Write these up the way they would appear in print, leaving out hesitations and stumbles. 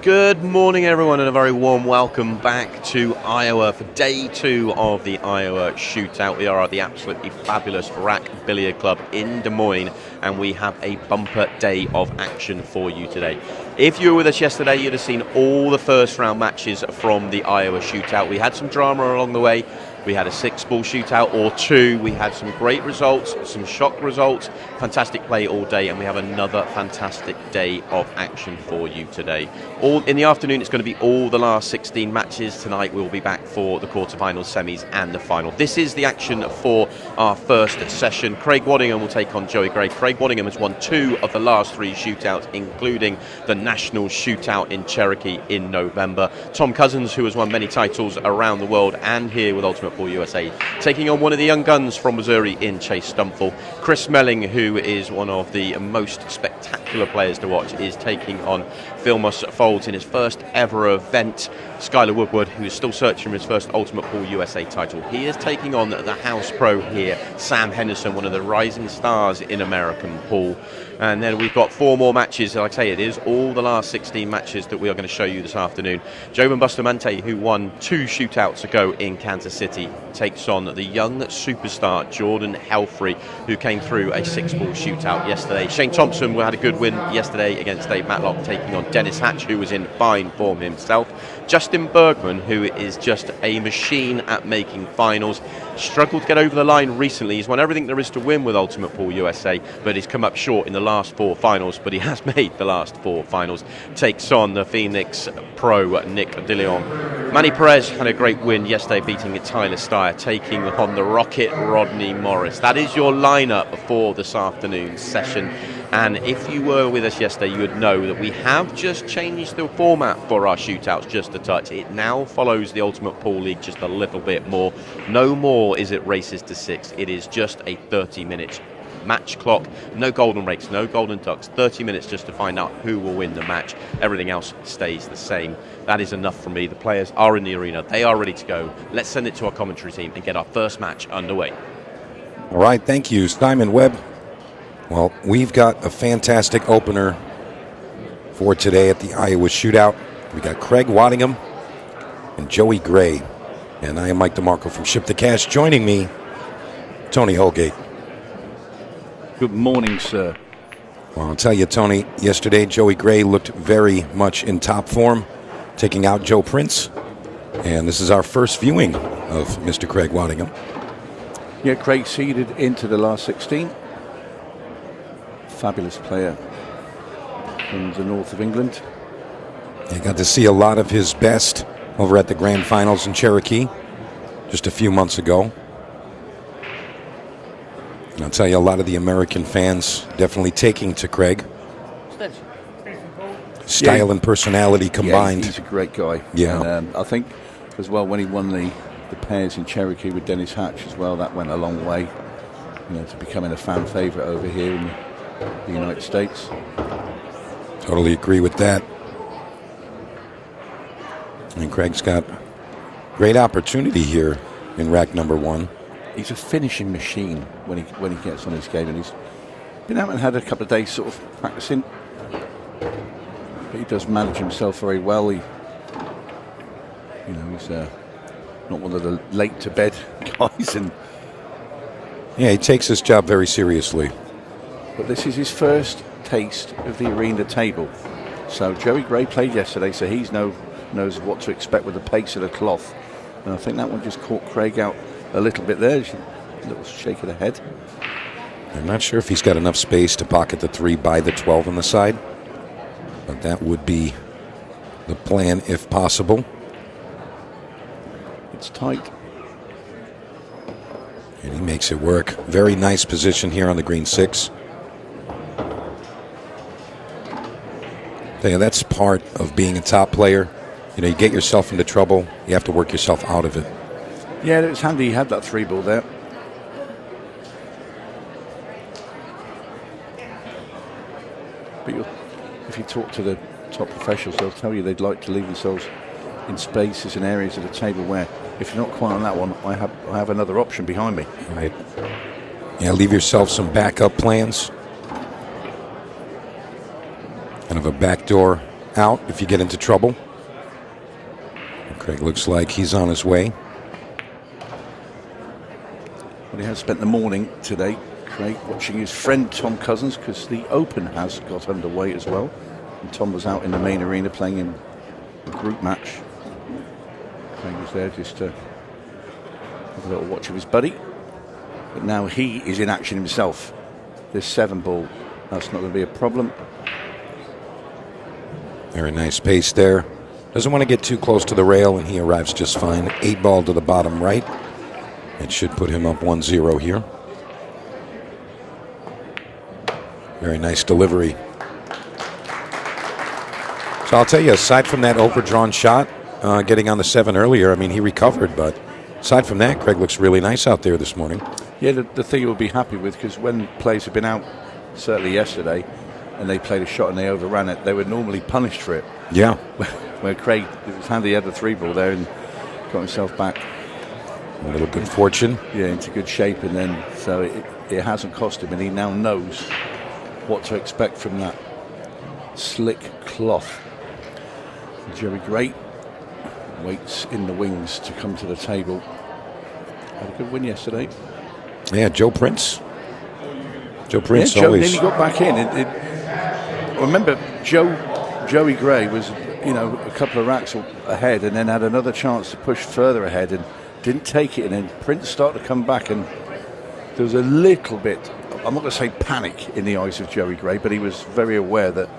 Good morning, everyone, and a very warm welcome back to Iowa for day 2 of the Iowa Shootout. We are at the absolutely fabulous Rack Billiard Club in Des Moines, and we have a bumper day of action for you today. If you were with us yesterday, you'd have seen all the first round matches from the Iowa Shootout. We had some drama along the way. We had a 6-ball shootout or 2. We had some great results, some shock results, fantastic play all day, and we have another fantastic day of action for you today. All in the afternoon, it's going to be all the last 16 matches. Tonight, we'll be back for the quarterfinals, semis, and the final. This is the action for our first session. Craig Waddingham will take on Joey Gray. Craig Waddingham has won 2 of the last 3 shootouts, including the National Shootout in Cherokee in November. Tom Cousins, who has won many titles around the world and here with Ultimate Pool USA, taking on one of the young guns from Missouri in Chase Stumfoll. Chris Melling, who is one of the most spectacular players to watch, is taking on Vilmos Folds in his first ever event. Skyler Woodward, who is still searching for his first Ultimate Pool USA title. He is taking on the house pro here, Sam Henderson, one of the rising stars in American pool. And then we've got 4 more matches. Like I say, it is all the last 16 matches that we are going to show you this afternoon. Joven Bustamante, who won 2 shootouts ago in Kansas City, takes on the young superstar Jordan Helfery, who came through a 6-ball shootout yesterday. Shane Thompson had a good win yesterday against Dave Matlock, taking on Dennis Hatch, who was in fine form himself. Justin Bergman, who is just a machine at making finals, struggled to get over the line recently. He's won everything there is to win with Ultimate Pool USA, but he's come up short in the last 4 finals, but he has made the last 4 finals. Takes on the Phoenix pro Nick DeLeon. Manny Perez had a great win yesterday, beating Tyler Steyer, taking on the Rocket Rodney Morris. That is your lineup for this afternoon's session. And if you were with us yesterday, you would know that we have just changed the format for our shootouts just a touch. It now follows the Ultimate Pool League just a little bit more. No more is it races to 6. It is just a 30-minute match clock. No golden rakes, no golden ducks. 30 minutes just to find out who will win the match. Everything else stays the same. That is enough from me. The players are in the arena. They are ready to go. Let's send it to our commentary team and get our first match underway. All right, thank you, Simon Webb. Well, we've got a fantastic opener for today at the Iowa Shootout. We got Craig Waddingham and Joey Gray. And I am Mike DeMarco from Ship the Cash. Joining me, Tony Holgate. Good morning, sir. Well, I'll tell you, Tony, yesterday Joey Gray looked very much in top form, taking out Joe Prince. And this is our first viewing of Mr. Craig Waddingham. Yeah, Craig seeded into the last 16. Fabulous player from the north of England. I got to see a lot of his best over at the Grand Finals in Cherokee just a few months ago. And I'll tell you, a lot of the American fans definitely taking to Craig. Style and personality combined. Yeah, he's a great guy. Yeah. And, I think as well when he won the pairs in Cherokee with Dennis Hatch as well, that went a long way, to becoming a fan favourite over here in the United States. Totally agree with that. And Craig's got great opportunity here in rack number 1. He's a finishing machine when he gets on his game, and he's been out and had a couple of days sort of practicing. But he does manage himself very well. He's not one of the late to bed guys, and yeah, he takes his job very seriously. But this is his first taste of the arena table. So Joey Gray played yesterday, so he knows what to expect with the pace of the cloth. And I think that one just caught Craig out a little bit there. A little shake of the head. I'm not sure if he's got enough space to pocket the 3 by the 12 on the side. But that would be the plan if possible. It's tight. And he makes it work. Very nice position here on the green 6. That's part of being a top player. You get yourself into trouble, you have to work yourself out of it. Yeah, it was handy he had that 3-ball there. But if you talk to the top professionals, they'll tell you they'd like to leave themselves in spaces and areas of the table where, if you're not quite on that one, I have another option behind me. Right. Yeah, leave yourself some backup plans. Kind of a backdoor out if you get into trouble. Craig looks like he's on his way. Well, he has spent the morning today, Craig, watching his friend Tom Cousins, because the Open has got underway as well. And Tom was out in the main arena playing in a group match. Craig was there just to have a little watch of his buddy. But now he is in action himself. This 7-ball, that's not going to be a problem. Very nice pace there. Doesn't want to get too close to the rail, and he arrives just fine. 8-ball to the bottom right. It should put him up 1-0 here. Very nice delivery. So I'll tell you, aside from that overdrawn shot, getting on the 7 earlier, I mean, he recovered, but aside from that, Craig looks really nice out there this morning. Yeah, the thing you'll be happy with, because when players have been out, certainly yesterday, and they played a shot and they overran it, they were normally punished for it. Yeah. Where Craig, it was handy, he had the 3-ball there and got himself back. A little good fortune. Yeah, into good shape, and then so it hasn't cost him, and he now knows what to expect from that slick cloth. Joey Gray waits in the wings to come to the table. Had a good win yesterday. Yeah, Joe Prince. Joe Prince Joe always. nearly got back in. Remember, Joey Gray was, a couple of racks ahead, and then had another chance to push further ahead and didn't take it. And then Prince started to come back, and there was a little bit, I'm not going to say panic in the eyes of Joey Gray, but he was very aware that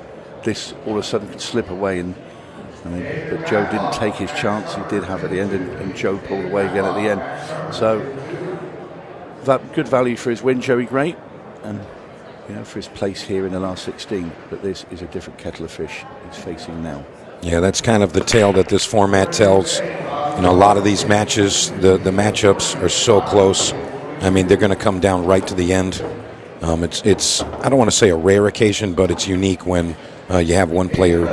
this all of a sudden could slip away. But Joe didn't take his chance. He did have at the end, and Joe pulled away again at the end. So that good value for his win, Joey Gray, and for his place here in the last 16. But this is a different kettle of fish he's facing now. Yeah, that's kind of the tale that this format tells. A lot of these matches, the matchups are so close. I mean, they're going to come down right to the end. It's I don't want to say a rare occasion, but it's unique when you have one player,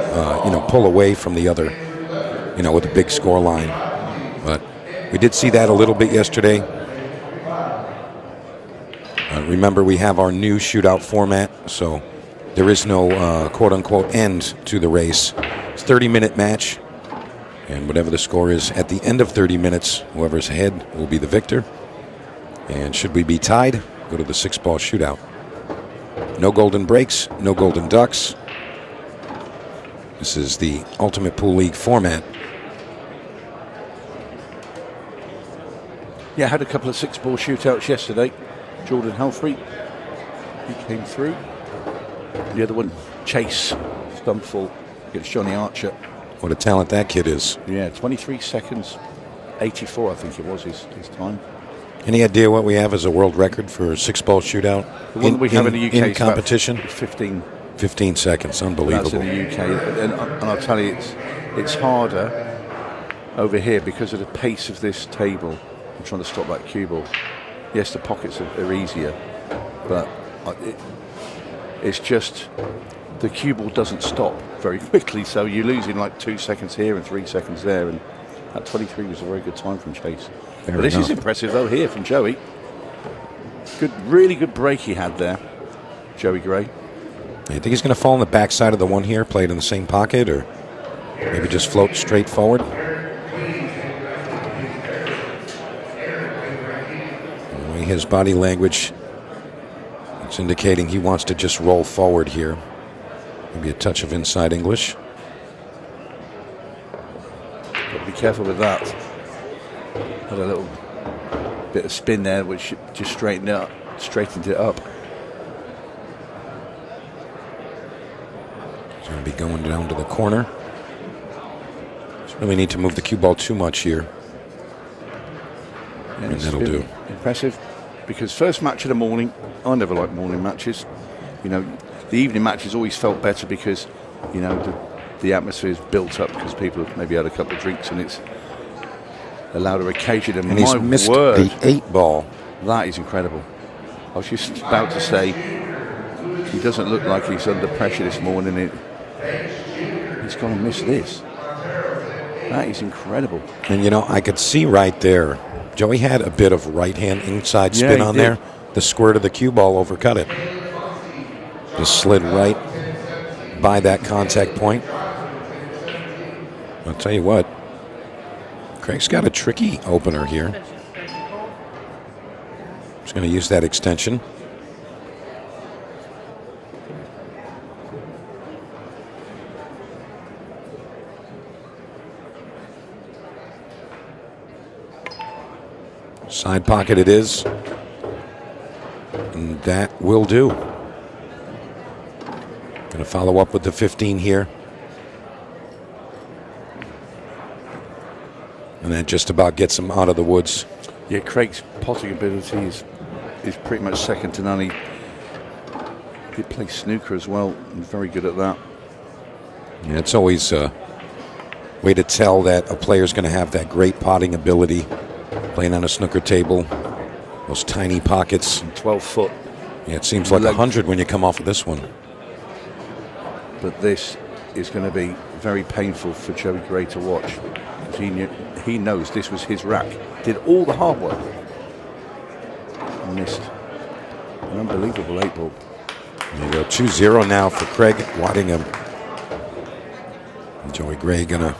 pull away from the other, with a big score line. But we did see that a little bit yesterday. Remember, we have our new shootout format, so there is no quote-unquote end to the race. It's a 30-minute match, and whatever the score is at the end of 30 minutes, whoever's ahead will be the victor. And should we be tied, go to the 6-ball shootout. No golden breaks, no golden ducks. This is the Ultimate Pool League format. Yeah, had a couple of 6-ball shootouts yesterday. Jordan Helfery, he came through. The other one, Chase Stumfoll against Johnny Archer. What a talent that kid is. Yeah, 23 seconds, 84 I think it was his time. Any idea what we have as a world record for a 6-ball shootout? The one we have in the UK in competition? 15 seconds, unbelievable. That's in the UK, and I'll tell you, it's harder over here because of the pace of this table. I'm trying to stop that cue ball. Yes, the pockets are easier, but it's just the cue ball doesn't stop very quickly, so you're losing like 2 seconds here and 3 seconds there, and that 23 was a very good time from Chase. But this is impressive though here from Joey. Really good break he had there, Joey Gray. You think he's going to fall on the backside of the one here, play it in the same pocket, or maybe just float straight forward? His body language, it's indicating he wants to just roll forward here. Maybe a touch of inside English. Got to be careful with that. Had a little bit of spin there, which just straightened it up. He's going to be going down to the corner. Just really need to move the cue ball too much here. And that'll do. Impressive. Because first match of the morning, I never like morning matches. The evening matches always felt better because, the atmosphere is built up because people have maybe had a couple of drinks and it's allowed a occasion. And he's missed the 8-ball. That is incredible. I was just about to say, he doesn't look like he's under pressure this morning. He's going to miss this. That is incredible. And, I could see right there, Joey had a bit of right-hand inside spin on there. The squirt of the cue ball overcut it. Just slid right by that contact point. I'll tell you what, Craig's got a tricky opener here. He's going to use that extension. Side pocket it is. And that will do. Going to follow up with the 15 here. And that just about gets him out of the woods. Yeah, Craig's potting ability is pretty much second to none. He did play snooker as well, and very good at that. Yeah, it's always a way to tell that a player's going to have that great potting ability. Playing on a snooker table, those tiny pockets. 12 foot. Yeah, it seems like 100 when you come off of this one. But this is going to be very painful for Joey Gray to watch. He knows this was his rack. Did all the hard work. And missed an unbelievable 8-ball. There you go, 2-0 now for Craig Waddingham. And Joey Gray going to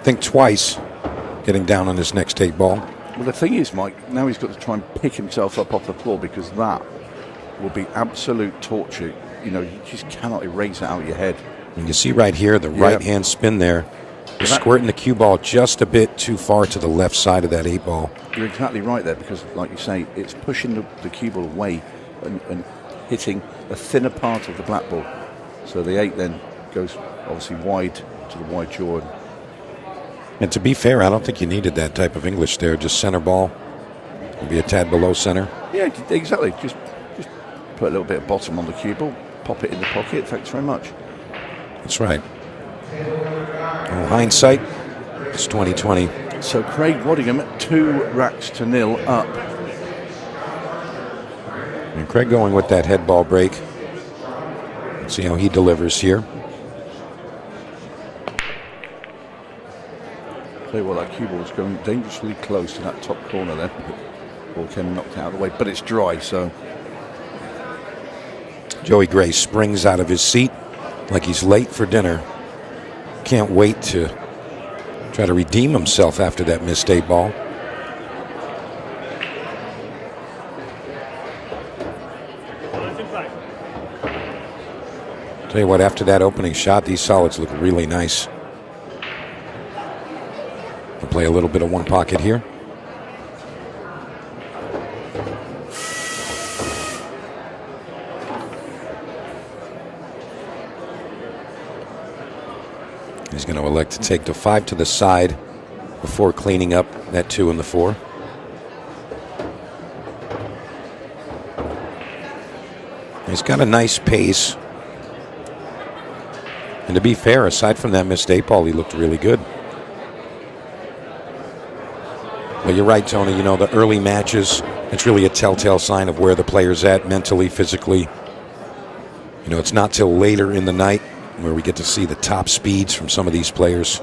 think twice getting down on this next 8-ball. Well, the thing is, Mike, now he's got to try and pick himself up off the floor, because that will be absolute torture. You know, you just cannot erase it out of your head. And you see right here, the right hand spin there. You're squirting the cue ball just a bit too far to the left side of that 8-ball. You're exactly right there, because, like you say, it's pushing the cue ball away and hitting a thinner part of the black ball. So the 8 then goes obviously wide to the wide jaw. And to be fair, I don't think you needed that type of English there. Just center ball. Maybe a tad below center. Yeah, exactly. Just put a little bit of bottom on the cue ball, pop it in the pocket. Thanks very much. That's right. Well, hindsight, it's 2020. So Craig Waddingham 2-0 up. And Craig going with that head ball break. Let's see how he delivers here. Tell you what, that cue ball is going dangerously close to that top corner there. Ball came knocked out of the way, but it's dry, so. Joey Gray springs out of his seat like he's late for dinner. Can't wait to try to redeem himself after that missed 8-ball. Tell you what, after that opening shot, these solids look really nice. We'll play a little bit of one pocket here. He's going to elect to take the 5 to the side before cleaning up that 2 and the 4. He's got a nice pace. And to be fair, aside from that missed 8-ball, he looked really good. But you're right, Tony. You know, the early matches, it's really a telltale sign of where the player's at mentally, physically. You know, it's not till later in the night where we get to see the top speeds from some of these players.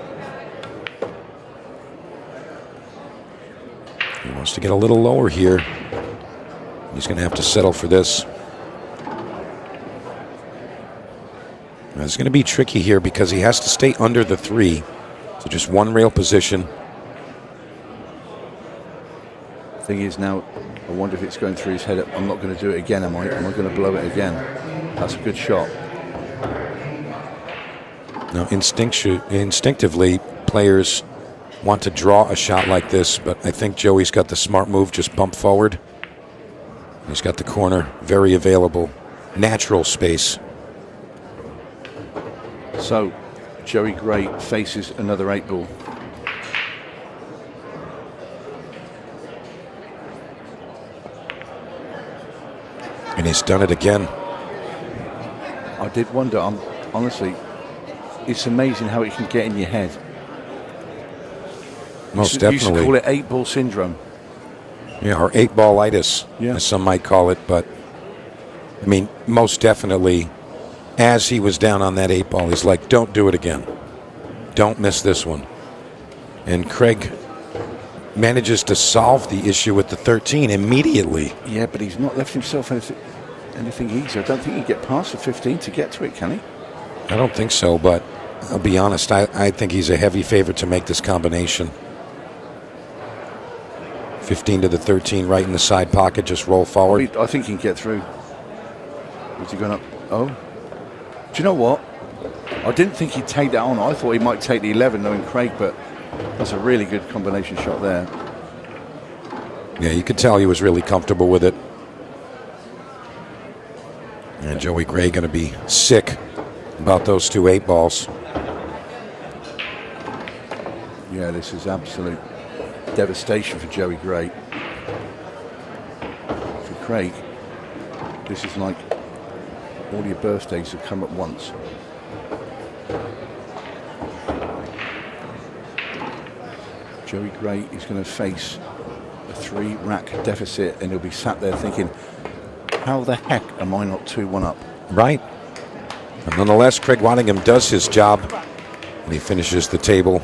He wants to get a little lower here. He's going to have to settle for this. Now, it's going to be tricky here because he has to stay under the 3. So just one rail position. Thing is now, I wonder if it's going through his head. I'm not going to do it again, am I? Am I going to blow it again? That's a good shot. Now, instinctively, players want to draw a shot like this, but I think Joey's got the smart move, just bump forward. He's got the corner very available, natural space. So, Joey Gray faces another 8-ball. And he's done it again. I did wonder, honestly, it's amazing how it can get in your head. Most You definitely. used to call it 8-ball syndrome. Yeah, or 8-ballitis, as some might call it. But, I mean, most definitely, as he was down on that 8-ball, he's like, don't do it again. Don't miss this one. And Craig manages to solve the issue with the 13 immediately. Yeah, but he's not left himself anything easy. I don't think he can get past the 15 to get to it, can he? I don't think so, but I'll be honest, I think he's a heavy favorite to make this combination. 15 to the 13 right in the side pocket, just roll forward. I think he can get through. Is he going up? Oh. Do you know what? I didn't think he'd take that on. I thought he might take the 11 knowing Craig, but that's a really good combination shot there. Yeah, you could tell he was really comfortable with it. And Joey Gray going to be sick about those 2 8 balls. Yeah, this is absolute devastation for Joey Gray. For Craig, this is like all your birthdays have come at once. Joey Gray is going to face a 3-rack deficit, and he'll be sat there thinking, how the heck am I not 2-1 up? Right. And nonetheless, Craig Waddingham does his job, and he finishes the table.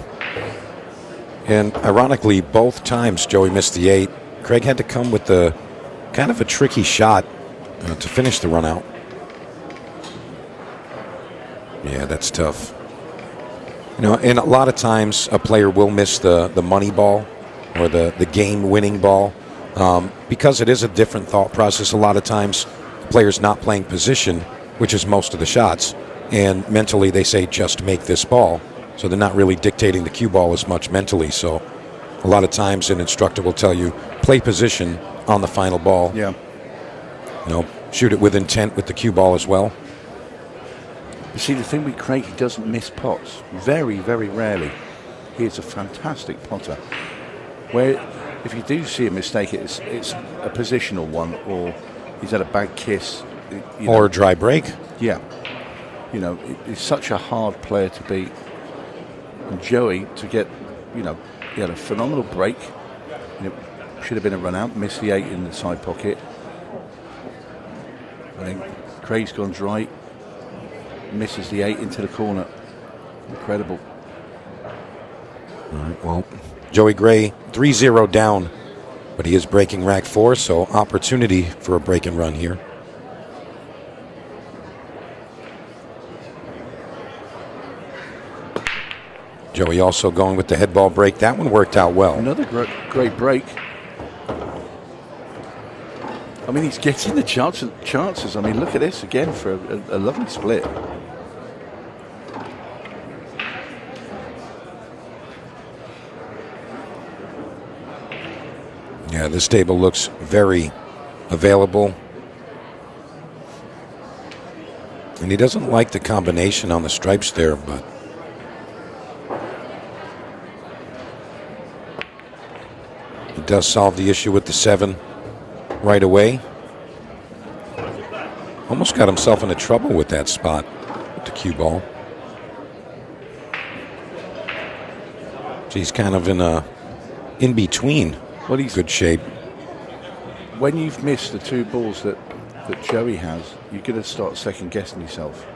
And ironically, both times Joey missed the 8. Craig had to come with the kind of a tricky shot to finish the run out. Yeah, that's tough. You know, and a lot of times a player will miss the money ball or the game-winning ball because it is a different thought process. A lot of times the player's not playing position, which is most of the shots, and mentally they say just make this ball. So they're not really dictating the cue ball as much mentally. So a lot of times an instructor will tell you, play position on the final ball. Yeah. You know, shoot it with intent with the cue ball as well. You see, the thing with Craig, he doesn't miss pots. Very, very rarely. He is a fantastic potter. Where if you do see a mistake, it's a positional one, or he's had a bad kiss. Or a dry break. Yeah. You know, he's such a hard player to beat. And Joey, to get, you know, he had a phenomenal break. And it should have been a run out. Missed the 8 in the side pocket. I think Craig's gone dry. Misses the 8 into the corner. Incredible. All right, well, Joey Gray 3-0 down, but he is breaking rack 4, so opportunity for a break and run here. Joey also going with the head ball break. That one worked out well. Another great break. I mean, he's getting the chances. I mean, look at this again for a lovely split. Yeah, this table looks very available. And he doesn't like the combination on the stripes there, but he does solve the issue with the 7 right away. Almost got himself into trouble with that spot with the cue ball. So he's kind of in between. Well, he's good shape. When you've missed the 2 balls that Joey has, you're going to start second guessing yourself.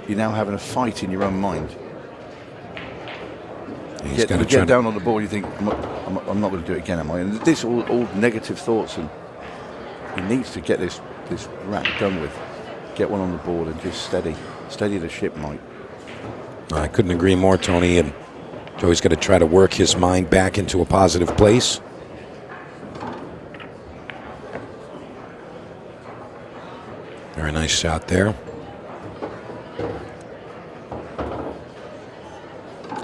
You're now having a fight in your own mind. You get down on the ball, you think, I'm not going to do it again, am I? And this all negative thoughts, and he needs to get this rack done with. Get one on the board and just steady the ship, Mike. I couldn't agree more, Tony. And Joey's got to try to work his mind back into a positive place. Very nice shot there.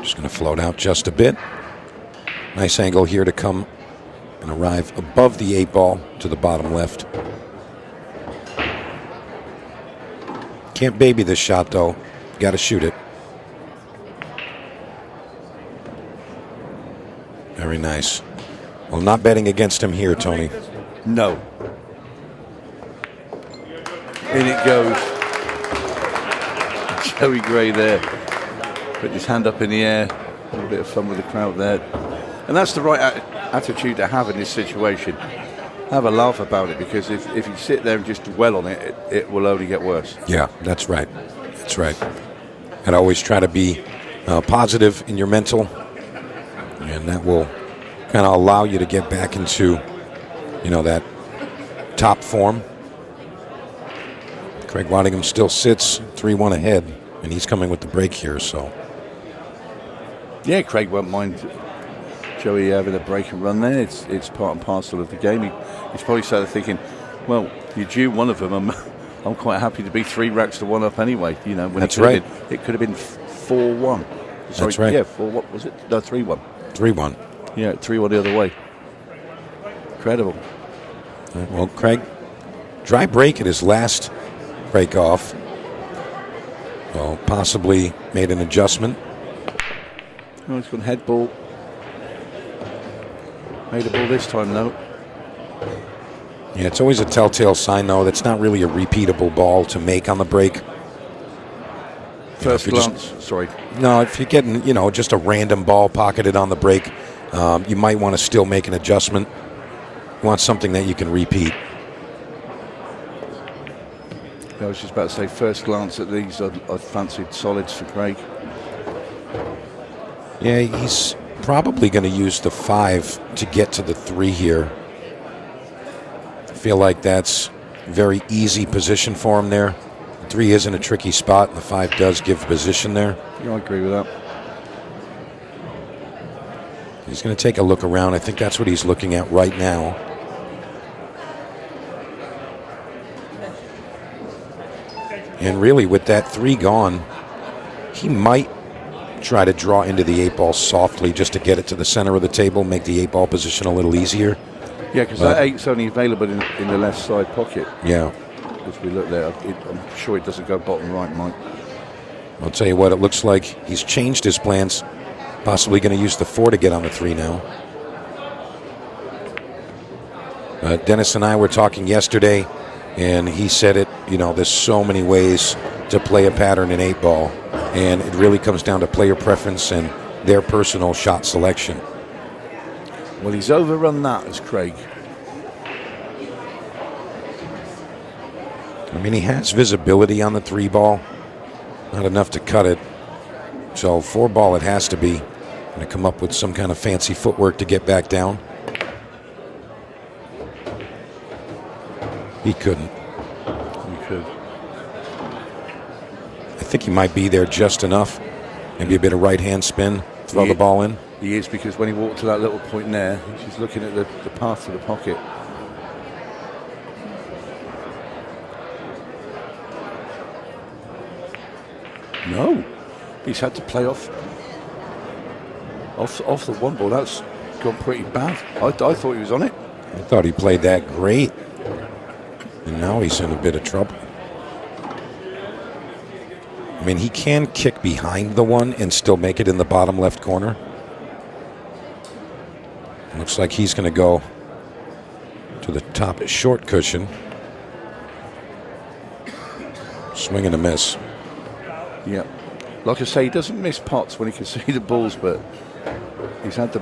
Just going to float out just a bit. Nice angle here to come and arrive above the 8 ball to the bottom left. Can't baby this shot, though. Got to shoot it. Very nice. Well, not betting against him here, Tony. No. In it goes. Joey Gray there. Put his hand up in the air. A little bit of fun with the crowd there. And that's the right attitude to have in this situation. Have a laugh about it, because if you sit there and just dwell on it, it will only get worse. Yeah, that's right. That's right. And always try to be positive in your mental. And that will kind of allow you to get back into, you know, that top form. Craig Waddingham still sits 3-1 ahead, and he's coming with the break here, so Yeah, Craig won't mind Joey having a break and run there. It's part and parcel of the game. He's probably started thinking, well, you're due one of them. I'm quite happy to be 3 racks to 1 up anyway. You know, when That's right. It could have been 4-1. Sorry, That's right. Yeah, 4. What was it? No, 3-1. 3-1. Yeah, 3-1 the other way. Incredible. Well, Craig, dry break at his last break off. Well, possibly made an adjustment. Oh, he's gone head ball. Made a ball this time, though. Yeah, it's always a telltale sign, though. That's not really a repeatable ball to make on the break. First glance, sorry. No, if you're getting, just a random ball pocketed on the break, you might want to still make an adjustment. You want something that you can repeat. I was just about to say, first glance at these, I fancied solids for Craig. Yeah, he's probably going to use the 5 to get to the 3 here. I feel like that's a very easy position for him there. The 3 isn't a tricky spot, and the 5 does give position there. Yeah, I agree with that. He's going to take a look around. I think that's what he's looking at right now. And really, with that 3 gone, he might try to draw into the 8 ball softly just to get it to the center of the table, make the 8 ball position a little easier. Yeah, because that 8's only available in the left side pocket. Yeah. As we look there, I'm sure it doesn't go bottom right, Mike. I'll tell you what, it looks like he's changed his plans. Possibly going to use the 4 to get on the 3 now. Dennis and I were talking yesterday, and he said it, there's so many ways to play a pattern in 8 ball, and it really comes down to player preference and their personal shot selection. Well, he's overrun that as Craig. I mean, he has visibility on the 3 ball, not enough to cut it. So 4 ball it has to be. Going to come up with some kind of fancy footwork to get back down. He couldn't. He could. I think he might be there just enough. Maybe a bit of right hand spin, throw the ball in. He is, because when he walked to that little point there, he's just looking at the path to the pocket. No, he's had to play off the 1 ball. That's gone pretty bad. I thought he was on it. I thought he played that great. And now he's in a bit of trouble. I mean, he can kick behind the 1 and still make it in the bottom left corner. Looks like he's going to go to the top short cushion. Swing and a miss. Yeah. Like I say, he doesn't miss pots when he can see the balls, but he's had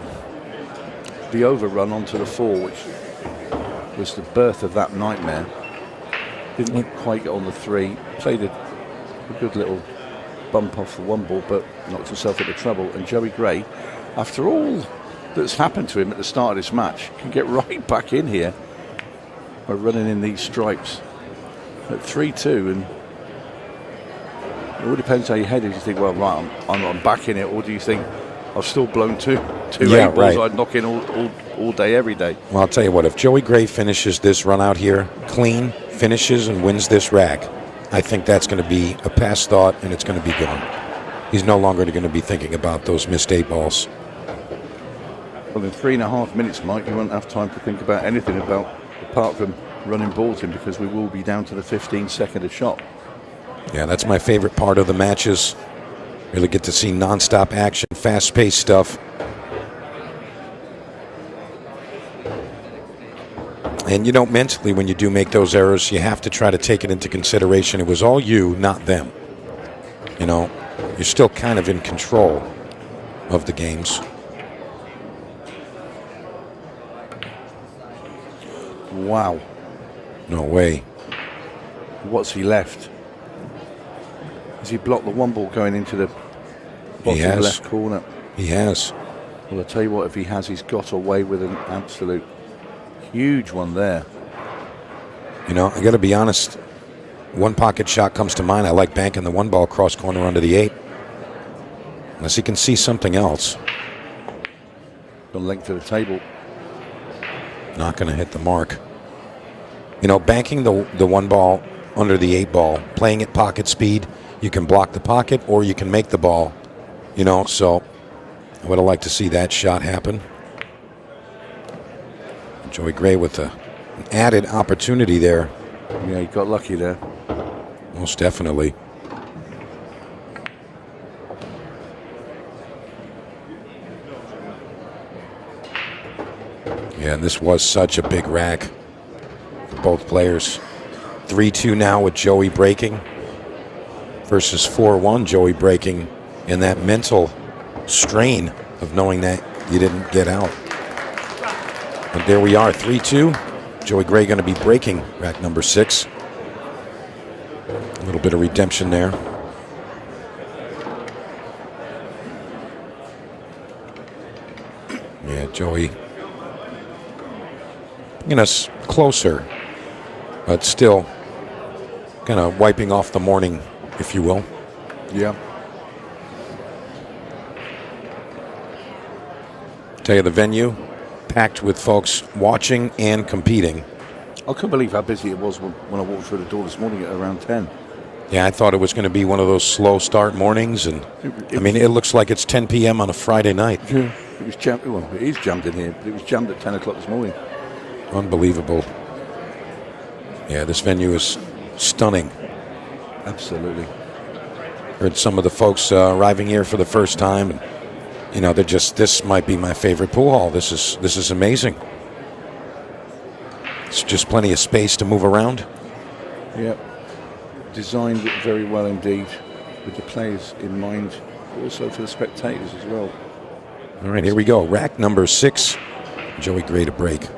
the overrun onto the 4, which was the birth of that nightmare. Didn't quite get on the 3. Played a good little bump off the 1 ball, but knocked himself into trouble. And Joey Gray, after all that's happened to him at the start of this match, can get right back in here by running in these stripes at 3-2. And it all depends how your head is. You think, well, right, I'm back in it, or do you think I've still blown two 8 balls right. I'd knock in all day, every day? Well, I'll tell you what, if Joey Gray finishes this run out here clean, finishes and wins this rack, I think that's going to be a past thought, and it's going to be gone. He's no longer going to be thinking about those missed 8 balls. Well, in 3.5 minutes, Mike, you won't have time to think about anything apart from running balls in, because we will be down to the 15-second a shot. Yeah, that's my favorite part of the matches. Really get to see nonstop action, fast-paced stuff. And mentally, when you do make those errors, you have to try to take it into consideration. It was all you, not them. You're still kind of in control of the games. Wow. No way. What's he left? Has he blocked the 1 ball going into the bottom left corner? He has. Well, I'll tell you what, if he has, he's got away with an absolute huge one there. I got to be honest. 1 pocket shot comes to mind. I like banking the 1 ball cross corner under the 8. Unless he can see something else. The length of the table. Not going to hit the mark. You know, banking the 1 ball under the 8 ball, playing at pocket speed, you can block the pocket or you can make the ball. You know, so I would have liked to see that shot happen. Joey Gray with an added opportunity there. Yeah, he got lucky there. Most definitely. Yeah, and this was such a big rack for both players. 3-2 now with Joey breaking versus 4-1 Joey breaking, and that mental strain of knowing that you didn't get out. And there we are, 3-2. Joey Gray going to be breaking rack number 6. A little bit of redemption there. Yeah, Joey getting us closer, but still kind of wiping off the morning, if you will. Yeah. Tell you, the venue packed with folks watching and competing. I couldn't believe how busy it was when I walked through the door this morning at around 10. Yeah, I thought it was going to be one of those slow start mornings, and I mean, it looks like it's 10 p.m. on a Friday night. Yeah, it was jammed. Well, it is jammed in here, but it was jammed at 10 o'clock this morning. Unbelievable. Yeah, this venue is stunning. Absolutely. Heard some of the folks arriving here for the first time, and you know, they're just, this might be my favorite pool hall. This is amazing. It's just plenty of space to move around. Yeah. Designed very well indeed, with the players in mind, but also for the spectators as well. All right, here we go. Rack number 6. Joey Gray to break.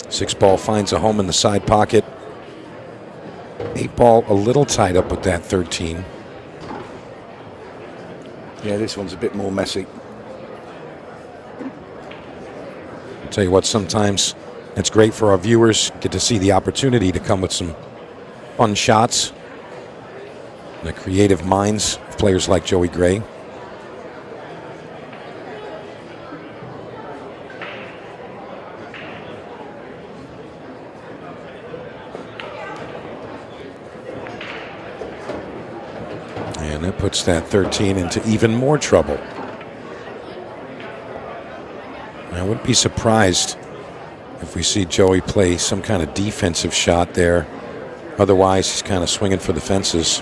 6 ball finds a home in the side pocket. 8 ball a little tied up with that 13. Yeah, this one's a bit more messy. I'll tell you what, sometimes it's great for our viewers, get to see the opportunity to come with some fun shots. The creative minds of players like Joey Gray. And that puts that 13 into even more trouble. I wouldn't be surprised if we see Joey play some kind of defensive shot there. Otherwise, he's kind of swinging for the fences.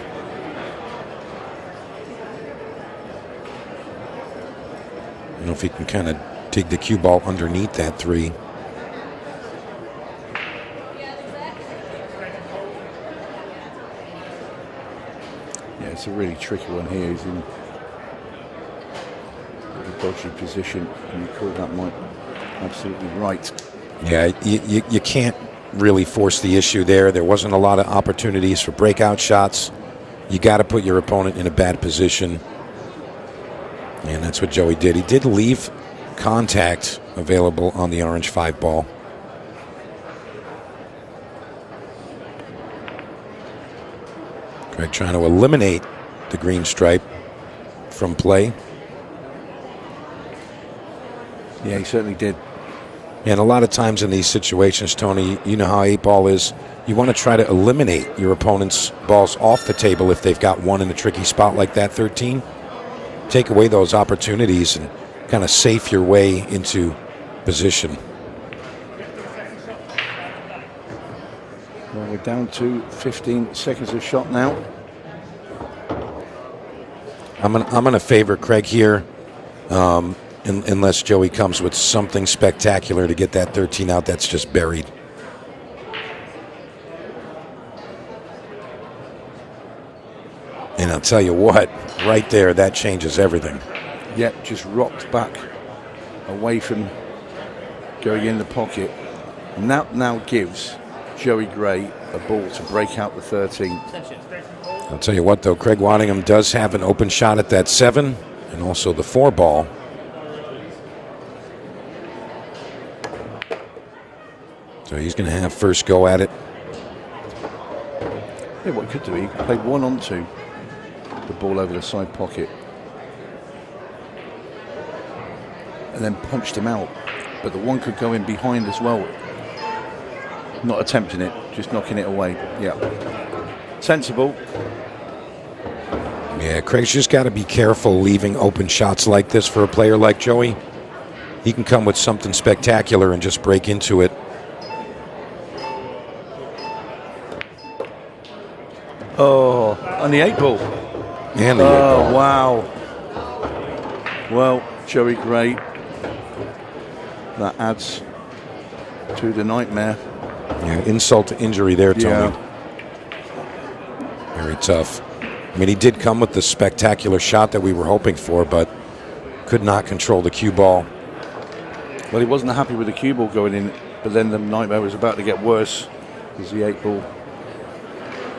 I don't know if he can kind of dig the cue ball underneath that 3. Yeah, it's a really tricky one here. He's in a dodgy position, and you call that Mike absolutely right. Yeah, you can't really force the issue there. There wasn't a lot of opportunities for breakout shots. You got to put your opponent in a bad position. And that's what Joey did. He did leave contact available on the orange 5 ball. Craig trying to eliminate the green stripe from play. Yeah, he certainly did. And a lot of times in these situations, Tony, you know how 8 ball is. You want to try to eliminate your opponent's balls off the table if they've got one in a tricky spot like that 13. Take away those opportunities and kind of safe your way into position. Well, we're down to 15 seconds of shot now. I'm gonna favor Craig here, unless Joey comes with something spectacular to get that 13 out that's just buried. And I'll tell you what, right there, that changes everything. Yep, just rocked back away from going in the pocket. And that now gives Joey Gray a ball to break out the 13. I'll tell you what, though, Craig Waddingham does have an open shot at that 7 and also the 4 ball. So he's going to have first go at it. Yeah, what he could do, he played 1-on-2, the ball over the side pocket, and then punched him out. But the one could go in behind as well. Not attempting it, just knocking it away. Yeah. Sensible. Yeah, Craig's just got to be careful leaving open shots like this for a player like Joey. He can come with something spectacular and just break into it. Oh, on the 8-ball. And the 8-ball. Wow. Well, Joey Gray, that adds to the nightmare. Yeah, insult to injury there, Tony. Yeah. Very tough. I mean, he did come with the spectacular shot that we were hoping for, but could not control the cue ball. Well, he wasn't happy with the cue ball going in, but then the nightmare was about to get worse as the 8-ball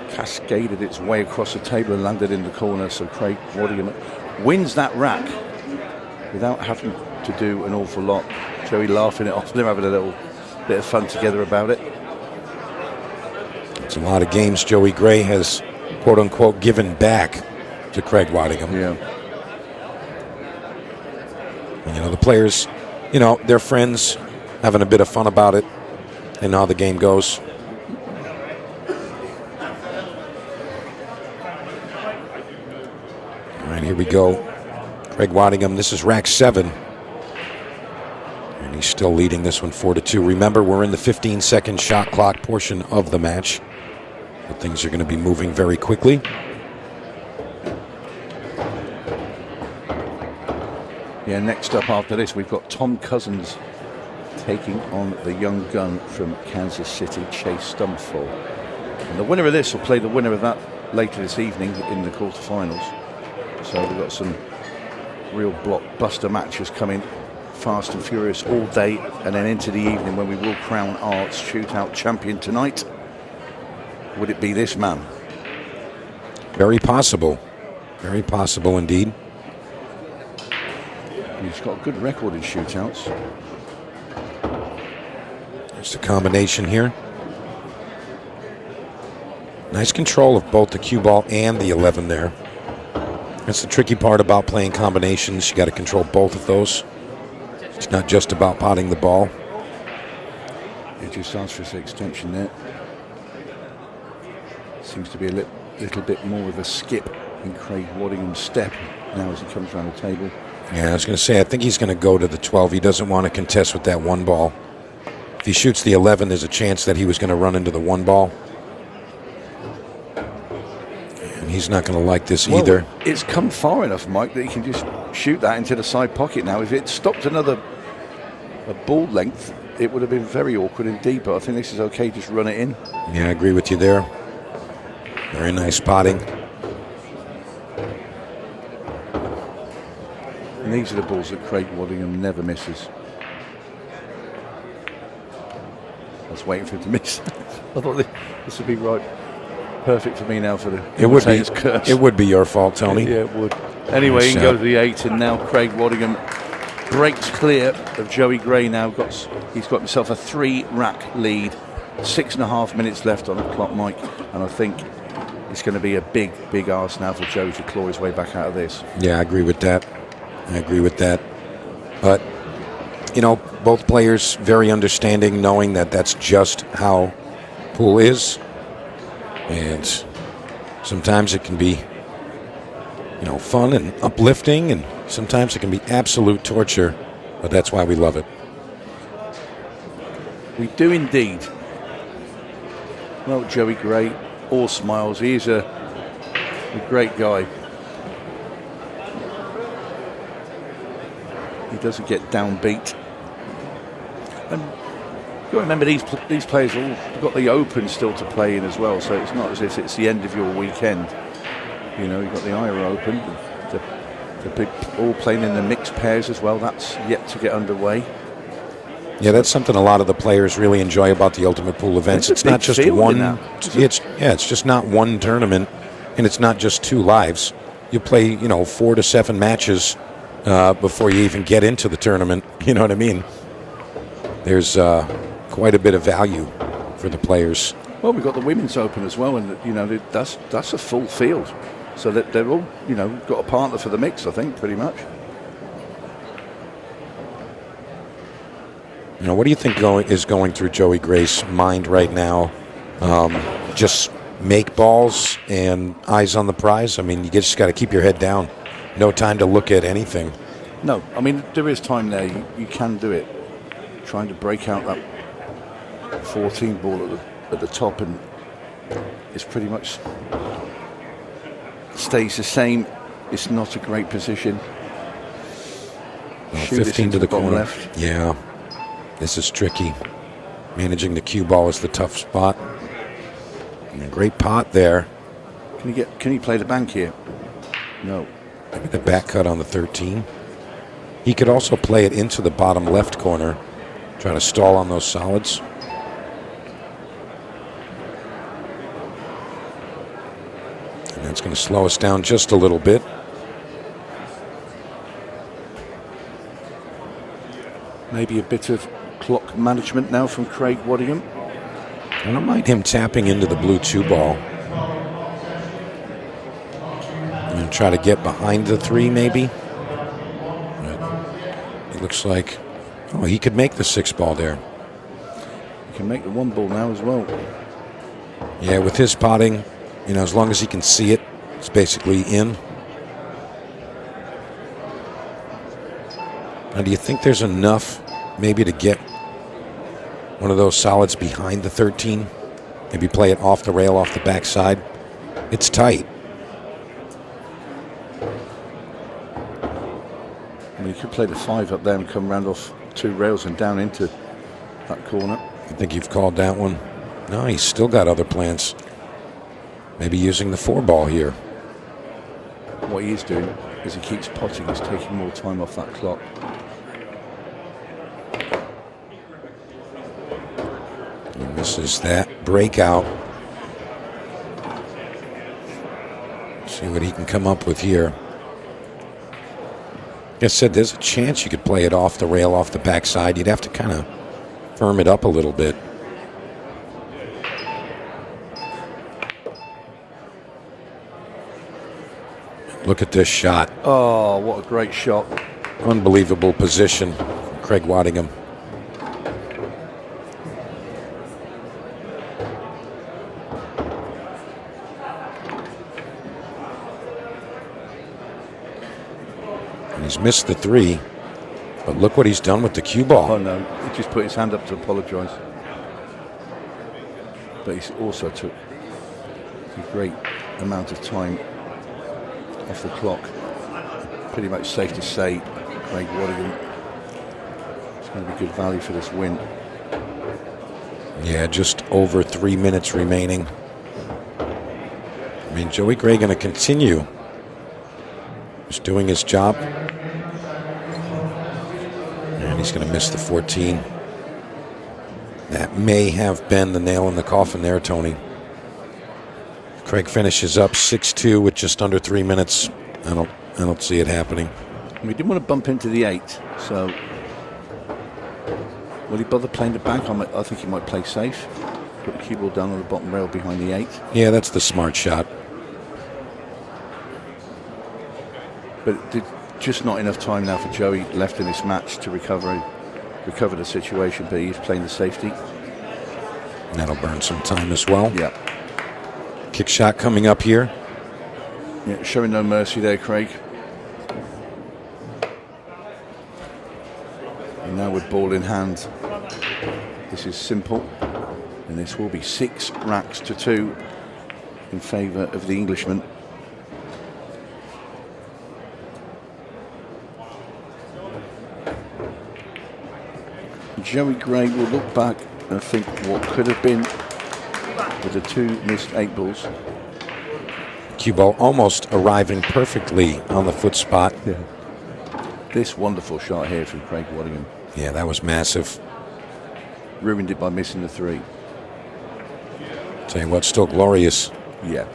cascaded its way across the table and landed in the corner. So Craig Waddingham wins that rack without having to do an awful lot. Joey laughing it off, they're having a little bit of fun together about it. It's a lot of games Joey Gray has, quote unquote, given back to Craig Waddingham. Yeah. And, you know, the players, you know, they're friends, having a bit of fun about it, and how the game goes. All right, here we go. Craig Waddingham, this is rack 7. And he's still leading this one 4-2. Remember, we're in the 15-second shot clock portion of the match. But things are going to be moving very quickly. Yeah, next up after this, we've got Tom Cousins taking on the young gun from Kansas City, Chase Stumfoll. And the winner of this will play the winner of that later this evening in the quarterfinals. So we've got some real blockbuster matches coming fast and furious all day, and then into the evening when we will crown our shootout champion tonight. Would it be this man? Very possible. Very possible indeed. He's got a good record in shootouts. There's the combination here. Nice control of both the cue ball and the 11 there. That's the tricky part about playing combinations. You got to control both of those. It's not just about potting the ball. It just asks for the extension there. Seems to be a little bit more of a skip in Craig Waddingham's step now as he comes around the table. Yeah, I was going to say, I think he's going to go to the 12. He doesn't want to contest with that one ball. If he shoots the 11, there's a chance that he was going to run into the one ball. And he's not going to like this either. It's come far enough, Mike, that he can just shoot that into the side pocket now. If it stopped a ball length, it would have been very awkward indeed, but I think this is okay, just run it in. Yeah, I agree with you there. Very nice spotting. And these are the balls that Craig Waddingham never misses. I was waiting for him to miss. I thought this would be right. Perfect for me now for the commentator's curse. It would be your fault, Tony. Yeah, it would. Anyway, Nice he can go to the 8, and now Craig Waddingham breaks clear of Joey Gray now. He's got himself a 3-rack lead. 6.5 minutes left on the clock, Mike. And I think it's going to be a big, big ask now for Joey to claw his way back out of this. Yeah, I agree with that. But, you know, both players very understanding, knowing that that's just how pool is. And sometimes it can be, you know, fun and uplifting, and sometimes it can be absolute torture, but that's why we love it. We do indeed. Well, Joey Gray, all smiles. He is a great guy. He doesn't get downbeat. And you've got to remember, these players all got the Open still to play in as well, so it's not as if it's the end of your weekend. You know, you've got the Iowa Open. They're all playing in the mixed pairs as well. That's yet to get underway. Yeah, that's something a lot of the players really enjoy about the Ultimate Pool events. It's not just one. It's just not one tournament, and it's not just 2 lives. You play, you know, 4 to 7 matches before you even get into the tournament. You know what I mean? There's quite a bit of value for the players. Well, we've got the Women's Open as well, and that's a full field. So that they're all, got a partner for the mix, I think, pretty much. What do you think is going through Joey Gray's mind right now? Just make balls and eyes on the prize? I mean, you just got to keep your head down. No time to look at anything. No, I mean, there is time there. You can do it. Trying to break out that 14 ball at the top, and it's pretty much stays the same. It's not a great position. Well, 15 to the corner. Left. Yeah, this is tricky. Managing the cue ball is the tough spot. And a great pot there. Can he play the bank here? No. Maybe the back cut on the 13. He could also play it into the bottom left corner, try to stall on those solids. And that's going to slow us down just a little bit. Maybe a bit of clock management now from Craig Waddingham. I don't mind him tapping into the blue 2 ball. And try to get behind the 3 maybe. It looks like, he could make the 6 ball there. He can make the 1 ball now as well. Yeah, with his potting, as long as he can see it, it's basically in. Now, do you think there's enough maybe to get one of those solids behind the 13? Maybe play it off the rail, off the backside. It's tight. I mean, you could play the 5 up there and come round off 2 rails and down into that corner. I think you've called that one. No, he's still got other plans. Maybe using the 4 ball here. What he is doing is he keeps potting. He's taking more time off that clock. He misses that breakout. See what he can come up with here. Like I said, there's a chance you could play it off the rail, off the backside. You'd have to kind of firm it up a little bit. Look at this shot. Oh, what a great shot. Unbelievable position from Craig Waddingham. And he's missed the 3, but look what he's done with the cue ball. Oh no, he just put his hand up to apologise. But he also took a great amount of time off the clock. Pretty much safe to say Craig Waddingham is going to be good value for this win. Yeah, just over 3 minutes remaining. I mean, Joey Gray going to continue just doing his job. And he's going to miss the 14. That may have been the nail in the coffin there, Tony. Craig finishes up 6-2 with just under 3 minutes. I don't see it happening. We didn't want to bump into the 8, so will he bother playing the bank? I think he might play safe. Put the cue ball down on the bottom rail behind the 8. Yeah, that's the smart shot. But just not enough time now for Joey left in this match to recover the situation, but he's playing the safety. And that'll burn some time as well. Yeah. Kick shot coming up here. Yeah, showing no mercy there, Craig. And now with ball in hand, this is simple. And this will be 6 racks to 2 in favour of the Englishman. Joey Gray will look back and think what could have been with the 2 missed 8 balls. Cue ball almost arriving perfectly on the foot spot. Yeah. This wonderful shot here from Craig Waddingham. Yeah, that was massive. Ruined it by missing the 3. Tell you what, still glorious. Yeah.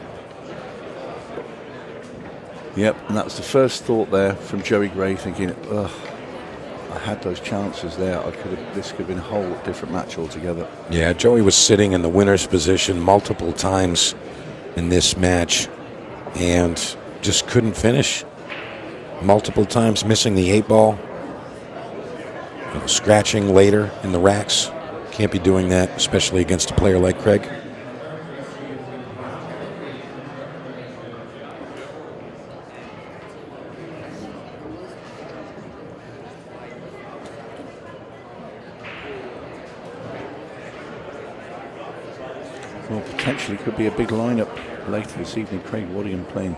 Yep, and that was the first thought there from Joey Gray, thinking, ugh, I had those chances there. This could have been a whole different match altogether. Yeah, Joey was sitting in the winner's position multiple times in this match and just couldn't finish. Multiple times missing the 8-ball. Scratching later in the racks. Can't be doing that, especially against a player like Craig. Well, potentially could be a big lineup later this evening. Craig Waddingham playing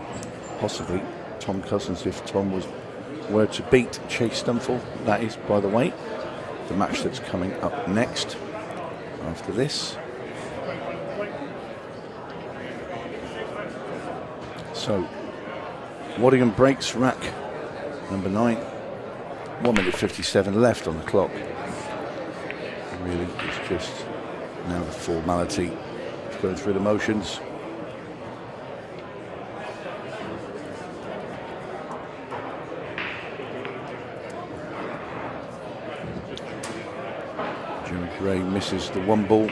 possibly Tom Cousins if Tom were to beat Chase Stumfoll. That is, by the way, the match that's coming up next after this. So Waddingham breaks rack number 9. 1 minute 57 left on the clock. Really, it's just now the formality. Going through the motions. Jerry Gray misses the 1 ball.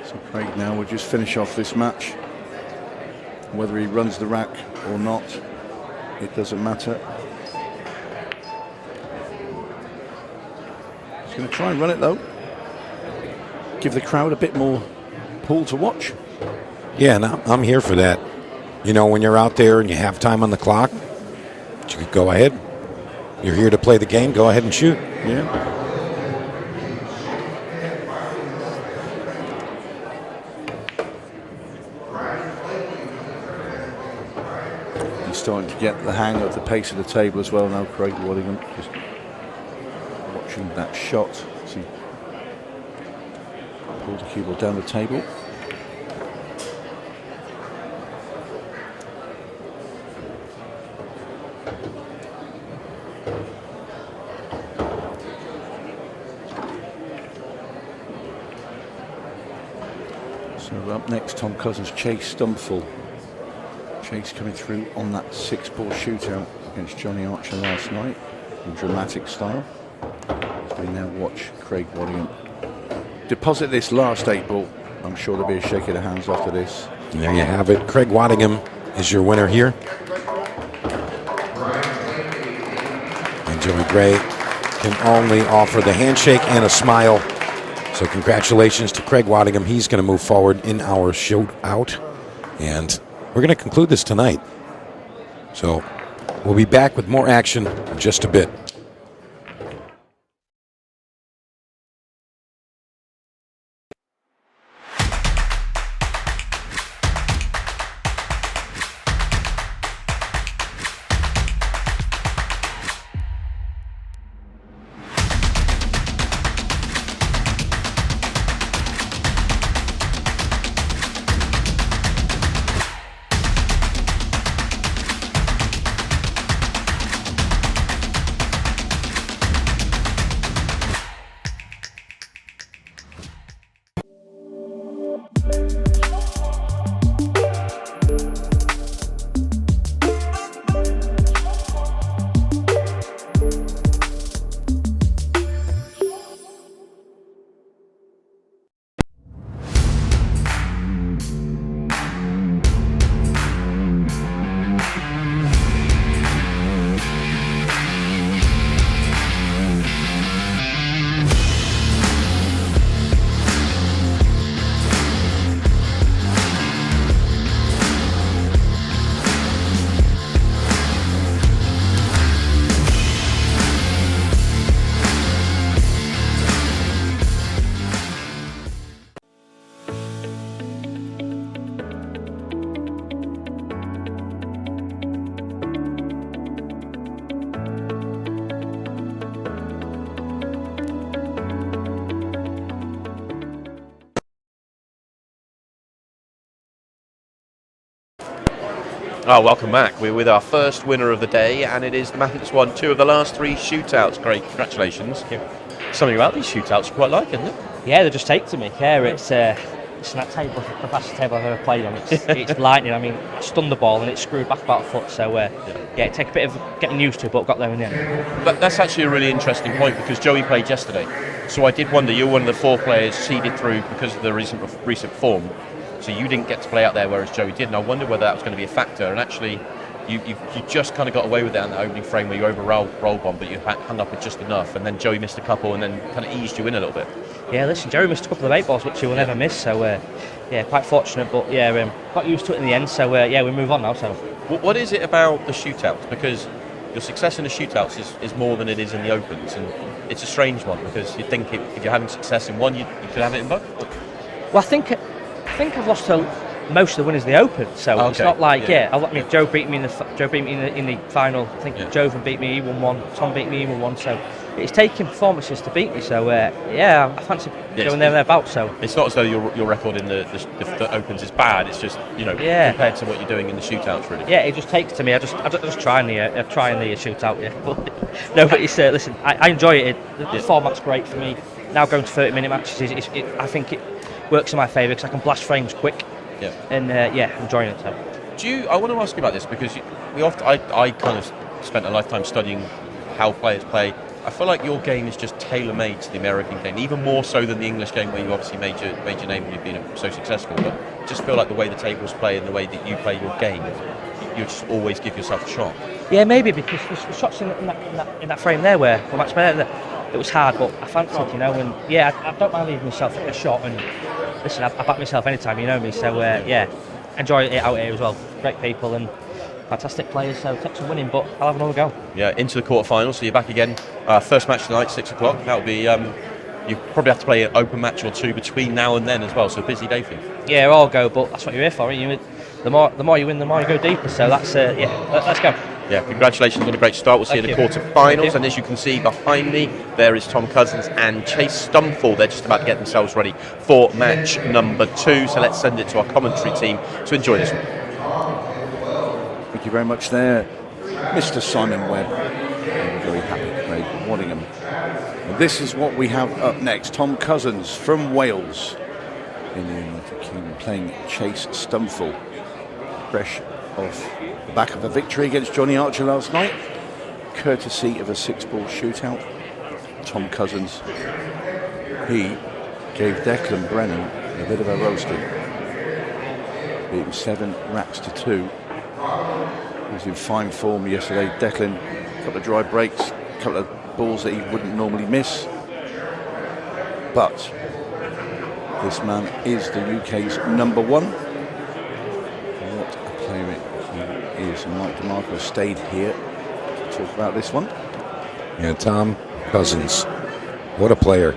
So Craig now will just finish off this match. Whether he runs the rack or not, it doesn't matter. He's going to try and run it though. Give the crowd a bit more pool to watch. Yeah, no, I'm here for that. You know, when you're out there and you have time on the clock, you could go ahead. You're here to play the game, go ahead and shoot. Yeah. Starting to get the hang of the pace of the table as well now. Craig Waddingham just watching that shot as he pulled the cue ball down the table. So up next, Tom Cousins, Chase Stumfoll. Chase coming through on that 6-ball shootout against Johnny Archer last night in dramatic style. As we now watch Craig Waddingham deposit this last 8-ball. I'm sure there'll be a shake of the hands after this. And there you have it. Craig Waddingham is your winner here. And Joey Gray can only offer the handshake and a smile. So congratulations to Craig Waddingham. He's going to move forward in our shootout. And we're going to conclude this tonight. So we'll be back with more action in just a bit. Oh, welcome back. We're with our first winner of the day, and it is Matt's won 2 of the last 3 shootouts. Great, congratulations. something about these shootouts you quite like, isn't it? Yeah, they just take to me. Yeah, it's that table, the fastest table I've ever played on. It's lightning. I mean, I stunned the ball and it screwed back about a foot. So yeah, it takes a bit of getting used to, but got there in the end. But that's actually a really interesting point because Joey played yesterday. So I did wonder, you're one of the 4 players seeded through because of the recent form. So you didn't get to play out there, whereas Joey did. And I wondered whether that was going to be a factor. And actually, you just kind of got away with it in the opening frame where you rolled one, but you hung up with just enough. And then Joey missed a couple and then kind of eased you in a little bit. Yeah, listen, Jerry missed a couple of 8 balls, which he will never miss. So yeah, quite fortunate. But yeah, got used to it in the end. So yeah, we move on now. So what is it about the shootouts? Because your success in the shootouts is more than it is in the opens, and it's a strange one because you'd think if you're having success in one, you could have it in both. Well, I think I've lost to most of the winners of the Open, so it's not like I mean, Joe beat me in the final. I think Joven beat me, he won one. Tom beat me, he won one. So it's taking performances to beat me. So I fancy going there and thereabouts. So it's not as though your record in the Opens is bad. It's just compared to what you're doing in the shootouts, really. Yeah, it just takes to me. I just try in the shootout. Yeah, but it's listen, I enjoy it. The format's great for me. Now going to 30-minute matches, I think it works in my favour because I can blast frames quick. Yeah. And enjoying it. So. I want to ask you about this because I kind of spent a lifetime studying how players play. I feel like your game is just tailor-made to the American game, even more so than the English game where you obviously made your name and you've been so successful. But I just feel like the way the tables play and the way that you play your game, you just always give yourself a shot. Yeah, maybe because the shots in that frame there where much better. It was hard, but I fancied, and I don't mind leaving myself a shot. And listen, I back myself anytime, you know me. So enjoy it out here as well. Great people and fantastic players. So take some winning, but I'll have another go. Yeah, into the quarterfinals. So you're back again. First match tonight, 6:00. That'll be. You probably have to play an open match or two between now and then as well. So a busy day for you. Yeah, I'll go, but that's what you're here for. The more you win, the more you go deeper. So that's let's go. Yeah, congratulations on a great start. We'll see you in the quarterfinals. And as you can see behind me, there is Tom Cousins and Chase Stumfoll. They're just about to get themselves ready for match number 2. So let's send it to our commentary team to enjoy this one. Thank you very much there, Mr. Simon Webb. I'm very happy Craig Waddingham. And this is what we have up next. Tom Cousins from Wales in the United Kingdom playing Chase Stumfoll. Fresh off the back of a victory against Johnny Archer last night, courtesy of a 6-ball shootout. Tom Cousins, he gave Declan Brennan a bit of a roasting. Beat him 7 racks to 2. He was in fine form yesterday. Declan, a couple of dry breaks, a couple of balls that he wouldn't normally miss. But this man is the UK's number 1. Is Mike DeMarco stayed here to talk about this one. Yeah, Tom Cousins, what a player.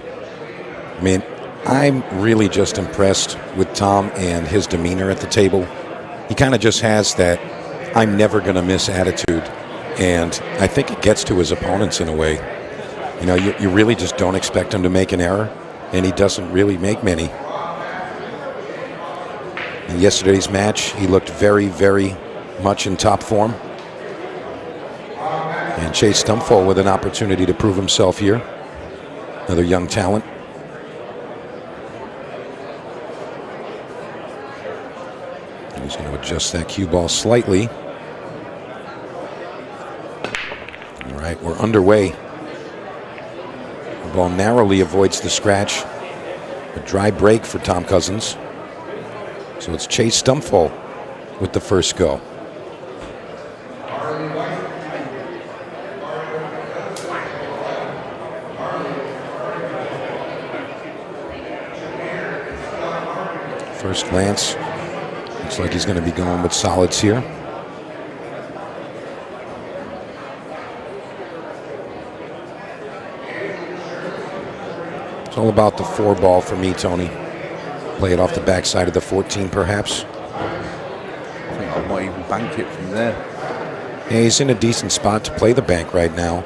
I mean, I'm really just impressed with Tom and his demeanor at the table. He kind of just has that I'm never going to miss attitude, and I think it gets to his opponents in a way. You really just don't expect him to make an error, and he doesn't really make many. In yesterday's match, he looked very, very much in top form. And Chase Stumfoll with an opportunity to prove himself here. Another young talent. He's going to adjust that cue ball slightly. All right, we're underway. The ball narrowly avoids the scratch. A dry break for Tom Cousins. So it's Chase Stumfoll with the first go. First glance, looks like he's going to be going with solids here. It's all about the 4-ball for me, Tony. Play it off the backside of the 14, perhaps. I think I might even bank it from there. Yeah, he's in a decent spot to play the bank right now.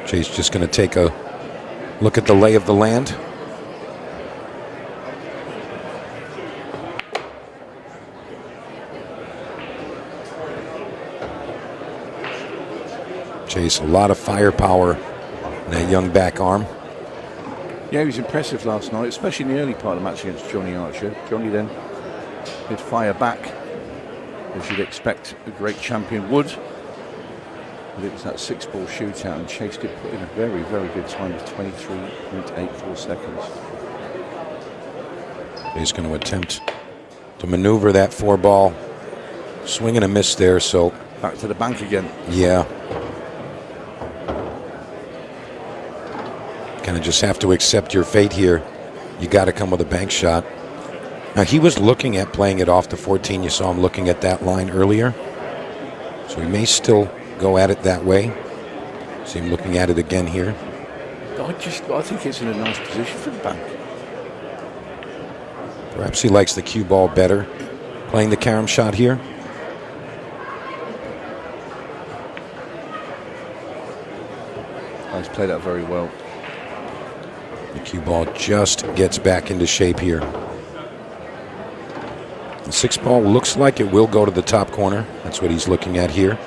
Chase just going to take a look at the lay of the land. Chase, a lot of firepower in that young back arm. Yeah, he was impressive last night, especially in the early part of the match against Johnny Archer. Johnny then did fire back, as you'd expect a great champion would. But it was that 6-ball shootout, and Chase did put in a very, very good time of 23.84 seconds. He's going to attempt to maneuver that 4-ball. Swing and a miss there, so. Back to the bank again. Yeah. Kind of just have to accept your fate here. You got to come with a bank shot. Now, he was looking at playing it off the 14. You saw him looking at that line earlier. So he may still go at it that way. See him looking at it again here. I think it's in a nice position for the bank. Perhaps he likes the cue ball better. Playing the carom shot here. He's played that very well. The cue ball just gets back into shape here. The 6-ball looks like it will go to the top corner. That's what he's looking at here.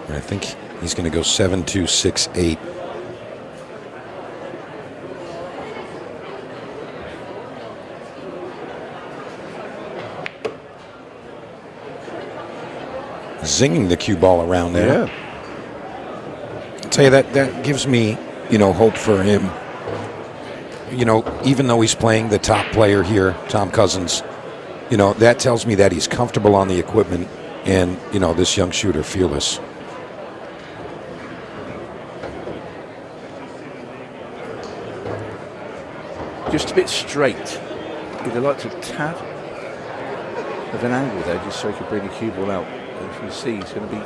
And I think he's going to go 7-2, 6-8. Zinging the cue ball around there. Yeah. I'll tell you that gives me, hope for him. Even though he's playing the top player here, Tom Cousins, that tells me that he's comfortable on the equipment and, this young shooter, fearless. Just a bit straight. He'd have liked a tad of an angle there just so he could bring the cue ball out. And if you see, he's going to be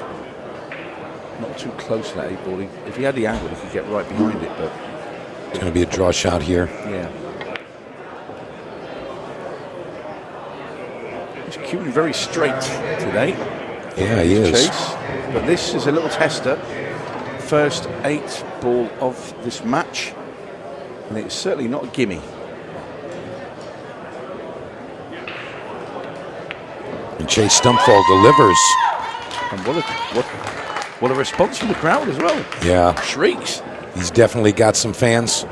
not too close to that 8-ball. If he had the angle, he could get right behind it, but it's going to be a draw shot here. yeah. He's cueing very straight today. Yeah, he is. Chase. But this is a little tester. First 8-ball of this match. And it's certainly not a gimme. And Chase Stumfoll delivers. And what a response from the crowd as well. Yeah. Shrieks. He's definitely got some fans.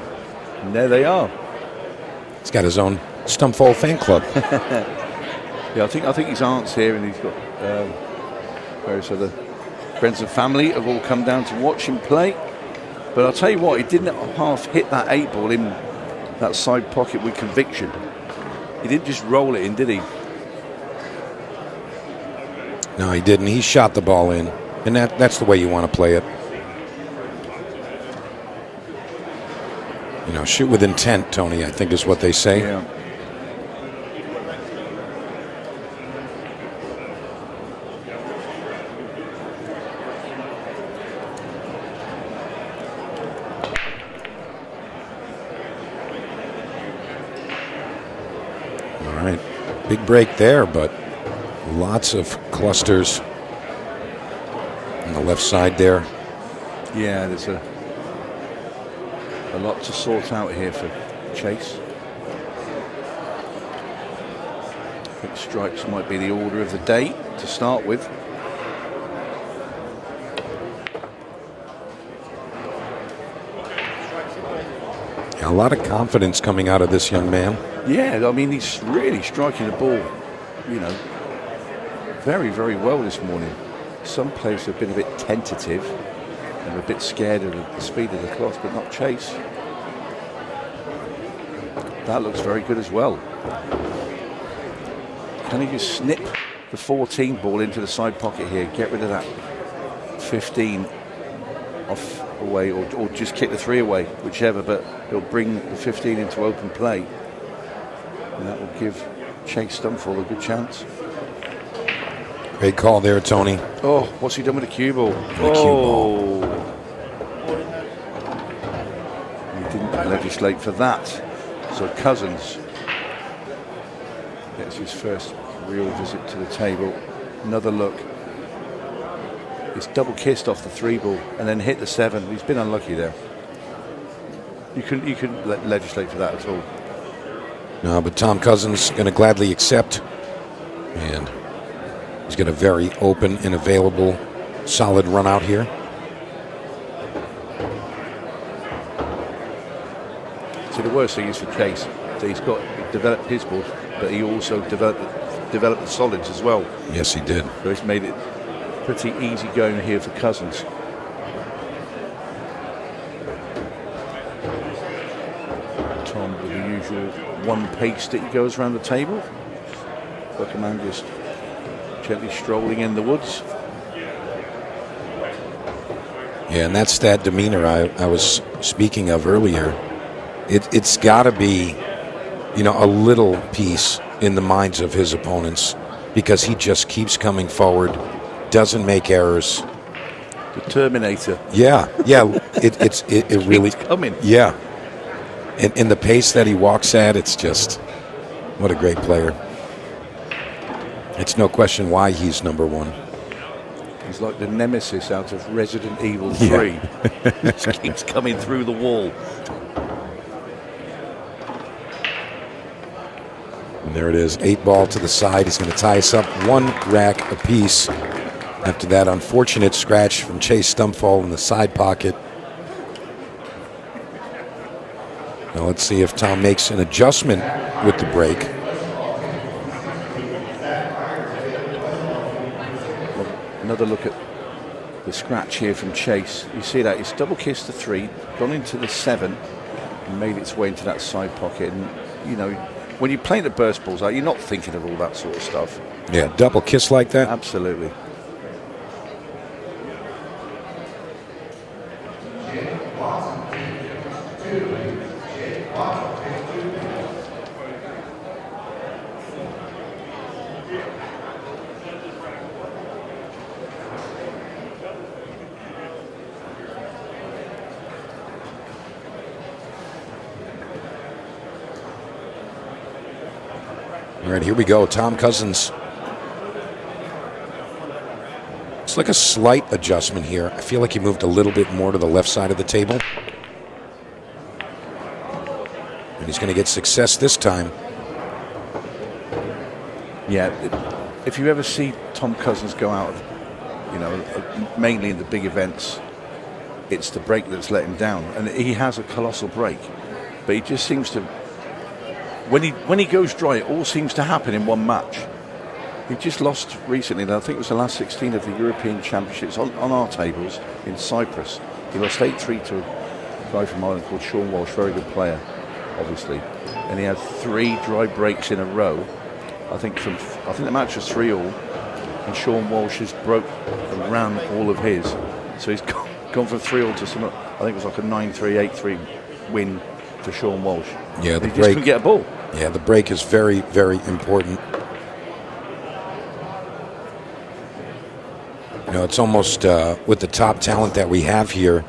And there they are. He's got his own Stumfoll fan club. Yeah, I think his aunt's here, and he's got various other friends and family have all come down to watch him play. But I'll tell you what, he didn't half hit that 8-ball in that side pocket with conviction. He didn't just roll it in, did he? No, he didn't. He shot the ball in. And that's the way you want to play it. Shoot with intent, Tony, I think is what they say. Yeah. All right. Big break there, but lots of clusters on the left side there. Yeah, there's a lot to sort out here for Chase. I think strikes might be the order of the day to start with. Yeah, a lot of confidence coming out of this young man. Yeah, I mean, he's really striking the ball, very, very well this morning. Some players have been a bit tentative and a bit scared of the speed of the cloth, but not Chase. That looks very good as well. Can he just snip the 14 ball into the side pocket here, get rid of that 15 off away, or just kick the 3 away, whichever, but he'll bring the 15 into open play. And that will give Chase Stumfoll a good chance. Great call there, Tony. Oh, what's he done with the cue ball? The cue ball. He didn't legislate for that. So Cousins gets his first real visit to the table. Another look. He's double kissed off the 3-ball and then hit the 7. He's been unlucky there. You couldn't legislate for that at all. No, but Tom Cousins going to gladly accept. And He's got a very open and available, solid run out here. See, the worst thing is for Chase that he's developed his ball, but he also developed the solids as well. Yes, he did. So it's made it pretty easy going here for Cousins. Tom with the usual one pace that he goes around the table. Bergman just gently strolling in the woods. Yeah, and that's that demeanor I was speaking of earlier. It's got to be, a little peace in the minds of his opponents, because he just keeps coming forward, doesn't make errors. The Terminator. Yeah. It really coming. Yeah, and the pace that he walks at, it's just, what a great player. It's no question why he's number one. He's like the nemesis out of Resident Evil 3. Yeah. Just keeps coming through the wall. And there it is, 8-ball to the side. He's going to tie us up 1 rack apiece. After that unfortunate scratch from Chase Stumfoll in the side pocket. Now let's see if Tom makes an adjustment with the break. Well, another look at the scratch here from Chase. You see that he's double kissed the 3, gone into the 7, and made its way into that side pocket. And when you're playing the burst balls out, you're not thinking of all that sort of stuff. Yeah, double kiss like that? Absolutely. All right, here we go. Tom Cousins. It's like a slight adjustment here. I feel like he moved a little bit more to the left side of the table. And he's going to get success this time. Yeah, if you ever see Tom Cousins go out, mainly in the big events, it's the break that's let him down. And he has a colossal break. But he just seems to... When he goes dry, it all seems to happen in one match. He just lost recently, and I think it was the last 16 of the European Championships on our tables in Cyprus. He lost 8-3 to a guy from Ireland called Sean Walsh, very good player, obviously. And he had 3 dry breaks in a row. I think the match was 3-all, and Sean Walsh has broke and ran all of his. So he's gone from 3-all to some. I think it was like a 9-3, 8-3 win for Sean Walsh. Yeah, he just couldn't get a ball. Yeah, the break is very, very important. It's almost, with the top talent that we have here,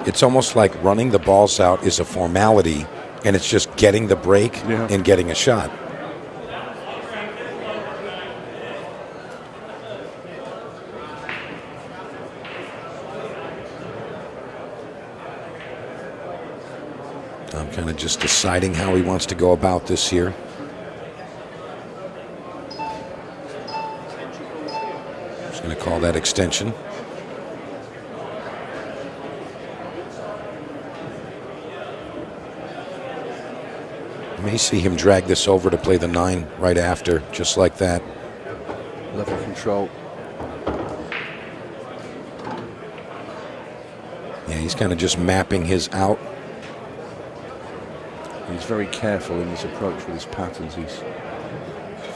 it's almost like running the balls out is a formality, and it's just getting the break and getting a shot. I'm kind of just deciding how he wants to go about this here. Just going to call that extension. You may see him drag this over to play the 9 right after, just like that. Level control. Yeah, he's kind of just mapping his out. He's very careful in his approach with his patterns. He's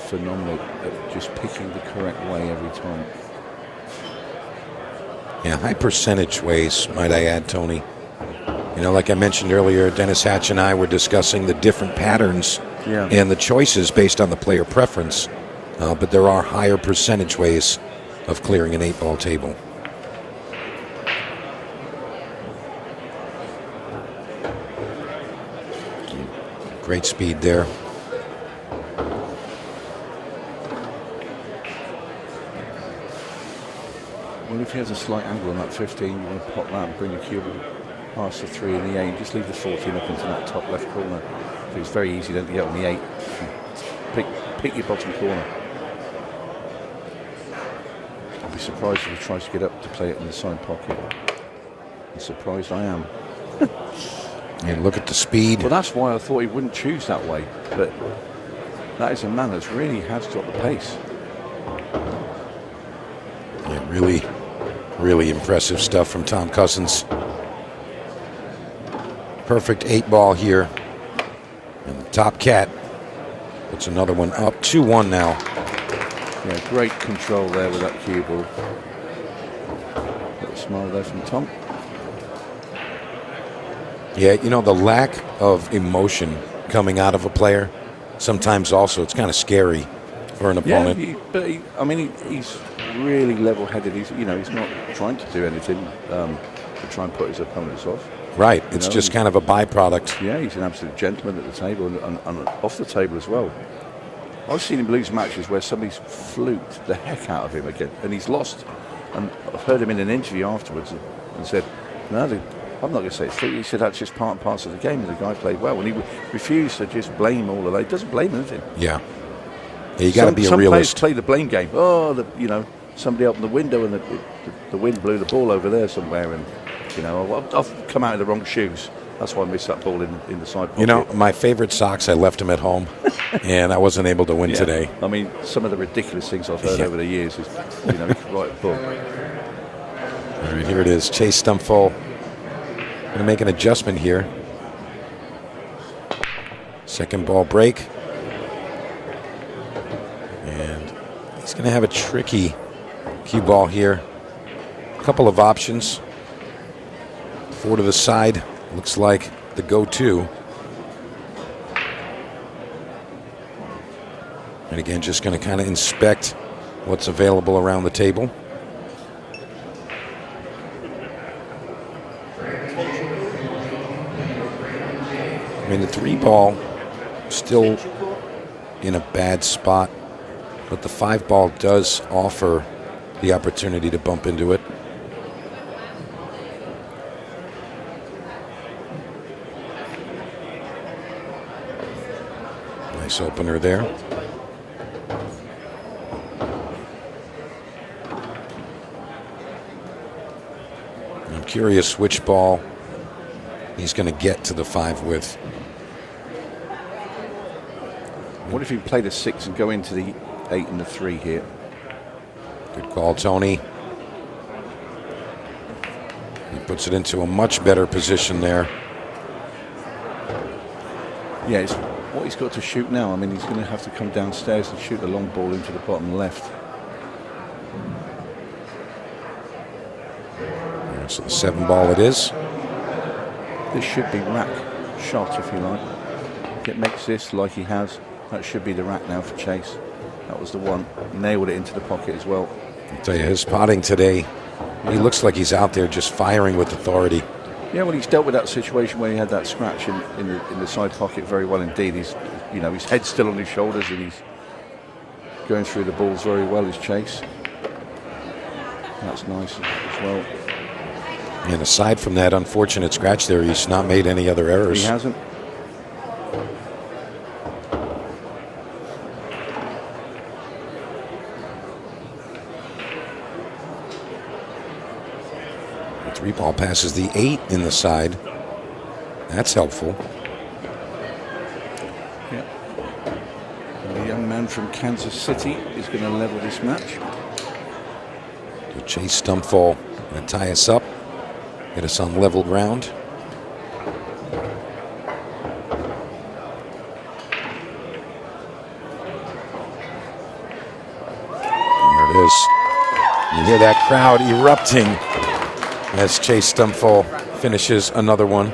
phenomenal at just picking the correct way every time. Yeah, high percentage ways, might I add, Tony. Like I mentioned earlier, Dennis Hatch and I were discussing the different patterns and the choices based on the player preference. But there are higher percentage ways of clearing an 8-ball table. Great speed there. Well, if he has a slight angle on that 15, you want to pop that and bring your cube past the 3 in the 8, just leave the 14 up into that top left corner. So it's very easy then to get on the 8. Pick your bottom corner. surprised if he tries to get up to play it in the side pocket. I'm surprised I am. And look at the speed. Well, that's why I thought he wouldn't choose that way. But that is a man that really has got the pace. Yeah, really, really impressive stuff from Tom Cousins. Perfect 8-ball here. And the top cat puts another one up. 2-1 now. Yeah, great control there with that cue ball. Little smile there from Tom. Yeah, you know, the lack of emotion coming out of a player, sometimes also it's kind of scary for an opponent. Yeah, he's really level-headed. He's not trying to do anything to try and put his opponents off. Right, it's just kind of a byproduct. Yeah, he's an absolute gentleman at the table and off the table as well. I've seen him lose matches where somebody's fluked the heck out of him again, and he's lost. And I've heard him in an interview afterwards and said, no, I'm not going to say it's fluke. He said that's just part and parcel of the game, and the guy played well. And he refused to just blame all of that. He doesn't blame anything. Yeah. You got to be a some realist. Players play the blame game. Oh, somebody opened the window and the wind blew the ball over there somewhere, and I've come out in the wrong shoes. That's why I missed that ball in the side pocket. You know, my favorite socks, I left them at home, and I wasn't able to win today. I mean, some of the ridiculous things I've heard over the years is, you can write a book. All right, here it is. Chase Stumfoll going to make an adjustment here. Second ball break. And he's going to have a tricky cue ball here. A couple of options. 4 to the side. Looks like the go-to. And again, just going to kind of inspect what's available around the table. I mean, the 3-ball still in a bad spot, but the 5-ball does offer the opportunity to bump into it. Nice opener there. I'm curious which ball he's going to get to the 5 with. What if he played a 6 and go into the 8 and the 3 here? Good call, Tony. He puts it into a much better position there. Yeah, it's what he's got to shoot now. I mean, he's going to have to come downstairs and shoot a long ball into the bottom left. So the 7-ball it is. This should be rack shot, if you like. It makes this like he has. That should be the rack now for Chase. That was the one. Nailed it into the pocket as well. I'll tell you, his potting today, he looks like he's out there just firing with authority. Yeah, well, he's dealt with that situation where he had that scratch in the side pocket very well indeed. He's, his head's still on his shoulders and he's going through the balls very well, his Chase. That's nice as well. And aside from that unfortunate scratch there, he's not made any other errors. He hasn't. The 3-ball passes the 8 in the side. That's helpful. Yeah. And the young man from Kansas City is going to level this match. So Chase Stumfoll going to tie us up. Get us on level ground. There it is. You hear that crowd erupting as Chase Stumfoll finishes another one.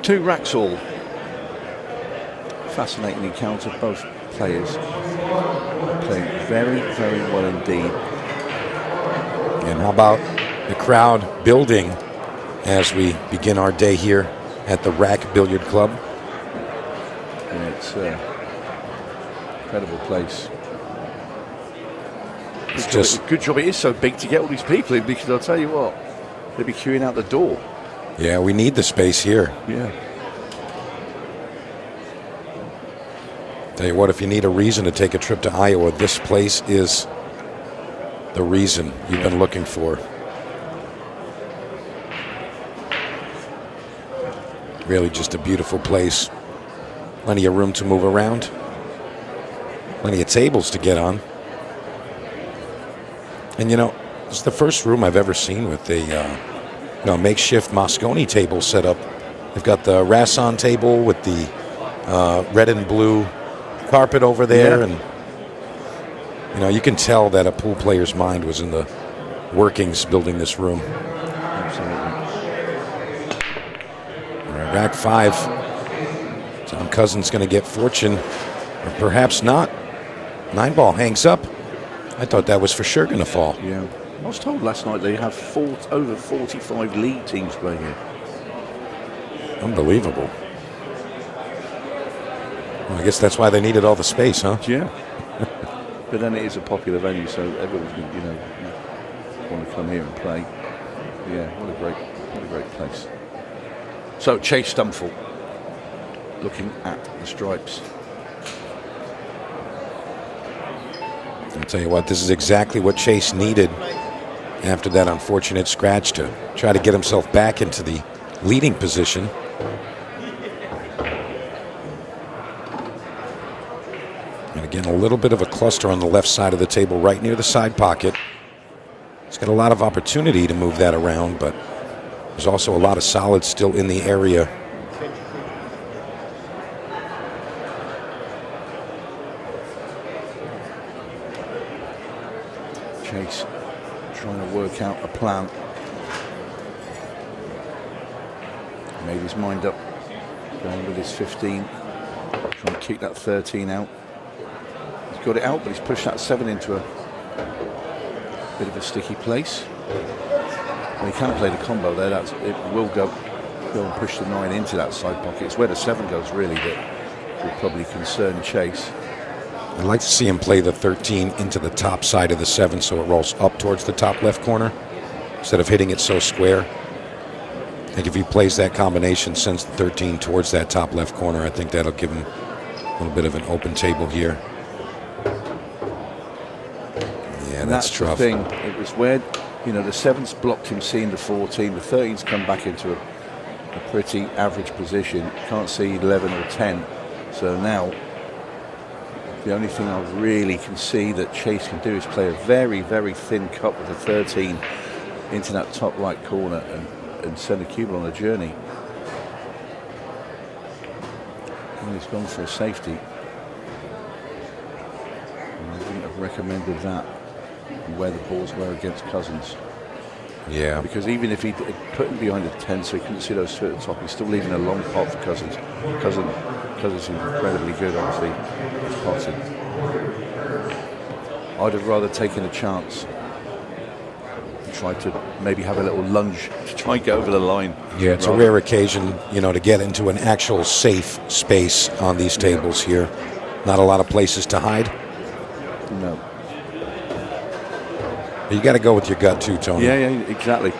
2 racks all. Fascinating encounter. Both players playing very, very well indeed. And how about the crowd building as we begin our day here at the Rack Billiard Club? Yeah, it's an incredible place. Good job it is so big to get all these people in, because I'll tell you what, they'd be queuing out the door. Yeah, we need the space here. Yeah. Tell you what, if you need a reason to take a trip to Iowa, this place is the reason you've been looking for. Really just a beautiful place. Plenty of room to move around. Plenty of tables to get on. And you know, it's the first room I've ever seen with a makeshift Moscone table set up. They've got the Rasson table with the red and blue carpet over there, and you know, you can tell that a pool player's mind was in the workings building this room. Absolutely. Rack 5. Tom Cousins going to get fortune, or perhaps not. 9-ball hangs up. I thought that was for sure going to fall. Yeah. I was told last night they have over 45 league teams playing here. Unbelievable. Well, I guess that's why they needed all the space, huh? Yeah. But then it is a popular venue, so everyone's going to, want to come here and play. Yeah, what a great place. So Chase Stumfoll looking at the stripes. I'll tell you what, this is exactly what Chase needed after that unfortunate scratch to try to get himself back into the leading position. And again, a little bit of a cluster on the left side of the table, right near the side pocket. He's got a lot of opportunity to move that around, but there's also a lot of solids still in the area. Chase trying to work out a plan. Made his mind up, going with his 15, trying to kick that 13 out. He's got it out, but he's pushed that 7 into a bit of a sticky place. Well, he can play the combo there. It will go and push the 9 into that side pocket. It's where the 7 goes really that will probably concern Chase. I'd like to see him play the 13 into the top side of the 7 so it rolls up towards the top left corner instead of hitting it so square. I think if he plays that combination, sends the 13 towards that top left corner, I think that'll give him a little bit of an open table here. Yeah, and that's tough. The thing. It was where, the 7's blocked him seeing the 14. The 13's come back into a pretty average position. Can't see 11 or 10. So now, the only thing I really can see that Chase can do is play a very, very thin cut with the 13 into that top right corner and send a cube on a journey. And he's gone for a safety. And I wouldn't have recommended that where the balls were against Cousins. Yeah. Because even if he put him behind the 10 so he couldn't see those two at the top, he's still leaving a long pot for Cousins. Cousins is incredibly good, obviously, as potted. I'd have rather taken a chance and tried to maybe have a little lunge to try and get over the line. Yeah, it's a rare occasion, to get into an actual safe space on these tables here. Not a lot of places to hide. No. You got to go with your gut too, Tony. Yeah, exactly.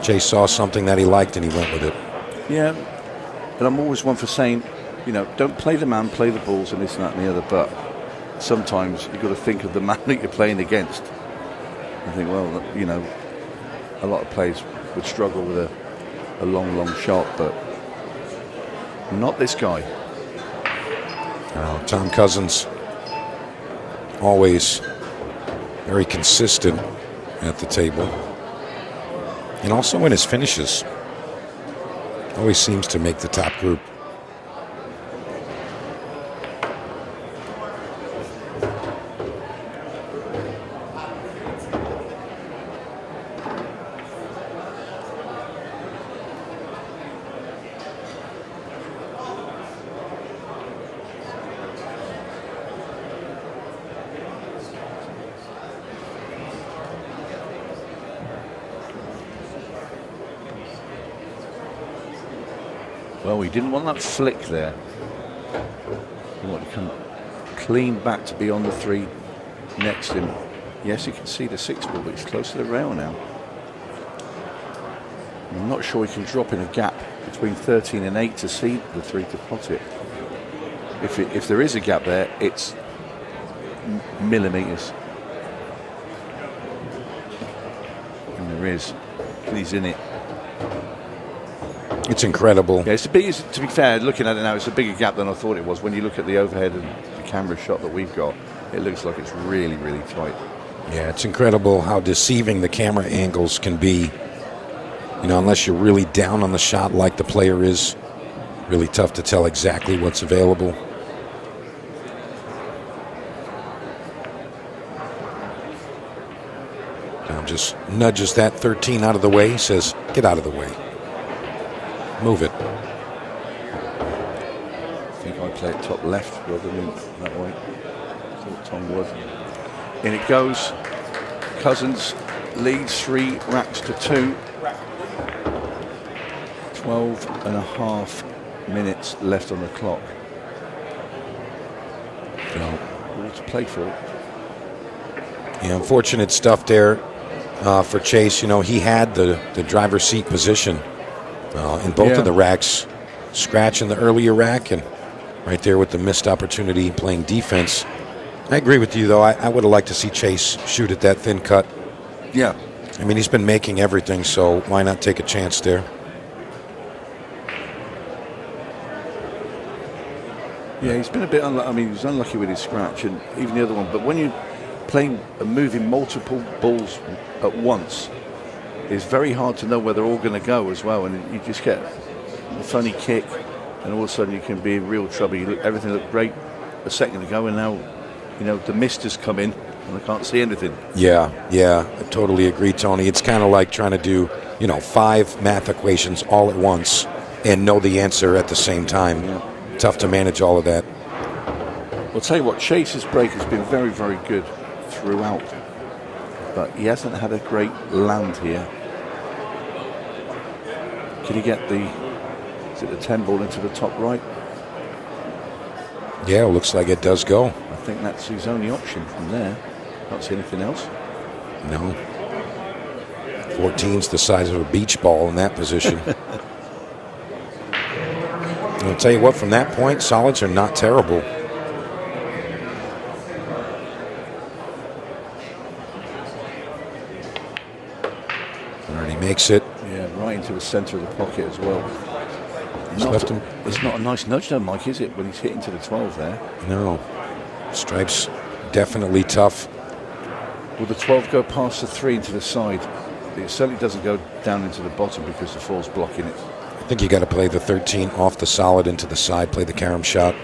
Chase saw something that he liked and he went with it. Yeah, but I'm always one for saying, don't play the man, play the balls and this and that and the other, but sometimes you've got to think of the man that you're playing against. I think, well, a lot of players would struggle with a long shot, but not this guy. Tom Cousins, always very consistent at the table. And also in his finishes. Always seems to make the top group. Well, we didn't want that flick there. We want to come clean back to be on the 3 next to him. Yes, you can see the 6 ball, but he's close to the rail now. I'm not sure he can drop in a gap between 13 and 8 to see the 3 to pot it. if there is a gap there, it's millimetres. And there is. And he's in it. It's incredible. Yeah, it's a big, to be fair, looking at it now, it's a bigger gap than I thought it was. When you look at the overhead and the camera shot that we've got, it looks like it's really, really tight. Yeah, it's incredible how deceiving the camera angles can be. You know, unless you're really down on the shot like the player is, really tough to tell exactly what's available. Now just nudges that 13 out of the way, says, get out of the way. Move it. I think I play it top left rather than that way. That's what Tom would. In it goes. Cousins leads 3 racks to 2. 12 and a half minutes left on the clock. No. All to play for. Yeah, unfortunate stuff there for Chase. You know, he had the driver's seat position in both of the racks. Scratch in the earlier rack and right there with the missed opportunity playing defense. I agree with you, though. I would have liked to see Chase shoot at that thin cut. Yeah. I mean, he's been making everything, so why not take a chance there? Yeah, he's been a bit unlucky. I mean, he was unlucky with his scratch and even the other one. But when you're playing and moving multiple balls at once, it's very hard to know where they're all going to go as well. And you just get a funny kick, and all of a sudden you can be in real trouble. Everything looked great a second ago, and now, you know, the mist has come in and I can't see anything. Yeah, I totally agree, Tony. It's kind of like trying to do, 5 math equations all at once and know the answer at the same time. Yeah. Tough to manage all of that. I'll tell you what, Chase's break has been very, very good throughout, but he hasn't had a great land here. Can he get the 10 ball into the top right? Yeah, looks like it does go. I think that's his only option from there. Can't see anything else. No. 14's the size of a beach ball in that position. I'll tell you what, from that point, solids are not terrible. Already makes it. Yeah, right into the center of the pocket as well. It's not a nice nudge though, Mike, is it, when he's hitting to the 12 there? No. Stripes definitely tough. Will the 12 go past the 3 into the side? It certainly doesn't go down into the bottom because the 4's blocking it. I think you got to play the 13 off the solid into the side, play the carom shot.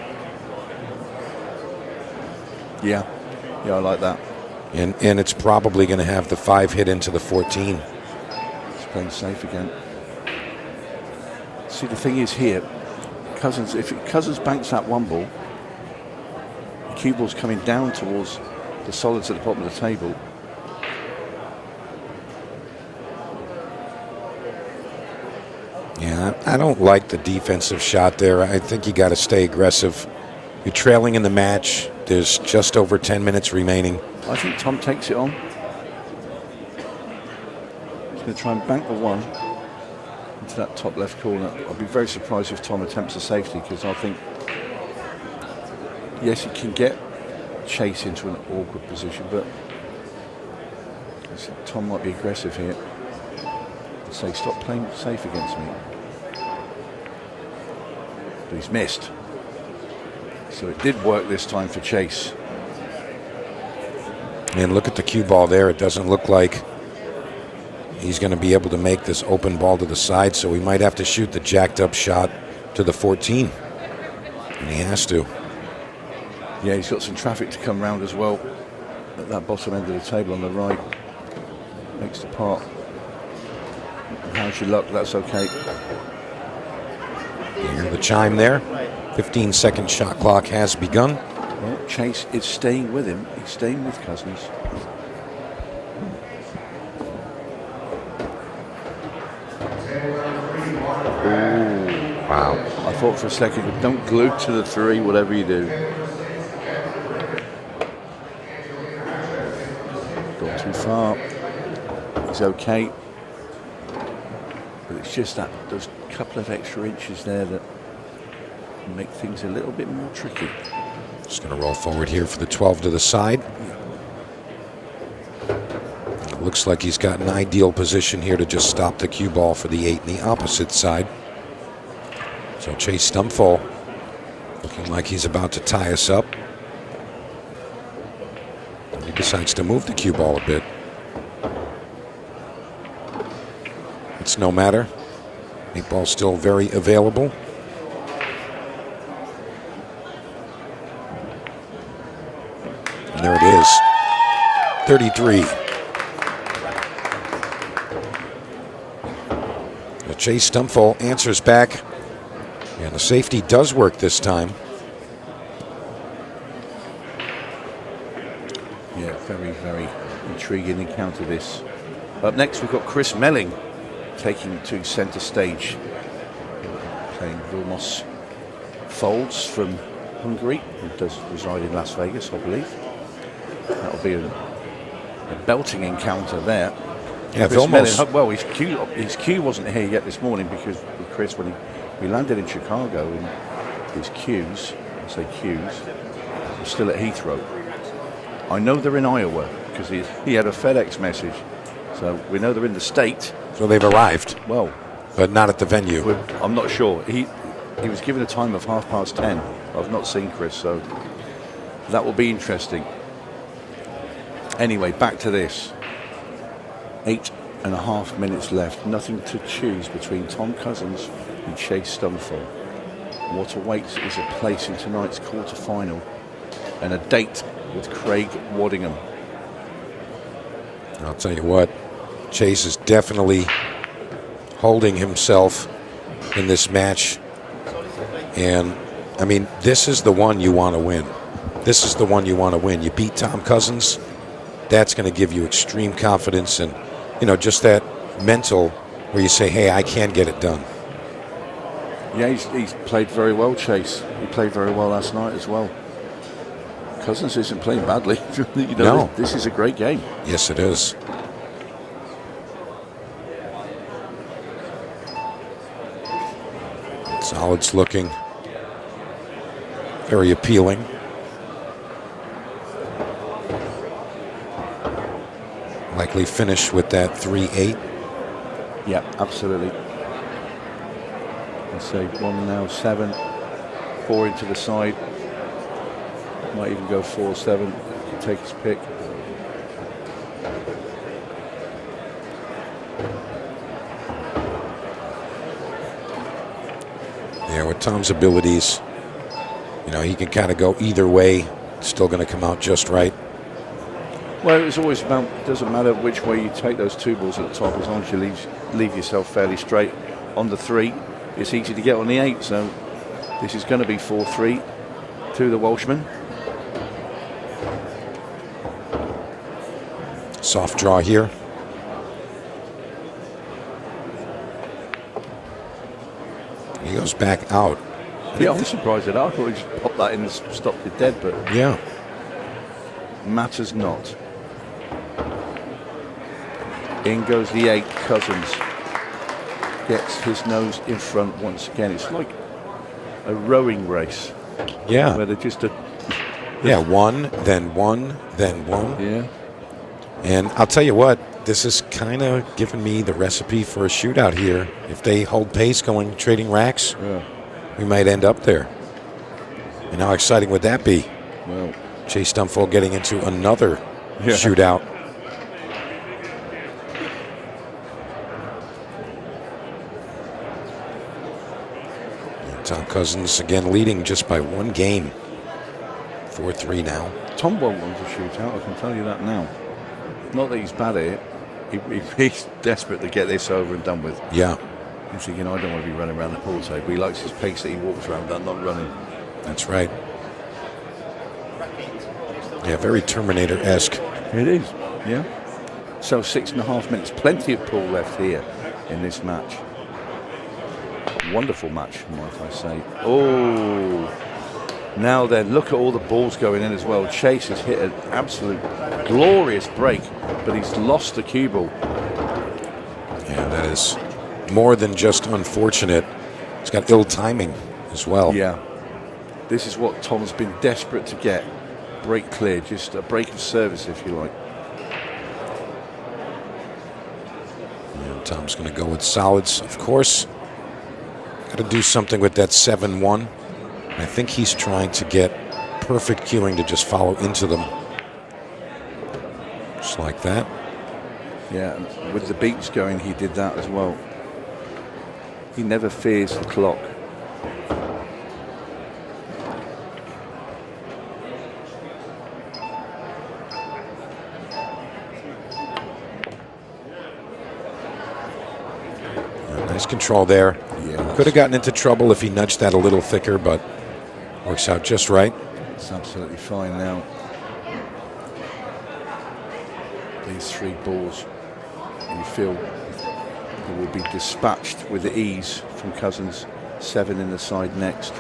Yeah, I like that. And it's probably going to have the 5 hit into the 14. It's playing safe again. See, the thing is here, Cousins, if Cousins banks that 1 ball, the cue ball's coming down towards the solids at the bottom of the table. Yeah, I don't like the defensive shot there. I think you got to stay aggressive. You're trailing in the match. There's just over 10 minutes remaining. I think Tom takes it on. He's going to try and bank the 1 into that top left corner. I'll be very surprised if Tom attempts a safety, because I think, yes, he can get Chase into an awkward position, but Tom might be aggressive here. Say, stop playing safe against me. But he's missed. So it did work this time for Chase. And look at the cue ball there. It doesn't look like he's going to be able to make this open ball to the side, so he might have to shoot the jacked up shot to the 14. And he has to. Yeah, he's got some traffic to come round as well at that bottom end of the table on the right. Makes the part. How's your luck? That's okay. You hear the chime there. 15-second shot clock has begun. Well, Chase is staying with him. He's staying with Cousins. Ooh. Wow. I thought for a second, don't glue to the 3, whatever you do. Gone too far. He's okay. But it's just that those couple of extra inches there that make things a little bit more tricky. Just going to roll forward here for the 12 to the side. It looks like he's got an ideal position here to just stop the cue ball for the 8 in the opposite side. So Chase Stumfoll looking like he's about to tie us up. And he decides to move the cue ball a bit. It's no matter. 8 ball still very available. And there it is. 33. Chase Stumfoll answers back. And the safety does work this time. Yeah, very, very intriguing encounter this. Up next, we've got Chris Melling taking to centre stage. Playing Vilmos Folds from Hungary, who does reside in Las Vegas, I believe. That'll be a belting encounter there. Yeah, Chris Vilmos. Melling, well, his cue wasn't here yet this morning because with Chris, when he landed in Chicago, and his cues, I say cues, were still at Heathrow. I know they're in Iowa because he had a FedEx message. So we know they're in the state. So they've arrived. Well, but not at the venue. I'm not sure. He was given a time of 10:30. I've not seen Chris, so that will be interesting. Anyway, back to this. 8.5 minutes left. Nothing to choose between Tom Cousins and Chase Stumfoll. What awaits is a place in tonight's quarterfinal and a date with Craig Waddingham. I'll tell you what, Chase is definitely holding himself in this match. And, I mean, this is the one you want to win. This is the one you want to win. You beat Tom Cousins, that's going to give you extreme confidence and, you know, just that mental where you say, hey, I can get it done. Yeah, he's played very well, Chase. He played very well last night as well. Cousins isn't playing badly. You know, no. This is a great game. Yes, it is. Solids looking very appealing. Likely finish with that 3-8. Yeah, absolutely. Let's say 1 now, 7, 4 into the side. Might even go 4-7. Take his pick. Yeah, with Tom's abilities, you know, he can kind of go either way. Still going to come out just right. Well, it was always about, it doesn't matter which way you take those 2 balls at the top, as long as you leave yourself fairly straight on the 3. It's easy to get on the 8, so this is going to be 4-3 to the Welshman. Soft draw here. He goes back out. Yeah, I'm surprised at that. I thought he just popped that in and stopped it dead, but yeah, matters not. In goes the 8, Cousins. Gets his nose in front once again. It's like a rowing race. Yeah. Where they're just yeah, 1, then 1, then 1. Yeah. And I'll tell you what, this is kind of giving me the recipe for a shootout here. If they hold pace going trading racks, yeah, we might end up there. And how exciting would that be? Well, Chase Stumfoll getting into another shootout. And Tom Cousins again leading just by 1 game. 4-3 now. Tom won't want to shoot out, I can tell you that now. Not that he's bad at it. He's desperate to get this over and done with. Yeah. He's thinking, I don't want to be running around the pool table. He likes his pace that he walks around, that not running. That's right. Yeah, very Terminator-esque. It is, yeah. So 6.5 minutes. Plenty of pool left here in this match. Wonderful match, might I say. Oh, now then, look at all the balls going in as well. Chase has hit an absolute glorious break, but he's lost the cue ball. Yeah, that is more than just unfortunate. He's got ill timing as well. Yeah, This is what Tom's been desperate to get. Break clear, just a break of service, if you like. And Tom's going to go with solids, of course. Got to do something with that 7-1. I think he's trying to get perfect cueing to just follow into them. Just like that. Yeah, and with the beats going, he did that as well. He never fears the clock. Nice control there. Yeah, could have gotten into trouble if he nudged that a little thicker, but works out just right. It's absolutely fine now. These 3 balls, you feel they will be dispatched with ease from Cousins. 7 in the side next.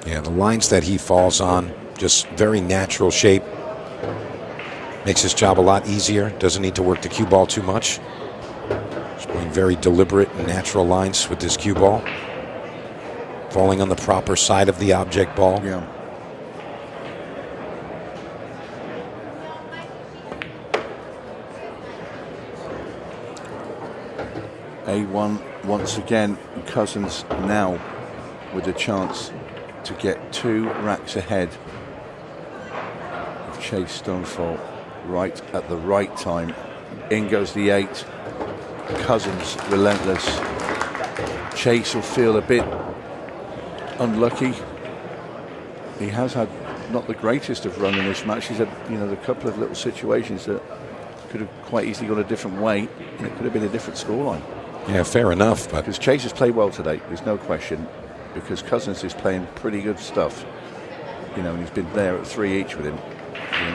Yeah, the lines that he falls on, just very natural shape. Makes his job a lot easier. Doesn't need to work the cue ball too much. Just playing very deliberate and natural lines with this cue ball. Falling on the proper side of the object ball. Yeah. A1 once again, Cousins now with a chance to get 2 racks ahead of Chase Stumfoll right at the right time. In goes the 8. Cousins relentless. Chase will feel a bit unlucky. He has had not the greatest of run in this match. He's had, a couple of little situations that could have quite easily gone a different way, and it could have been a different scoreline. Yeah, fair enough. But because Chase has played well today, there's no question. Because Cousins is playing pretty good stuff, and he's been there at 3 each with him.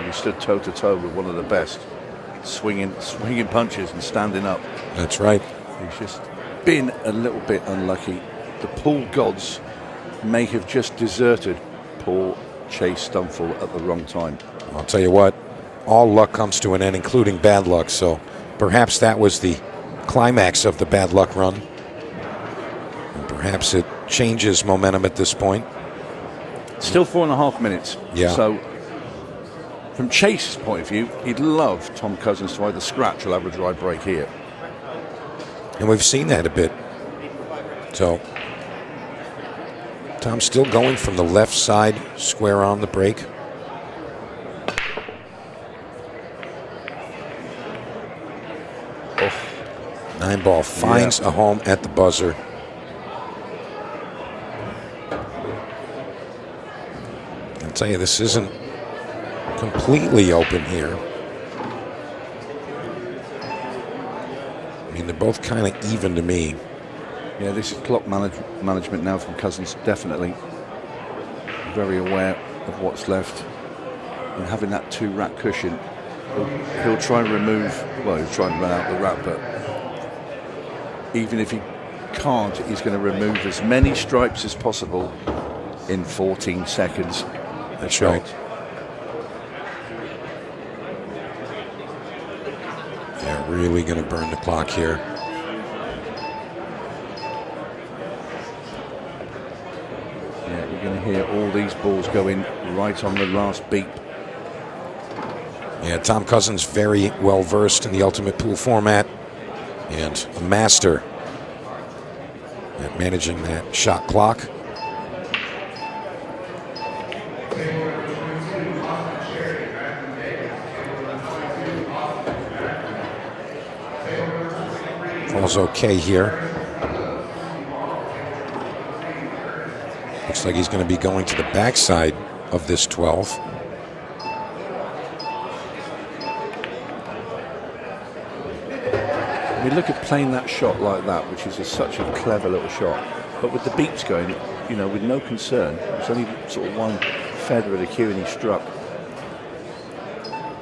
He stood toe to toe with one of the best, swinging punches and standing up. That's right. He's just been a little bit unlucky. The pool gods may have just deserted poor Chase Stumfoll at the wrong time. I'll tell you what, all luck comes to an end, including bad luck. So perhaps that was the climax of the bad luck run. And perhaps it changes momentum at this point. Still 4.5 minutes. Yeah. So from Chase's point of view, he'd love Tom Cousins to either scratch or have a dry break here. And we've seen that a bit. So Tom's still going from the left side, square on the break. Oh. 9-ball finds a home at the buzzer. I'll tell you, this isn't completely open here. I mean, they're both kind of even to me. Yeah, this is clock management now from Cousins, definitely. Very aware of what's left. And having that 2-rack cushion, he'll try and remove, well, he'll try and run out the rack, but even if he can't, he's going to remove as many stripes as possible in 14 seconds. That's right. Yeah, really going to burn the clock here. Yeah, you're going to hear all these balls go in right on the last beep. Yeah, Tom Cousins very well versed in the ultimate pool format and a master at managing that shot clock. All's okay here. Looks like he's going to be going to the backside of this 12. We look at playing that shot like that, which is such a clever little shot, but with the beeps going, with no concern. It's only sort of one feather of the cue and he struck.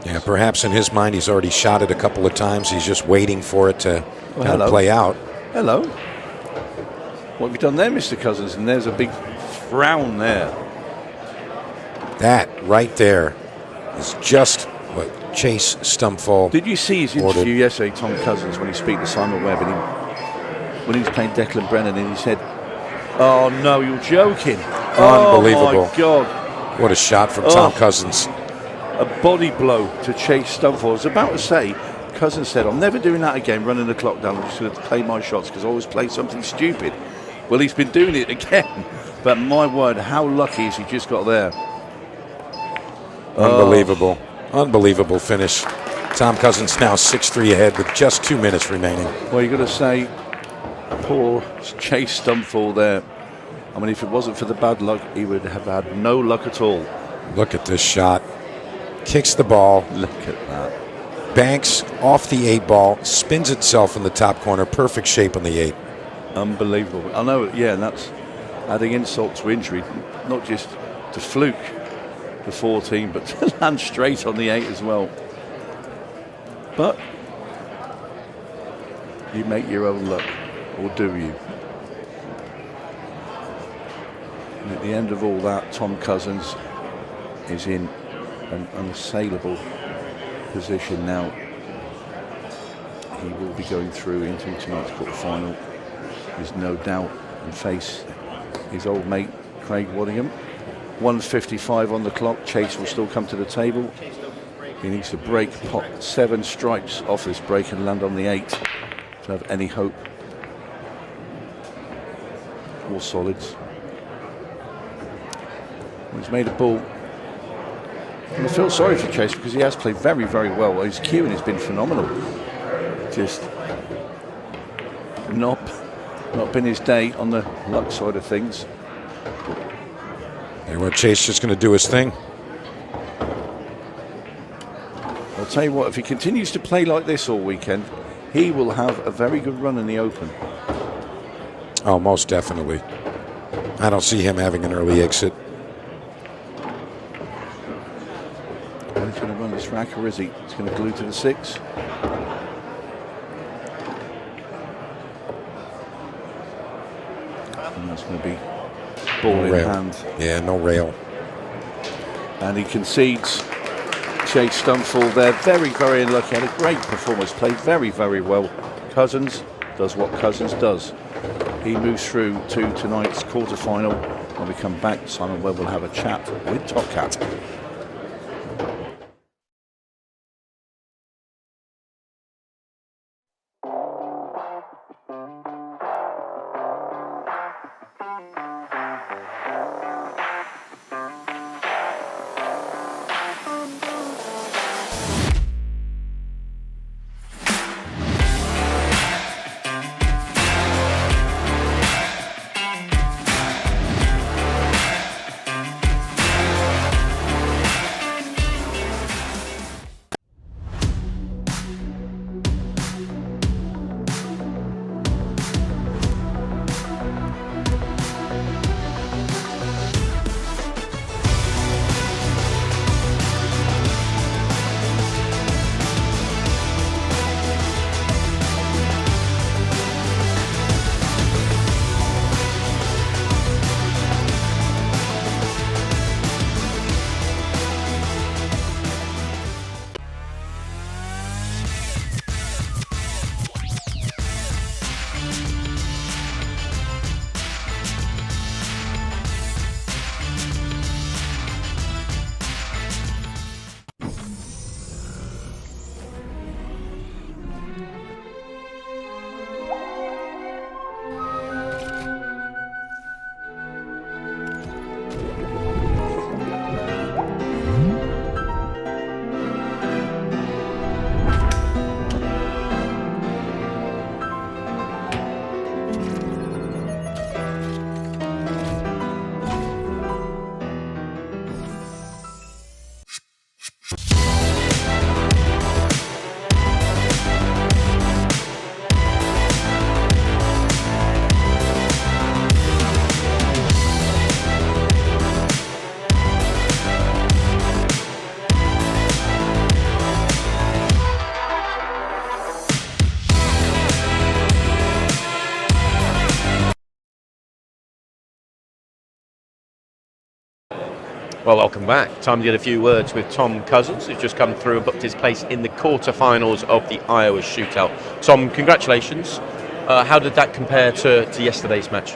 Yeah, perhaps in his mind he's already shot it a couple of times. He's just waiting for it to kind of play out. Hello. What have you done there, Mr. Cousins? And there's a big frown there. That right there is just what Chase Stumfoll. Did you see his interview yesterday, Tom Cousins, when he spoke to Simon Webb, and when he was playing Declan Brennan, and he said Oh, no, you're joking. Unbelievable. Oh, my God. What a shot from Tom Cousins. A body blow to chase Stumfoll. I was about to say, Cousins said, I'm never doing that again, running the clock down. I'm just going to play my shots because I always play something stupid. Well, he's been doing it again. But my word, how lucky has he just got there? Unbelievable. Unbelievable finish. Tom Cousins now 6-3 ahead with just 2 minutes remaining. Well, you've got to say, poor Chase Stumfoll there. I mean, if it wasn't for the bad luck, he would have had no luck at all. Look at this shot. Kicks the ball. Look at that. Banks off the 8 ball. Spins itself in the top corner. Perfect shape on the 8. Unbelievable. I know, yeah, and that's adding insult to injury. Not just to fluke the 14, but to land straight on the 8 as well. But you make your own luck, or do you? And at the end of all that, Tom Cousins is in an unassailable position now. He will be going through into tonight's quarterfinal. There's no doubt, and face his old mate Craig Waddingham. 1:55 on the clock. Chase will still come to the table. He needs to break pot 7 stripes off this break and land on the 8 to have any hope. All solids. He's made a ball. And I feel sorry for Chase because he has played very, very well. His cueing has been phenomenal. Just not been his day on the luck side of things. And what, Chase just going to do his thing? I'll tell you what, if he continues to play like this all weekend, he will have a very good run in the Open. Oh, most definitely. I don't see him having an early exit. He's going to run this rack, or is he? He's going to glue to the 6. And that's going to be ball in hand. Yeah, no rail. And he concedes. Chase Stumfoll there, very, very unlucky. Had a great performance, played very, very well. Cousins does what Cousins does. He moves through to tonight's quarterfinal. When we come back, Simon Webb will have a chat with Top Cat. Well, welcome back. Time to get a few words with Tom Cousins, who's just come through and booked his place in the quarterfinals of the Iowa Shootout. Tom, congratulations. How did that compare to yesterday's match?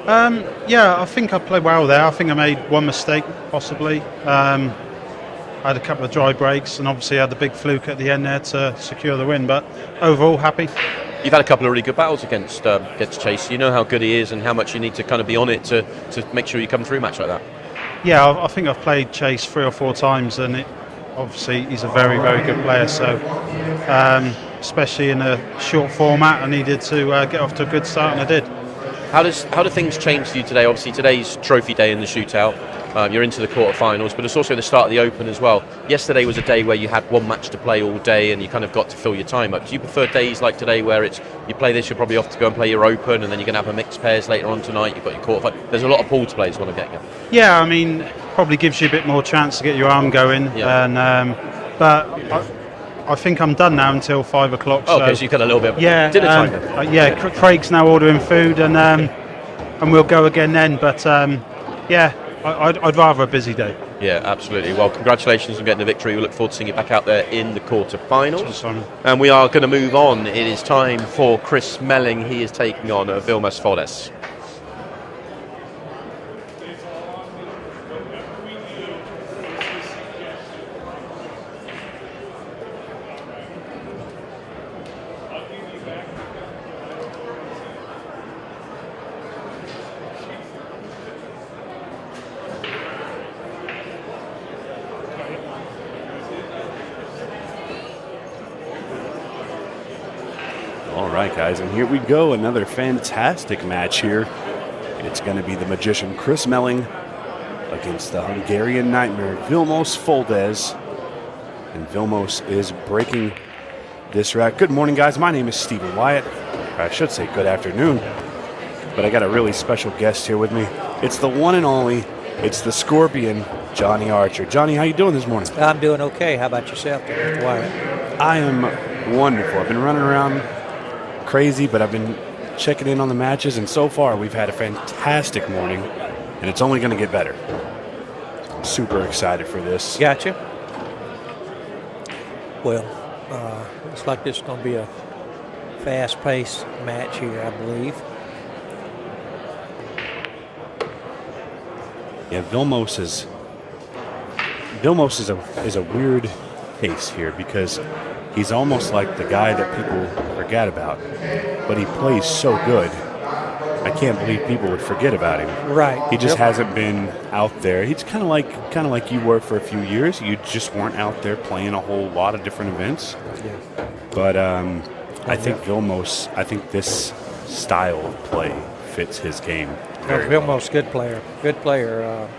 Yeah, I think I played well there. I think I made one mistake, possibly. I had a couple of dry breaks and obviously had the big fluke at the end there to secure the win, but overall happy. You've had a couple of really good battles against Chase. You know how good he is and how much you need to kind of be on it to make sure you come through a match like that. Yeah, I think I've played Chase 3 or 4 times, and obviously he's a very, very good player. So, especially in a short format, I needed to get off to a good start, and I did. How do things change for you today? Obviously, today's trophy day in the shootout. You're into the quarterfinals, but it's also the start of the Open as well. Yesterday was a day where you had one match to play all day, and you kind of got to fill your time up. Do you prefer days like today, where it's you play this, you're probably off to go and play your Open, and then you're going to have a mixed pairs later on tonight? You've got your quarterfinal. There's a lot of pool to play, is what I'm getting at. Yeah, I mean, probably gives you a bit more chance to get your arm going. Yeah. And but I think I'm done now until 5 o'clock. Oh, okay, so you've got a little bit of dinner time then. Yeah, Craig's now ordering food, and we'll go again then. But yeah, I'd rather a busy day. Yeah, absolutely. Well, congratulations on getting the victory. We look forward to seeing you back out there in the quarterfinals. And we are going to move on. It is time for Chris Melling. He is taking on Vilmos. All right, guys, and here we go. Another fantastic match here. It's going to be the magician Chris Melling against the Hungarian nightmare Vilmos Foldes. And Vilmos is breaking this rack. Good morning, guys. My name is Stephen Wyatt. I should say good afternoon. But I got a really special guest here with me. It's the one and only, it's the Scorpion, Johnny Archer. Johnny, how you doing this morning? I'm doing okay. How about yourself, Mr. Wyatt? I am wonderful. I've been running around crazy, but I've been checking in on the matches, and so far we've had a fantastic morning, and it's only going to get better. I'm super excited for this. Gotcha. Well, looks like this is going to be a fast-paced match here, I believe. Yeah, Vilmos is a weird case here because he's almost like the guy that people forget about, but he plays so good. I can't believe people would forget about him. Right. He just hasn't been out there. He's kind of like you were for a few years. You just weren't out there playing a whole lot of different events. Yeah. But I think Vilmos, this style of play fits his game. Vilmos, good player. Good player.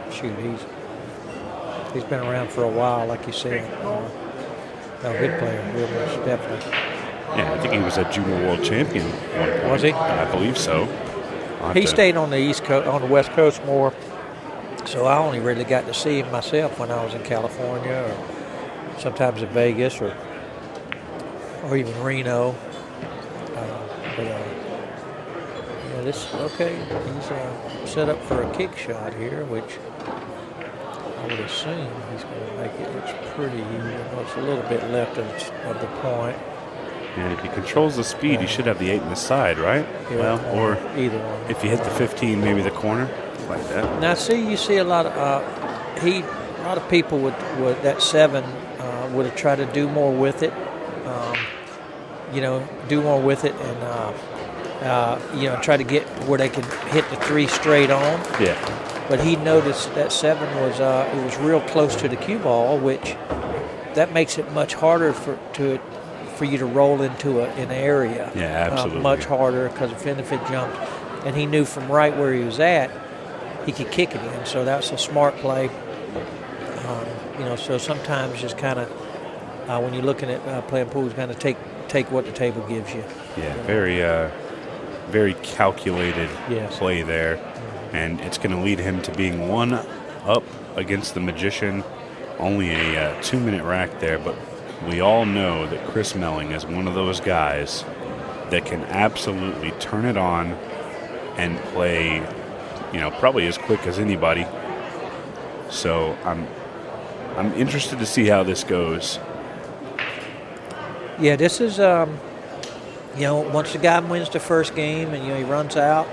He's been around for a while, like you said. Good player, Vilmos, definitely. Yeah, I think he was a junior world champion at one point. Was he? I believe so. He stayed on the East Coast, on the West Coast more, so I only really got to see him myself when I was in California, or sometimes in Vegas, or even Reno. He's set up for a kick shot here, which I would assume he's going to make it. Looks pretty even. It's a little bit left of the point. And if he controls the speed, he should have the 8 in the side, right? Yeah, or either one. If you hit the 15, maybe the corner, like that. Now, you see a lot of people would that 7 would have tried to do more with it, and try to get where they could hit the 3 straight on. Yeah. But he noticed that 7 was real close to the cue ball, which that makes it much harder for you to roll into an area. Yeah, absolutely. Much harder because if it jumped, and he knew from right where he was at, he could kick it in. So that's a smart play. So sometimes just kind of when you're looking at playing pool, kind of take what the table gives you. Yeah, very calculated play there, and it's going to lead him to being 1 up against the magician. Only a 2-minute rack there, but we all know that Chris Melling is one of those guys that can absolutely turn it on and play, probably as quick as anybody. So I'm interested to see how this goes. Yeah, this is, once the guy wins the first game and he runs out,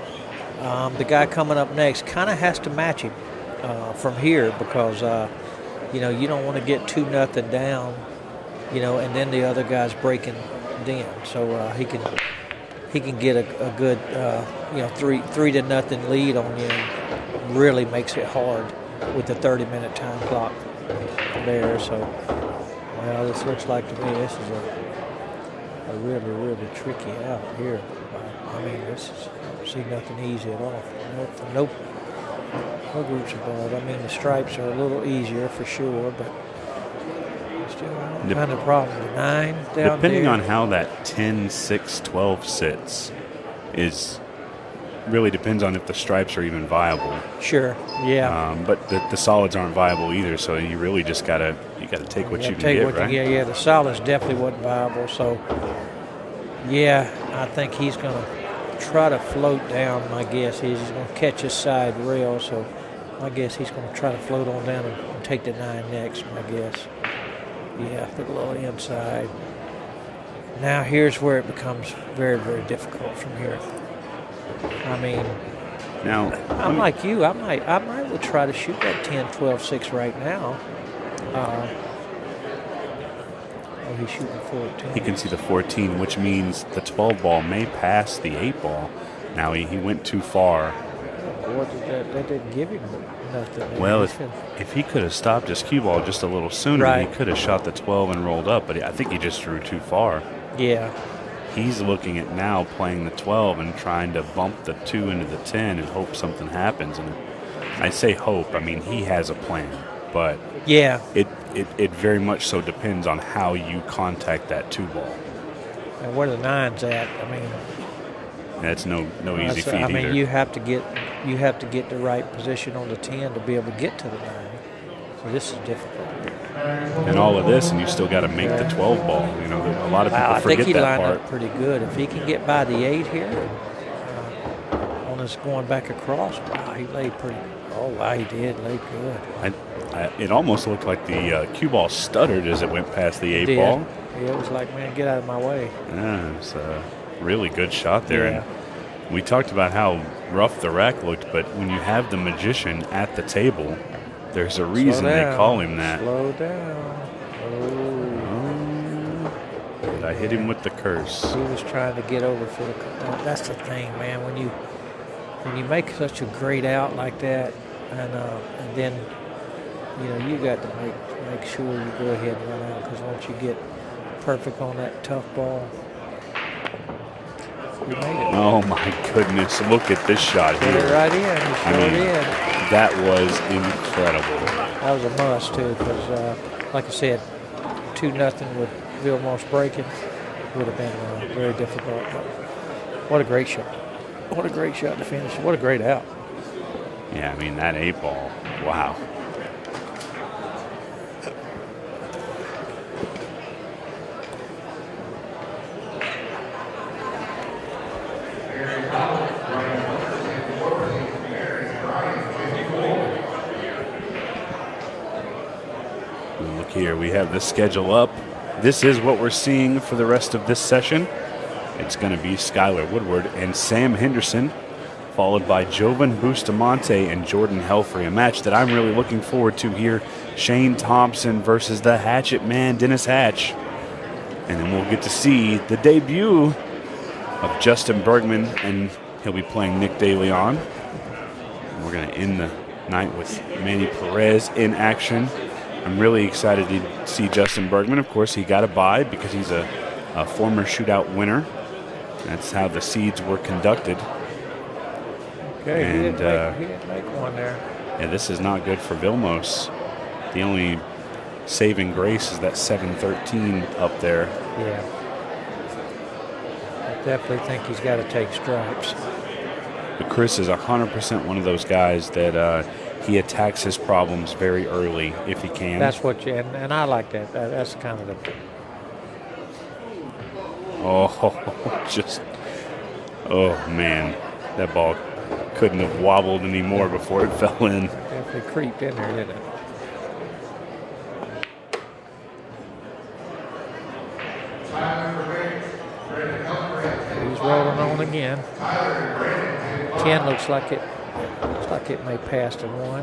The guy coming up next kind of has to match him from here because, you know, you don't want to get 2-0 down, you know, and then the other guy's breaking then. So he can get a good, you know, 3-0 lead on you and really makes it hard with the 30-minute time clock there. So, well, this looks like to me this is a really, really tricky out here. I mean, I don't see nothing easy at all. No groups above. I mean, the stripes are a little easier for sure, but still kind of problem. The 9 down depending there. on how that 10, 6, 12 sits is really depends on if the stripes are even viable. Sure, yeah. But the solids aren't viable either, so you really just gotta take what you can get, right? Yeah, the solids definitely wasn't viable. So, yeah, I think he's going to try to float down. My guess is he's going to catch his side rail. So, my guess he's going to try to float on down and take the 9 next. My guess. Yeah, put a little inside. Now here's where it becomes very, very difficult from here. I mean, now I'm like you. I might would try to shoot that 10, 12, 6 right now. He's shooting 14. He can see the 14, which means the 12 ball may pass the 8 ball. Now he went too far. That didn't give him nothing. Well, if he could have stopped his cue ball just a little sooner, right, he could have shot the 12 and rolled up. But I think he just drew too far. Yeah. He's looking at now playing the 12 and trying to bump the 2 into the 10 and hope something happens. And I say hope. I mean, he has a plan. But yeah, it very much so depends on how you contact that 2 ball. And where the 9's at, I mean, that's no easy feat I mean, either. you have to get the right position on the 10 to be able to get to the 9. So this is difficult. And all of this, and you still got to make the 12 ball. You know, a lot of people I forget think he that lined part. up pretty good. If he can get by the 8 here, on his going back across, wow, he laid pretty. Oh, wow, he did lay good. It almost looked like the cue ball stuttered as it went past the 8 ball. Yeah, it was like, man, get out of my way. Yeah, it was a really good shot there. Yeah. And we talked about how rough the rack looked, but when you have the magician at the table, there's a reason they call him that. Slow down. Oh. Did I hit him with the curse? He was trying to get over for the. That's the thing, man. When you make such a great out like that, and then you got to make sure you go ahead and run out, because once you get perfect on that tough ball, you made it. Oh my goodness! Look at this shot here. Get it right in. You sure did. That was incredible. That was a must too, because like I said, 2-0 with Vilmos breaking would have been very difficult. But what a great shot! What a great shot to finish. What a great out. Yeah, I mean, that 8 ball, wow. Look here, we have the schedule up. This is what we're seeing for the rest of this session. It's going to be Skyler Woodward and Sam Henderson, followed by Joven, Bustamante, and Jordan Helfery. A match that I'm really looking forward to here. Shane Thompson versus the Hatchet Man, Dennis Hatch. And then we'll get to see the debut of Justin Bergman, and he'll be playing Nick DeLeon. We're going to end the night with Manny Perez in action. I'm really excited to see Justin Bergman. Of course, he got a bye because he's a former shootout winner. That's how the seeds were conducted. Okay, and he didn't make one there. Yeah, this is not good for Vilmos. The only saving grace is that 7-13 up there. Yeah. I definitely think he's got to take stripes. But Chris is 100% one of those guys that he attacks his problems very early if he can. That's what and I like that. That's kind of the. Oh man, that ball couldn't have wobbled anymore before it fell in. Definitely creeped in there, didn't it? He's rolling on again. 10 looks like it may pass to 1.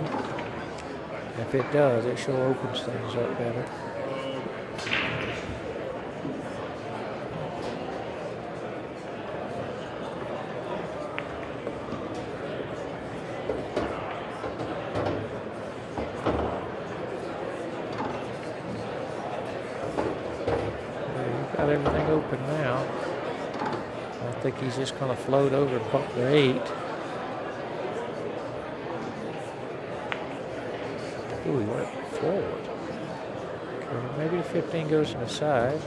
If it does, it sure opens things up better. Got everything open now. I think he's just going to float over and bump the 8. Ooh, he went forward. Okay, maybe the 15 goes to the side.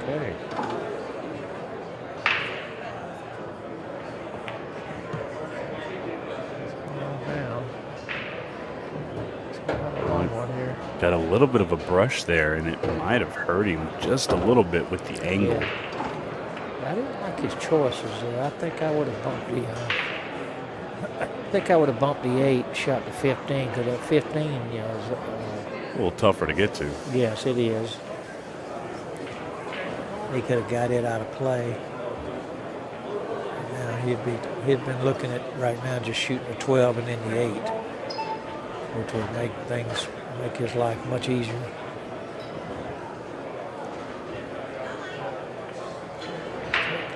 Okay. Got a little bit of a brush there, and it might have hurt him just a little bit with the angle. Yeah. I didn't like his choices there. I think I would have bumped the 8, shot the 15, because that 15, you know, is A little tougher to get to. yes, it is. He could have got it out of play. And now he'd been looking at right now just shooting the 12 and then the 8, which would make his life much easier.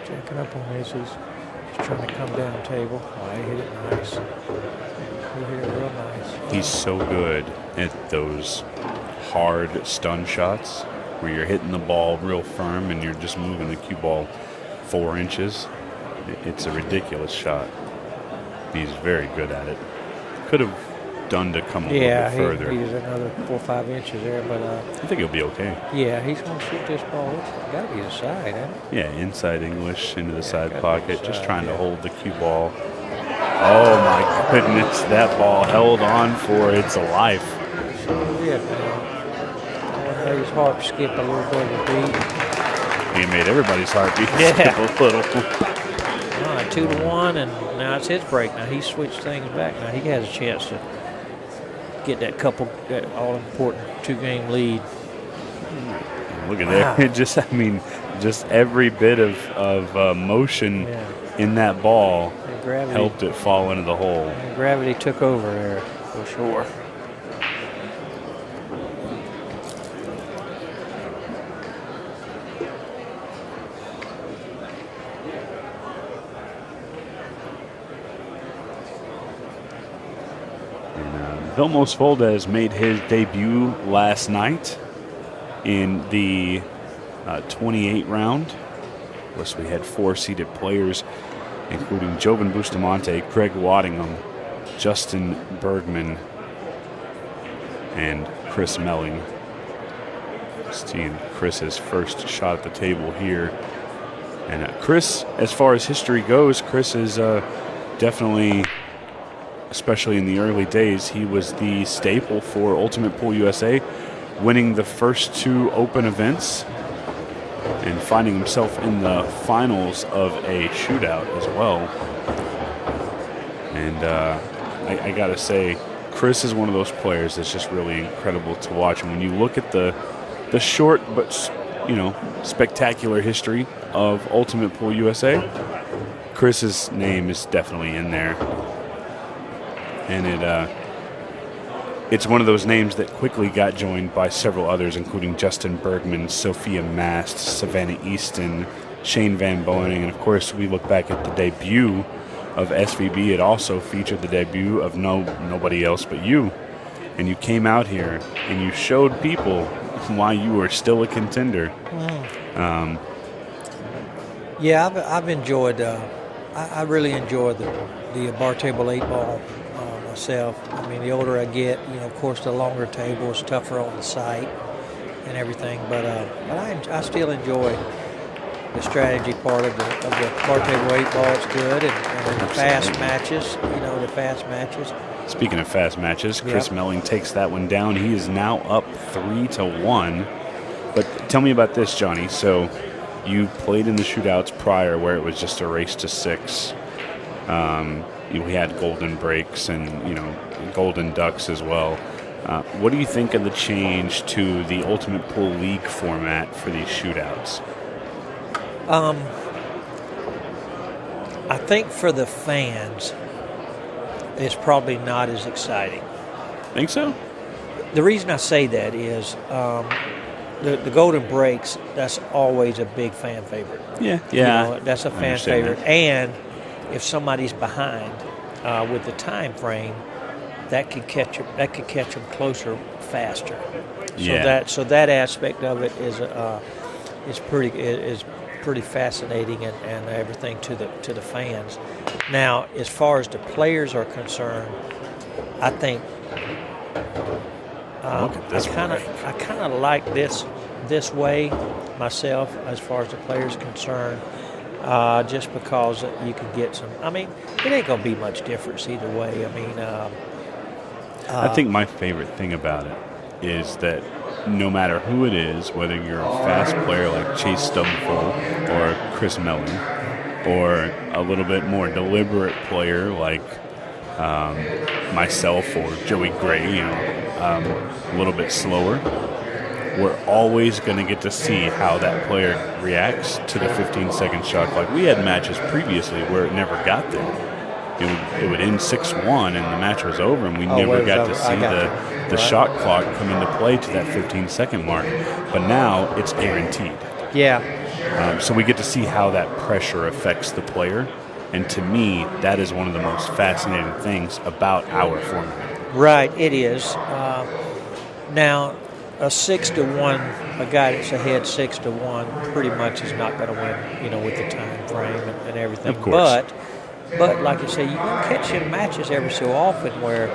Checking up on this, he's trying to come down table. Oh, he hit it nice. He hit it real nice. He's so good at those hard stun shots where you're hitting the ball real firm and you're just moving the cue ball 4 inches. It's a ridiculous shot. He's very good at it. Could have done to come a little bit further. He's another 4 or 5 inches there, but I think he'll be okay. Yeah, he's going to shoot this ball. It's got to be the side, isn't it? Yeah, inside English into the side pocket, just trying to hold the cue ball. Oh my goodness, that ball held on for its life. Sure did, man. Made his heart skip a little bit of a beat. He made everybody's heart beat skip a little. All right, 2-1, and now it's his break. Now he switched things back. Now he has a chance to get that all-important 2-game lead. Look at that! Just every bit of motion in that ball helped it fall into the hole. And gravity took over there for sure. Vilmos Valdez made his debut last night in the 28 round. Of course, we had 4 seeded players, including Joven Bustamante, Craig Waddingham, Justin Bergman, and Chris Melling. Seeing Chris's first shot at the table here. And Chris, as far as history goes, Chris is definitely, especially in the early days, he was the staple for Ultimate Pool USA, winning the first 2 open events and finding himself in the finals of a shootout as well. And I got to say, Chris is one of those players that's just really incredible to watch. And when you look at the short but spectacular history of Ultimate Pool USA, Chris's name is definitely in there. And it's one of those names that quickly got joined by several others, including Justin Bergman, Sophia Mast, Savannah Easton, Shane Van Boening, and of course we look back at the debut of SVB. It also featured the debut of nobody else but you. And you came out here and you showed people why you were still a contender. I've enjoyed. I really enjoyed the bar table 8-ball myself. I mean, the older I get, of course, the longer table is tougher on the sight and everything. But I still enjoy the strategy part of the bar table 8-ball. It's good, and the fast matches. The fast matches. Speaking of fast matches, Chris Melling takes that one down. He is now up 3-1. But tell me about this, Johnny. So you played in the shootouts prior where it was just a race to 6. We had golden breaks and, golden ducks as well. What do you think of the change to the Ultimate Pool League format for these shootouts? I think for the fans, it's probably not as exciting. Think so? The reason I say that is the Golden Breaks, that's always a big fan favorite. Yeah. That's a fan favorite. That. And if somebody's behind with the time frame, that could catch them closer faster. So that aspect of it is pretty fascinating and everything to the fans. Now, as far as the players are concerned, I think I kind of like this way myself as far as the players concerned, just because you can get some. I mean, it ain't gonna be much difference either way. I mean, I think my favorite thing about it is that no matter who it is, whether you're a fast player like Chase Stumfoll or Chris Melling, or a little bit more deliberate player like myself or Joey Gray, a little bit slower, we're always going to get to see how that player reacts to the 15-second shot clock. We had matches previously where it never got there. It would end 6-1 and the match was over, and we never got to see the shot clock come into play to that 15-second mark. But now it's guaranteed. Yeah. So we get to see how that pressure affects the player. And to me, that is one of the most fascinating things about our format. Right, it is. Now, a 6-1, a guy that's ahead 6-1, pretty much is not going to win, with the time frame and everything. Of course. But like you say, you can catch in matches every so often where,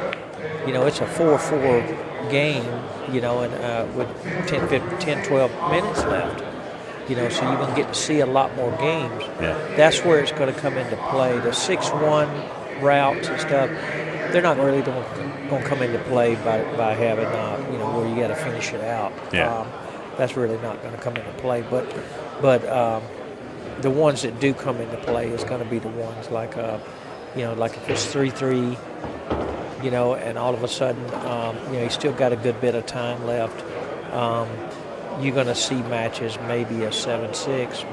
it's a 4-4 game, and with 10, 12 minutes left. So you're going to get to see a lot more games. Yeah. That's where it's going to come into play. The 6-1 routes and stuff, they're not really going to come into play by having, where you got to finish it out. Yeah. That's really not going to come into play. But the ones that do come into play is going to be the ones like, like if it's 3-3, and all of a sudden, you still got a good bit of time left. You're going to see matches, maybe a 7-6,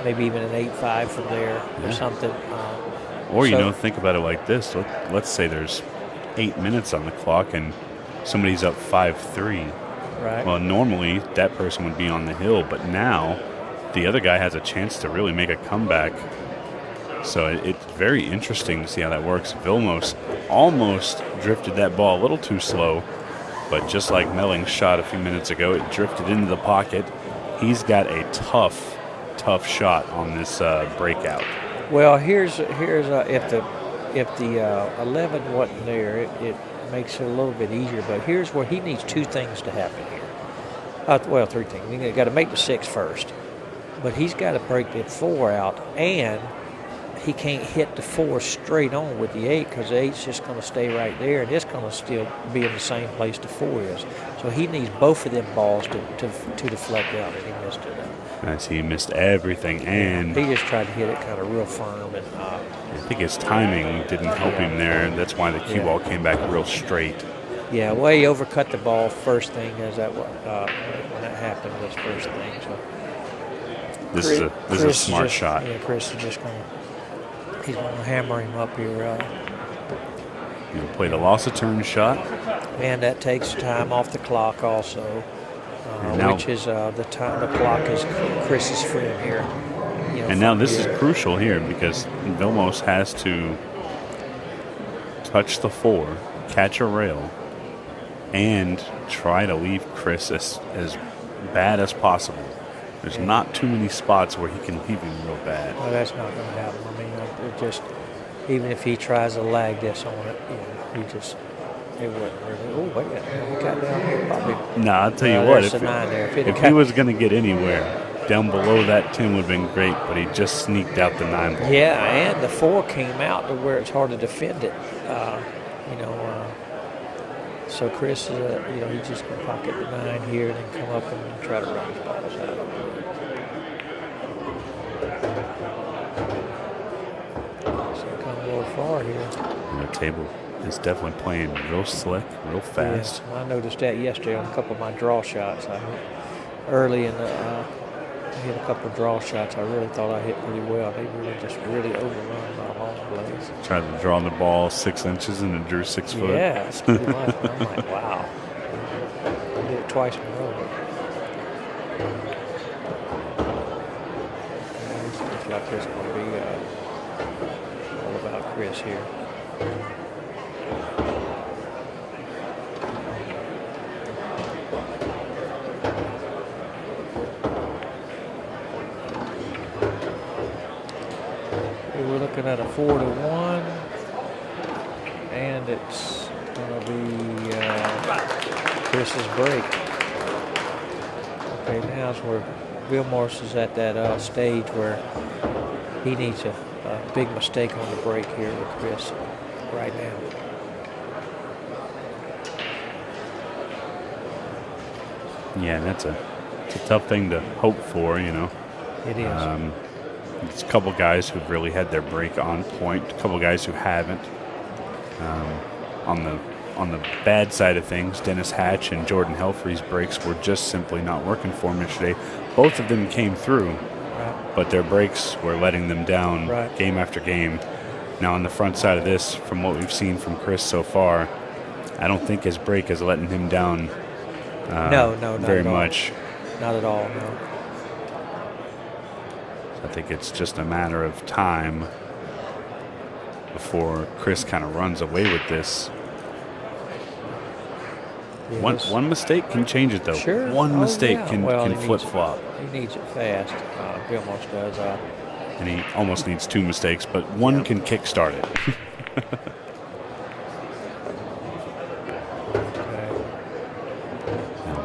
maybe even an 8-5 from there or something. Or, think about it like this. Let's say there's 8 minutes on the clock and somebody's up 5-3. Right. Well, normally that person would be on the hill, but now the other guy has a chance to really make a comeback. So it's very interesting to see how that works. Vilmos almost drifted that ball a little too slow, but just like Melling's shot a few minutes ago, it drifted into the pocket. He's got a tough shot on this breakout. Well, here's if the 11 wasn't there, it makes it a little bit easier. But here's where he needs two things to happen here. Three things. He's got to make the 6 first, but he's got to break the 4 out, and he can't hit the 4 straight on with the 8 because the 8's just going to stay right there, and it's going to still be in the same place the 4 is. So he needs both of them balls to deflect out, and he missed it. I see he missed everything, and he just tried to hit it kind of real firm. And I think his timing didn't help him there, and that's why the cue ball came back real straight. Yeah, well, he overcut the ball first thing when that happened. Was first thing. So this is a smart shot. Yeah, Chris is just going to hammer him up here. He'll play the loss of turn shot, and that takes time off the clock also. Which is the time. The clock is Chris's friend here. And now this is crucial here because Vilmos has to touch the 4, catch a rail, and try to leave Chris as bad as possible. There's not too many spots where he can leave him real bad. Well, that's not going to happen. I mean, it just even if he tries to lag this on it, he just. It wasn't really. Oh, wait, he got down here probably. No, I'll tell you what. If he was going to get anywhere, down below that 10 would have been great, but he just sneaked out the 9 ball. Yeah, and the 4 came out to where it's hard to defend it. So Chris, he's just going to pocket the 9 here and then come up and try to run his balls out. So come a little far here. The table is definitely playing real slick, real fast. Yeah, I noticed that yesterday on a couple of my draw shots. Early in the hit a couple of draw shots. I really thought I hit pretty well. They really just really overrun my long blades. Tried to draw the ball 6 inches and it drew 6 foot. Yeah, that's pretty much. I'm like, wow. I did it twice in a row. Looks like it's going to be all about Chris here. We're looking at a 4-1, and it's going to be Chris's break. Okay, now is where Vilmos is at that stage where he needs a big mistake on the break here with Chris right now. Yeah, it's a tough thing to hope for, you know. It is. It's a couple guys who've really had their break on point, a couple guys who haven't. On the bad side of things, Dennis Hatch and Jordan Helfery's breaks were just simply not working for them yesterday. Both of them came through, but their breaks were letting them down game after game. Now on the front side of this, from what we've seen from Chris so far, I don't think his break is letting him down no, very much. Not at all, no. I think it's just a matter of time before Chris kind of runs away with this. Yes. One mistake can change it, though. Sure. One mistake can he flip-flop. He needs it fast. Vilmos does. And he almost needs 2 mistakes, but one can kickstart it.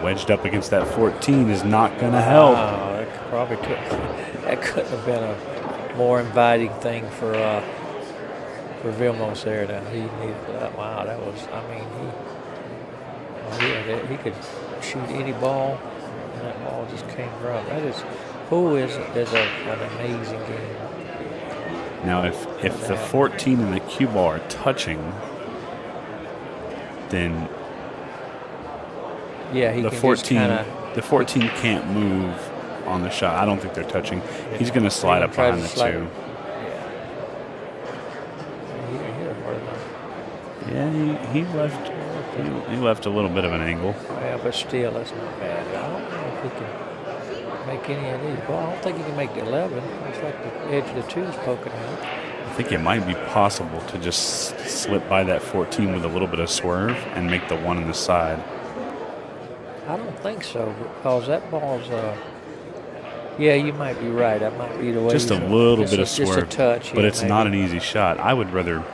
Wedged up against that 14 is not going to help. That couldn't have been a more inviting thing for Vilmos there. Now he needed that. Wow, that was. I mean, he could shoot any ball, and that ball just came from. That is an amazing game. Now, if the 14 and the cue ball are touching, then he the can 14 can't move on the shot. I don't think they're touching. He's going to slide up behind the 2. Yeah, he left a little bit of an angle. Yeah, but still, that's not bad. I don't know if he can make any of these. Well, I don't think he can make the 11. Looks like the edge of the 2 is poking out. I think it might be possible to just slip by that 14 with a little bit of swerve and make the 1 on the side. I don't think so, because that ball's yeah, you might be right. That might be the way. Just a little bit of just swerve, a touch, but it's not an easy shot. I'd rather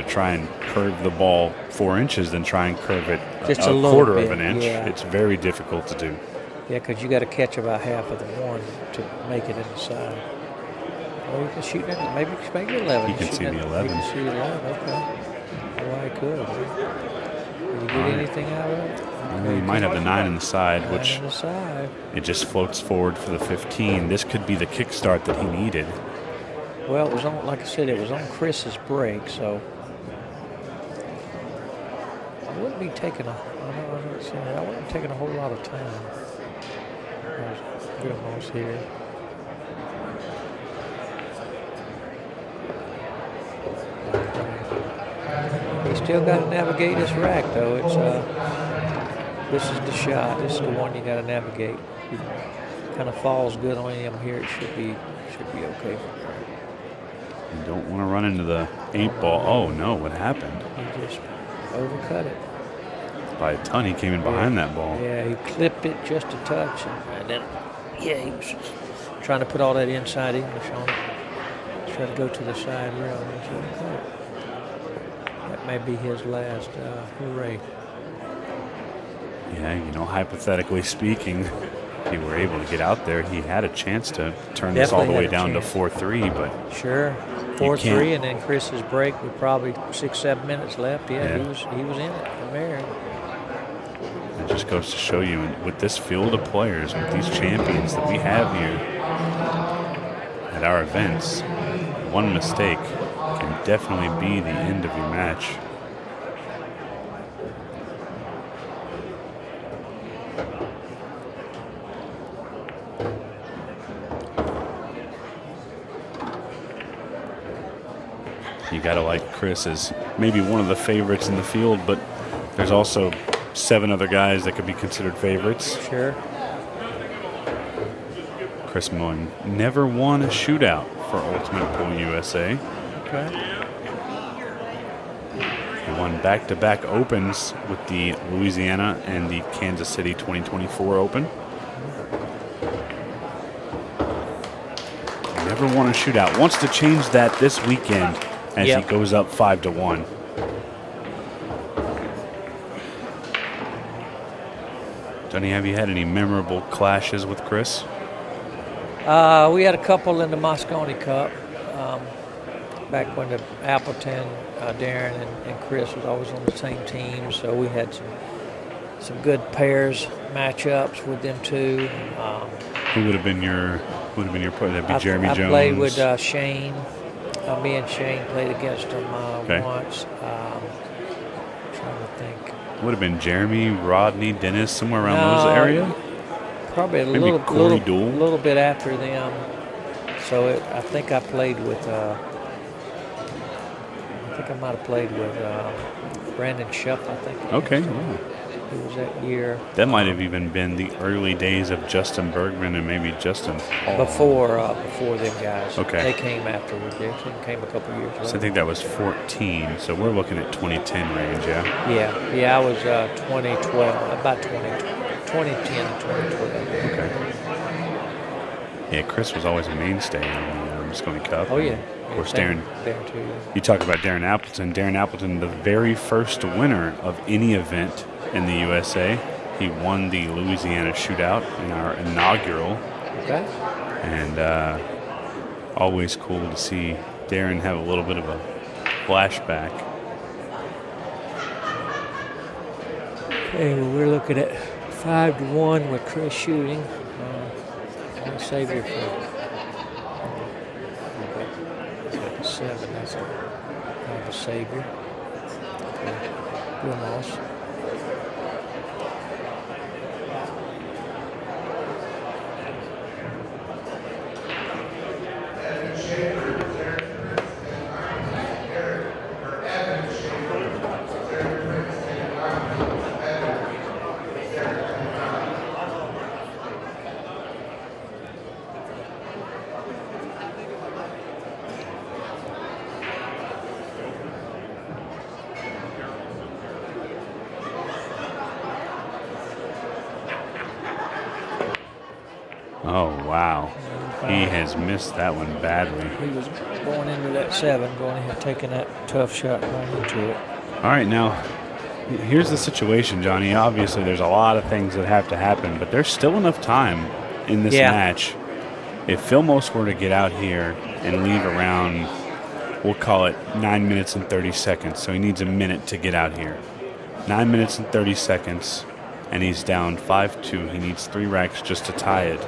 try and curve the ball 4 inches than try and curve it just a quarter bit, of an inch. Yeah. It's very difficult to do. Yeah, because you got to catch about half of the 1 to make it inside. Well, you can shoot that. Maybe you can make it 11. You can see the 11. You can see 11. Okay. Well, I could. Did you get anything out of it? You might have the 9 on the side, which it just floats forward for the 15. This could be the kickstart that he needed. Well, it was on, like I said, it was on Chris's break, so I wouldn't be taking I wouldn't be taking a whole lot of time. There's Vilmos here. He's still got to navigate this rack, though. It's this is the shot. This is the one you got to navigate. He kind of falls good on him here. It should be okay. You don't want to run into the 8 ball. Oh no! What happened? He just overcut it by a ton. He came in behind that ball. Yeah, he clipped it just a touch, and then he was trying to put all that inside English on it. Try to go to the side rail. That may be his last hooray. Yeah, hypothetically speaking, if he were able to get out there, he had a chance to turn this all the way down to 4-3. But sure, 4-3, and then Chris's break with probably 6-7 minutes left. Yeah, he was in it from there. It just goes to show you, with this field of players, with these champions that we have here at our events, one mistake can definitely be the end of your match. You got to like Chris as maybe one of the favorites in the field, but there's also 7 other guys that could be considered favorites. Sure. Chris Melling never won a shootout for Ultimate Pool USA. Okay. He won back-to-back Opens with the Louisiana and the Kansas City 2024 Open. Never won a shootout. Wants to change that this weekend as he goes up 5-1. Johnny, have you had any memorable clashes with Chris? We had a couple in the Moscone Cup back when the Appleton, Darren and Chris was always on the same team, so we had some good pairs matchups with them two. Who would have been your partner? That'd be Jeremy Jones. I played with Shane. Me and Shane played against him once. Trying to think. Would have been Jeremy, Rodney, Dennis, somewhere around those areas. Probably Maybe little bit after them. So I think I played with. I think I might have played with Brandon Shuff. I think. Okay. Yeah. It was that year. That might have even been the early days of Justin Bergman and maybe Justin Hall. Before them guys. Okay. They came afterwards. They came a couple years later. So I think that was 14. So we're looking at 2010 range, yeah? Yeah, I was 2012, about 2010 to 2012. Okay. Yeah, Chris was always a mainstay in the Moscone Cup. Oh, yeah. Of course, Darren too. You talk about Darren Appleton. Darren Appleton, the very first winner of any event in the USA. He won the Louisiana Shootout in our inaugural. Okay. And always cool to see Darren have a little bit of a flashback. Okay, well, we're looking at 5-1 with Chris shooting. One savior for 7. That's kind of a savior. Vilmos. Oh, wow. He has missed that one badly. He was going into that 7, going ahead, taking that tough shot right into it. All right, now, here's the situation, Johnny. Obviously, there's a lot of things that have to happen, but there's still enough time in this match. If Vilmos were to get out here and leave around, we'll call it 9 minutes and 30 seconds, so he needs a minute to get out here. 9 minutes and 30 seconds, and he's down 5-2. He needs 3 racks just to tie it.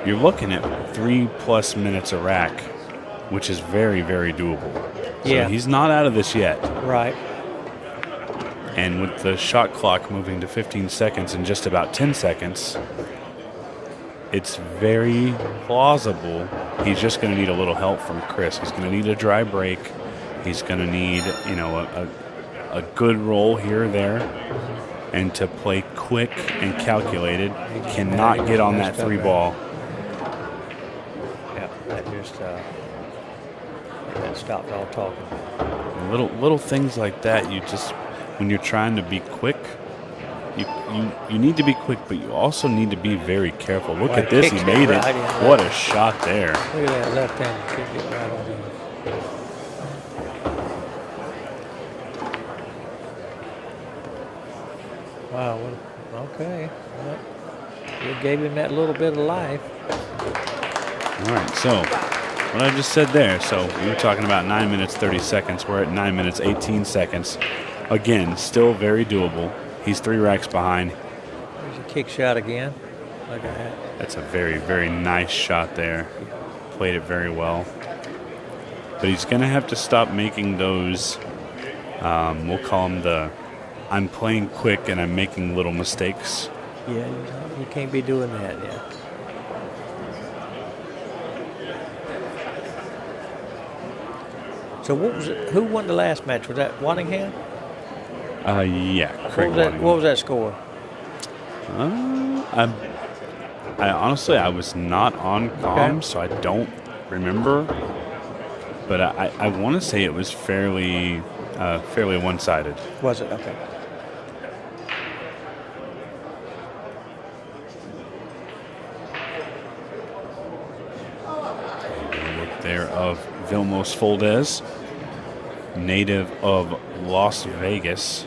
You're looking at 3+ minutes a rack, which is very, very doable. So he's not out of this yet. Right. And with the shot clock moving to 15 seconds in just about 10 seconds, it's very plausible he's just going to need a little help from Chris. He's going to need a dry break. He's going to need, a good roll here or there. And to play quick and calculated, cannot get on that 3 ball. Yeah, that just that stopped all talking. Little things like that, you just, when you're trying to be quick, you need to be quick, but you also need to be very careful. Look at this, he made it. What a shot there. Look at that left hand kick it right on him. Wow, okay. Well, you gave him that little bit of life. All right, so what I just said there, so we were talking about 9 minutes, 30 seconds. We're at 9 minutes, 18 seconds. Again, still very doable. He's 3 racks behind. There's a kick shot again. Look at that. That's a very, very nice shot there. Played it very well. But he's going to have to stop making those, we'll call them the, I'm playing quick and I'm making little mistakes. Yeah, you can't be doing that, yeah. So what was it? Who won the last match? Was that Waddingham? Yeah, Craig What was that score? I honestly, I was not on comm, so I don't remember. But I want to say it was fairly one-sided. Was it? Okay. Look there of Vilmos Foldez, native of Las Vegas.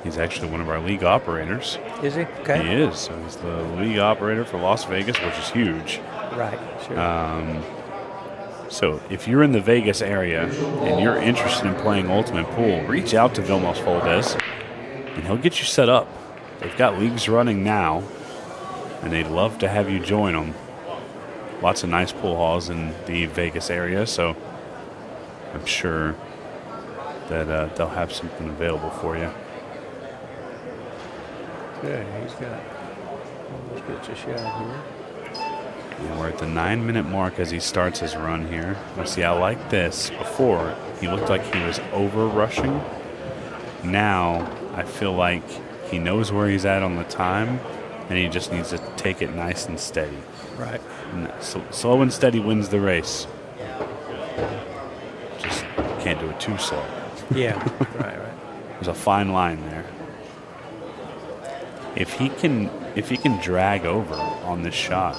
He's actually one of our league operators. Is he? Okay. He is. So he's the league operator for Las Vegas, which is huge. Right. Sure. So if you're in the Vegas area and you're interested in playing Ultimate Pool, reach out to Vilmos Foldez, and he'll get you set up. They've got leagues running now, and they'd love to have you join them. Lots of nice pool halls in the Vegas area, so I'm sure that they'll have something available for you. Okay, he's got almost gets a shot here. And we're at the 9-minute mark as he starts his run here. You see, I like this. Before, he looked like he was over-rushing. Now, I feel like he knows where he's at on the time, and he just needs to take it nice and steady. Right. And slow and steady wins the race. Just can't do it too slow. Yeah, right. There's a fine line there. If he can drag over on this shot,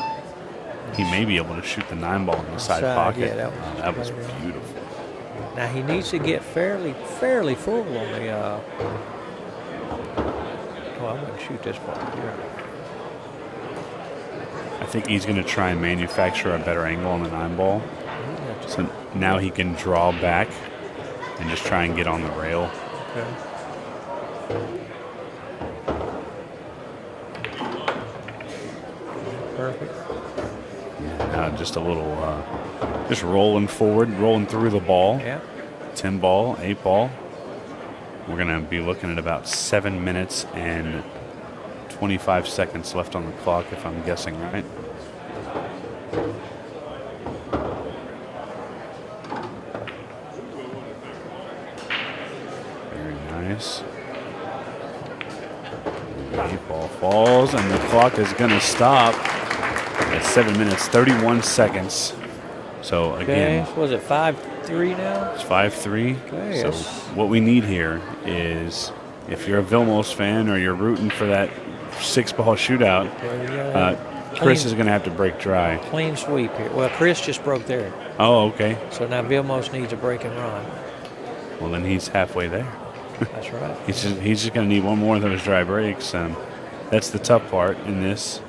he may be able to shoot the 9-ball in the side pocket. Yeah, that was beautiful. Now he needs to get fairly full on the. Oh, I'm going to shoot this ball here. I think he's going to try and manufacture a better angle on the 9-ball. So now he can draw back and just try and get on the rail. Okay. Perfect. Just a little, just rolling forward, rolling through the ball. Yeah. 10 ball, 8 ball. We're going to be looking at about 7 minutes and 25 seconds left on the clock, if I'm guessing right. Very nice. 8 ball falls, and the clock is going to stop at 7 minutes, 31 seconds. So again, Okay. Was it 5-3 now? it's 5-3. Okay, So yes. what we need here is, if you're a Vilmos fan or you're rooting for that 6-ball shootout, Chris is going to have to break dry. Clean sweep here. Well, Chris just broke there. Oh, okay. So now Vilmos needs a break and run. Well, then he's halfway there. That's right. He's just going to need one more of those dry breaks. That's the tough part in this.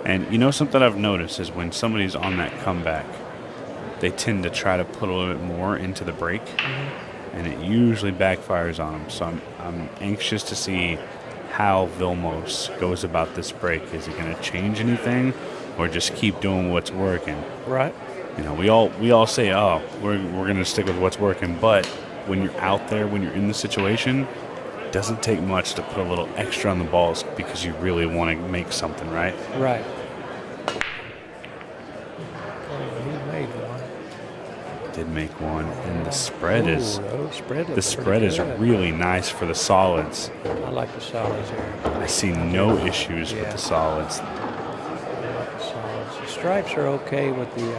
And you know, something I've noticed is when somebody's on that comeback, they tend to try to put a little bit more into the break, and it usually backfires on them. So I'm anxious to see how Vilmos goes about this break. Is he going to change anything, or just keep doing what's working? Right. You know, we all say, oh, we're going to stick with what's working, but when you're out there, when you're in the situation, it doesn't take much to put a little extra on the balls because you really want to make something, right? Right. He made one. Did make one, and the spread is Good. really nice for the solids. I like the solids here. I see no issues with the solids. I like the solids. The stripes are okay with the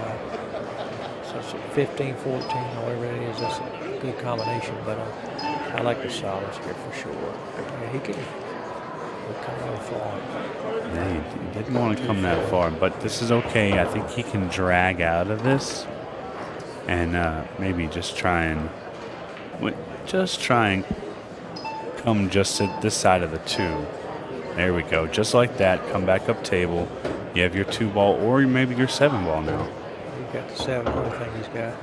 so it's 15, 14, whatever it is. That's a good combination, but I like the solids here for sure. Yeah, he can come real far. Yeah, he didn't want to come that far, but this is okay. I think he can drag out of this and maybe just try and come just to this side of the 2. There we go. Just like that. Come back up table. You have your 2-ball or maybe your 7-ball now. He's got the 7. What do you think he's got?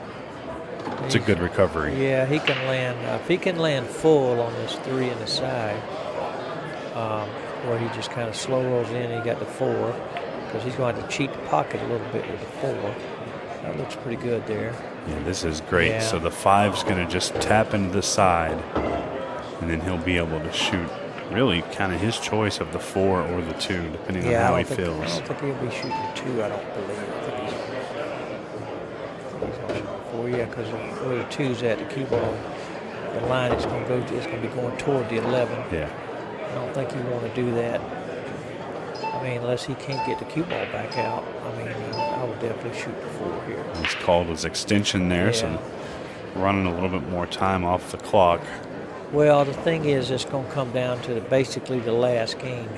It's a good recovery. Yeah, he can land. If he can land full on this 3 in the side, where he just kind of slow rolls in, he got the 4, because he's going to have to cheat the pocket a little bit with the 4. That looks pretty good there. Yeah, this is great. Yeah. So the 5's going to just tap into the side, and then he'll be able to shoot really kind of his choice of the 4 or the 2, depending on how he feels. I don't think he'll be shooting the 2, I don't believe. I think he's going to shoot the 4, yeah, because where the 2's at, the cue ball, the line it's going to go to, it's going to be going toward the 11. Yeah. I don't think he want to do that. I mean, unless he can't get the cue ball back out. I mean, I would definitely shoot the 4 here. He's called his extension there, so running a little bit more time off the clock. Well, the thing is, it's going to come down to basically the last game.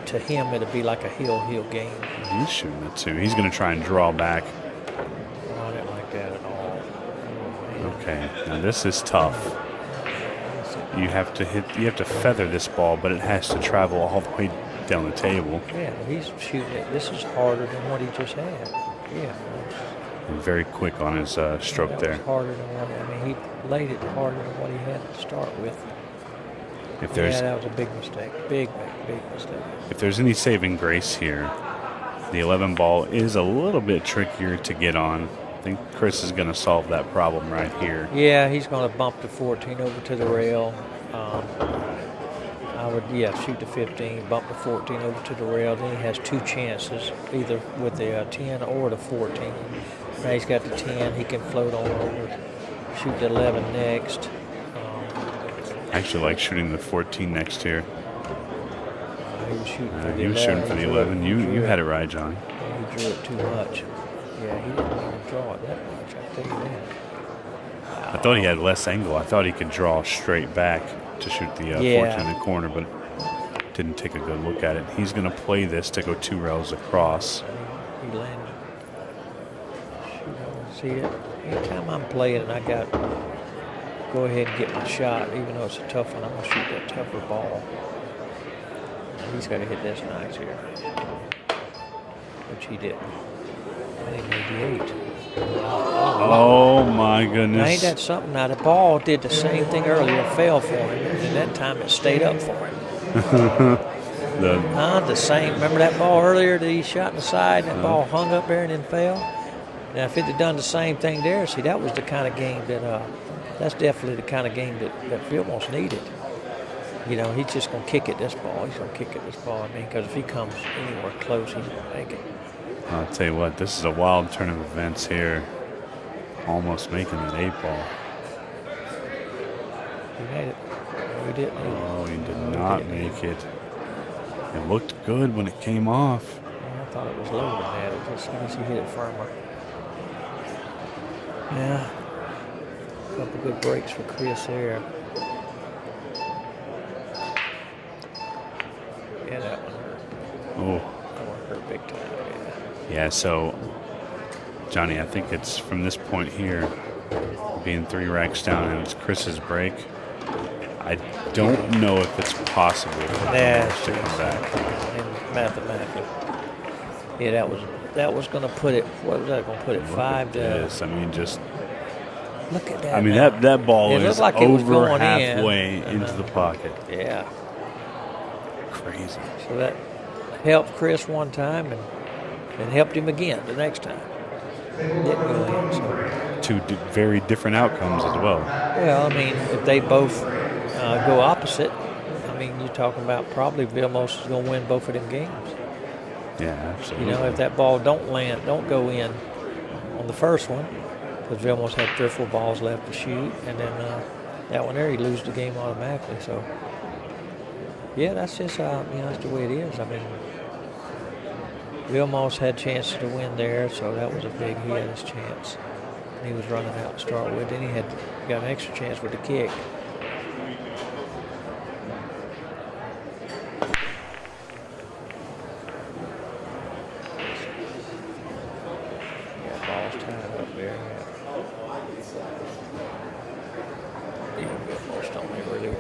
To him, it'll be like a heel game. He's shooting the 2. He's going to try and draw back. I didn't like that at all. Okay, now this is tough. You have to feather this ball, but it has to travel all the way down the table. Yeah, he's shooting it. This is harder than what he just had. Yeah. And very quick on his stroke there. Harder than what he laid it harder than what he had to start with. That was a big mistake. Big mistake. If there's any saving grace here, the 11 ball is a little bit trickier to get on. I think Chris is going to solve that problem right here. Yeah, he's going to bump the 14 over to the rail. I would, shoot the 15, bump the 14 over to the rail. Then he has 2 chances, either with the 10 or the 14. Now he's got the 10. He can float on over, shoot the 11 next. I actually like shooting the 14 next here. He was shooting for the 11. You were shooting for the 11. You had it right, Johnny. Yeah, he drew it too much. Yeah, he didn't even draw it that much, I tell you that. I thought he had less angle. I thought he could draw straight back to shoot the 14 in the corner, but didn't take a good look at it. He's going to play this to go 2 rails across. He landed. See it? Anytime I'm playing and I got go ahead and get my shot, even though it's a tough one, I'm going to shoot that tougher ball. He's got to hit this nice here, which he didn't. I think maybe 8. Oh my goodness. Now, ain't that something? Now, the ball did the same thing earlier, fell for him, and that time it stayed up for him. The same. Remember that ball earlier that he shot in the side, and that ball hung up there and then fell? Now, if it had done the same thing there, see, that was the kind of game that, that's definitely the kind of game that Vilmos needed. You know, he's just going to kick at this ball. He's going to kick at this ball, I mean, because if he comes anywhere close, he's going to make it. I'll tell you what, this is a wild turn of events here. Almost making that 8 ball. He made it. No, he didn't. Oh, he did not make it. It looked good when it came off. Yeah, I thought it was lower than that. It just, I guess he hit it firmer. Yeah. A couple good breaks for Chris there. Yeah, that one hurt. Oh. That one hurt big time, Yeah, so, Johnny, I think it's from this point here, being 3 racks down, and it's Chris's break. I don't know if it's possible for him to come back. And mathematically. Yeah, that was going to put it, what was that going to put it, 5 to... Yes, I mean, just... Look at that. I mean, that ball is like over halfway into the pocket. Yeah. Crazy. So that helped Chris one time and helped him again the next time. Didn't go in, so. 2 very different outcomes as well. Well, I mean, if they both go opposite, I mean, you're talking about probably Vilmos is going to win both of them games. Yeah, absolutely. You know, if that ball don't go in on the first one, because Vilmos had 3 or 4 balls left to shoot, and then that one there, he loses the game automatically. So, yeah, that's just that's the way it is. I mean, Vilmos had chances to win there, so that was a big. He had his chance. He was running out to start with. Then he got an extra chance with the kick. Yeah, ball's tied up there. Yeah, Vilmos don't really.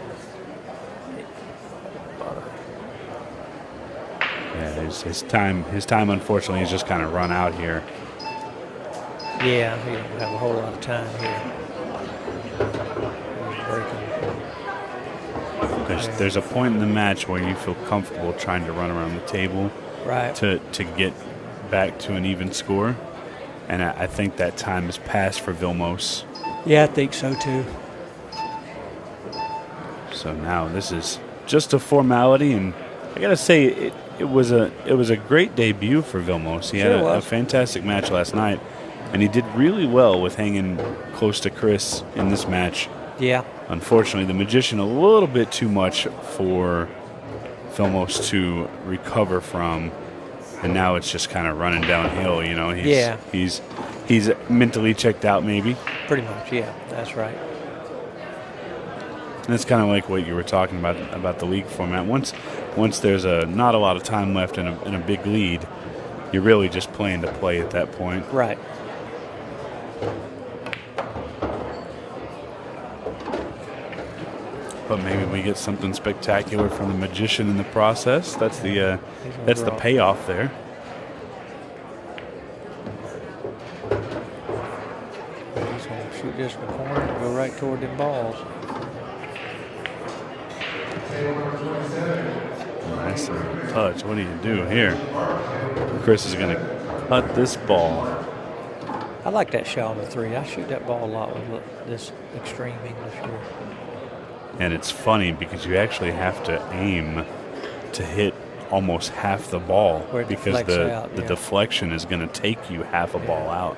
Yeah, his time unfortunately has just kind of run out here. Yeah, he don't have a whole lot of time here. There's a point in the match where you feel comfortable trying to run around the table, right, to get back to an even score, and I think that time has passed for Vilmos. Yeah, I think so too. So now this is just a formality, and I got to say it was a great debut for Vilmos. He had a fantastic match last night, and he did really well with hanging close to Chris in this match. Yeah. Unfortunately, the Magician a little bit too much for Vilmos to recover from, and now it's just kind of running downhill. You know, he's mentally checked out, maybe. Pretty much, yeah, that's right. And it's kind of like what you were talking about the league format. Once there's not a lot of time left in a big lead, you're really just playing to play at that point. Right. But maybe we get something spectacular from the Magician in the process. That's the payoff there. He's going to shoot this from the corner and go right toward them balls. Nice touch. What do you do here? Chris is going to cut this ball. I like that shot on the 3. I shoot that ball a lot with this extreme English here. And it's funny because you actually have to aim to hit almost half the ball because the deflection is going to take you half a ball out.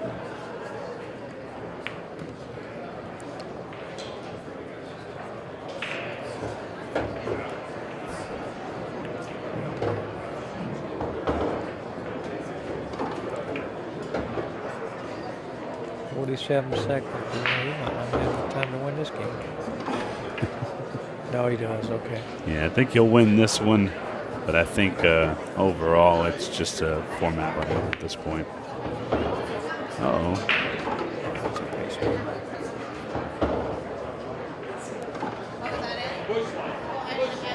Seconds. He might not have time to win this game. No, he does. Okay. Yeah, I think he'll win this one, but I think overall it's just a formality at this point. Uh-oh.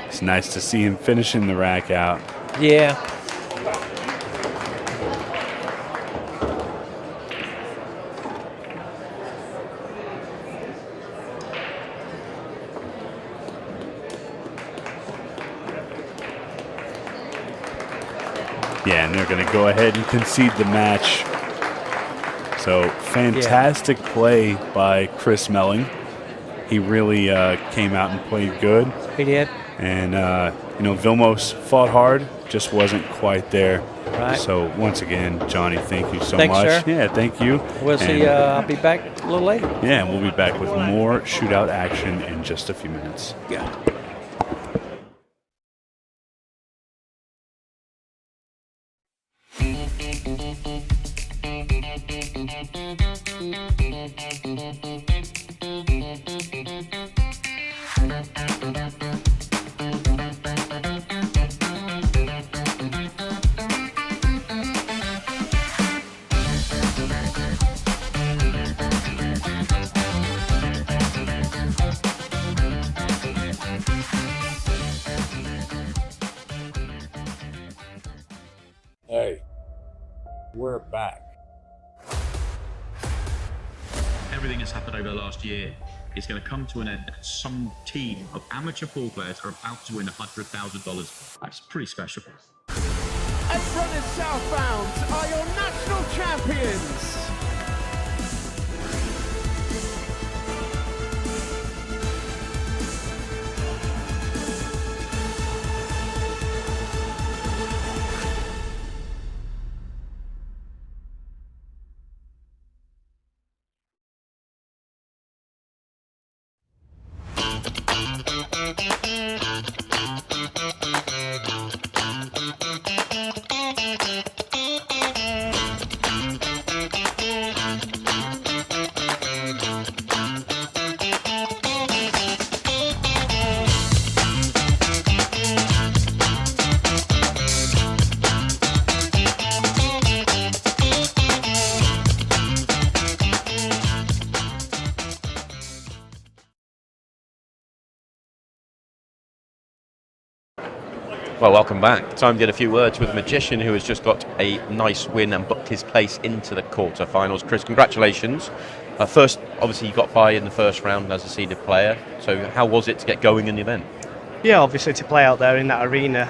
It's nice to see him finishing the rack out. Yeah. Yeah, and they're going to go ahead and concede the match. So fantastic play by Chris Melling. He really came out and played good. He did. And, Vilmos fought hard, just wasn't quite there. Right. So once again, Johnny, thank you so Thanks, much. Sir. Yeah, thank you. We'll see. I'll be back a little later. Yeah, and we'll be back with more shootout action in just a few minutes. Yeah. Hey, we're back. Everything that's happened over the last year is going to come to an end. Some team of amateur pool players are about to win $100,000. That's pretty special. 8 runners southbound are your national champions. Well, welcome back. Time to get a few words with the Magician, who has just got a nice win and booked his place into the quarterfinals. Chris, congratulations. First, obviously, you got by in the first round as a seeded player. So how was it to get going in the event? Yeah, obviously to play out there in that arena.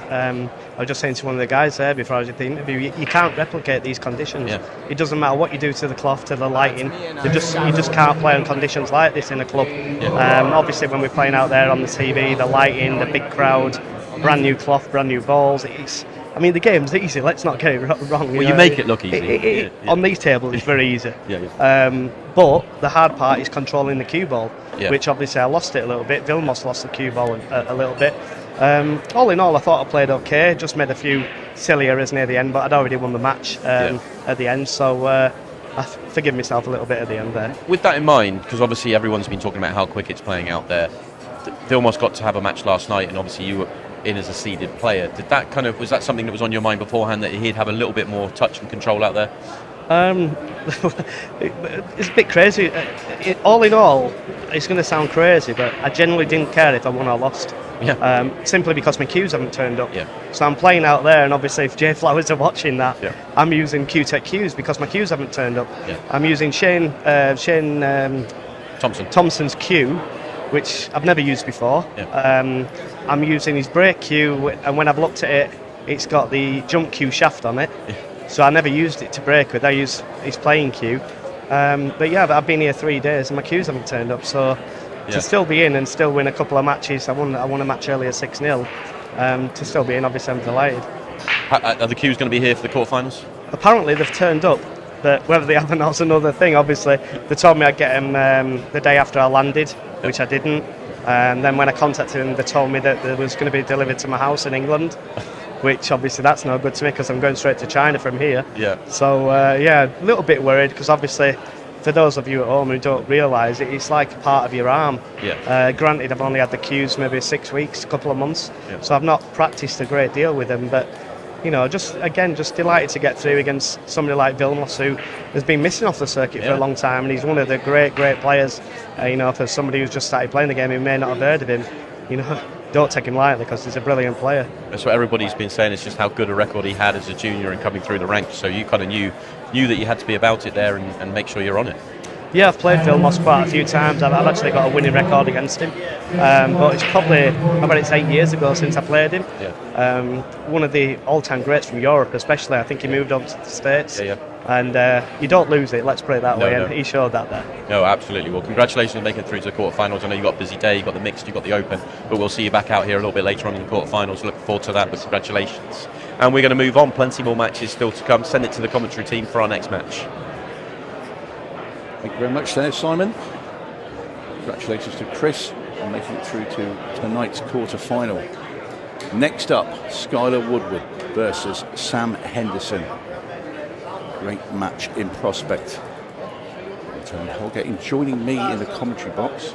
I was just saying to one of the guys there before I was at the interview, you can't replicate these conditions. Yeah. It doesn't matter what you do to the cloth, to the lighting. You just can't play on conditions like this in a club. Obviously, when we're playing out there on the TV, the lighting, the big crowd, brand new cloth, brand new balls. The game's easy. Let's not get it wrong. You make it look easy. On these tables, it's very easy. Yeah. But the hard part is controlling the cue ball, Yeah. which obviously I lost it a little bit. Vilmos lost the cue ball a little bit. All in all, I thought I played okay. Just made a few silly errors near the end, but I'd already won the match at the end, so I forgive myself a little bit at the end there. With that in mind, because obviously everyone's been talking about how quick it's playing out there, Vilmos got to have a match last night, and obviously you were in as a seeded player. Was that something that was on your mind beforehand, that he'd have a little bit more touch and control out there? It's a bit crazy. All in all, it's going to sound crazy, but I genuinely didn't care if I won or lost. Yeah. Simply because my cues haven't turned up. Yeah. So I'm playing out there, and obviously if Jay Flowers are watching that, Yeah. I'm using Q-Tech cues because my cues haven't turned up. Yeah. I'm using Shane Thompson's cue, which I've never used before. Yeah. I'm using his brake cue, and when I've looked at it, it's got the jump cue shaft on it. Yeah. So I never used it to brake with. I use his playing cue. But I've been here 3 days and my cues haven't turned up. So to still be in and still win a couple of matches, I won a match earlier 6-0. To still be in, obviously I'm delighted. Are the cues going to be here for the quarterfinals? Apparently they've turned up, but whether they haven't, that's another thing. Obviously, they told me I'd get them the day after I landed, which I didn't. And then when I contacted them, they told me that it was going to be delivered to my house in England, which obviously that's no good to me because I'm going straight to China from here. Yeah. So, a little bit worried because obviously, for those of you at home who don't realise it, it's like a part of your arm. Yeah. Granted, I've only had the cues maybe 6 weeks, a couple of months, Yeah. so I've not practised a great deal with them, but just delighted to get through against somebody like Vilmos, who has been missing off the circuit for a long time, and he's one of the great players. For somebody who's just started playing the game who may not have heard of him, don't take him lightly because he's a brilliant player. That's what everybody's been saying. It's just how good a record he had as a junior and coming through the ranks. So you kind of knew that you had to be about it there and make sure you're on it. Yeah, I've played Vilmos quite a few times. I've actually got a winning record against him. But it's probably, it's 8 years ago since I played him. Yeah. One of the all-time greats from Europe, especially. I think he moved over to the States. Yeah. And you don't lose it, let's put it that way. No. And he showed that there. No, absolutely. Well, congratulations on making it through to the quarterfinals. I know you've got a busy day, you've got the mixed, you've got the open, but we'll see you back out here a little bit later on in the quarterfinals. Looking forward to that, but congratulations. And we're going to move on. Plenty more matches still to come. Send it to the commentary team for our next match. Thank you very much there, Simon. Congratulations to Chris on making it through to tonight's quarter-final. Next up, Skyler Woodward versus Sam Henderson. Great match in prospect. Tony Holgate joining me in the commentary box.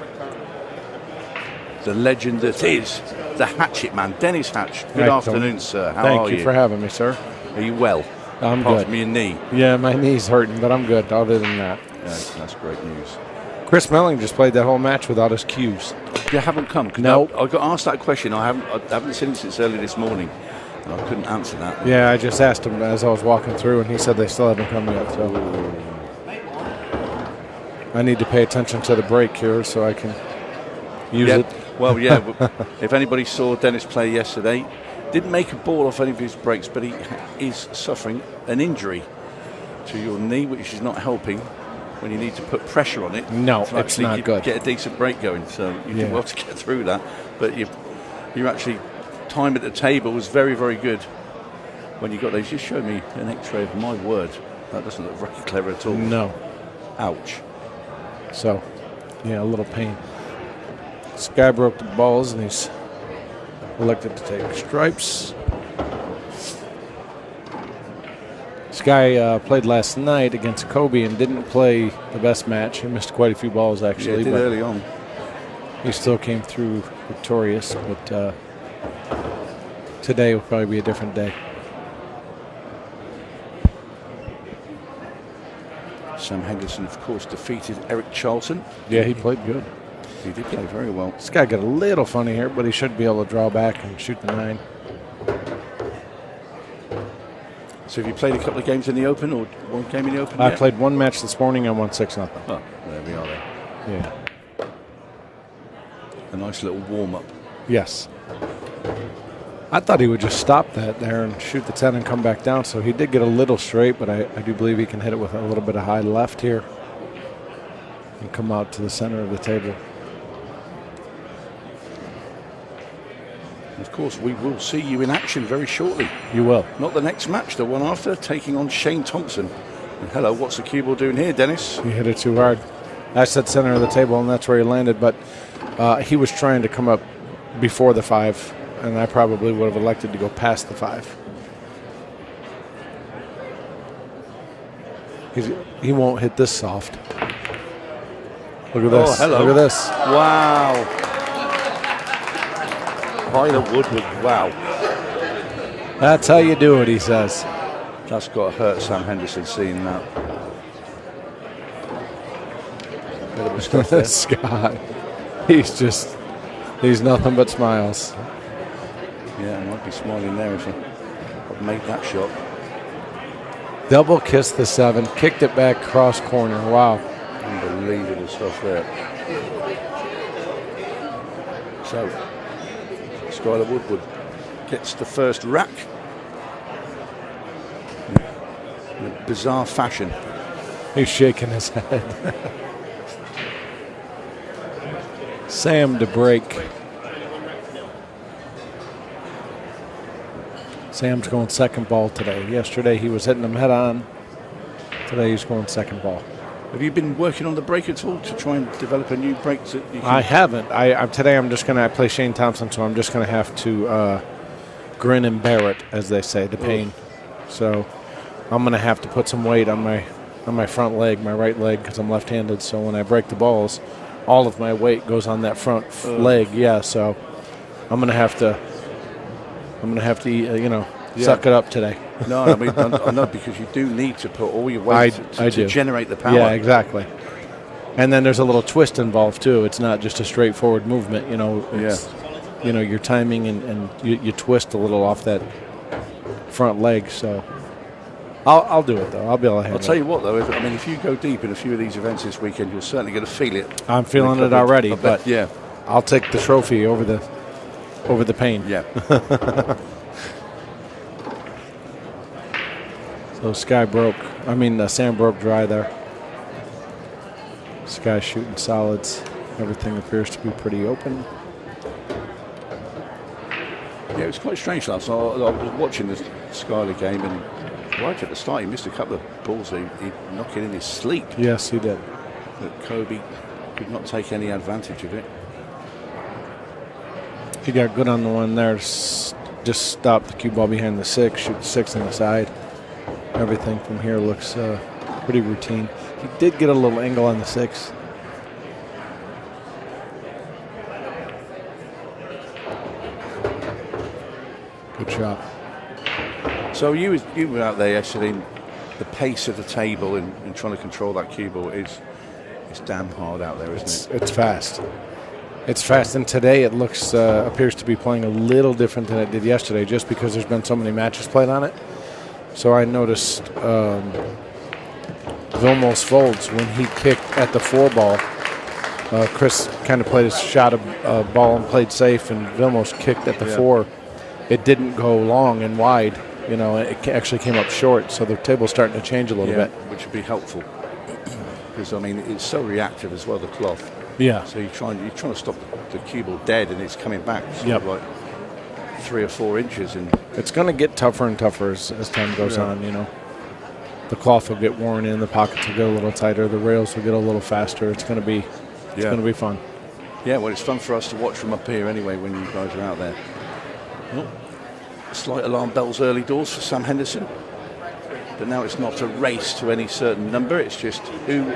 The legend that is the Hatchet Man, Dennis Hatch. Good afternoon, sir. How are you? Thank you for having me, sir. Are you well? I'm Apart good. from your knee. Yeah, my knee's hurting, but I'm good other than that. That's great news. Chris Melling just played that whole match without his cues. You haven't come? Nope. I got asked that question. I haven't seen it since early this morning. And I couldn't answer that. Yeah, I just asked him as I was walking through, and he said they still haven't come yet. So I need to pay attention to the break here so I can use it. Well, yeah. If anybody saw Dennis play yesterday, didn't make a ball off any of his breaks, but he is suffering an injury to your knee, which is not helping when you need to put pressure on it. No, to it's not good. Get a decent break going. So you did well to get through that. But you actually time at the table was very, very good when you got those. Just showed me an X-ray of my word. That doesn't look very clever at all. No. Ouch. So, yeah, a little pain. This guy broke the balls, and he's elected to take stripes. This guy played last night against Kobe and didn't play the best match. He missed quite a few balls, actually. Yeah, he did early on. He still came through victorious, but today will probably be a different day. Sam Henderson, of course, defeated Eric Charlton. Yeah, he played good. He did play very well. This guy got a little funny here, but he should be able to draw back and shoot the 9. So have you played a couple of games in the Open or one game in the Open? I played one match this morning and won 6-0. Oh, there we are then. Yeah. A nice little warm-up. Yes. I thought he would just stop that there and shoot the 10 and come back down. So he did get a little straight, but I do believe he can hit it with a little bit of high left here and come out to the center of the table. Of course, we will see you in action very shortly. You will. Not the next match, the one after, taking on Shane Thompson. And hello, what's the cue ball doing here, Dennis? He hit it too hard. I said center of the table, and that's where he landed, but he was trying to come up before the 5, and I probably would have elected to go past the 5. He won't hit this soft. Look at this. Oh, hello. Look at this. Wow. By the Woodward. Wow. That's how you do it, he says. That's got to hurt Sam Henderson seeing that. Incredible stuff there. Scott. He's nothing but smiles. Yeah, I might be smiling there if I'd made that shot. Double kissed the 7, kicked it back cross corner. Wow. Unbelievable stuff there. So, Skyler Woodward gets the first rack in a bizarre fashion. He's shaking his head. Sam to break. Sam's going second ball today. Yesterday he was hitting them head on. Today he's going second ball. Have you been working on the break at all to try and develop a new break? That you can I haven't. Today I'm just going to play Shane Thompson, so I'm just going to have to grin and bear it, as they say, the pain. So I'm going to have to put some weight on my front leg, my right leg, because I'm left-handed. So when I break the balls, all of my weight goes on that front leg. Yeah, so I'm going to have to suck it up today. No, I mean, I know, because you do need to put all your weight to generate the power. Yeah, exactly. And then there's a little twist involved too. It's not just a straightforward movement. Your timing and you twist a little off that front leg. So I'll do it though. I'll be able to handle it. I'll tell you what though. If you go deep in a few of these events this weekend, you're certainly going to feel it. I'm feeling it already, but yeah, I'll take the trophy over the pain. Yeah. So Sam broke dry there. Sky shooting solids. Everything appears to be pretty open. Yeah, it was quite strange last night. I was watching the Skyler game, and right at the start, he missed a couple of balls that he'd knock it in his sleep. Yes, he did. But Kobe could not take any advantage of it. He got good on the one there. Just stop the cue ball behind the 6, shoot the 6 on the side. Everything from here looks pretty routine. He did get a little angle on the 6. Good shot. So you were out there yesterday. The pace of the table and trying to control that cue ball is damn hard out there, isn't it? It's fast. It's fast, and today it appears to be playing a little different than it did yesterday, just because there's been so many matches played on it. So I noticed Vilmos folds when he kicked at the 4 ball. Chris kind of played his shot of ball and played safe, and Vilmos kicked at the 4. It didn't go long and wide. It actually came up short, so the table's starting to change a little bit. Which would be helpful. Because, it's so reactive as well, the cloth. Yeah. So you're trying to stop the cue ball dead, and it's coming back sort of like 3 or 4 inches. And it's going to get tougher and tougher as time goes on, The cloth will get worn in, the pockets will get a little tighter, the rails will get a little faster. It's going to be fun. Yeah, well, it's fun for us to watch from up here anyway when you guys are out there. Well, slight alarm bells early doors for Sam Henderson. But now it's not a race to any certain number. It's just who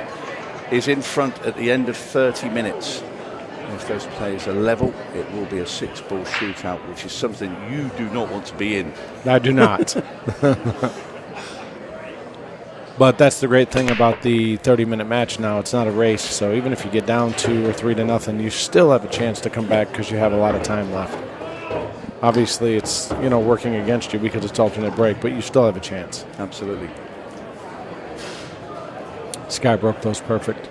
is in front at the end of 30 minutes. And if those players are level, it will be a 6-ball shootout, which is something you do not want to be in. I do not. But that's the great thing about the 30-minute match now. It's not a race, so even if you get down 2 or 3-0, you still have a chance to come back because you have a lot of time left. Obviously, it's working against you because it's alternate break, but you still have a chance. Absolutely. Sky broke those perfect.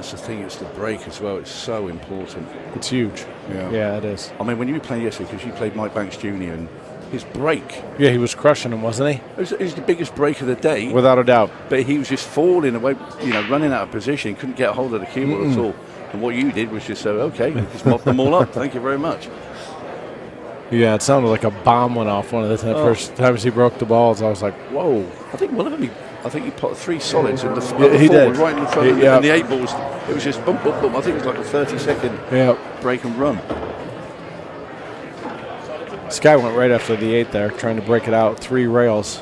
That's the thing, it's the break as well. It's so important. It's huge. Yeah, it is. I mean, when you were playing yesterday, because you played Mike Banks Jr. and his break. Yeah, he was crushing him, wasn't he? It was the biggest break of the day. Without a doubt. But he was just falling away, running out of position. Couldn't get a hold of the cue ball at all. And what you did was just say, okay, just mop them all up. Thank you very much. Yeah, it sounded like a bomb went off one of the first times he broke the balls. I was like, whoa. I think one of them, he put 3 solids in the he did. right in front of him, and the 8 balls. It was just bump, bump, bump. I think it was like a 30-second break and run. Sky went right after the 8 there, trying to break it out. 3 rails.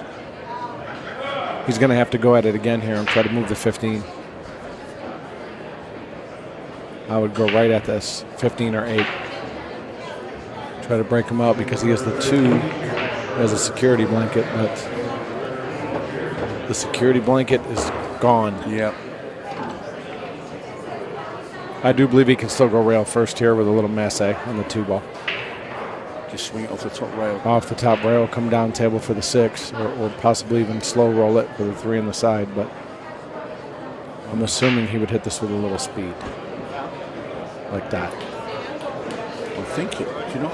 He's going to have to go at it again here and try to move the 15. I would go right at this, 15 or 8. Try to break him out because he has the 2 as a security blanket, but the security blanket is gone. Yeah. I do believe he can still go rail first here with a little masse on the 2 ball. Just swing it off the top rail. Off the top rail, come down table for the 6, or possibly even slow roll it for the 3 on the side, but I'm assuming he would hit this with a little speed. Like that. I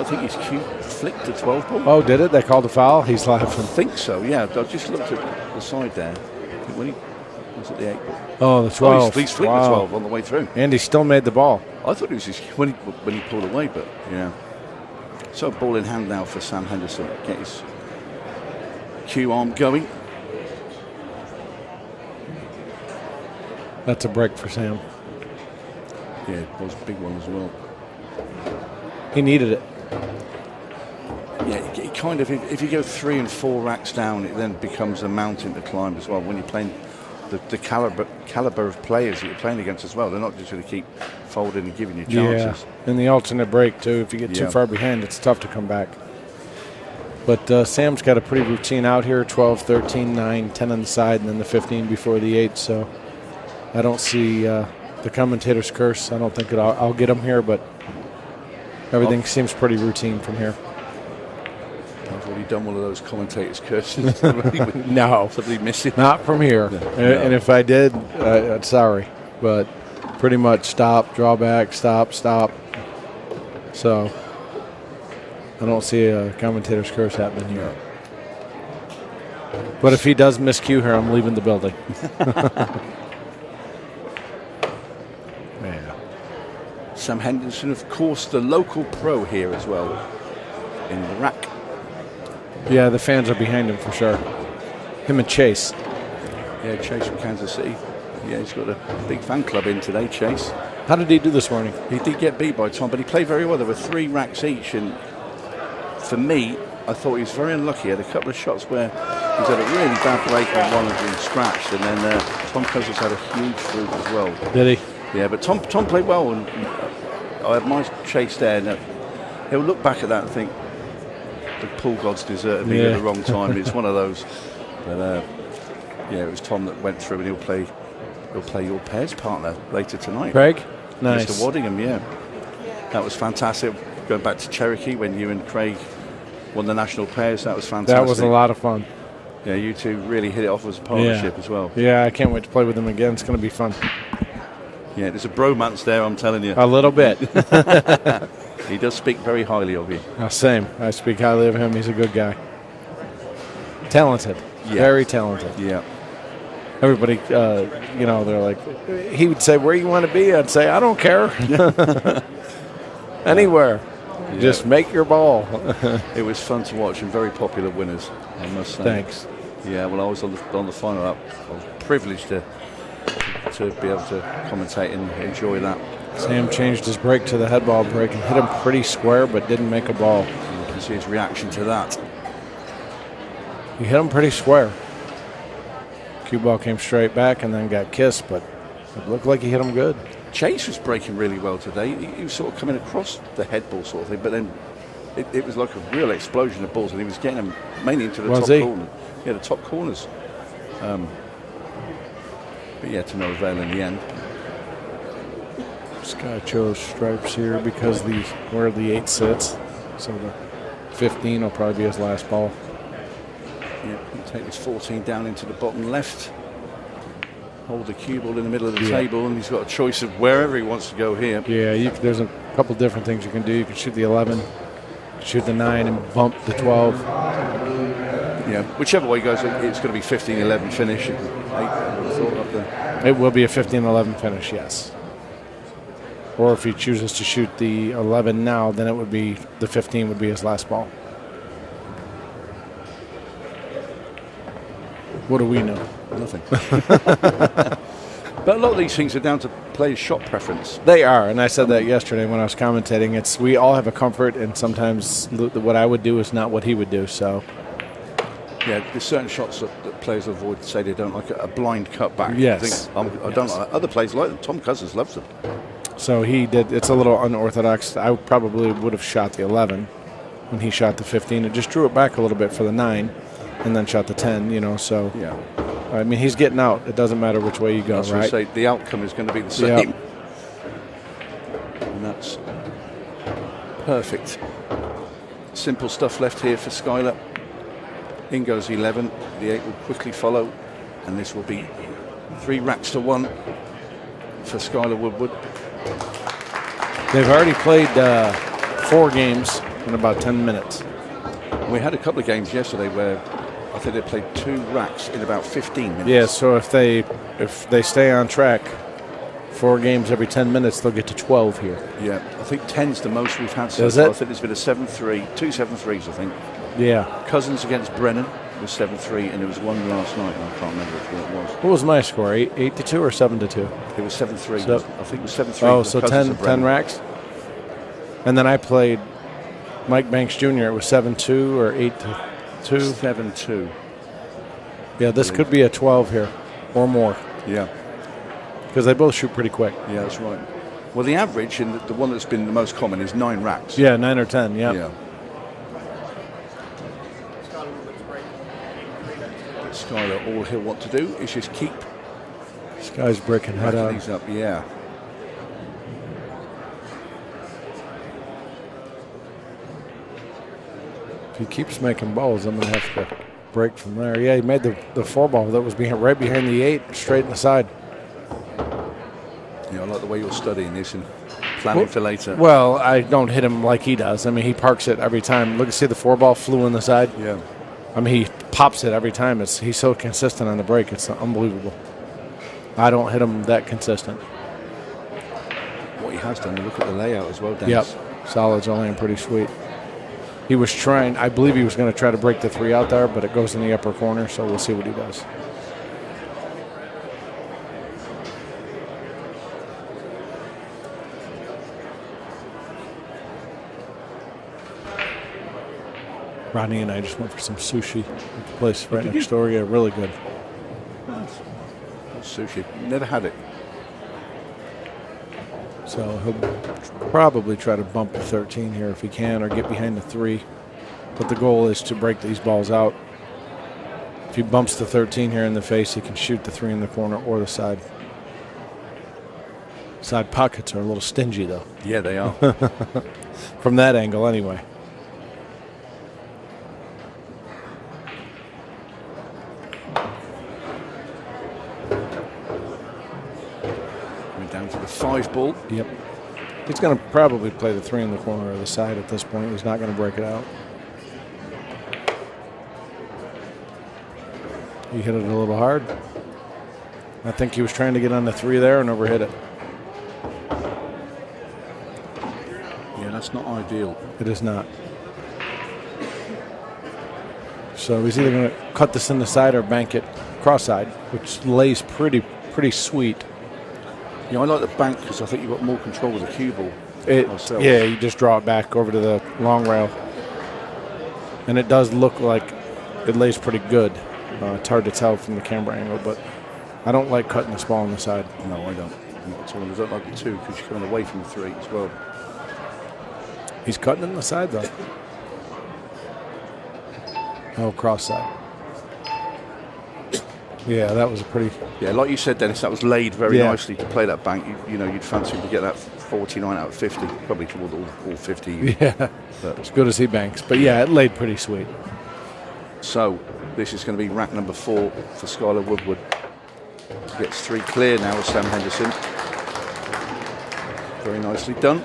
think his cue flicked the 12 ball. Oh, did it? They called a foul? He's laughing. I think so, yeah. I just looked at the side there. When he was at the 8 ball. Oh, the 12. Oh, he's flicked the 12 on the way through. And he still made the ball. I thought it was his when he pulled away, but yeah. So ball in hand now for Sam Henderson. Get his cue arm going. That's a break for Sam. Yeah, it was a big one as well. He needed it. Yeah, it kind of, if you go 3 and 4 racks down, it then becomes a mountain to climb as well. When you're playing the caliber of players that you're playing against as well, they're not just going to keep folding and giving you chances. Yeah, and the alternate break too. If you get too far behind, it's tough to come back. But Sam's got a pretty routine out here, 12, 13, 9, 10 on the side, and then the 15 before the 8. So I don't see the commentator's curse. I don't think I'll get him here, but everything seems pretty routine from here. I've already done one of those commentators' curses. No. Somebody missing. Not from here. No. And if I did, sorry. But pretty much stop, draw back, stop, stop. So I don't see a commentator's curse happening here. But if he does miscue here, I'm leaving the building. Yeah. Sam Henderson, of course, the local pro here as well in the rack. Yeah, the fans are behind him for sure. Him and Chase. Yeah, Chase from Kansas City. Yeah, he's got a big fan club in today, Chase. How did he do this morning? He did get beat by Tom, but he played very well. There were 3 racks each, and for me, I thought he was very unlucky. He had a couple of shots where he's had a really bad break on one and been scratched, and then Tom Cousins had a huge fluke as well. Did he? Yeah, but Tom played well, and I admire Chase there. And he'll look back at that and think, the pool gods deserted me at the wrong time. It's one of those. But yeah, it was Tom that went through, and he'll play your pairs partner later tonight. Craig? Nice. Mr. Waddingham, yeah. That was fantastic. Going back to Cherokee when you and Craig won the national pairs, that was fantastic. That was a lot of fun. Yeah, you two really hit it off as a partnership as well. Yeah, I can't wait to play with him again. It's going to be fun. Yeah, there's a bromance there, I'm telling you. A little bit. He does speak very highly of you. Same. I speak highly of him. He's a good guy. Talented. Yeah. Very talented. Yeah. Everybody, they're like, he would say, where you want to be? I'd say, I don't care. Anywhere. Yeah. Just make your ball. It was fun to watch and very popular winners, I must say. Thanks. Yeah, well, I was on the final up. I was privileged to be able to commentate and enjoy that. Sam changed his break to the head ball break and hit him pretty square, but didn't make a ball. You can see his reaction to that. He hit him pretty square. Cue ball came straight back and then got kissed, but it looked like he hit him good. Chase was breaking really well today. He was sort of coming across the head ball sort of thing, but then it was like a real explosion of balls, and he was getting them mainly into the top corner. Yeah, the top corners. But yeah, to no avail in the end. Sky chose stripes here because where the 8 sits. So the 15 will probably be his last ball. Yeah, he'll take this 14 down into the bottom left. hold the cue ball in the middle of the table, and he's got a choice of wherever he wants to go here. Yeah, there's a couple different things you can do. You can shoot the 11, shoot the 9, and bump the 12. Yeah, whichever way it goes, it's going to be 15-11 finish. It will be a 15-11 finish, yes. Or if he chooses to shoot the 11 now, then it would be the 15 would be his last ball. What do we know? Nothing. But a lot of these things are down to players' shot preference. They are, and I said that yesterday when I was commentating. We all have a comfort, and sometimes what I would do is not what he would do. So, yeah, there's certain shots that players avoid. Say they don't like a blind cutback. Yes, I don't like other players like them. Tom Cousins loves them. So he did. It's a little unorthodox. I probably would have shot the 11 when he shot the 15. It just drew it back a little bit for the 9, and then shot the 10. So yeah. I mean, he's getting out. It doesn't matter which way you go, right? Right? Say the outcome is going to be the same. Yep. And that's perfect. Simple stuff left here for Skyler. In goes 11. The 8 will quickly follow, and this will be 3 racks to 1 for Skyler Woodward. They've already played 4 games in about 10 minutes. We had a couple of games yesterday where I think they played 2 racks in about 15 minutes. Yeah, so if they stay on track, 4 games every 10 minutes, they'll get to 12 here. Yeah, I think 10's the most we've had so far. I think there's been a 7-3, 2 7-3s, I think. Yeah. Cousins against Brennan was 7-3, and there was one last night, and I can't remember what it was. What was my score? 8-2 or 7-2? It was 7-3. So, I think it was 7-3. Oh, so 10 racks? And then I played Mike Banks Jr. It was 7-2 or 8-2? 7-2. Yeah, this could be a 12 here or more. Yeah. Because they both shoot pretty quick. Yeah, that's right. Well, the average, and the one that's been the most common, is 9 racks. Yeah, 9 or 10, yeah. Skyler, all he'll want to do is just keep. Sky's breaking head out. These up, yeah. If he keeps making balls, I'm going to have to break from there. Yeah, he made the 4 ball that was right behind the 8, straight in the side. Yeah, I like the way you're studying this and planning for later. Well, I don't hit him like he does. I mean, he parks it every time. Look, see the 4 ball flew in the side? Yeah. I mean, he pops it every time. He's so consistent on the break. It's unbelievable. I don't hit him that consistent. What he has done, look at the layout as well, Dennis. Yep. Solids only and pretty sweet. He was trying, I believe he was going to try to break the 3 out there, but it goes in the upper corner, so we'll see what he does. Rodney and I just went for some sushi at the place right next door. Yeah, really good. Sushi. Never had it. So he'll probably try to bump the 13 here if he can, or get behind the 3. But the goal is to break these balls out. If he bumps the 13 here in the face, he can shoot the 3 in the corner or the side. Side pockets are a little stingy, though. Yeah, they are. From that angle, anyway. Down to the 5 ball. Yep. He's going to probably play the 3 in the corner or the side at this point. He's not going to break it out. He hit it a little hard. I think he was trying to get on the 3 there and overhit it. Yeah, that's not ideal. It is not. So he's either going to cut this in the side or bank it cross-side, which lays pretty sweet. Yeah, I like the bank because I think you've got more control with the cue ball. Yeah, you just draw it back over to the long rail. And it does look like it lays pretty good. It's hard to tell from the camera angle, but I don't like cutting this ball on the side. No, I don't. Not at all. I don't like it too because you're coming away from the 3 as well. He's cutting in the side, though. Oh, cross side. Yeah, that was a pretty... Yeah, like you said, Dennis, that was laid very nicely to play that bank. You'd fancy him to get that 49 out of 50, probably toward all 50. Yeah, as good as he banks. But yeah, it laid pretty sweet. So this is going to be rack number 4 for Skyler Woodward. Gets 3 clear now with Sam Henderson. Very nicely done.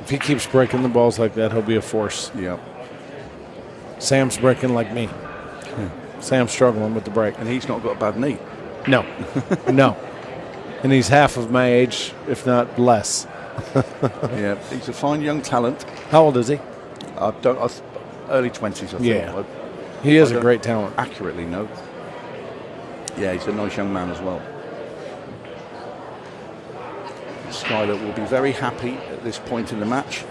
If he keeps breaking the balls like that, he'll be a force. Yeah. Sam's breaking like me. Sam's struggling with the break. And he's not got a bad knee. No. No. And he's half of my age, if not less. Yeah, he's a fine young talent. How old is he? Early 20s, I think. Yeah. He is I a don't great talent. Accurately, no. Yeah, he's a nice young man as well. Skyler will be very happy at this point in the match.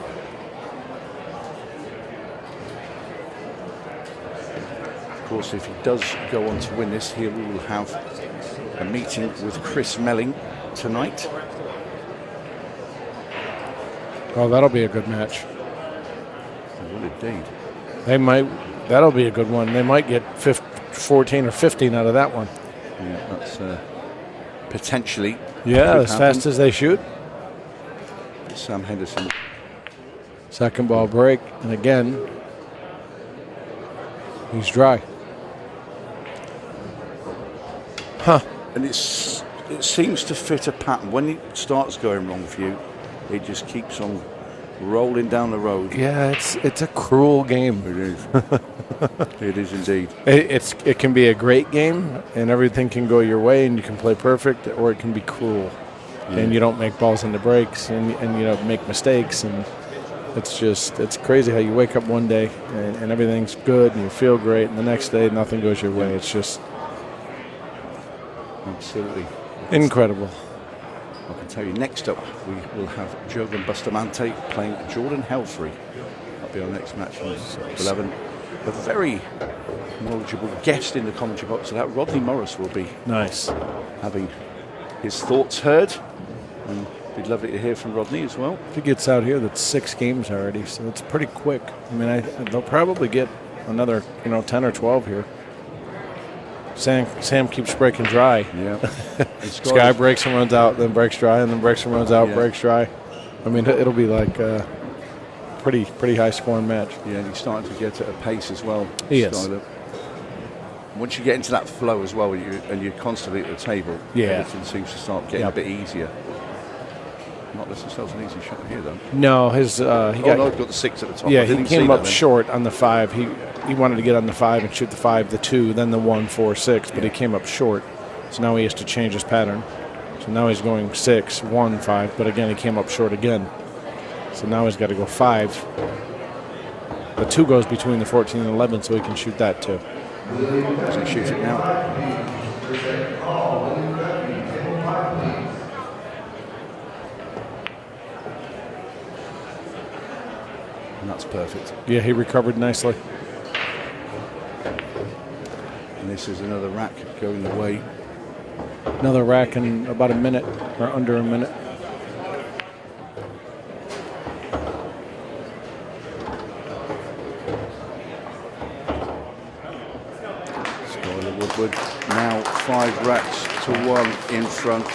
Of course, if he does go on to win this, he will have a meeting with Chris Melling tonight. Oh, that'll be a good match. Well, indeed. That'll be a good one. They might get 14 or 15 out of that one. Yeah, that's potentially. Yeah, as fast as they shoot. Sam Henderson. Second ball break, and again, he's dry. Huh. And it seems to fit a pattern. When it starts going wrong for you, it just keeps on rolling down the road. Yeah, it's a cruel game. It is. It is indeed. It can be a great game, and everything can go your way, and you can play perfect, or it can be cruel, and you don't make balls into breaks, and you know, make mistakes, and it's crazy how you wake up one day and everything's good and you feel great, and the next day nothing goes your way. It's just absolutely incredible. I can tell you, next up we will have Joven Bustamante playing Jordan Helfery. That'll be our next match in 11. A very knowledgeable guest in the commentary box. So that Rodney Morris will be having his thoughts heard. And it'd be lovely to hear from Rodney as well. If he gets out here, that's 6 games already, so it's pretty quick. I mean, they'll probably get another 10 or 12 here. Sam keeps breaking dry. Yeah. Sky breaks and runs out, then breaks dry, and then breaks and runs out, breaks dry. I mean, it'll be like a pretty high scoring match. Yeah, and he's starting to get at a pace as well. He is. Skyler. Once you get into that flow as well, and you're constantly at the table, everything seems to start getting a bit easier. Not unless themselves an easy shot here, though. No, he's got the 6 at the top. Yeah, he came up short on the 5. He wanted to get on the 5 and shoot the 5, the 2, then the 1, 4, 6, but he came up short. So now he has to change his pattern. So now he's going 6, 1, 5, but again, he came up short again. So now he's got to go 5. The 2 goes between the 14 and 11, so he can shoot that too. So he shoots it now. And that's perfect. Yeah, he recovered nicely. And this is another rack going the way. Another rack in about a minute, or under a minute. Skyler Woodward now 5 racks to 1 in front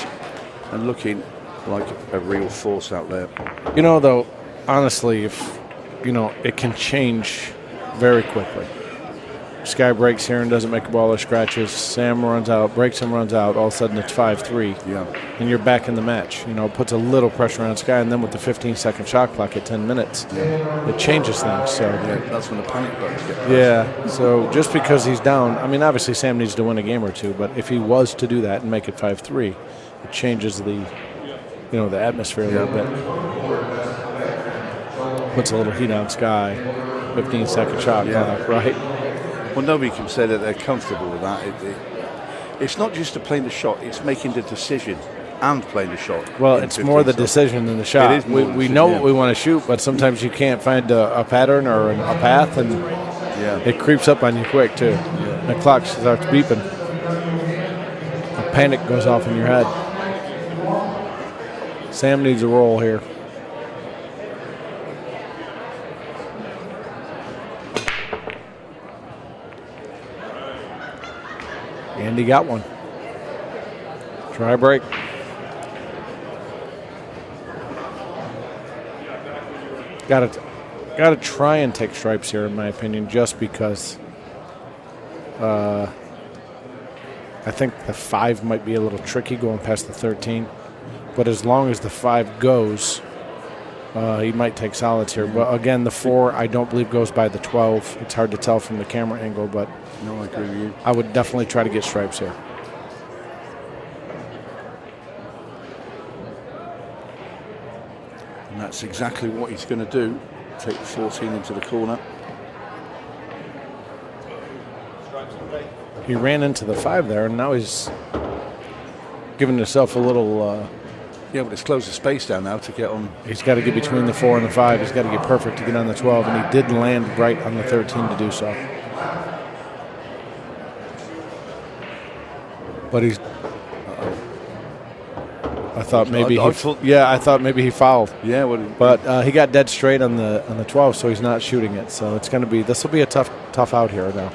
and looking like a real force out there. Though, honestly, if it can change very quickly. Sky breaks here and doesn't make a ball or scratches. Sam runs out, breaks and runs out. All of a sudden it's 5-3. Yeah. And you're back in the match. Puts a little pressure on Sky, and then with the 15-second shot clock at 10 minutes, it changes things. So that's when the panic buttons get pressed. Yeah. So just because he's down, I mean, obviously Sam needs to win a game or two, but if he was to do that and make it 5-3, it changes the atmosphere a little bit. Puts a little heat on Sky. 15-second shot clock, right? Well, nobody can say that they're comfortable with that. It's not just to playing the shot; it's making the decision and playing the shot. Well, it's more the decision than the shot. It is more we know what we want to shoot, but sometimes you can't find a pattern or a path, and it creeps up on you quick too. The clock starts beeping. A panic goes off in your head. Sam needs a roll here. And he got one. Try break. Got to try and take stripes here, in my opinion, just because I think the 5 might be a little tricky going past the 13. But as long as the 5 goes, he might take solids here. But again, the 4 I don't believe goes by the 12. It's hard to tell from the camera angle, but No, I agree with you. I would definitely try to get stripes here. And that's exactly what he's going to do. Take the 14 into the corner. He ran into the 5 there, and now he's giving himself a little... yeah, but it's closed the space down now to get on. He's got to get between the 4 and the 5. He's got to get perfect to get on the 12, and he did land right on the 13 to do so. But he's... I thought maybe I thought maybe he fouled. Yeah, but he got dead straight on the 12, so he's not shooting it. So it's going to be, this will be a tough out here now.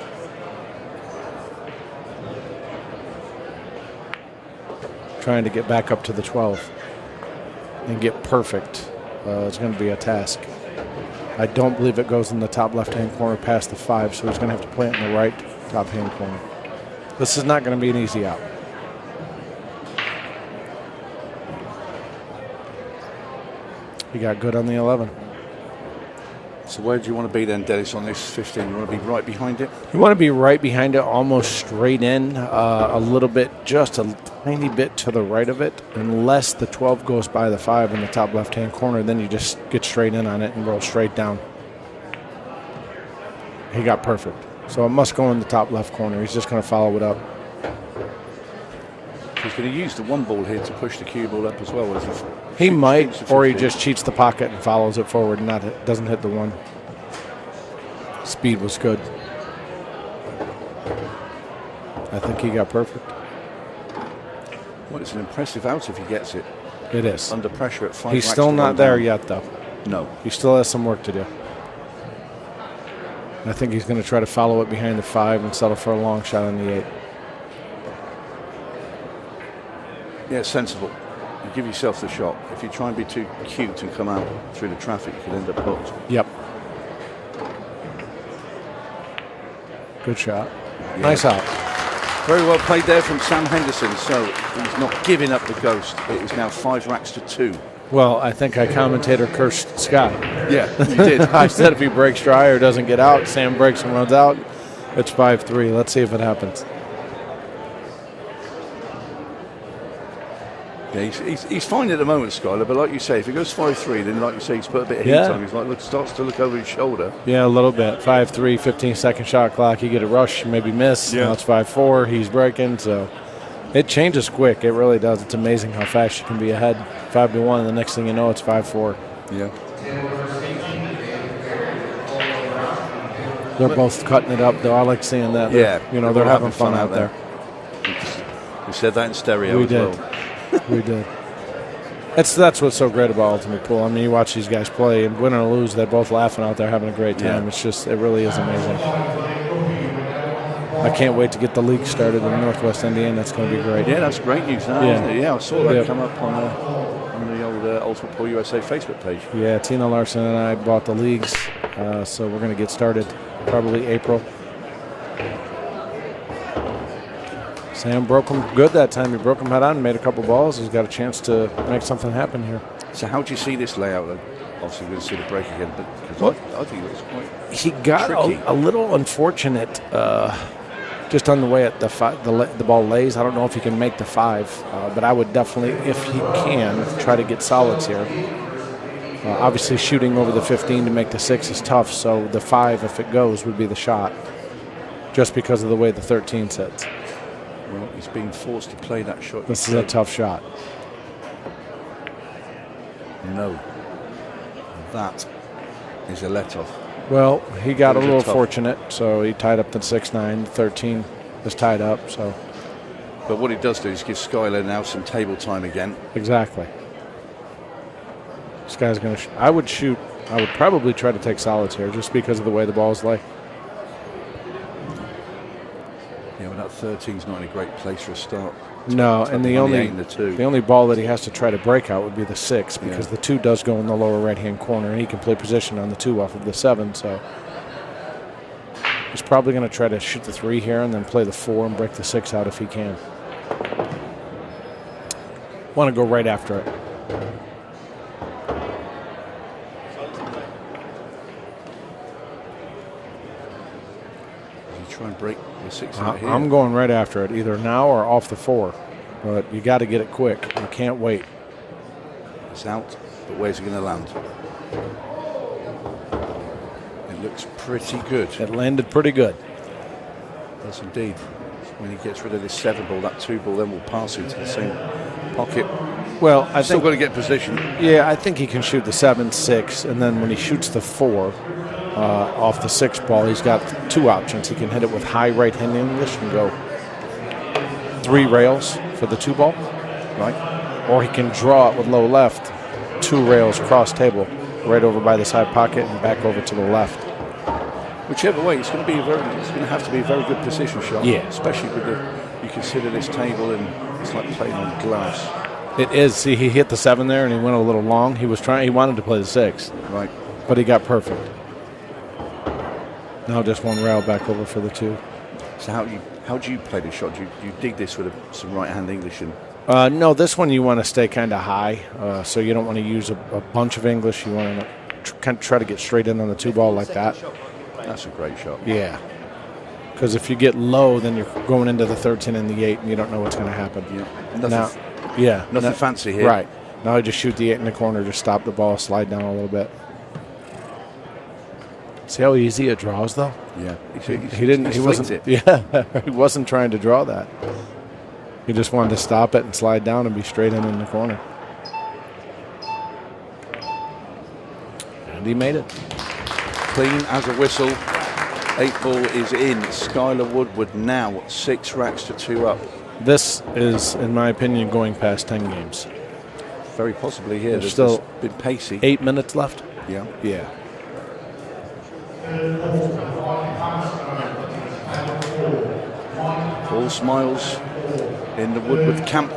Trying to get back up to the 12 and get perfect. It's going to be a task. I don't believe it goes in the top left-hand corner past the 5, so he's going to have to play it in the right top-hand corner. This is not going to be an easy out. He got good on the 11. So where do you want to be then, Dennis, on this 15? You want to be right behind it? You want to be right behind it, almost straight in, a little bit, just a tiny bit to the right of it. Unless the 12 goes by the 5 in the top left-hand corner, then you just get straight in on it and roll straight down. He got perfect. So it must go in the top left corner. He's just going to follow it up. He's going to use the 1 ball here to push the cue ball up as well. As he might, or he just cheats the pocket and follows it forward and doesn't hit the 1. Speed was good. I think he got perfect. Well, it's an impressive out if he gets it. It is. Under pressure at 5. He's still not there yet, though. No. He still has some work to do. I think he's going to try to follow it behind the 5 and settle for a long shot on the 8. Yeah, it's sensible. You give yourself the shot. If you try and be too cute and come out through the traffic, you could end up hooked. Yep. Good shot. Yeah. Nice out. Very well played there from Sam Henderson. So he's not giving up the ghost. It is now 5 racks to 2. Well, I think I commentator cursed Scott. Yeah, you did. I said if he breaks dry or doesn't get out, Sam breaks and runs out. It's 5-3. Let's see if it happens. Yeah, he's fine at the moment, Skyler, but like you say, if it goes 5-3, then like you say, he's put a bit of heat on. He's like, starts to look over his shoulder. Yeah, a little bit. 5-3, 15-second shot clock. You get a rush, maybe miss. Yeah. Now it's 5-4. He's breaking, so it changes quick. It really does. It's amazing how fast you can be ahead. 5-1, the next thing you know, it's 5-4. Yeah. They're both cutting it up, though. I like seeing that. Yeah. They're having fun out there. We said that in stereo as well. We did. That's what's so great about Ultimate Pool. I mean, you watch these guys play, and win or lose, they're both laughing out there, having a great time. Yeah. It really is amazing. I can't wait to get the league started in Northwest Indiana. That's going to be great. Yeah, that's great news now, isn't it? Yeah, I saw that come up on the old Ultimate Pool USA Facebook page. Yeah, Tina Larson and I bought the leagues, so we're going to get started probably April. Sam broke him good that time. He broke him head on, made a couple balls. He's got a chance to make something happen here. So how do you see this layout then? Obviously, we're going to see the break again, but I think it was quite He got a little unfortunate just on the way at the ball lays. I don't know if he can make the 5, but I would definitely, if he can, try to get solids here. Obviously, shooting over the 15 to make the 6 is tough, so the 5, if it goes, would be the shot, just because of the way the 13 sits. Well, he's being forced to play that shot. This is a tough shot. No. That is a let-off. Well, he got a little fortunate, so he tied up the 6-9. 13 is tied up. So, but what he does do is give Skyler now some table time again. Exactly. This guy's going to I would shoot. I would probably try to take solids here just because of the way the balls lay. Yeah, but that 13's not in a great place for a start. No, and the only ball that he has to try to break out would be the 6 because the 2 does go in the lower right-hand corner, and he can play position on the 2 off of the 7. So he's probably going to try to shoot the 3 here and then play the 4 and break the 6 out if he can. Want to go right after it. You try and break the 6 out here. I'm going right after it, either now or off the 4. But you got to get it quick. You can't wait. It's out, but where's it going to land? It looks pretty good. It landed pretty good. Yes, indeed. When he gets rid of this 7 ball, that 2 ball then will pass into the same pocket. Well, I Still think got to get position. Yeah, I think he can shoot the 7, 6, and then when he shoots the 4 off the 6 ball, he's got 2 options. He can hit it with high right-hand English and go 3 rails for the 2 ball, right? Or he can draw it with low left, 2 rails cross table, right over by the side pocket and back over to the left. Whichever way, it's going to have to be a very good position shot. Yeah, especially with you consider this table and it's like playing on glass. It is. See, he hit the 7 there and he went a little long. He wanted to play the 6, right? But he got perfect. Now just 1 rail back over for the 2. So how do you play this shot? Do you dig this with some right-hand English and? No, this one you want to stay kind of high, so you don't want to use a bunch of English. You want to try to get straight in on the 2 ball like that. That's a great shot. Yeah, because if you get low, then you're going into the 13 and the 8, and you don't know what's going to happen. Yeah. Nothing fancy here. Right. Now I just shoot the 8 in the corner, just stop the ball, slide down a little bit. See how easy it draws, though? Yeah. He wasn't. Yeah, he wasn't trying to draw that. He just wanted to stop it and slide down and be straight in the corner. And he made it. Clean as a whistle. 8 ball is in. Skyler Woodward now 6 racks to 2 up. This is, in my opinion, going past 10 games. Very possibly here. There's still been pacey. 8 minutes left. Yeah. Yeah. All smiles in the Woodward camp.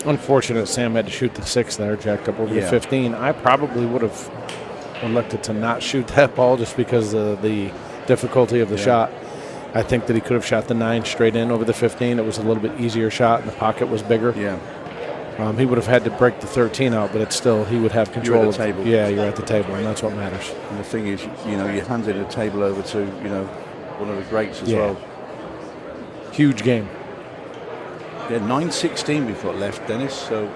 Unfortunate Sam had to shoot the 6 there, jacked up over the 15. I probably would have elected to not shoot that ball just because of the difficulty of the shot. I think that he could have shot the 9 straight in over the 15. It was a little bit easier shot and the pocket was bigger. Yeah. He would have had to break the 13 out, but it's still, he would have control of the table. Yeah, you're at the table, and that's what matters. And the thing is, you handed the table over to, one of the greats as well. Huge game. Yeah, 9:16 we've got left, Dennis, so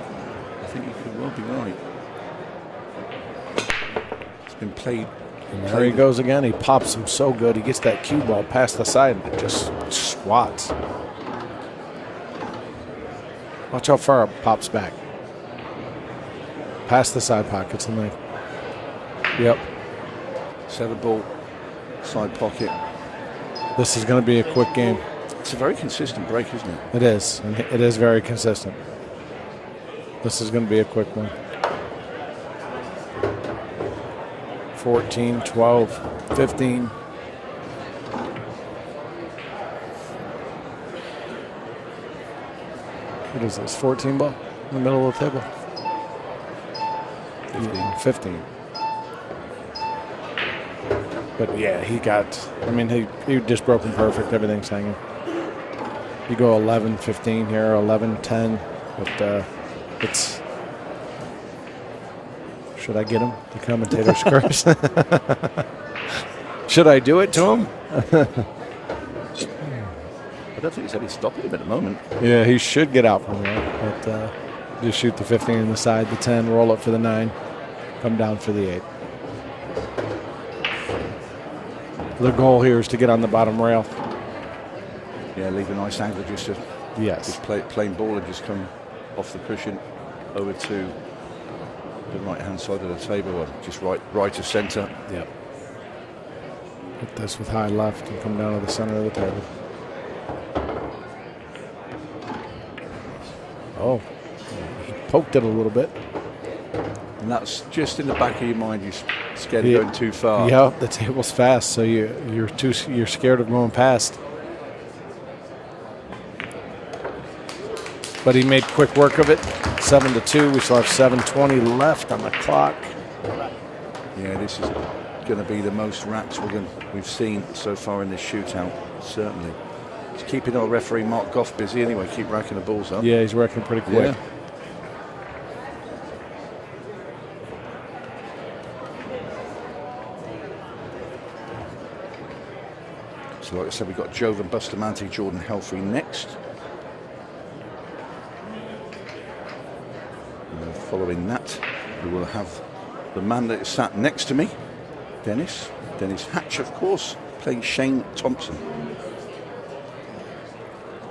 I think you could well be right. It's been played. And there he goes again. He pops him so good. He gets that cue ball past the side and it just swats. Watch how far it pops back. Past the side pockets and then. Yep. 7 ball, side pocket. This is going to be a quick game. It's a very consistent break, isn't it? It is. And it is very consistent. This is going to be a quick one. 14, 12, 15. What is this, 14 ball in the middle of the table? 15. But yeah, he got, he just broke him perfect. Everything's hanging. You go 11, 15 here, 11, 10. But it's, should I get him? The commentator's curse. Should I do it to him? I don't think he's any stopping him at the moment. Yeah, he should get out from there. But just shoot the 15 in the side, the 10, roll up for the 9, come down for the 8. The goal here is to get on the bottom rail. Yeah, leave a nice angle just to just play plain ball and just come off the cushion over to the right-hand side of the table, or just right of centre. Yep. Hit this with high left and come down to the center of the table. Oh, he poked it a little bit. And that's just in the back of your mind. You're scared of going too far. Yeah, the table's fast, so you're scared of going past. But he made quick work of it. 7-2. We still have 7:20 left on the clock. Yeah, this is going to be the most racks we've seen so far in this shootout, certainly. It's keeping our referee Mark Goff busy anyway, keep racking the balls up. Yeah, he's working pretty quick. Yeah. So like I said, we've got Joven, Bustamante, Jordan, Helfery next. And following that, we will have the man that sat next to me, Dennis Hatch, of course, playing Shane Thompson.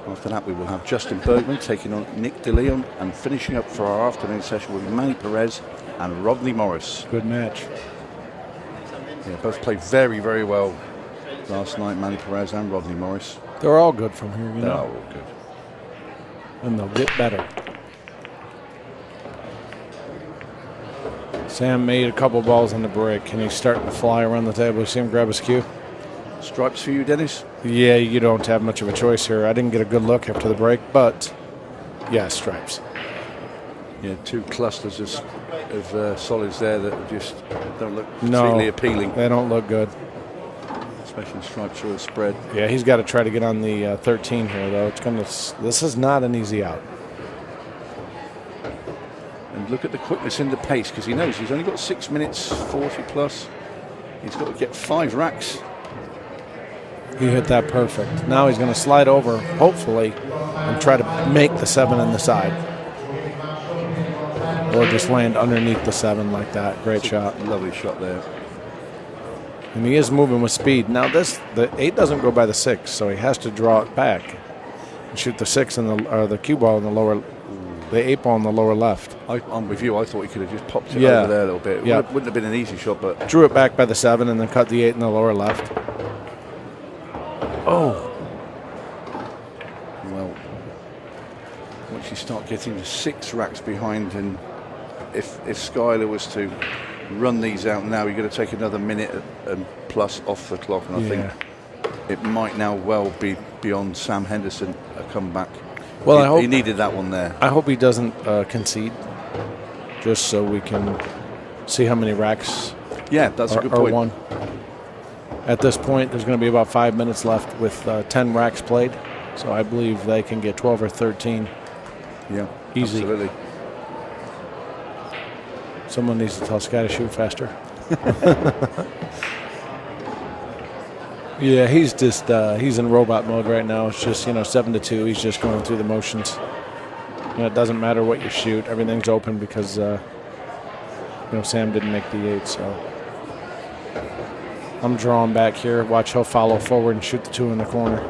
After that, we will have Justin Bergman taking on Nick DeLeon, and finishing up for our afternoon session will be Manny Perez and Rodney Morris. Good match. Yeah, both played very, very well last night, Manny Perez and Rodney Morris. They're all good from here, you They're know. all good. And they'll get better. Sam made a couple balls on the break, and he's starting to fly around the table. You see him grab his cue? Stripes for you, Dennis? Yeah, you don't have much of a choice here. I didn't get a good look after the break, but yeah, stripes. Yeah, two clusters of solids there that just don't look particularly appealing. They don't look good. Especially stripes or a spread. Yeah, he's got to try to get on the 13 here, though. This is not an easy out. And look at the quickness in the pace, because he knows he's only got 6 minutes 40 plus. He's got to get 5 racks. He hit that perfect. Now he's going to slide over, hopefully, and try to make the 7 in the side. Or just land underneath the 7 like that. Great shot. Lovely shot there. And he is moving with speed. Now the 8 doesn't go by the 6, so he has to draw it back and shoot the 6 or the cue ball in the lower, the 8 ball in the lower left. I'm with you. I thought he could have just popped it over there a little bit. It wouldn't have been an easy shot, but drew it back by the 7 and then cut the 8 in the lower left. Oh. Well, once you start getting to 6 racks behind, and if Skyler was to run these out now, you're going to take another minute and plus off the clock, and I think it might now well be beyond Sam Henderson a comeback. Well, I hope he needed that one there. I hope he doesn't concede, just so we can see how many racks. Yeah, that's a good point. Won. At this point, there's going to be about 5 minutes left with 10 racks played, so I believe they can get 12 or 13. Yeah, easy. Absolutely. Someone needs to tell Sky to shoot faster. Yeah, he's just he's in robot mode right now. It's just 7-2. He's just going through the motions. It doesn't matter what you shoot; everything's open because Sam didn't make the 8. So I'm drawing back here. Watch, he'll follow forward and shoot the 2 in the corner.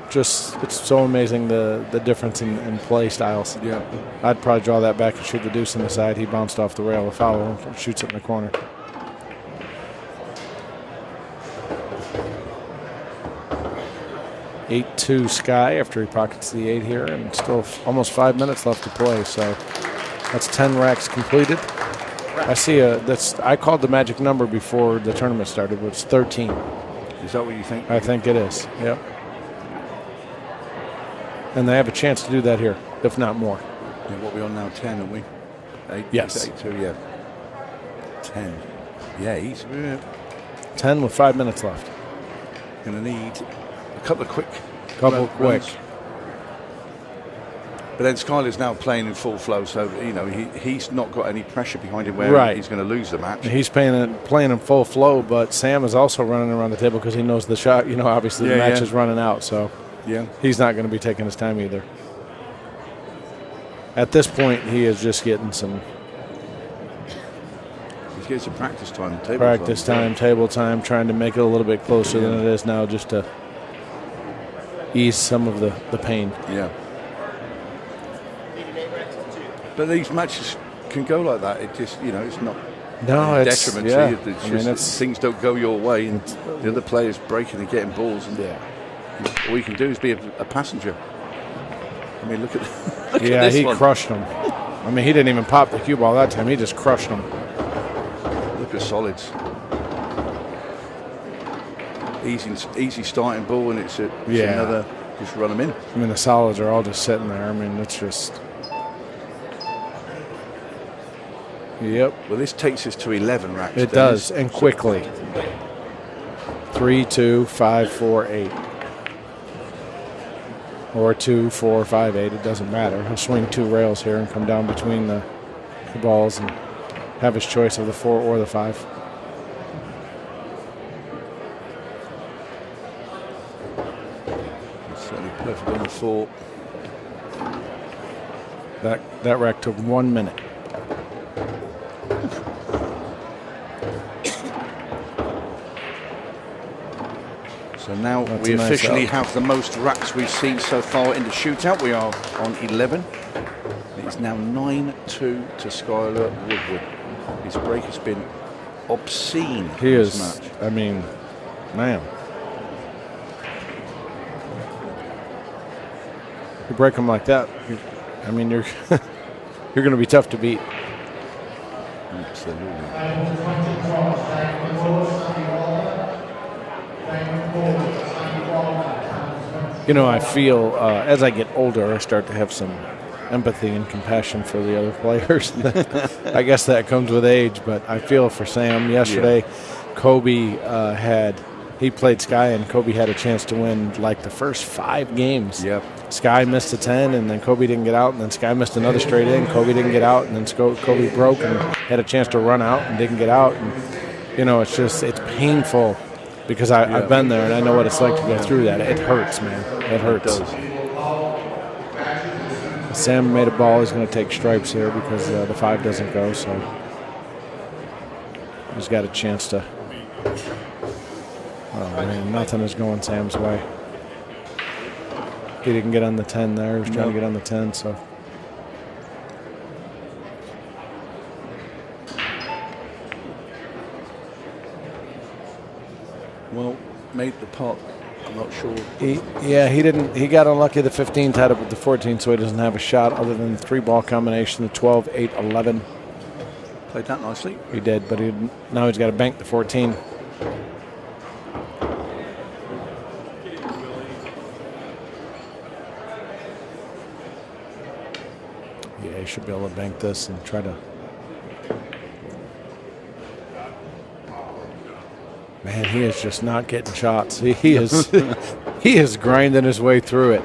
Just it's so amazing the difference in play styles. Yeah, I'd probably draw that back and shoot the deuce in the side. He bounced off the rail, a foul, and shoots it in the corner. 8-2 Sky after he pockets the 8 here, and still almost 5 minutes left to play. So that's 10 racks completed. I see I called the magic number before the tournament started, which is 13. Is that what you think? I think it is. Yep. And they have a chance to do that here, if not more. Yeah, what are we on now? 10, aren't we? 8. Yes. 8-2. Yeah. 10. Yeah, he's 10 with 5 minutes left. going to need a couple of quick. Runs. But then Skyler's now playing in full flow, so he's not got any pressure behind him where he's going to lose the match. He's playing in full flow, but Sam is also running around the table because he knows the shot. Obviously the match is running out, so he's not going to be taking his time either. At this point, he is just getting some. He's getting some practice time, table time, trying to make it a little bit closer than it is now, just to ease some of the pain. Yeah. But these matches can go like that. It just, it's not a detriment to you. It's just things don't go your way, and the other players breaking and getting balls. And all you can do is be a passenger. I mean, look at this he one. crushed him. I mean, he didn't even pop the cue ball that time. He just crushed him. Look at solids. Easy starting ball, and it's another. Just run them in. I mean, the solids are all just sitting there. I mean, it's just. Yep. Well, this takes us to 11 racks. It does, and quickly. 3, 2, 5, 4, 8. Or 2, 4, 5, 8. It doesn't matter. He'll swing 2 rails here and come down between the balls and have his choice of the 4 or the 5. Certainly perfect on the 4. That rack took 1 minute. So now That's we a nice officially out. have the most racks we've seen so far in the shootout. We are on 11. It's now 9-2 to Skyler Woodward. His break has been obscene. He in is, this match. I mean, man. You break him like that, you're you're going to be tough to beat. Absolutely. You know, I feel as I get older, I start to have some empathy and compassion for the other players. I guess that comes with age, but I feel for Sam. Yesterday, Kobe he played Sky, and Kobe had a chance to win like the first 5 games. Yep. Sky missed a 10, and then Kobe didn't get out, and then Sky missed another straight in. Kobe didn't get out, and then Kobe broke and had a chance to run out and didn't get out. And, you know, it's painful because I've been there, and I know what it's like to go through that. It hurts, man. It hurts. It does. Sam made a ball. He's going to take stripes here because the 5 doesn't go, so he's got a chance to. Oh, man, nothing is going Sam's way. He didn't get on the 10 there. He was trying to get on the 10, so. Well, made the pot. I'm not sure. He didn't. He got unlucky. The 15 tied up with the 14, so he doesn't have a shot other than the 3-ball combination, the 12, 8, 11. Played that nicely. He did, but now he's got to bank the 14. Yeah, he should be able to bank this and try to. Man, he is just not getting shots. He is he is grinding his way through it.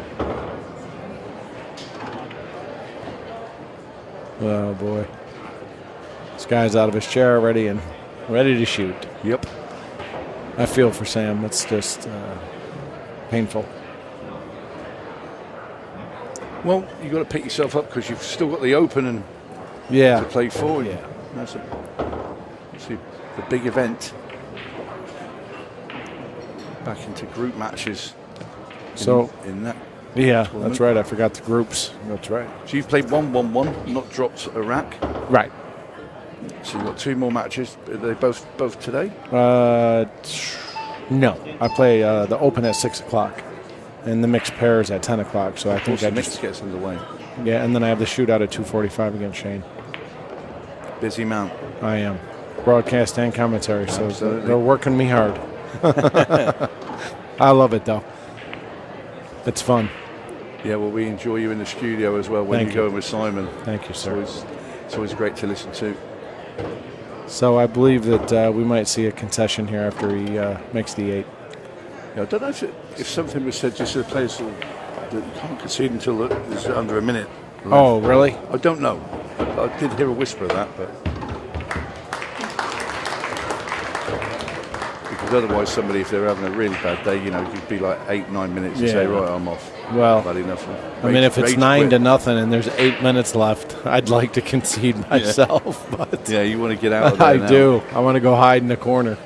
Oh boy. This guy's out of his chair already and ready to shoot. Yep. I feel for Sam. It's just painful. Well, you've got to pick yourself up because you've still got the Open and to play for. Yeah. That's the big event. Back into group matches. In that. Yeah, tournament. that's right. I forgot the groups. That's right. So you've played 1-1-1, not dropped a rack. Right. So you've got 2 more matches. Are they both today? No. I play the Open at 6 o'clock. And the mixed pairs at 10 o'clock. So I think the mix gets underway. Yeah, and then I have the shootout at 2:45 against Shane. Busy man. I am. Broadcast and commentary. So Absolutely. they're working me hard. I love it, though. It's fun. Yeah, well, we enjoy you in the studio as well when you go in with Simon. Thank you, sir. It's always great to listen to. So I believe that we might see a concession here after he makes the 8. Yeah, I don't know if something was said just to the players that you can't concede until there's under a minute. Oh, really? I don't know. I did hear a whisper of that, but because otherwise somebody, if they're having a really bad day, you'd be like 8-9 minutes and say, right, I'm off. Well, bad enough. I mean, if it's 9-0 and there's 8 minutes left, I'd like to concede myself. But yeah, you want to get out of there I now. do. I want to go hide in the corner,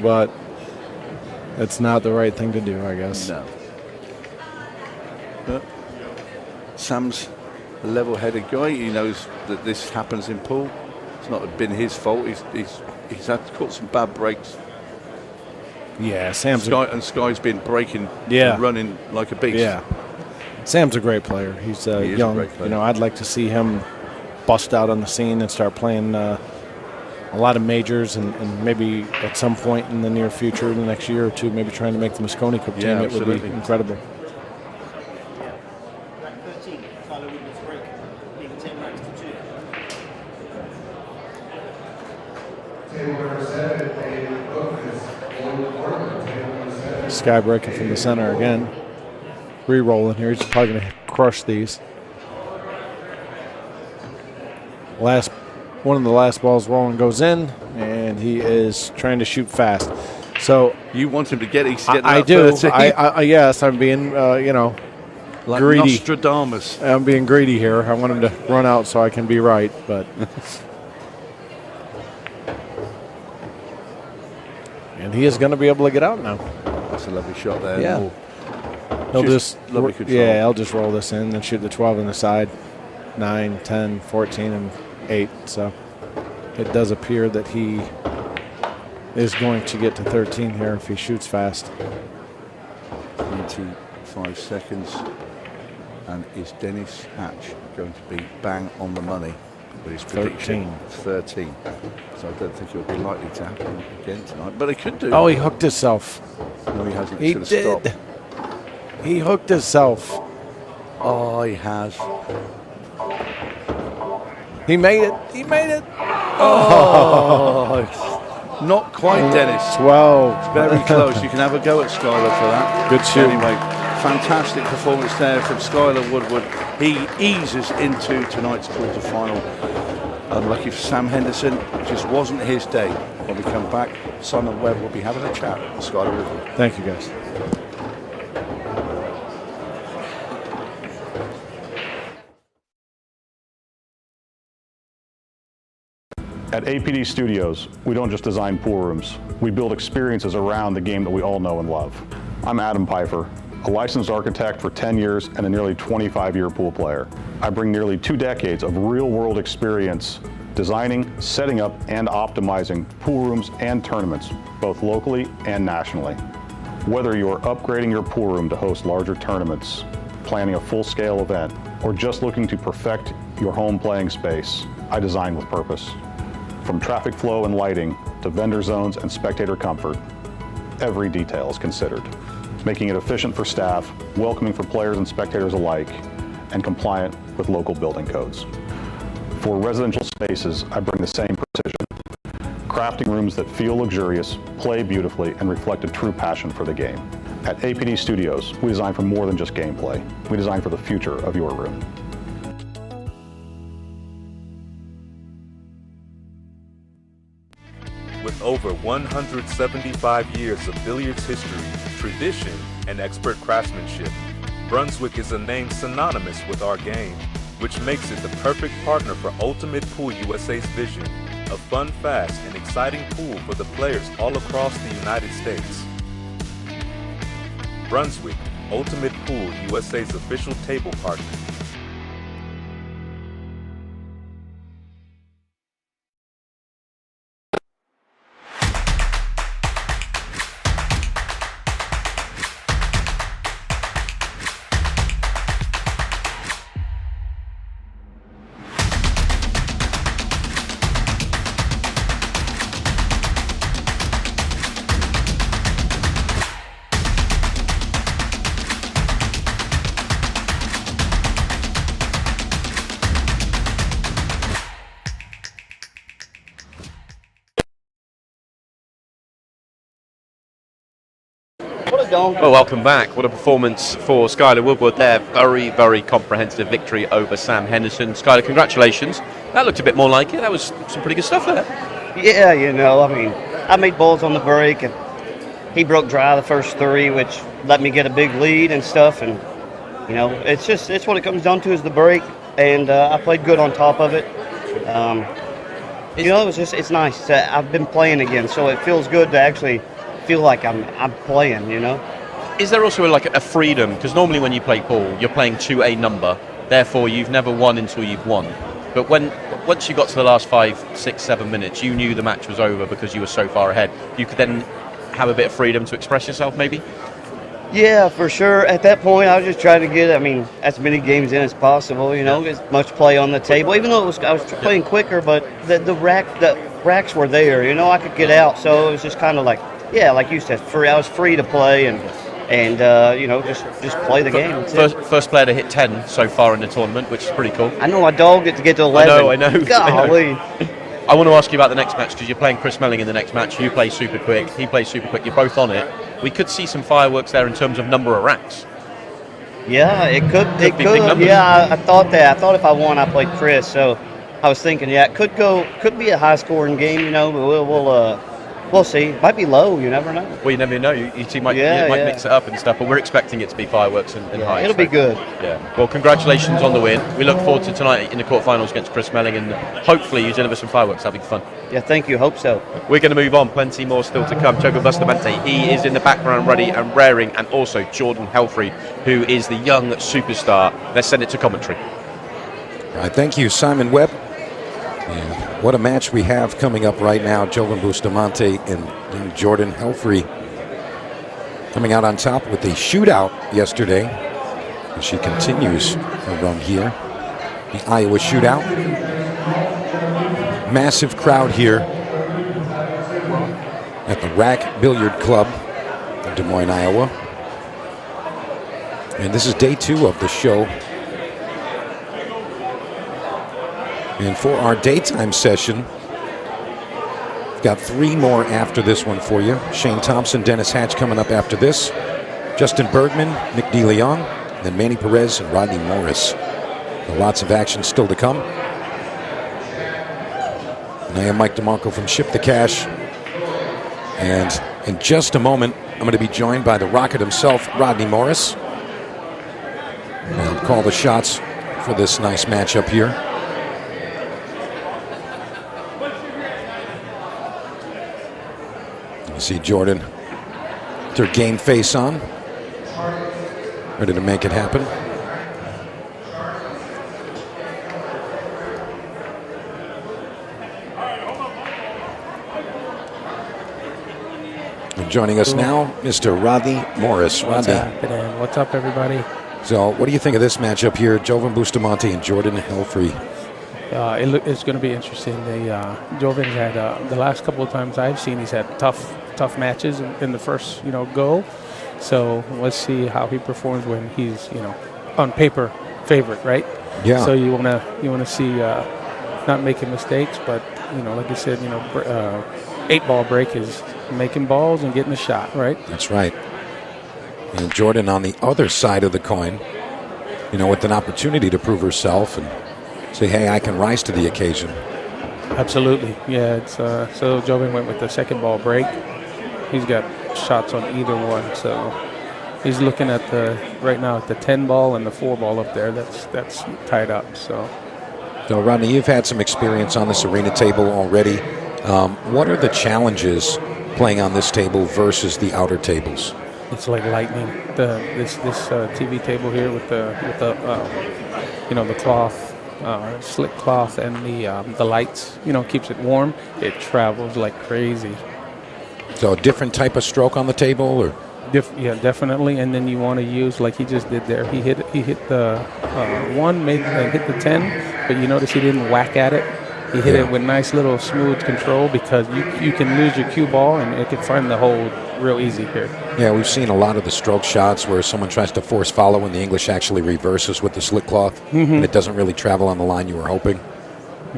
but it's not the right thing to do, I guess. No. But Sam's a level-headed guy. He knows that this happens in pool. It's not been his fault. He's had caught some bad breaks. Yeah, Sky's been breaking and running like a beast. Yeah. Sam's a great player. He's young. A great player. I'd like to see him bust out on the scene and start playing a lot of majors and maybe at some point in the near future, in the next year or two, maybe trying to make the Moscone Cup team. It would be incredible. Sky breaking from the center again. Re-rolling here. He's probably going to crush these. One of the last balls rolling goes in, and he is trying to shoot fast. So you want him to get? He's getting I do. Yes, I'm being like greedy. Nostradamus. I'm being greedy here. I want him to run out so I can be right, but. And he is going to be able to get out now. That's a lovely shot there. Yeah. He'll just lovely control. Yeah, I'll just roll this in and shoot the 12 on the side. 9, 10, 14, and 8. So it does appear that he is going to get to 13 here if he shoots fast. 25 seconds. And is Dennis Hatch going to be bang on the money with his prediction? 13. So I don't think it will be likely to happen again tonight. But it could do. Oh, he hooked himself. No, he hasn't. He did. Stopped. He hooked himself. Oh, he has. He made it. He made it. Oh, not quite, Dennis. 12. Very close. You can have a go at Skyler for that. Good shoot. Anyway, fantastic performance there from Skyler Woodward. He eases into tonight's quarterfinal. Unlucky for Sam Henderson. It just wasn't his day. When we come back, Simon Webb will be having a chat with Skyler Woodward. Thank you, guys. At APD Studios, we don't just design pool rooms. We build experiences around the game that we all know and love. I'm Adam Pfeiffer, a licensed architect for 10 years and a nearly 25-year pool player. I bring nearly 2 decades of real-world experience designing, setting up, and optimizing pool rooms and tournaments, both locally and nationally. Whether you're upgrading your pool room to host larger tournaments, planning a full-scale event, or just looking to perfect your home playing space, I design with purpose. From traffic flow and lighting to vendor zones and spectator comfort, every detail is considered, making it efficient for staff, welcoming for players and spectators alike, and compliant with local building codes. For residential spaces, I bring the same precision, crafting rooms that feel luxurious, play beautifully, and reflect a true passion for the game. At APD Studios, we design for more than just gameplay. We design for the future of your room. With over 175 years of billiards history, tradition, and expert craftsmanship, Brunswick is a name synonymous with our game, which makes it the perfect partner for Ultimate Pool USA's vision, a fun, fast, and exciting pool for the players all across the United States. Brunswick, Ultimate Pool USA's official table partner. Well, welcome back. What a performance for Skyler Woodward there. Very, very comprehensive victory over Sam Henderson. Skyler, congratulations. That looked a bit more like it. That was some pretty good stuff there. Yeah, you know, I mean, I made balls on the break, and he broke dry the first 3, which let me get a big lead and stuff. And, you know, it's what it comes down to is the break, and I played good on top of it. You know, it's nice. I've been playing again, so it feels good to actually feel like I'm playing, you know. Is there also like a freedom? Because normally when you play pool, you're playing to a number. Therefore, you've never won until you've won. But once you got to the last 5, 6, 7 minutes, you knew the match was over because you were so far ahead. You could then have a bit of freedom to express yourself, maybe? Yeah, for sure. At that point, I was just trying to get, as many games in as possible, you know, as much play on the table. Even though I was playing quicker, but the racks were there, you know, I could get out. So it was just kind of like, yeah, like you said, I was free to play and you know, just play the game. First player to hit 10 so far in the tournament, which is pretty cool. I know, I dogged it to get to 11. I know. Golly. I want to ask you about the next match because you're playing Chris Melling in the next match. You play super quick, he plays super quick. You're both on it. We could see some fireworks there in terms of number of racks. Yeah, it could. Could be big numbers. Yeah, I thought that. I thought if I won, I played Chris. So I was thinking, yeah, it could be a high-scoring game, you know. But we'll see. It might be low. You never know. Well, you never know. Your team might mix it up and stuff, but we're expecting it to be fireworks and high. It'll be good. Yeah. Well, congratulations on the win. We look forward to tonight in the quarterfinals against Chris Melling, and hopefully you deliver some fireworks. That'll be fun. Yeah, thank you. Hope so. We're going to move on. Plenty more still to come. Joven Bustamante, he is in the background ready and raring, and also Jordan Helfery, who is the young superstar. Let's send it to commentary. All right, thank you, Simon Webb. And what a match we have coming up right now. Joven Bustamante and Jordan Helfery coming out on top with a shootout yesterday. And she continues her run here. The Iowa Shootout. Massive crowd here at the Rack Billiard Club in Des Moines, Iowa. And this is day 2 of the show. And for our daytime session, we've got 3 more after this one for you. Shane Thompson, Dennis Hatch coming up after this. Justin Bergman, Nick DeLeon, then Manny Perez and Rodney Morris. Lots of action still to come. And I am Mike DeMarco from Ship the Cash. And in just a moment, I'm going to be joined by the Rocket himself, Rodney Morris. And I'll call the shots for this nice matchup here. You see Jordan with her game face on, ready to make it happen. And joining us now, Mr. Rodney Morris. Rodney. What's up, everybody? So, what do you think of this matchup here, Joven Bustamante and Jordan Helfery? It's going to be interesting. Joven's had the last couple of times I've seen, he's had tough matches in the first go. So let's see how he performs when he's on paper favorite, right? Yeah. So you want to see not making mistakes, but like I said, 8-ball break is making balls and getting a shot, right? That's right. And Jordan on the other side of the coin, with an opportunity to prove herself and say, hey, I can rise to the occasion. Absolutely. Yeah. It's so Joven went with the 2nd-ball break. He's got shots on either one, so he's looking at right now at the 10-ball and the 4-ball up there. That's tied up. So Rodney, you've had some experience on this arena table already. What are the challenges playing on this table versus the outer tables? It's like lightning. This TV table here with the cloth, slick cloth, and the lights, keeps it warm. It travels like crazy. So a different type of stroke on the table, or? Yeah, definitely. And then you want to use like he just did there. He hit the 1, hit the 10, but you notice he didn't whack at it. He hit it with nice little smooth control because you can lose your cue ball and it can find the hole real easy here. Yeah, we've seen a lot of the stroke shots where someone tries to force follow and the English actually reverses with the slick cloth, and it doesn't really travel on the line you were hoping.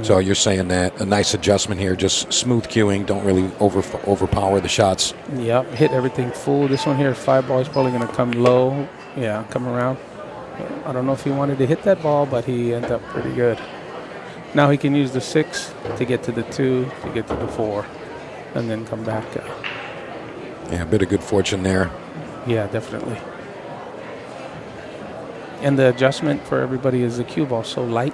So you're saying that a nice adjustment here, just smooth cueing, don't really overpower the shots. Yep, hit everything full. This one here, 5-ball, is probably going to come low. Yeah, come around. I don't know if he wanted to hit that ball, but he ended up pretty good. Now he can use the 6 to get to the 2, to get to the 4, and then come back. Yeah, a bit of good fortune there. Yeah, definitely. And the adjustment for everybody is the cue ball so light.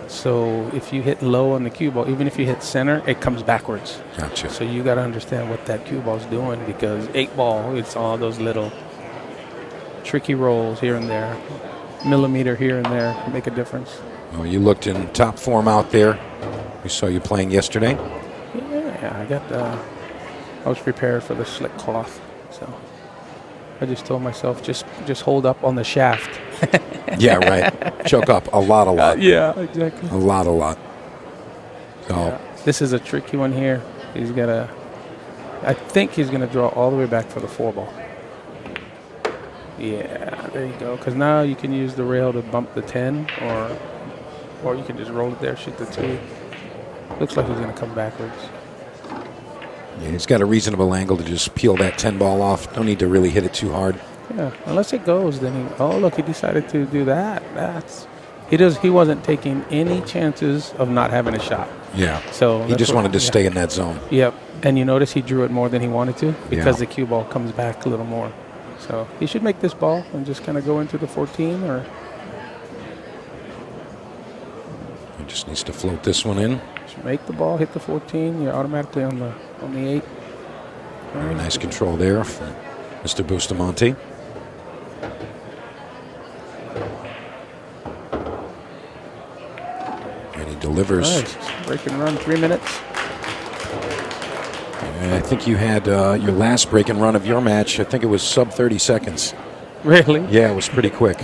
So if you hit low on the cue ball, even if you hit center, it comes backwards. Gotcha. So you got to understand what that cue ball's doing because 8-ball, it's all those little tricky rolls here and there, millimeter here and there make a difference. Well, you looked in top form out there. We saw you playing yesterday. Yeah, I was prepared for the slick cloth. So I just told myself, just hold up on the shaft. Yeah, right. Choke up a lot. Yeah, exactly. A lot. So yeah. This is a tricky one here. I think he's going to draw all the way back for the 4-ball. Yeah, there you go. Because now you can use the rail to bump the 10 or you can just roll it there, shoot the 2. Looks like he's going to come backwards. Yeah, he's got a reasonable angle to just peel that 10 ball off. Don't need to really hit it too hard. Yeah, unless it goes, then he. Oh, look, he decided to do that. He wasn't taking any chances of not having a shot. Yeah. So he just wanted to stay in that zone. Yep. And you notice he drew it more than he wanted to because Yeah. the cue ball comes back a little more. So he should make this ball and just kind of go into the 14 or. He just needs to float this one in. Just make the ball hit the 14. You're automatically on the 8. Very nice control there from Mr. Bustamante. And he delivers. Nice. Break and run, 3 minutes. And I think you had your last break and run of your match. I think it was sub 30 seconds. Really? Yeah, it was pretty quick.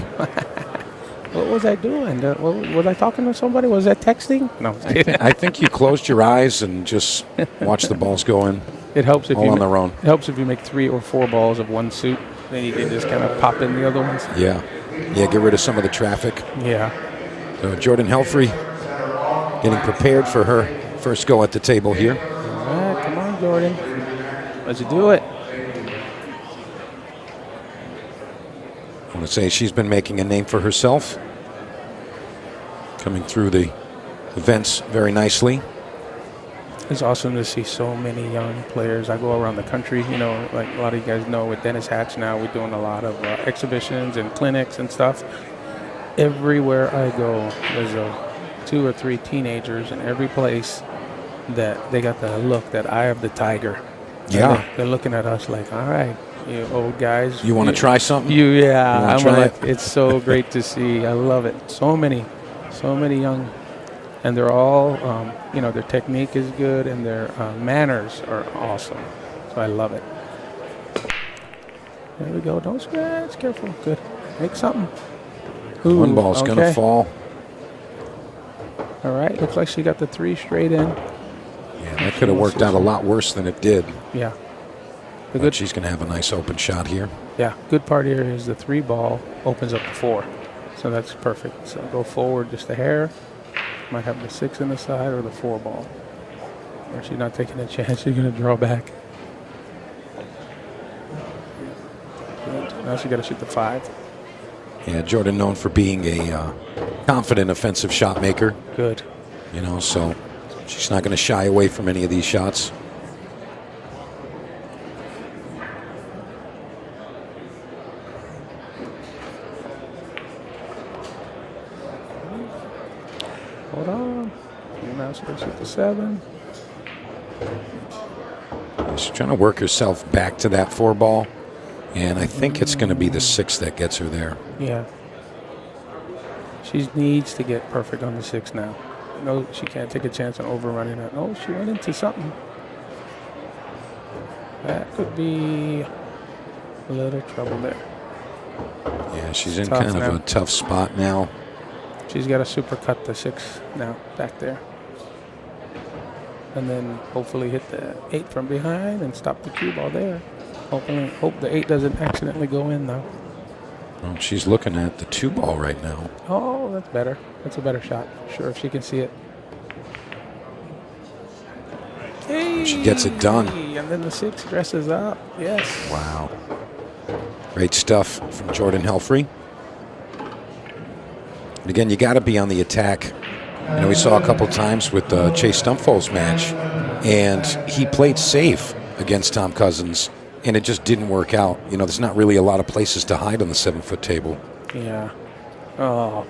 What was I doing? Was I talking to somebody? Was I texting? No. I think you closed your eyes and just watched the balls go in. It helps if all you on their own. It helps if you make 3 or 4 balls of one suit. Then you can just kind of pop in the other ones. Yeah. Yeah, get rid of some of the traffic. Yeah. So Jordan Helfery getting prepared for her first go at the table here. All right, come on, Jordan. Let's do it. I want to say she's been making a name for herself. Coming through the events very nicely. It's awesome to see so many young players. I go around the country, you know, like a lot of you guys know with Dennis Hatch now, we're doing a lot of exhibitions and clinics and stuff. Everywhere I go, there's 2 or 3 teenagers in every place that they got the look, that eye of the tiger. Yeah. They're looking at us like, all right, you old guys. You want to try something? Yeah. I'm like, it's so great to see. I love it. So many young. And they're all, you know, their technique is good and their manners are awesome. So I love it. There we go. Don't scratch. Careful. Good. Make something. Ooh, one ball's going to fall. All right. Looks like she got the 3 straight in. Yeah, that could have worked out a lot worse than it did. Yeah. But she's going to have a nice open shot here. Yeah. Good part here is the 3 ball opens up to 4. So that's perfect. So go forward just a hair. Might have the 6 in the side or the 4 ball. Or she's not taking a chance. She's going to draw back. Good. Now she got to shoot the 5. Yeah, Jordan known for being a confident offensive shot maker. Good. You know, so she's not going to shy away from any of these shots. Hold on. Now she's going to shoot the 7. She's trying to work herself back to that 4 ball. And I think it's going to be the 6 that gets her there. Yeah. She needs to get perfect on the 6 now. No, she can't take a chance on overrunning it. Oh, she went into something. That could be a little trouble there. Yeah, she's in kind of a tough spot now. She's got to super cut the 6 now back there. And then hopefully hit the 8 from behind and stop the cue ball there. Hope the 8 doesn't accidentally go in though. Well, she's looking at the 2 ball right now. Oh, that's better. That's a better shot. Sure, if she can see it. Hey, she gets it done. And then the 6 dresses up. Yes. Wow. Great stuff from Jordan Helfery. And again, you got to be on the attack. You know, we saw a couple times with Chase Stumfoll's match, and he played safe against Tom Cousins, and it just didn't work out. You know, there's not really a lot of places to hide on the 7-foot table. Yeah. Oh,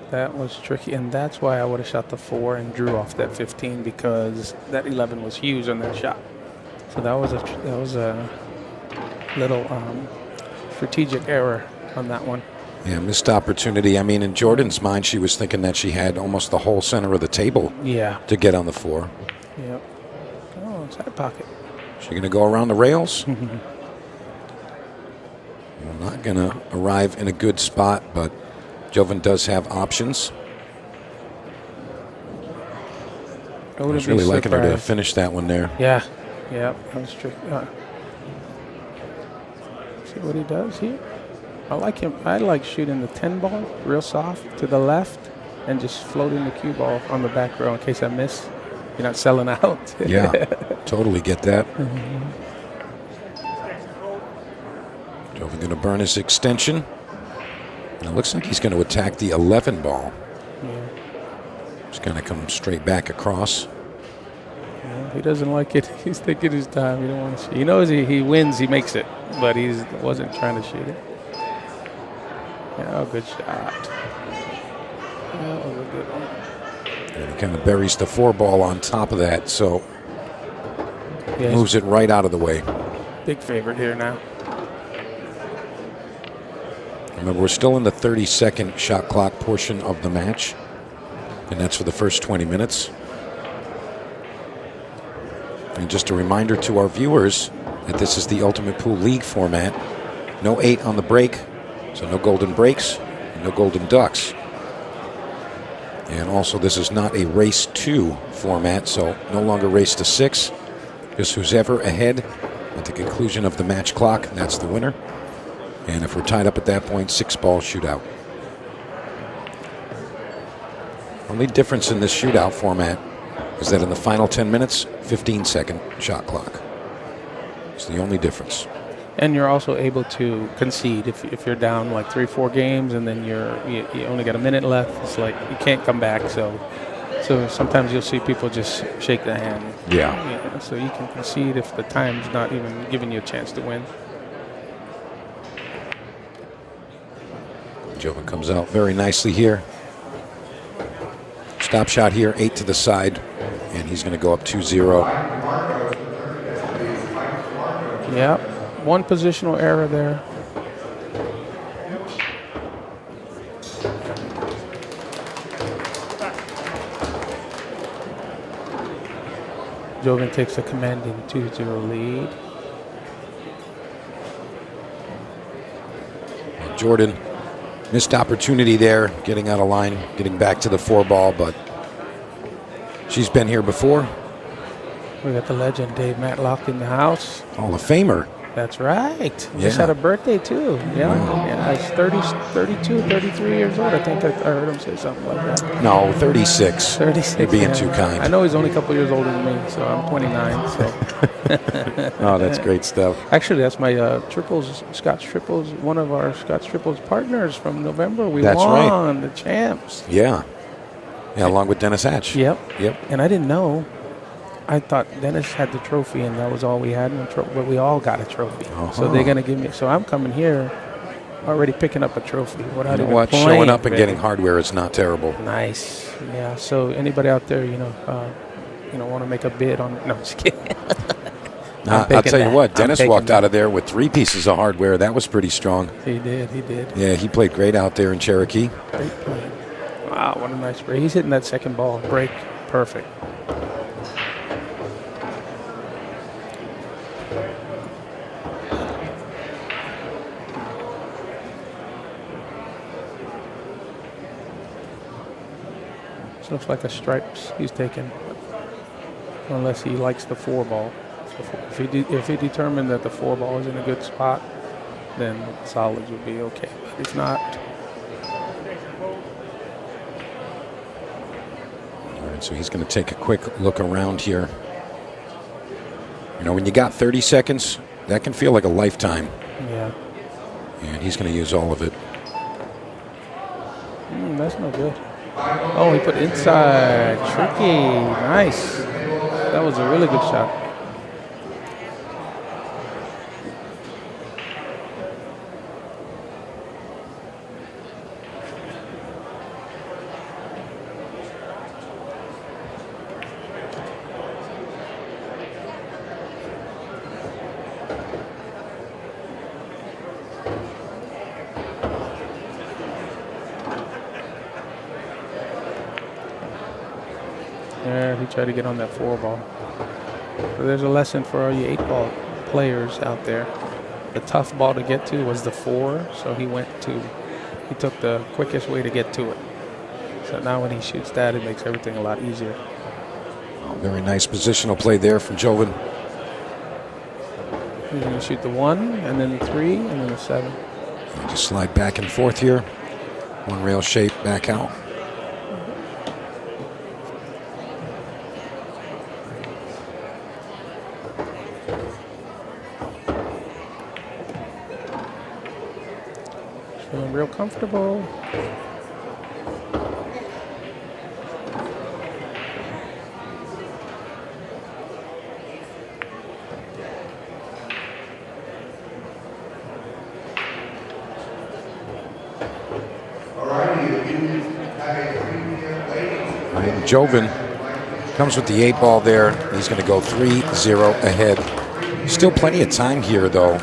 that was tricky, and that's why I would have shot the 4 and drew off that 15 because that 11 was huge on that shot. So that was a little strategic error on that one. Yeah, missed opportunity. I mean, in Jordan's mind, she was thinking that she had almost the whole center of the table to get on the 4. Yep. Oh, side pocket. She going to go around the rails? Well, not going to arrive in a good spot, but Joven does have options. I was really liking her to finish that one there. Yeah. Yep. That was tricky. See what he does here. I like him. I like shooting the 10 ball real soft to the left and just floating the cue ball on the back row in case I miss. You're not selling out. Yeah, totally get that. Joven going to burn his extension. And it looks like he's going to attack the 11 ball. Yeah. Just going to come straight back across. Yeah, he doesn't like it. He's taking his time. He don't want to shoot. He knows he wins, he makes it, but he wasn't trying to shoot it. Yeah, good shot. That was a good one. And he kind of buries the 4 ball on top of that, so yeah, moves it right out of the way. Big favorite here now. Remember, we're still in the 30-second shot clock portion of the match, and that's for the first 20 minutes. And just a reminder to our viewers that this is the Ultimate Pool League format. No 8 on the break, so no golden breaks, and no golden ducks. And also, this is not a race 2 format, so no longer race to 6. Just who's ever ahead at the conclusion of the match clock, that's the winner. And if we're tied up at that point, 6-ball shootout. Only difference in this shootout format is that in the final 10 minutes, 15-second shot clock. It's the only difference. And you're also able to concede if you're down like 3-4 games and then you only got a minute left. It's like you can't come back. So sometimes you'll see people just shake their hand. Yeah. So you can concede if the time's not even giving you a chance to win. Joven comes out very nicely here. Stop shot here, 8 to the side, and he's going to go up 2-0. Yeah, one positional error there. Joven takes a commanding 2-0 lead. Jordan, missed opportunity there, getting out of line, getting back to the 4 ball, but she's been here before. We got the legend Dave Matlock in the house. Hall of Famer. That's right. Yeah. Just had a birthday too. Yeah. Wow. Yeah, he's 32, 33 years old. I think I heard him say something like that. No, 36. 36. You're being yeah. too kind. I know he's only a couple years older than me, so I'm 29. So. Oh, that's great stuff. Actually, that's my Scotch Triples, one of our Scotch Triples partners from November. We That's won the champs. Yeah. Yeah, along with Dennis Hatch. Yep. Yep. And I didn't know. I thought Dennis had the trophy, and that was all we had. But we all got a trophy. Uh-huh. So they're going to give me. So I'm coming here already picking up a trophy. You know what? Showing up and getting hardware is not terrible. Nice. Yeah. So anybody out there, want to make a bid on? No, I'm just kidding. I'll tell you what, Dennis walked out of there with 3 pieces of hardware. That was pretty strong. He did. Yeah, he played great out there in Cherokee. Great play. Wow, what a nice break. He's hitting that second ball. Break. Perfect. This looks like a stripes he's taking. Unless he likes the 4 ball. If he determined that the 4 ball is in a good spot, then solids would be okay. But if not. All right, so he's going to take a quick look around here. You know, when you got 30 seconds, that can feel like a lifetime. Yeah. And he's going to use all of it. That's no good. Oh, he put inside. Tricky. Nice. That was a really good shot. There, he tried to get on that 4 ball. So there's a lesson for all you 8 ball players out there. The tough ball to get to was the 4, so he took the quickest way to get to it. So now when he shoots that, it makes everything a lot easier. Oh, very nice positional play there from Joven. He's going to shoot the 1, and then the 3, and then the 7. And just slide back and forth here. 1 rail shape back out. looking real comfortable. And Joven comes with the 8 ball there. He's going to go 3-0 ahead. Still plenty of time here, though.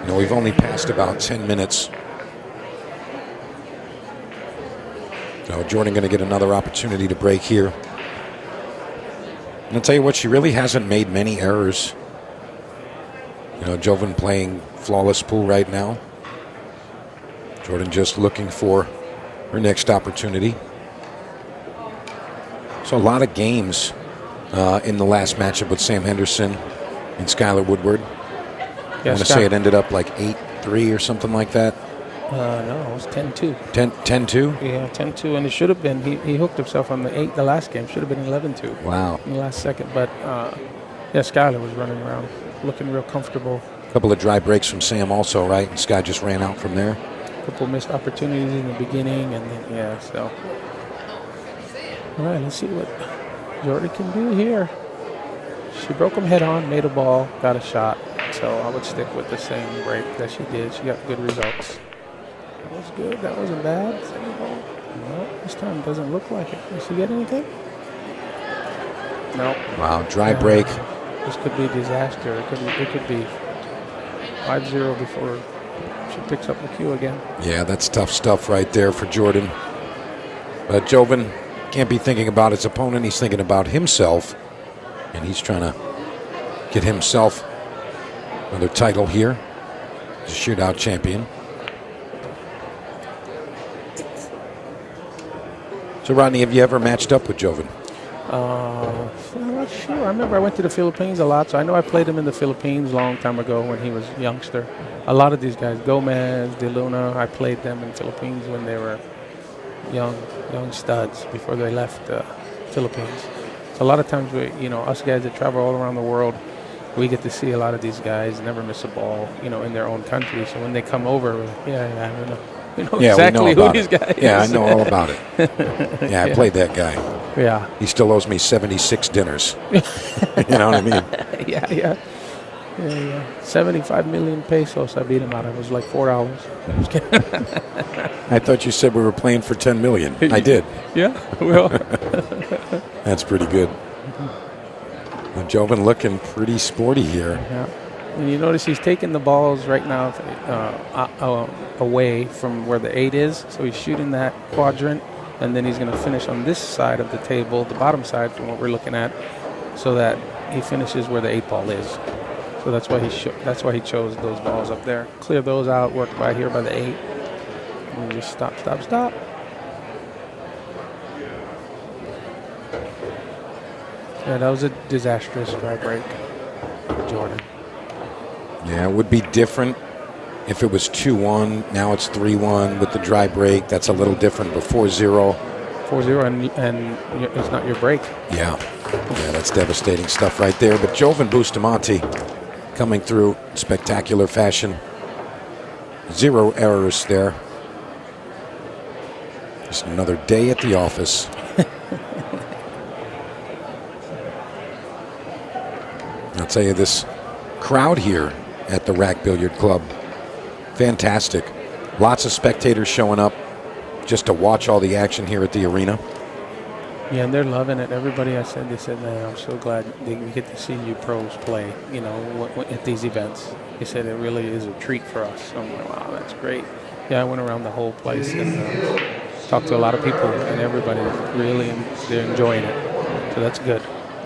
You know, we've only passed about 10 minutes. So Jordan going to get another opportunity to break here. And I'll tell you what, she really hasn't made many errors. You know, Joven playing flawless pool right now. Jordan just looking for her next opportunity. So a lot of games in the last matchup with Sam Henderson and Skyler Woodward. I want to say it ended up like 8-3 or something like that. No, it was 10-2. 10-2? Yeah, 10-2, and it should have been. He hooked himself on the 8 the last game. Should have been 11-2. Wow. In the last second, but yeah, Skyler was running around, looking real comfortable. A couple of dry breaks from Sam also, right? And Sky just ran out from there. A couple missed opportunities in the beginning, and then, yeah, so. All right, let's see what Jordan can do here. She broke him head on, made a ball, got a shot. So I would stick with the same break that she did. She got good results. That was good. That wasn't bad. No, this time doesn't look like it. Did she get anything? No. Wow, dry break. This could be a disaster. It could be 5-0 before she picks up the cue again. Yeah, that's tough stuff right there for Jordan. But Joven can't be thinking about his opponent. He's thinking about himself. And he's trying to get himself another title here. He's a shootout champion. So, Rodney, have you ever matched up with Joven? I'm not sure. I remember I went to the Philippines a lot, so I know I played him in the Philippines a long time ago when he was a youngster. A lot of these guys, Gomez, De Luna, I played them in the Philippines when they were young studs before they left the Philippines. So a lot of times, us guys that travel all around the world, we get to see a lot of these guys never miss a ball, in their own country. So when they come over, we know exactly who these guys. Yeah, I know all about it. Yeah, I played that guy. Yeah. He still owes me 76 dinners. You know what I mean? Yeah. 75 million pesos I beat him out. It was like $4. I thought you said we were playing for 10 million. I did. Yeah, well. That's pretty good. Well, Joven looking pretty sporty here. Yeah. And you notice he's taking the balls right now away from where the 8 is. So he's shooting that quadrant, and then he's going to finish on this side of the table, the bottom side from what we're looking at, so that he finishes where the 8 ball is. So that's why he chose those balls up there. Clear those out, work by here by the 8. And just stop. Yeah, that was a disastrous dry break for Jordan. Yeah, it would be different if it was 2-1. Now it's 3-1 with the dry break. That's a little different, but 4-0. 4-0 and it's not your break. Yeah, that's devastating stuff right there. But Joven Bustamante coming through spectacular fashion. 0 errors there. Just another day at the office. I'll tell you, this crowd here at the Rack Billiard Club, fantastic. Lots of spectators showing up just to watch all the action here at the arena. Yeah, and they're loving it. Everybody they said, man, I'm so glad we get to see you pros play, at these events. They said it really is a treat for us. So I'm like, wow, that's great. Yeah, I went around the whole place and talked to a lot of people, and everybody they're enjoying it. So that's good.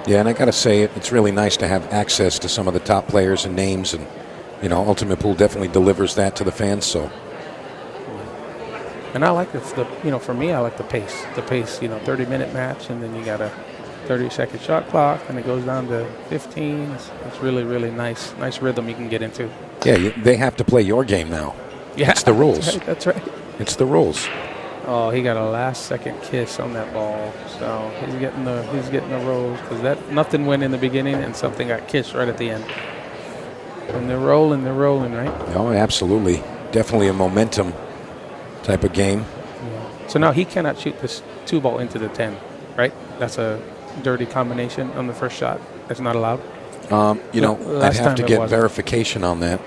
Yeah, and I got to say, it's really nice to have access to some of the top players and names, and Ultimate Pool definitely delivers that to the fans. So, and I like for me, I like the pace. The pace, 30-minute match, and then you got a 30-second shot clock, and it goes down to 15. It's really, really nice rhythm you can get into. Yeah, they have to play your game now. Yeah, it's the rules. That's right. It's the rules. Oh, he got a last-second kiss on that ball, so he's getting the rose because nothing went in the beginning and something got kissed right at the end. And they're rolling, right? Oh, absolutely, definitely a momentum type of game. Yeah. So now he cannot shoot this 2-ball into the 10, right? That's a dirty combination on the first shot. That's not allowed. You know, I'd have to get verification on that.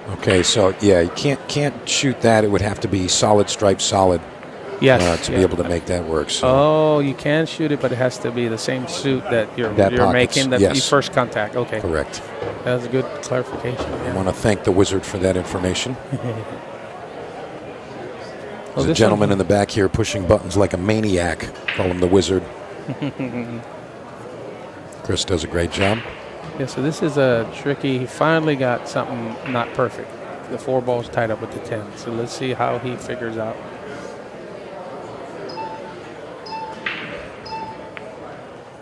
Okay, so yeah, you can't shoot that. It would have to be solid stripe, solid. Yes, to be able to make that work. So. Oh, you can shoot it, but it has to be the same suit that you're making the first contact. Okay, correct. That's a good clarification. Yeah. I want to thank the Wizard for that information. There's a gentleman in the back here pushing buttons like a maniac. Call him the Wizard. Chris does a great job. Yeah, so this is a tricky. He finally got something not perfect. The 4-ball's tied up with the 10. So let's see how he figures out.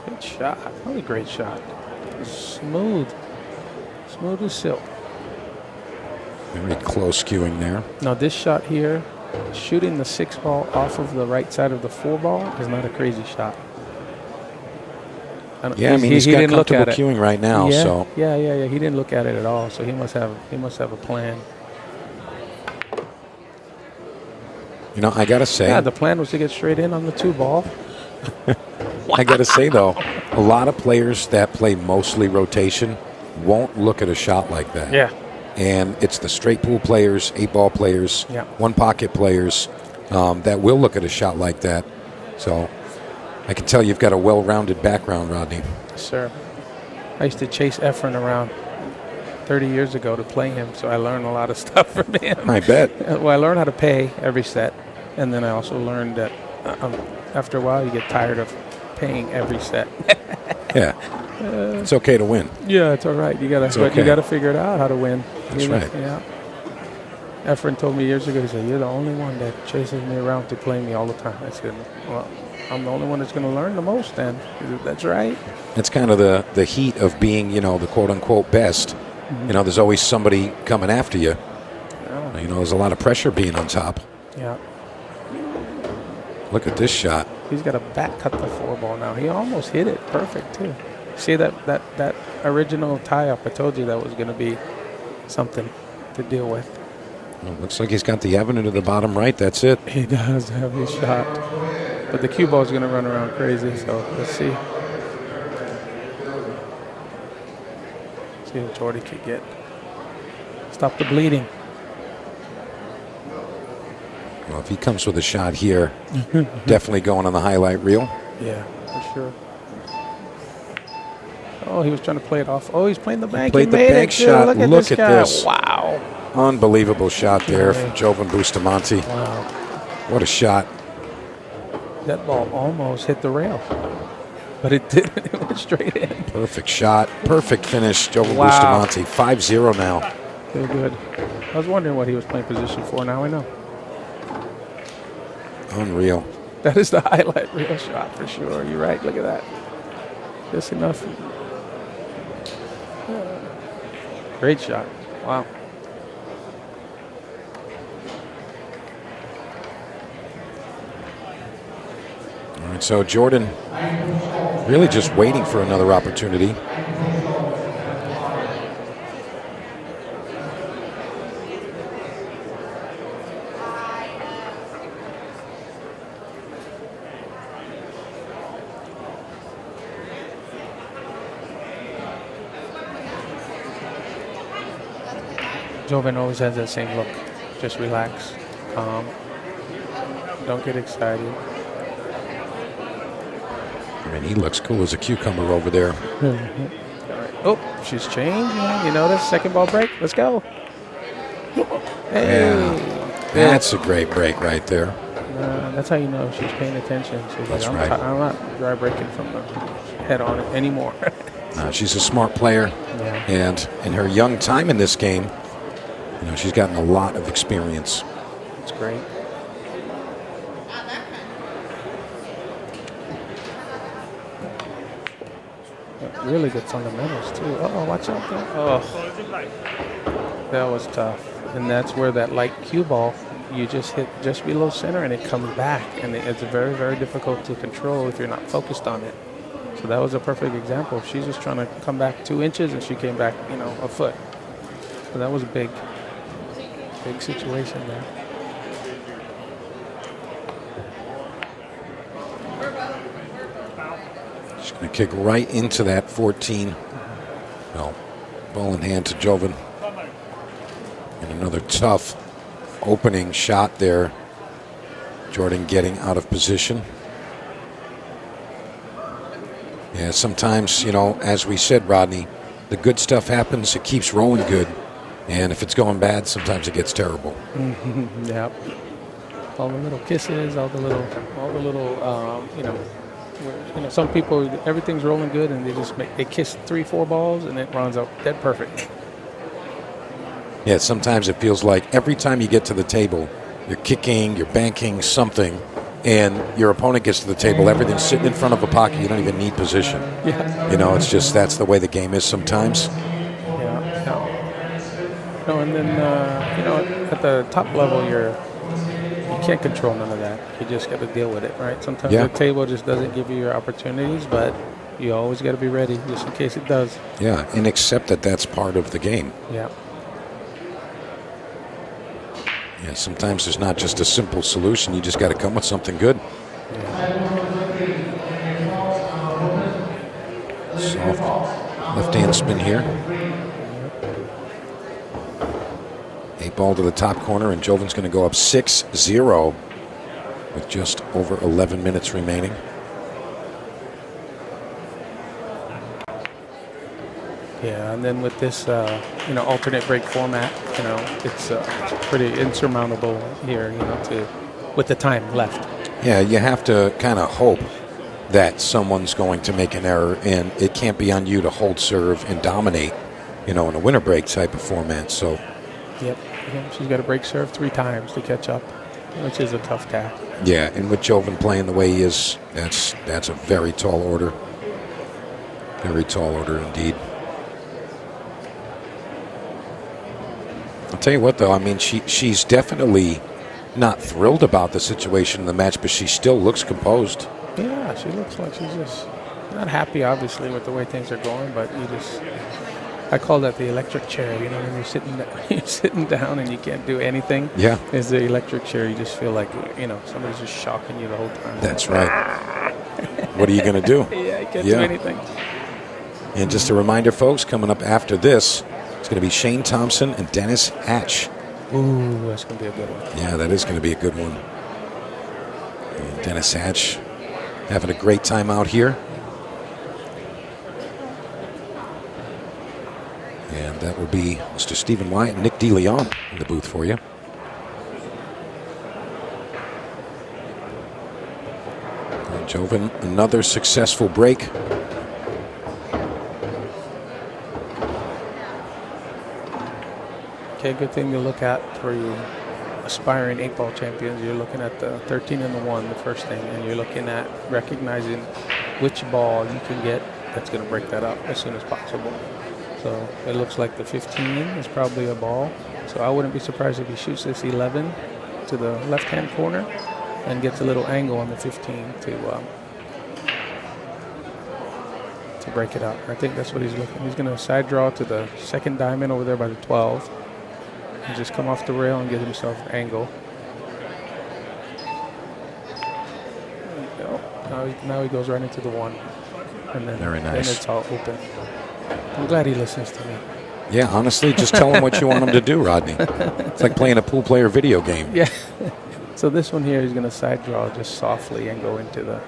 Good shot. Really great shot. Smooth. Smooth as silk. Very close skewing there. Now this shot here, shooting the 6-ball off of the right side of the 4-ball is not a crazy shot. Yeah, I mean he's got comfortable cueing right now. Yeah, so yeah. He didn't look at it at all. So he must have a plan. You know, I gotta say, yeah, the plan was to get straight in on the 2-ball. I gotta say though, a lot of players that play mostly rotation won't look at a shot like that. Yeah. And it's the straight pool players, 8-ball players, yeah. 1-pocket players that will look at a shot like that. So I can tell you've got a well-rounded background, Rodney. Yes, sir. I used to chase Efren around 30 years ago to play him, so I learned a lot of stuff from him. I bet. Well, I learned how to pay every set, and then I also learned that after a while you get tired of paying every set. Yeah. It's okay to win. Yeah, it's all right. You gotta figure it out how to win. That's right. Yeah. Efren told me years ago, he said, "You're the only one that chases me around to play me all the time." I said, "Well, I'm the only one that's going to learn the most then." He said, "That's right." It's kind of the heat of being, the quote-unquote best. Mm-hmm. There's always somebody coming after you. Yeah. There's a lot of pressure being on top. Yeah. Look at this shot. He's got to back cut the 4-ball now. He almost hit it perfect, too. See that original tie-up? I told you that was going to be something to deal with. Well, looks like he's got the avenue to the bottom right. That's it. He does have his shot. But the cue ball is going to run around crazy, so let's see. See if Jordy can get. Stop the bleeding. Well, if he comes with a shot here, definitely going on the highlight reel. Yeah, for sure. Oh, he was trying to play it off. Oh, he's playing the bank. He played the bank shot. Look at this. Wow. Unbelievable shot there from Joven Bustamante. Wow. What a shot. That ball almost hit the rail, but it didn't. It went straight in. Perfect shot. Perfect finish. Joven Bustamante. 5-0 now. Feel good. I was wondering what he was playing position for. Now I know. Unreal. That is the highlight reel shot for sure. You're right. Look at that. Just enough. Great shot. Wow. All right, so Jordan really just waiting for another opportunity. Joven always has that same look. Just relax, calm. Don't get excited. I mean, he looks cool as a cucumber over there. Oh, she's changed. You notice? Second ball break. Let's go. Hey. Yeah. That's a great break right there. That's how you know she's paying attention. She's That's like, right. I'm not dry breaking from the head on it anymore. She's a smart player. Yeah. And in her young time in this game, she's gotten a lot of experience. That's great. Really good fundamentals, too. Uh-oh, watch out there. Oh, that was tough. And that's where that light cue ball you just hit just below center and it comes back, and it's very, very difficult to control if you're not focused on it. So that was a perfect example. She's just trying to come back 2 inches, and she came back, a foot. So that was a big situation there. She's going to kick right into that 14. Well, ball in hand to Joven. And another tough opening shot there. Jordan getting out of position. Yeah, sometimes, as we said, Rodney, the good stuff happens, it keeps rolling good. And if it's going bad, sometimes it gets terrible. Yep. All the little kisses, all the little, some people, everything's rolling good, and they kiss 3-4 balls, and it runs out dead perfect. Yeah, sometimes it feels like every time you get to the table, you're kicking, you're banking something, and your opponent gets to the table, everything's sitting in front of a pocket, you don't even need position. Yeah. It's just that's the way the game is sometimes. No, and then, at the top level, you can't control none of that. You just got to deal with it, right? Sometimes the table just doesn't give you your opportunities, but you always got to be ready just in case it does. Yeah, and accept that that's part of the game. Yeah. Yeah, sometimes there's not just a simple solution. You just got to come with something good. Soft left-hand spin here. 8 ball to the top corner, and Joven's going to go up 6-0 with just over 11 minutes remaining. Yeah, and then with this, alternate break format, it's pretty insurmountable here, with the time left. Yeah, you have to kind of hope that someone's going to make an error, and it can't be on you to hold serve and dominate, in a winner break type of format. So. Yep, she's got to break serve 3 times to catch up, which is a tough task. Yeah, and with Joven playing the way he is, that's a very tall order. Very tall order indeed. I'll tell you what, though, she's definitely not thrilled about the situation in the match, but she still looks composed. Yeah, she looks like she's just not happy, obviously, with the way things are going, but I call that the electric chair. When you're sitting down and you can't do anything. Yeah. It's the electric chair. You just feel like, somebody's just shocking you the whole time. That's right. What are you going to do? Yeah, you can't do anything. And just a reminder, folks, coming up after this, it's going to be Shane Thompson and Dennis Hatch. Ooh, that's going to be a good one. Yeah, that is going to be a good one. And Dennis Hatch having a great time out here. And that will be Mr. Stephen Wyatt and Nick DeLeon in the booth for you. And Joven, another successful break. Okay, good thing to look at for you aspiring 8-ball champions. You're looking at the 13 and the 1, the first thing, and you're looking at recognizing which ball you can get that's going to break that up as soon as possible. So it looks like the 15 is probably a ball. So I wouldn't be surprised if he shoots this 11 to the left-hand corner and gets a little angle on the 15 to break it up. I think that's what he's looking. He's going to side draw to the second diamond over there by the 12 and just come off the rail and get himself an angle. There you go. Now he goes right into the 1. And then, very nice. Then it's all open. I'm glad he listens to me. Yeah, honestly, just tell him what you want him to do, Rodney. It's like playing a pool player video game. Yeah. So this one here, he's going to side draw just softly and go into the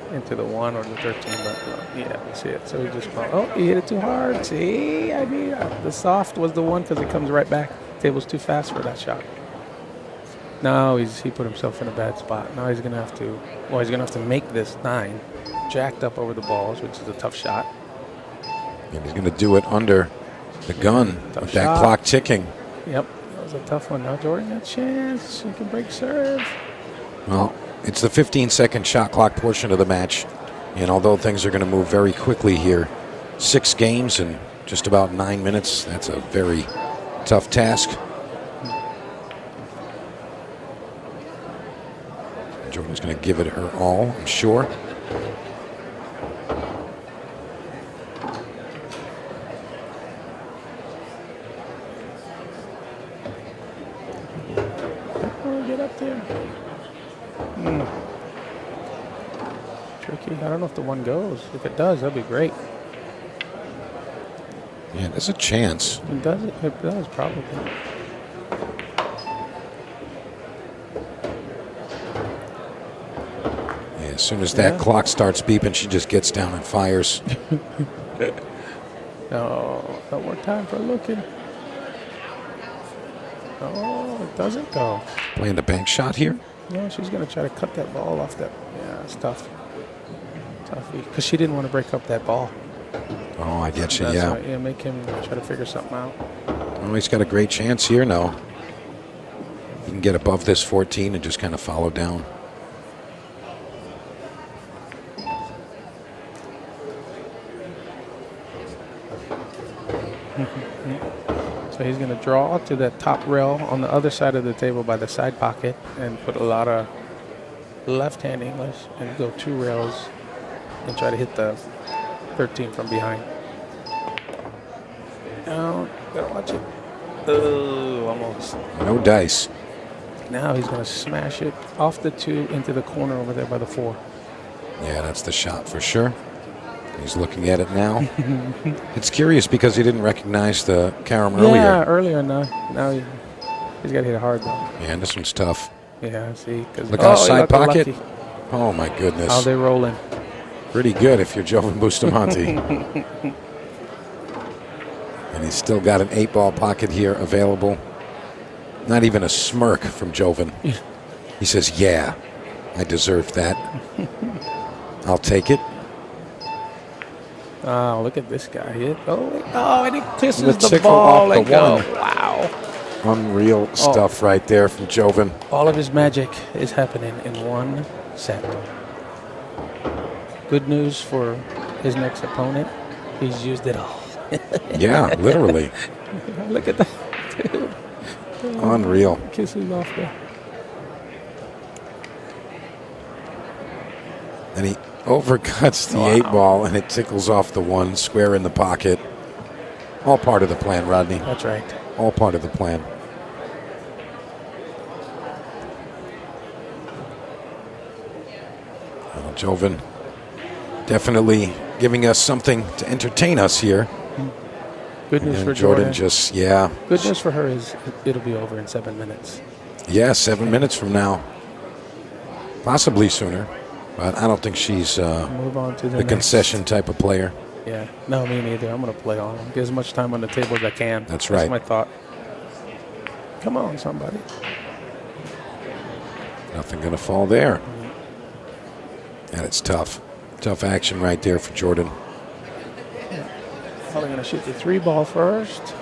1 or the 13. But yeah, see it. So he just he hit it too hard. See, the soft was the one because it comes right back. Table's too fast for that shot. Now he put himself in a bad spot. Now he's going to have to. Well, he's going to have to make this 9, jacked up over the balls, which is a tough shot. And he's going to do it under the gun with that clock ticking. Yep, that was a tough one. Now Jordan got a chance. He can break serve. Well, it's the 15-second shot clock portion of the match. And although things are going to move very quickly here, 6 games in just about 9 minutes, that's a very tough task. Joven's going to give it her all, I'm sure. Get up there. Tricky. I don't know if the one goes. If it does, that'd be great. Yeah, there's a chance. It does. It does probably. Yeah, as soon as that clock starts beeping, she just gets down and fires. No more time for looking. Oh, it doesn't go. Playing the bank shot here. No, she's going to try to cut that ball off that. Yeah, it's tough. Tough because she didn't want to break up that ball. Oh, I get you, That's yeah. right, yeah, make him try to figure something out. Well, he's got a great chance here now. He can get above this 14 and just kind of follow down. So he's going to draw to that top rail on the other side of the table by the side pocket and put a lot of left-hand English and go 2 rails and try to hit the 13 from behind. No, gotta watch it. Oh, almost. No dice. Now he's going to smash it off the 2 into the corner over there by the 4. Yeah, that's the shot for sure. He's looking at it now. It's curious because he didn't recognize the carom earlier. Yeah, earlier. Now he's got to hit it hard, though. Yeah, and this one's tough. Yeah, see. Look on the side pocket. Lucky. Oh, my goodness. How they rolling. Pretty good if you're Joven Bustamante. And he's still got an 8-ball pocket here available. Not even a smirk from Joven. He says, yeah, I deserve that. I'll take it. Oh, look at this guy. And he kisses The the tickle ball off and the go. one. Wow. Unreal stuff right there from Joven. All of his magic is happening in one set. Good news for his next opponent. He's used it all. Yeah, literally. Look at that, dude. Unreal. Kisses off there. And he overcuts the 8-ball, and it tickles off the 1 square in the pocket. All part of the plan, Rodney. That's right. All part of the plan. Well, Joven definitely giving us something to entertain us here. Good news and for Jordan. Jordan. Just, yeah. Good news for her is it'll be over in 7 minutes. Yeah, 7 minutes from now. Possibly sooner. But I don't think she's Move on to the next. concession type of player. Yeah, no, me neither. I'm going to play on. Get as much time on the table as I can. That's right. That's my thought. Come on, somebody. Nothing going to fall there. And it's tough. Tough action right there for Jordan. Probably going to shoot the 3-ball first.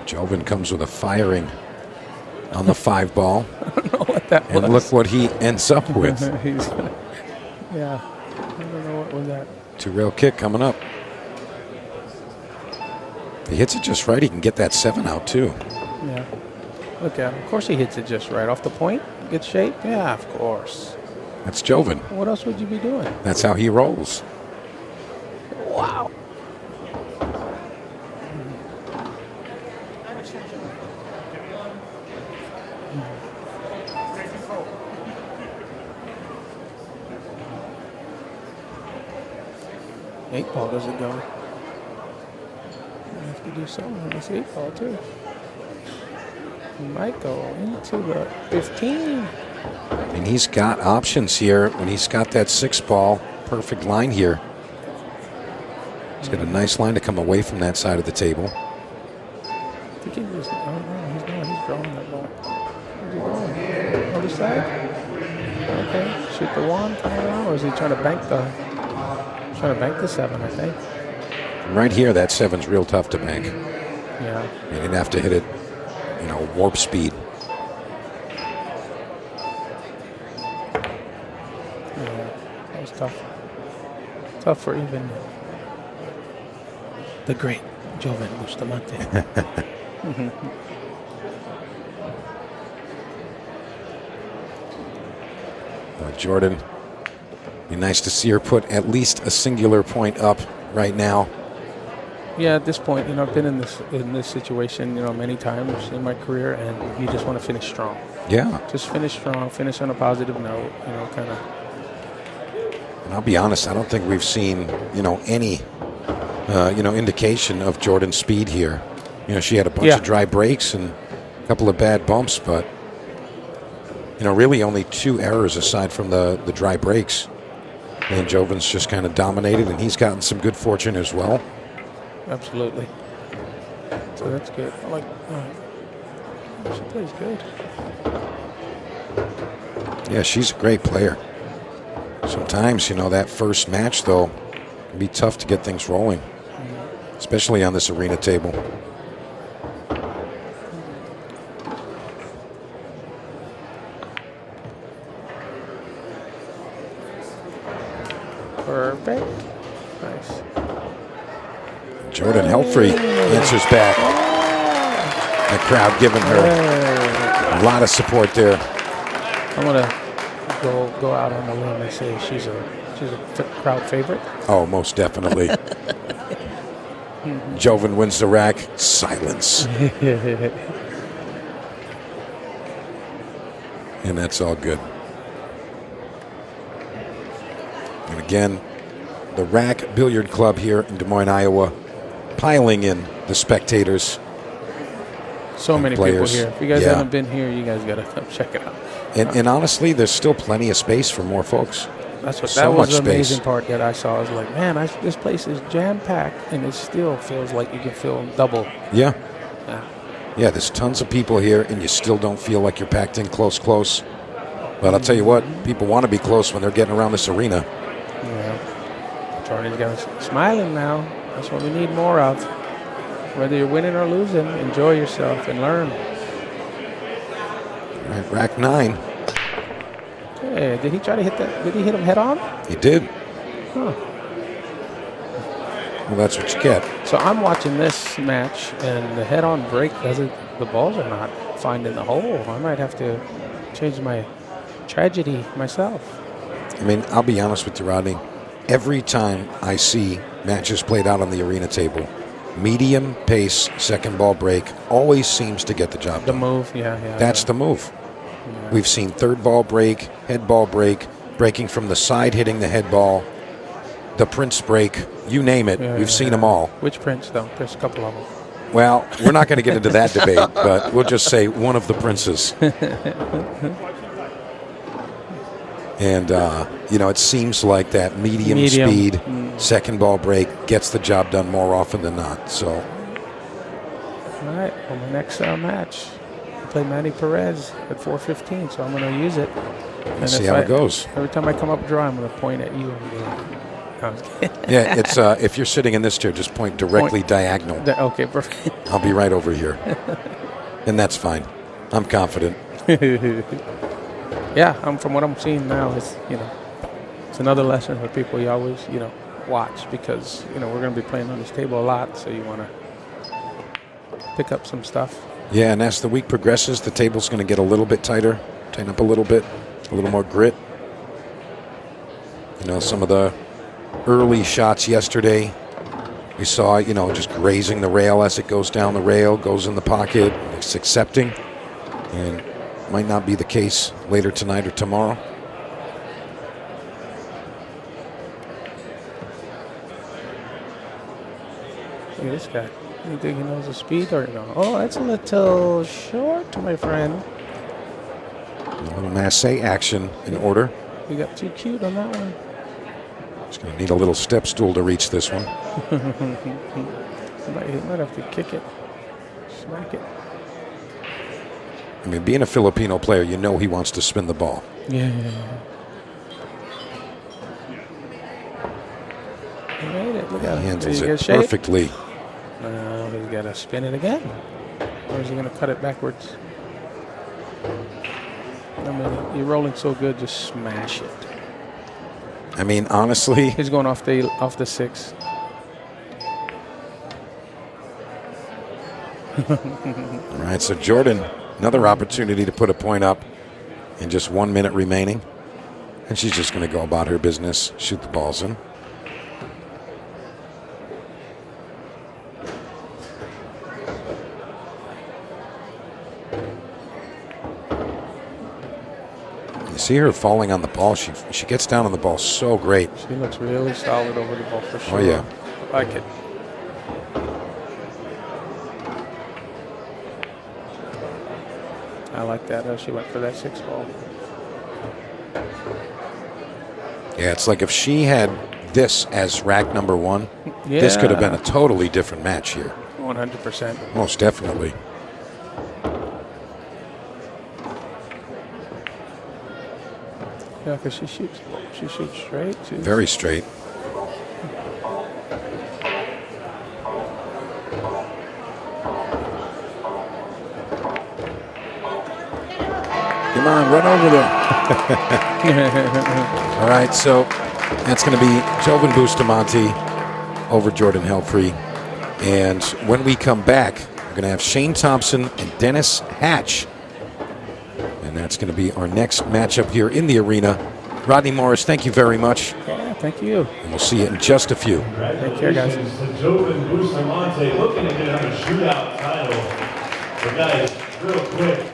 Joven comes with a firing on the 5-ball. I don't know what that was. And look what he ends up with. Yeah, I don't know what was that. 2-rail kick coming up. If he hits it just right, he can get that 7 out too. Yeah, look at him. Of course he hits it just right off the point. Good shape. Yeah, of course. That's Joven. What else would you be doing? That's how he rolls. Wow. Eight ball doesn't go. I have to do something on this 8-ball too. He might go into the 15. And he's got options here when he's got that 6-ball. Perfect line here. He's got a nice line to come away from that side of the table. I think he was, oh no, he's not. He's drawing that ball. Where's he going? Other side? Okay, shoot the 1, turn around, or is he trying to bank the 7, I think. Right here, that 7's real tough to bank. Yeah. You didn't have to hit it, warp speed. Yeah, that was tough. Tough for even the great Joven Bustamante. Jordan, be nice to see her put at least a singular point up right now. Yeah, at this point, I've been in this situation, many times in my career, and you just want to finish strong. Yeah. Just finish strong, finish on a positive note, kind of. And I'll be honest, I don't think we've seen, any, indication of Jordan's speed here. She had a bunch of dry breaks and a couple of bad bumps, but, really only 2 errors aside from the dry breaks. And Joven's just kind of dominated, and he's gotten some good fortune as well. Absolutely. So that's good. I like. She plays good. Yeah, she's a great player. Sometimes, that first match, though, can be tough to get things rolling, especially on this arena table. Perfect. Nice. Jordan Helfery answers back. The crowd giving her a lot of support there. I'm gonna go out on a limb and say she's a crowd favorite. Oh, most definitely. Joven wins the rack. Silence. And that's all good. And again, the Rack Billiard Club here in Des Moines, Iowa, piling in the spectators. So many players. people here. If you guys haven't been here, you guys got to come check it out. And honestly, there's still plenty of space for more folks. That was much the amazing space. part that I saw. I was like, man, this place is jam-packed, and it still feels like you can feel double. Yeah. Yeah, there's tons of people here, and you still don't feel like you're packed in close. But I'll tell you what, people want to be close when they're getting around this arena. Yeah. Jordan's got smiling now. That's what we need more of. Whether you're winning or losing, enjoy yourself and learn. All right, rack 9. Hey, did he try to hit that? Did he hit him head on? He did. Huh. Well, that's what you get. So I'm watching this match, and the head-on break doesn't. The balls are not finding the hole. I might have to change my tragedy myself. I mean, I'll be honest with you, Rodney. Every time I see matches played out on the arena table, medium pace second ball break always seems to get the job done. The move, yeah. That's the move. Yeah. We've seen third ball break, head ball break, breaking from the side, hitting the head ball, the Prince break, you name it. We've seen them all. Which Prince, though? There's a couple of them. Well, we're not going to get into that debate, but we'll just say one of the Princes. And, it seems like that medium speed second ball break gets the job done more often than not. So, all right, well, my next match, I play Manny Perez at 4:15, so I'm going to use it. And see how it goes. Every time I come up dry, I'm going to point at you. Yeah, it's if you're sitting in this chair, just point directly diagonal. Okay, perfect. I'll be right over here. And that's fine. I'm confident. Yeah, from what I'm seeing now, it's another lesson for people you always watch, because we're going to be playing on this table a lot, so you want to pick up some stuff. Yeah, and as the week progresses, the table's going to get a little bit tighter, tighten up a little bit, a little more grit. Some of the early shots yesterday, we saw just grazing the rail as it goes down the rail, goes in the pocket, it's accepting, and might not be the case later tonight or tomorrow. Look at this guy. You think he knows the speed or no? Oh, that's a little short, my friend. A little masse action in order. You got too cute on that one. He's going to need a little step stool to reach this one. He might have to kick it, smack it. I mean, being a Filipino player, he wants to spin the ball. Yeah. He made it. Look at He him. handles Did he it get shade? perfectly. Now he's got to spin it again. Or is he going to cut it backwards? I mean, you're rolling so good, just smash it. I mean, honestly. He's going off the 6. All right, so Jordan, another opportunity to put a point up in just 1 minute remaining. And she's just going to go about her business, shoot the balls in. You see her falling on the ball. She gets down on the ball so great. She looks really solid over the ball for sure. Oh, yeah. I like it. I like that. She went for that 6 ball. Yeah, it's like if she had this as rack number 1, this could have been a totally different match here. 100%. Most definitely. Yeah, because she shoots straight. Very straight. Come on, run over there. All right, so that's going to be Joven Bustamante over Jordan Helfery. And when we come back, we're going to have Shane Thompson and Dennis Hatch. And that's going to be our next matchup here in the arena. Rodney Morris, thank you very much. Yeah, thank you. And we'll see you in just a few. Take care, guys. Joven Bustamante looking to get on a shootout title. But guys, real quick.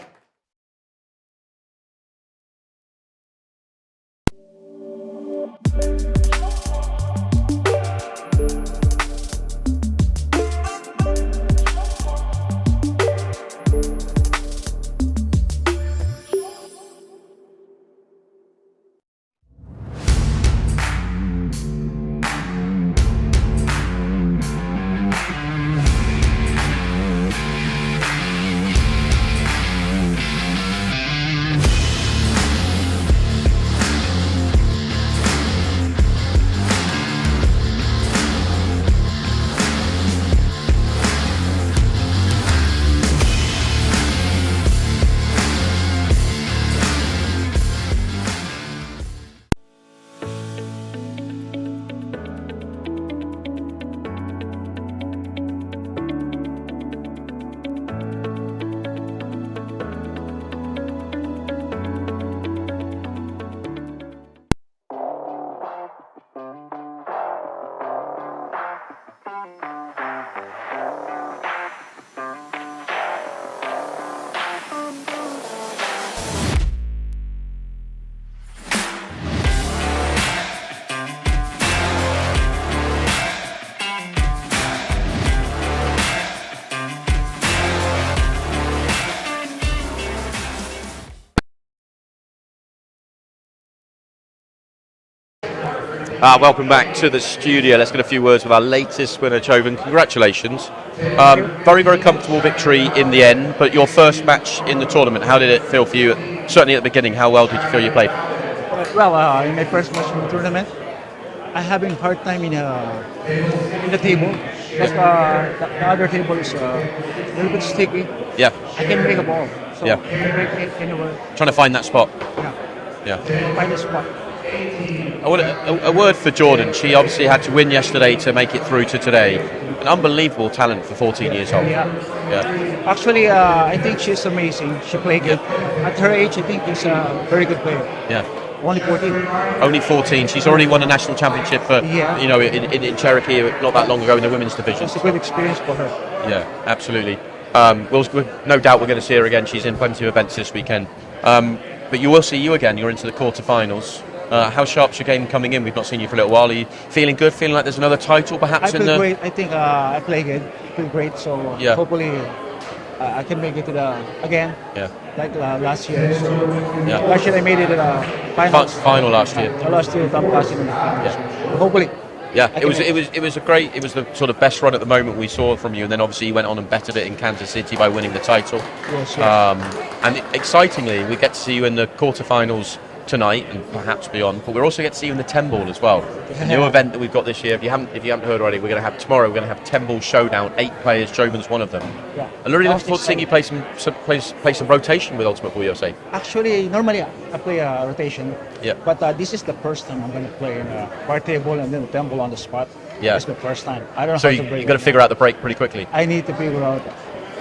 Welcome back to the studio. Let's get a few words with our latest winner, Joven. Congratulations. Very, very comfortable victory in the end, but your first match in the tournament, how did it feel for you? Certainly at the beginning, how well did you feel you played? Well, in my first match in the tournament, I having hard time in the table because the other table is a little bit sticky. Yeah. I can make a ball. So Yeah. I can break it anywhere. Trying to find that spot. Yeah. Find the spot. A word for Jordan. She obviously had to win yesterday to make it through to today. An unbelievable talent for 14 years old. Yeah. Actually, I think she's amazing. She played good. At her age, I think she's a very good player. Yeah. Only 14. Only 14. She's already won a national championship for in Cherokee not that long ago in the women's division. It's a good experience for her. Yeah, absolutely. No doubt we're going to see her again. She's in plenty of events this weekend. But you will see you again. You're into the quarterfinals. How sharp's your game coming in? We've not seen you for a little while. Are you feeling good? Feeling like there's another title perhaps I in feel the... great. I think I play good. I feel great. So hopefully I can make it to the again. Yeah. Like last year. So Yeah. last year I made it to the final last year. Last year, top class in the final. Yeah. So hopefully. Yeah, it was the sort of best run at the moment we saw from you, and then obviously you went on and bettered it in Kansas City by winning the title. Yes, and excitingly, we get to see you in the quarterfinals tonight and perhaps beyond, but we're also get to see you in the 10 ball as well. A new event that we've got this year. If you haven't heard already, we're going to have tomorrow. We're going to have 10 ball showdown. 8 players. Joven's one of them. Yeah. I'm really looking forward to seeing you play some rotation with Ultimate Ball USA. Actually, normally I play a rotation. Yeah. But this is the first time I'm going to play in a bar table and then 10 ball on the spot. Yeah. It's the first time. I don't know So how to break. you've got to figure out the break pretty quickly. I need to figure out.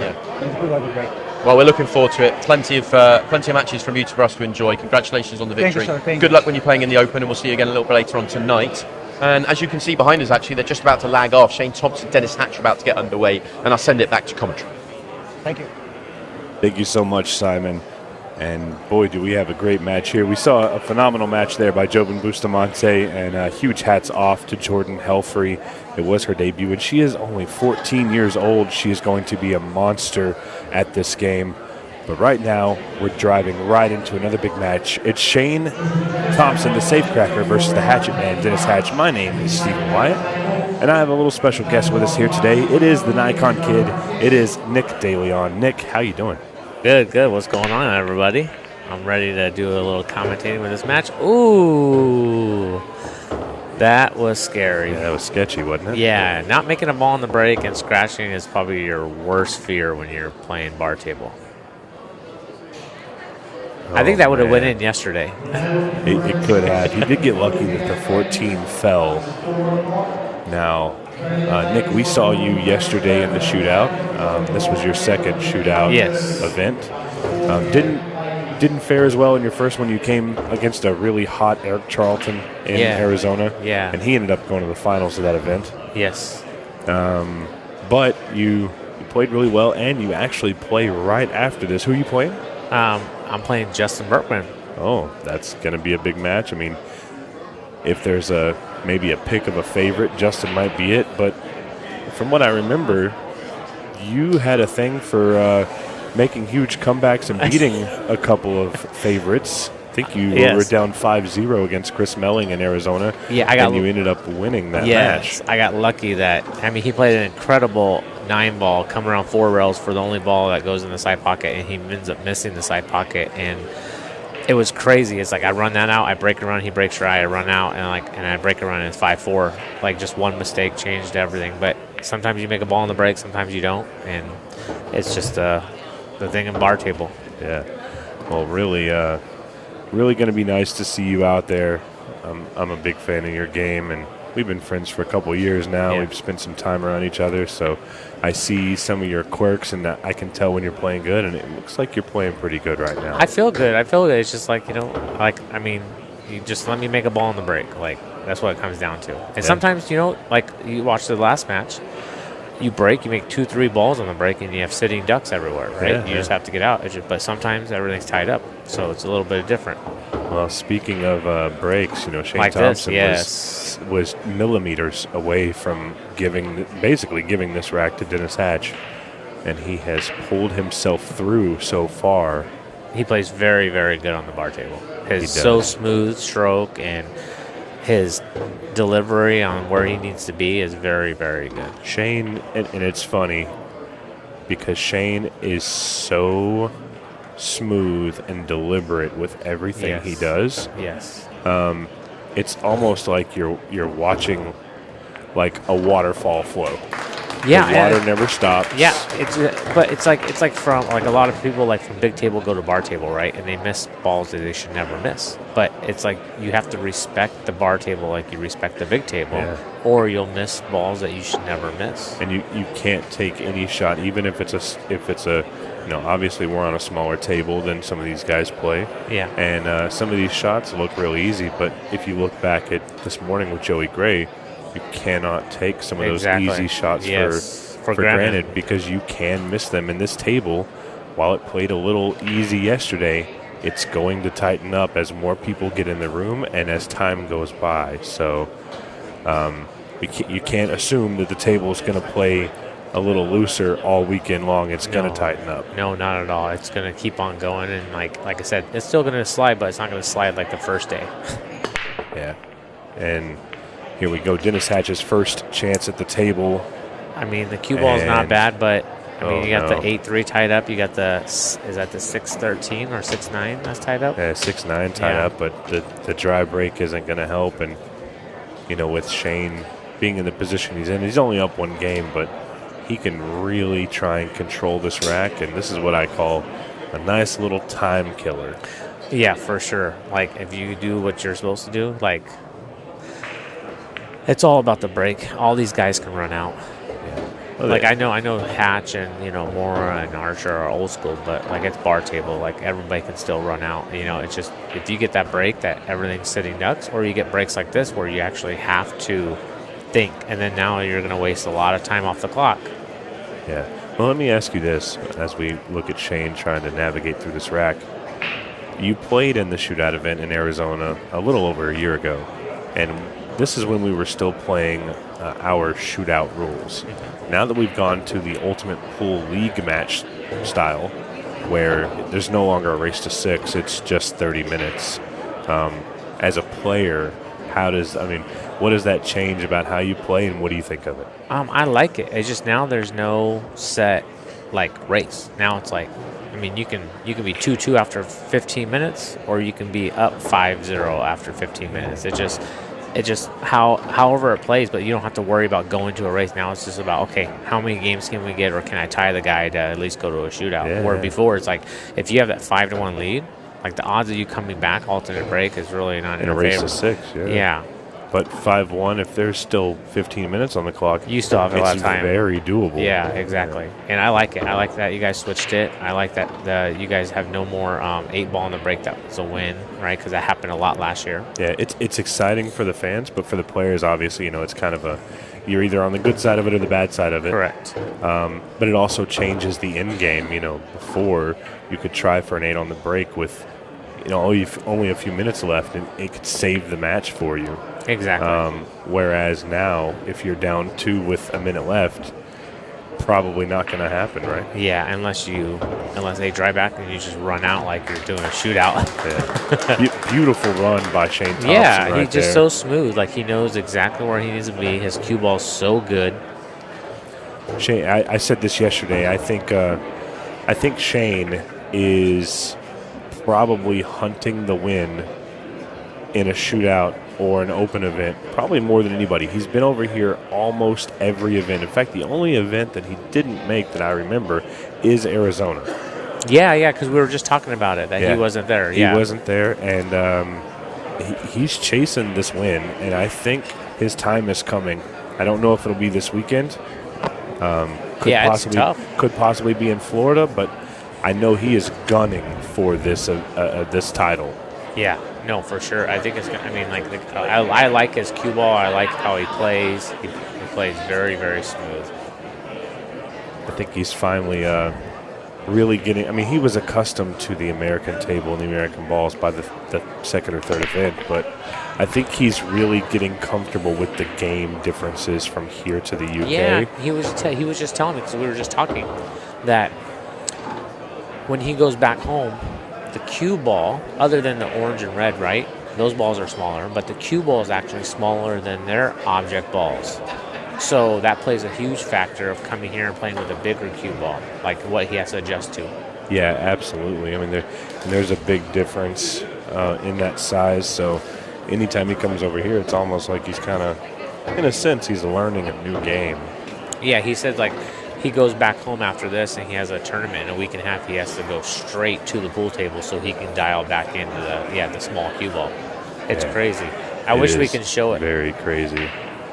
Yeah. I need to figure out the break. Well, we're looking forward to it. Plenty of matches from you for us to enjoy. Congratulations on the victory. Thank you, sir. Good luck when you're playing in the Open, and we'll see you again a little bit later on tonight. And as you can see behind us, actually, they're just about to lag off. Shane Thompson, Dennis Hatch are about to get underway, and I'll send it back to commentary. Thank you. Thank you so much, Simon. And boy, do we have a great match here. We saw a phenomenal match there by Joven Bustamante, and huge hats off to Jordan Helfery. It was her debut, and she is only 14 years old. She is going to be a monster at this game. But right now, we're driving right into another big match. It's Shane Thompson, the Safecracker, versus the Hatchet Man, Dennis Hatch. My name is Stephen Wyatt, and I have a little special guest with us here today. It is the Nikon Kid. It is Nick DeLeon. Nick, how you doing? Good. What's going on, everybody? I'm ready to do a little commentating with this match. Ooh, that was scary. Yeah, that was sketchy, wasn't it? Yeah, not making a ball on the break and scratching is probably your worst fear when you're playing bar table. I think that would have went in yesterday. It could have. He did get lucky that the 14 fell. Now, Nick, we saw you yesterday in the shootout. This was your second shootout event. Didn't fare as well in your first one. You came against a really hot Eric Charlton in Arizona. Yeah. And he ended up going to the finals of that event. Yes. But you played really well, and you actually play right after this. Who are you playing? I'm playing Justin Bergman. Oh, that's going to be a big match. I mean, if there's maybe a pick of a favorite, Justin might be it. But from what I remember, you had a thing for making huge comebacks and beating a couple of favorites. I think you were down 5-0 against Chris Melling in Arizona. Yeah, and you ended up winning that match. I got lucky that, he played an incredible 9-ball, come around 4 rails for the only ball that goes in the side pocket, and he ends up missing the side pocket, and it was crazy. It's like I run that out, I break a run, he breaks right, I run out, and I break a run, and it's 5-4. Like, just one mistake changed everything. But sometimes you make a ball on the break, sometimes you don't, and it's just the thing in bar table. Yeah. Well, really going to be nice to see you out there. I'm a big fan of your game, and we've been friends for a couple of years now. Yeah. We've spent some time around each other, so I see some of your quirks, and I can tell when you're playing good, and it looks like you're playing pretty good right now. I feel good. It's just like, you just let me make a ball on the break. Like, that's what it comes down to. And sometimes, like you watch the last match, you break, you make 2-3 balls on the break, and you have sitting ducks everywhere, right? Yeah, you just have to get out. But sometimes everything's tied up, so it's a little bit different. Well, speaking of breaks, Shane like Thompson this, was millimeters away from giving this rack to Dennis Hatch, and he has pulled himself through so far. He plays very, very good on the bar table. His so smooth stroke and his delivery on where he needs to be is very, very good. Shane, and it's funny because Shane is so smooth and deliberate with everything he does. Yes. It's almost like you're watching like a waterfall flow. Yeah, the water never stops. Yeah, it's like from like a lot of people like from big table go to bar table, right? And they miss balls that they should never miss. But it's like you have to respect the bar table like you respect the big table, or you'll miss balls that you should never miss. And you can't take any shot, even if it's a obviously we're on a smaller table than some of these guys play. Yeah. And some of these shots look really easy, but if you look back at this morning with Joey Gray, you cannot take some of those easy shots for granted because you can miss them. In this table, while it played a little easy yesterday, it's going to tighten up as more people get in the room and as time goes by. So you can't assume that the table is going to play a little looser all weekend long. It's going to tighten up. No, not at all. It's going to keep on going, and like I said, it's still going to slide, but it's not going to slide like the first day. Yeah. And here we go. Dennis Hatch's first chance at the table. I mean, the cue ball is not bad, but I mean, you got the 8-3 tied up. You got the, is that the 6-13 or 6-9 that's tied up? Yeah, 6-9 tied up, but the dry break isn't going to help. And, you know, with Shane being in the position he's in, he's only up one game, but he can really try and control this rack. And this is what I call a nice little time killer. Yeah, for sure. Like, if you do what you're supposed to do, like, it's all about the break. All these guys can run out. Like, I know Hatch and, you know, Mora and Archer are old school, but, like, it's bar table. Like, everybody can still run out. You know, it's just, if you get that break that everything's sitting ducks, or you get breaks like this where you actually have to think, and then now you're going to waste a lot of time off the clock. Yeah. Well, let me ask you this as we look at Shane trying to navigate through this rack. You played in the shootout event in Arizona a little over a year ago, and this is when we were still playing our shootout rules. Now that we've gone to the Ultimate Pool League match style, where there's no longer a race to 6, it's just 30 minutes. As a player, what does that change about how you play, and what do you think of it? I like it. It's just now there's no set, like, race. Now it's like, I mean, you can be 2-2 after 15 minutes, or you can be up 5-0 after 15 minutes. It just however it plays, but you don't have to worry about going to a race. Now it's just about, okay, how many games can we get, or can I tie the guy to at least go to a shootout? Yeah. Where before it's like, if you have that 5-1 lead, like, the odds of you coming back alternate break is really not in a your race favor. to 6. Yeah. But 5-1, if there's still 15 minutes on the clock, you still have a lot of time. It's very doable. Yeah, exactly. And I like it. I like that you guys switched it. I like that you guys have no more 8-ball in the break. That was a win, right? Because that happened a lot last year. Yeah, it's exciting for the fans, but for the players, obviously, you know, it's kind of you're either on the good side of it or the bad side of it. Correct. But it also changes the end game. You know, before you could try for an 8 on the break with, you know, only a few minutes left, and it could save the match for you. Exactly. Whereas now, if you're down 2 with a minute left, probably not going to happen, right? Yeah, unless they drive back and you just run out like you're doing a shootout. Yeah. Beautiful run by Shane Thompson. Yeah, right he's just there. so smooth. Like, he knows exactly where he needs to be. His cue ball's so good. Shane, I said this yesterday. I think Shane is probably hunting the win in a shootout or an open event, probably more than anybody. He's been over here almost every event. In fact, the only event that he didn't make that I remember is Arizona. Yeah, because we were just talking about it, that he wasn't there. He wasn't there, and he's chasing this win, and I think his time is coming. I don't know if it'll be this weekend. It's tough. Could possibly be in Florida, but I know he is gunning for this title. Yeah, no, for sure. I think it's. I mean, I like his cue ball. I like how he plays. He plays very, very smooth. I think he's finally really getting. I mean, he was accustomed to the American table and the American balls by the second or third event, but I think he's really getting comfortable with the game differences from here to the UK. Yeah, he was just telling me, because we were just talking, that when he goes back home, the cue ball, other than the orange and red, right? Those balls are smaller, but the cue ball is actually smaller than their object balls. So that plays a huge factor of coming here and playing with a bigger cue ball, like what he has to adjust to. Yeah, absolutely. I mean, there's a big difference in that size. So anytime he comes over here, it's almost like he's kind of, in a sense, he's learning a new game. Yeah, he said, like, he goes back home after this and he has a tournament in a week and a half. He has to go straight to the pool table so he can dial back into the small cue ball. It's crazy. I wish we can show it. Very crazy.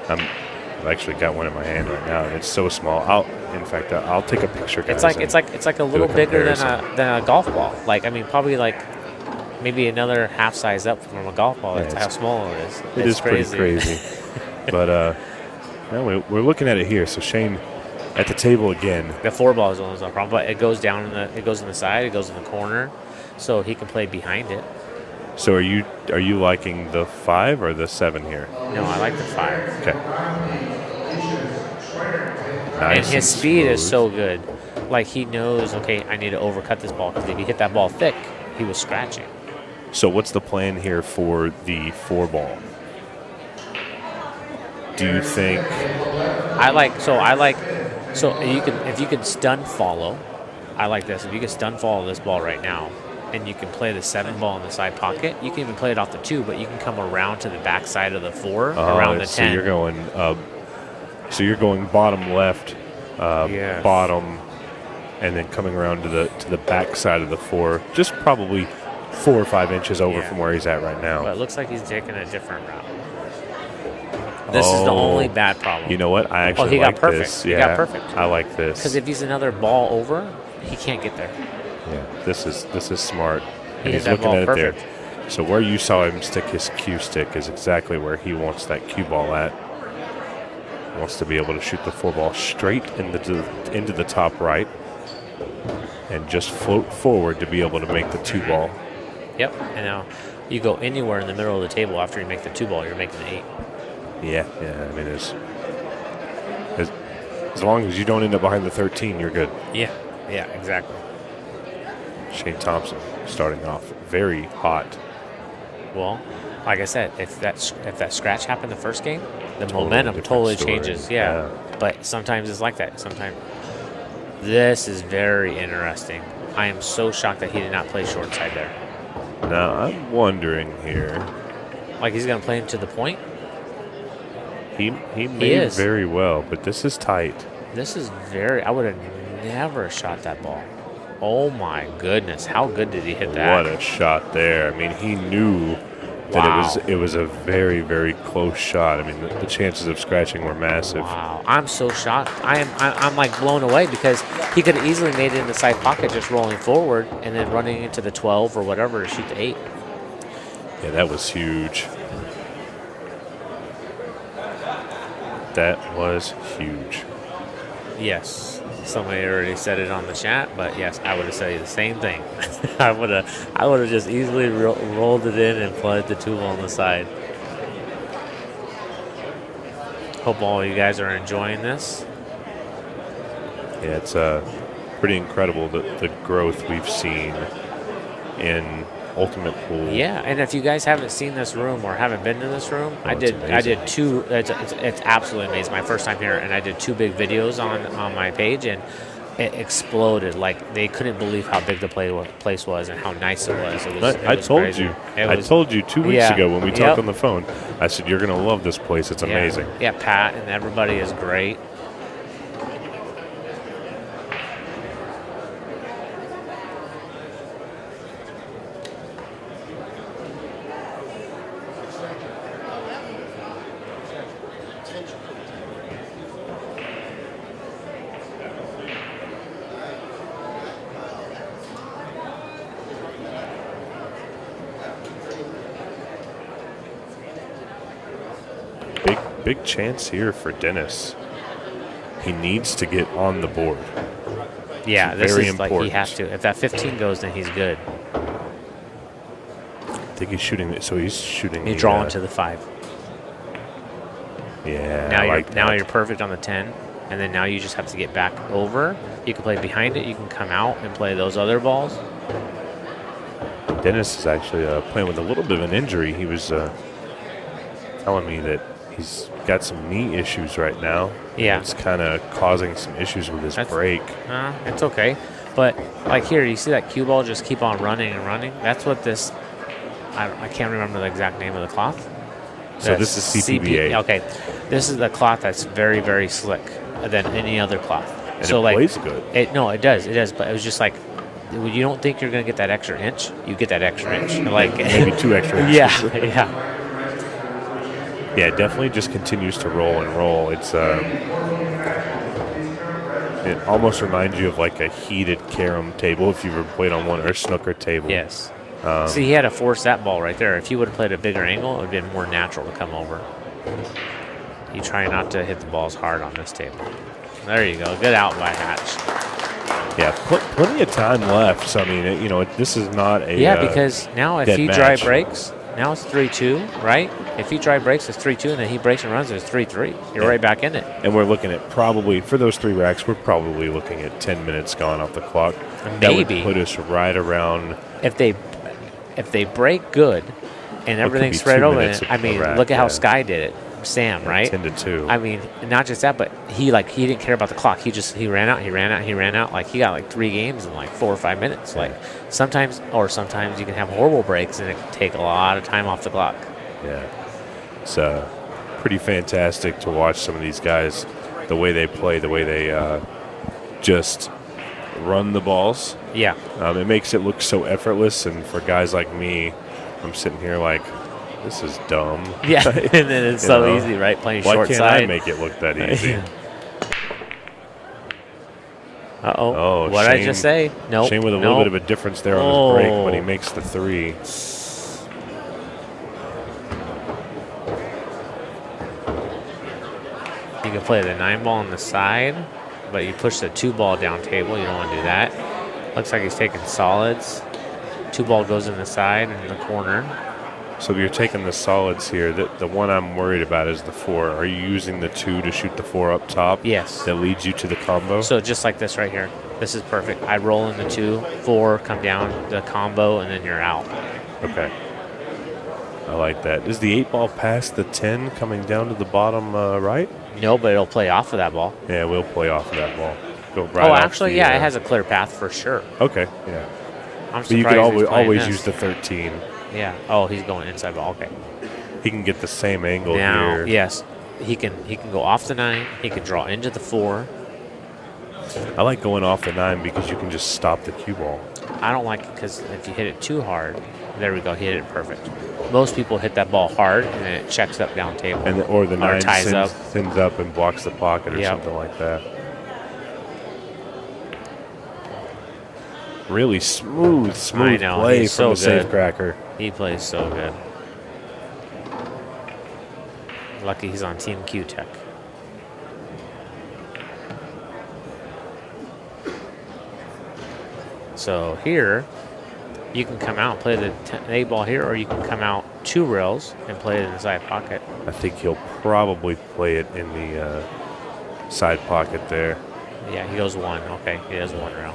I've actually got one in my hand right now, and it's so small. I'll take a picture. It's like a little bigger than a golf ball. Like, I mean, probably like maybe another half size up from a golf ball. That's how small it is. It is pretty crazy. But we're looking at it here. So Shane at the table again. The 4-ball is no problem, but it goes down it goes in the side, it goes in the corner, so he can play behind it. So are you liking the 5 or the 7 here? No, I like the 5. Okay. Nice, and his speed is so good. Like, he knows, okay, I need to overcut this ball, because if he hit that ball thick, he was scratching. So what's the plan here for the 4-ball? Do you think? So if you can stun follow, I like this. If you can stun follow this ball right now, and you can play the 7 ball in the side pocket, you can even play it off the 2, but you can come around to the back side of the 4, around the 10. So you're going bottom left, bottom, and then coming around to the back side of the 4, just probably 4 or 5 inches over from where he's at right now. But it looks like he's taking a different route. This is the only bad problem. You know what? I actually like got this. He got perfect. I like this. Because if he's another ball over, he can't get there. Yeah, this is smart. He And he's hit that looking ball at it perfect. there. So where you saw him stick his cue stick is exactly where he wants that cue ball at. He wants to be able to shoot the 4 ball straight into the top right and just float forward to be able to make the 2 ball. Yep. And now you go anywhere in the middle of the table after you make the 2 ball, you're making an 8. Yeah. I mean, as long as you don't end up behind the 13, you're good. Yeah, exactly. Shane Thompson starting off very hot. Well, like I said, if that scratch happened the first game, the momentum totally changes. Yeah. But sometimes it's like that. Sometimes. This is very interesting. I am so shocked that he did not play short side there. Now, I'm wondering here. Like he's going to play him to the point? He may very well, but this is tight. This is I would have never shot that ball. Oh my goodness. How good did he hit that? What a shot there. I mean, he knew that it was a very, very close shot. I mean, the chances of scratching were massive. Wow. I'm so shocked. I'm like blown away because he could have easily made it in the side pocket just rolling forward and then running into the 12 or whatever to shoot the 8. Yeah, that was huge. That was huge. Yes. Somebody already said it on the chat, but yes, I would have said the same thing. I would have just easily rolled it in and played the 2 ball on the side. Hope all you guys are enjoying this. Yeah, it's pretty incredible the growth we've seen in Ultimate Pool. Yeah, and if you guys haven't seen this room or haven't been in this room, I did 2. It's absolutely amazing. My first time here, and I did 2 big videos on my page, and it exploded. Like they couldn't believe how big the place was and how nice it was. I told you. I told you 2 weeks ago when we talked on the phone. I said you're going to love this place. It's amazing. Yeah, Pat and everybody is great. Big chance here for Dennis. He needs to get on the board. Yeah, this very is important. like he has to. If that 15 goes, then he's good. I think he's shooting. So he's shooting. He's drawing to the 5. Yeah. Now you're perfect on the 10, and then now you just have to get back over. You can play behind it. You can come out and play those other balls. Dennis is actually playing with a little bit of an injury. He was telling me that he's got some knee issues right now. Yeah. It's kind of causing some issues with his break. It's okay. But, like here, you see that cue ball just keep on running and running? That's what this, I can't remember the exact name of the cloth. So this is CPBA. Okay. This is the cloth that's very, very slick than any other cloth. And so it plays good. It does. But it was just like, you don't think you're going to get that extra inch. You get that extra inch. Like maybe 2 extra inches. Yeah. Yeah, it definitely just continues to roll and roll. It's it almost reminds you of like a heated carom table if you've ever played on one, or a snooker table. Yes. See, he had to force that ball right there. If he would have played a bigger angle, it would have been more natural to come over. You try not to hit the balls hard on this table. There you go. Good out by Hatch. Yeah, plenty of time left. So, I mean, this is not a because now if he dry breaks, now it's 3-2, right? If he dry breaks, it's 3-2, and then he breaks and runs, it's 3-3. You're right back in it. And we're looking at probably, for those 3 racks, we're probably looking at 10 minutes gone off the clock. Maybe. That would put us right around. If they break good and everything's spread over, I mean, look at how Sky did it. Sam, right? 10-2. I mean, not just that, but he didn't care about the clock. He ran out. Like he got like 3 games in like 4 or 5 minutes. Like sometimes you can have horrible breaks and it can take a lot of time off the clock. Yeah, it's pretty fantastic to watch some of these guys, the way they play, the way they just run the balls. Yeah. It makes it look so effortless, and for guys like me, I'm sitting here like, this is dumb. Yeah, and then it's so easy, right? Playing short side. Why can't I make it look that easy? Uh-oh. Oh, what did I just say? No. Shane with a little bit of a difference there on his break, but he makes the 3. You can play the 9-ball on the side, but you push the 2-ball down table. You don't want to do that. Looks like he's taking solids. 2-ball goes in the side and in the corner. So if you're taking the solids here, the one I'm worried about is the 4. Are you using the 2 to shoot the 4 up top? Yes. That leads you to the combo? So just like this right here. This is perfect. I roll in the 2, 4, come down, the combo, and then you're out. Okay. I like that. Is the 8-ball past the 10 coming down to the bottom right? No, but it'll play off of that ball. Yeah, we'll play off of that ball. Go right off actually, yeah, it has a clear path for sure. Okay, yeah. I'm but you could always use the 13. Yeah. Oh, he's going inside ball. Okay. He can get the same angle now, here. Yes. He can go off the 9. He can draw into the 4. I like going off the 9 because you can just stop the cue ball. I don't like it because if you hit it too hard, there we go, he hit it perfect. Most people hit that ball hard and then it checks up down table. Or the 9 ties up. thins up and blocks the pocket or something like that. Really smooth play from so the safecracker. He plays so good. Lucky he's on Team Q-Tech. So here, you can come out and play the 8-ball here, or you can come out 2 rails and play it in the side pocket. I think he'll probably play it in the side pocket there. Yeah, he goes 1. Okay, he does 1 rail.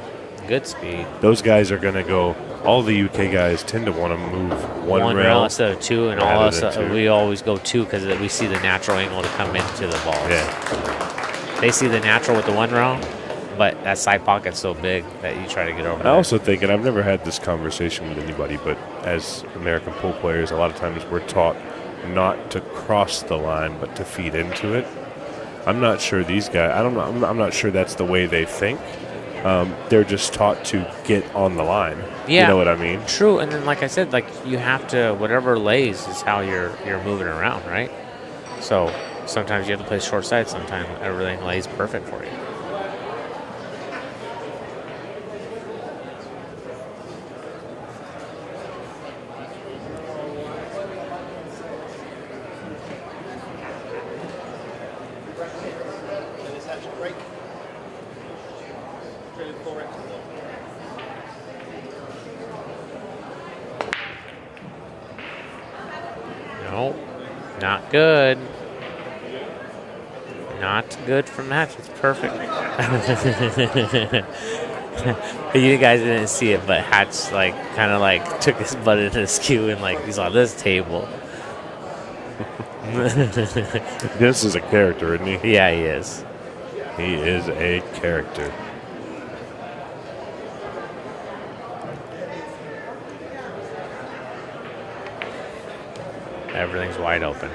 Good speed. Those guys are going to go. All the UK guys tend to want to move 1 rail instead of 2, and all of us we always go 2 because we see the natural angle to come into the balls. Yeah. They see the natural with the 1 rail, but that side pocket's so big that you try to get over. I also think, and I've never had this conversation with anybody, but as American pool players, a lot of times we're taught not to cross the line, but to feed into it. I'm not sure these guys. I'm not sure that's the way they think. They're just taught to get on the line. Yeah, you know what I mean? True. And then, like I said, like you have to, whatever lays is how you're moving around, right? So sometimes you have to play short side. Sometimes everything lays perfect for you. No, not good. Not good for match. It's perfect. You guys didn't see it, but Hatch kind of took his butt into his cue and he's on this table. This is a character, isn't he? Yeah, he is. He is a character. Everything's wide open.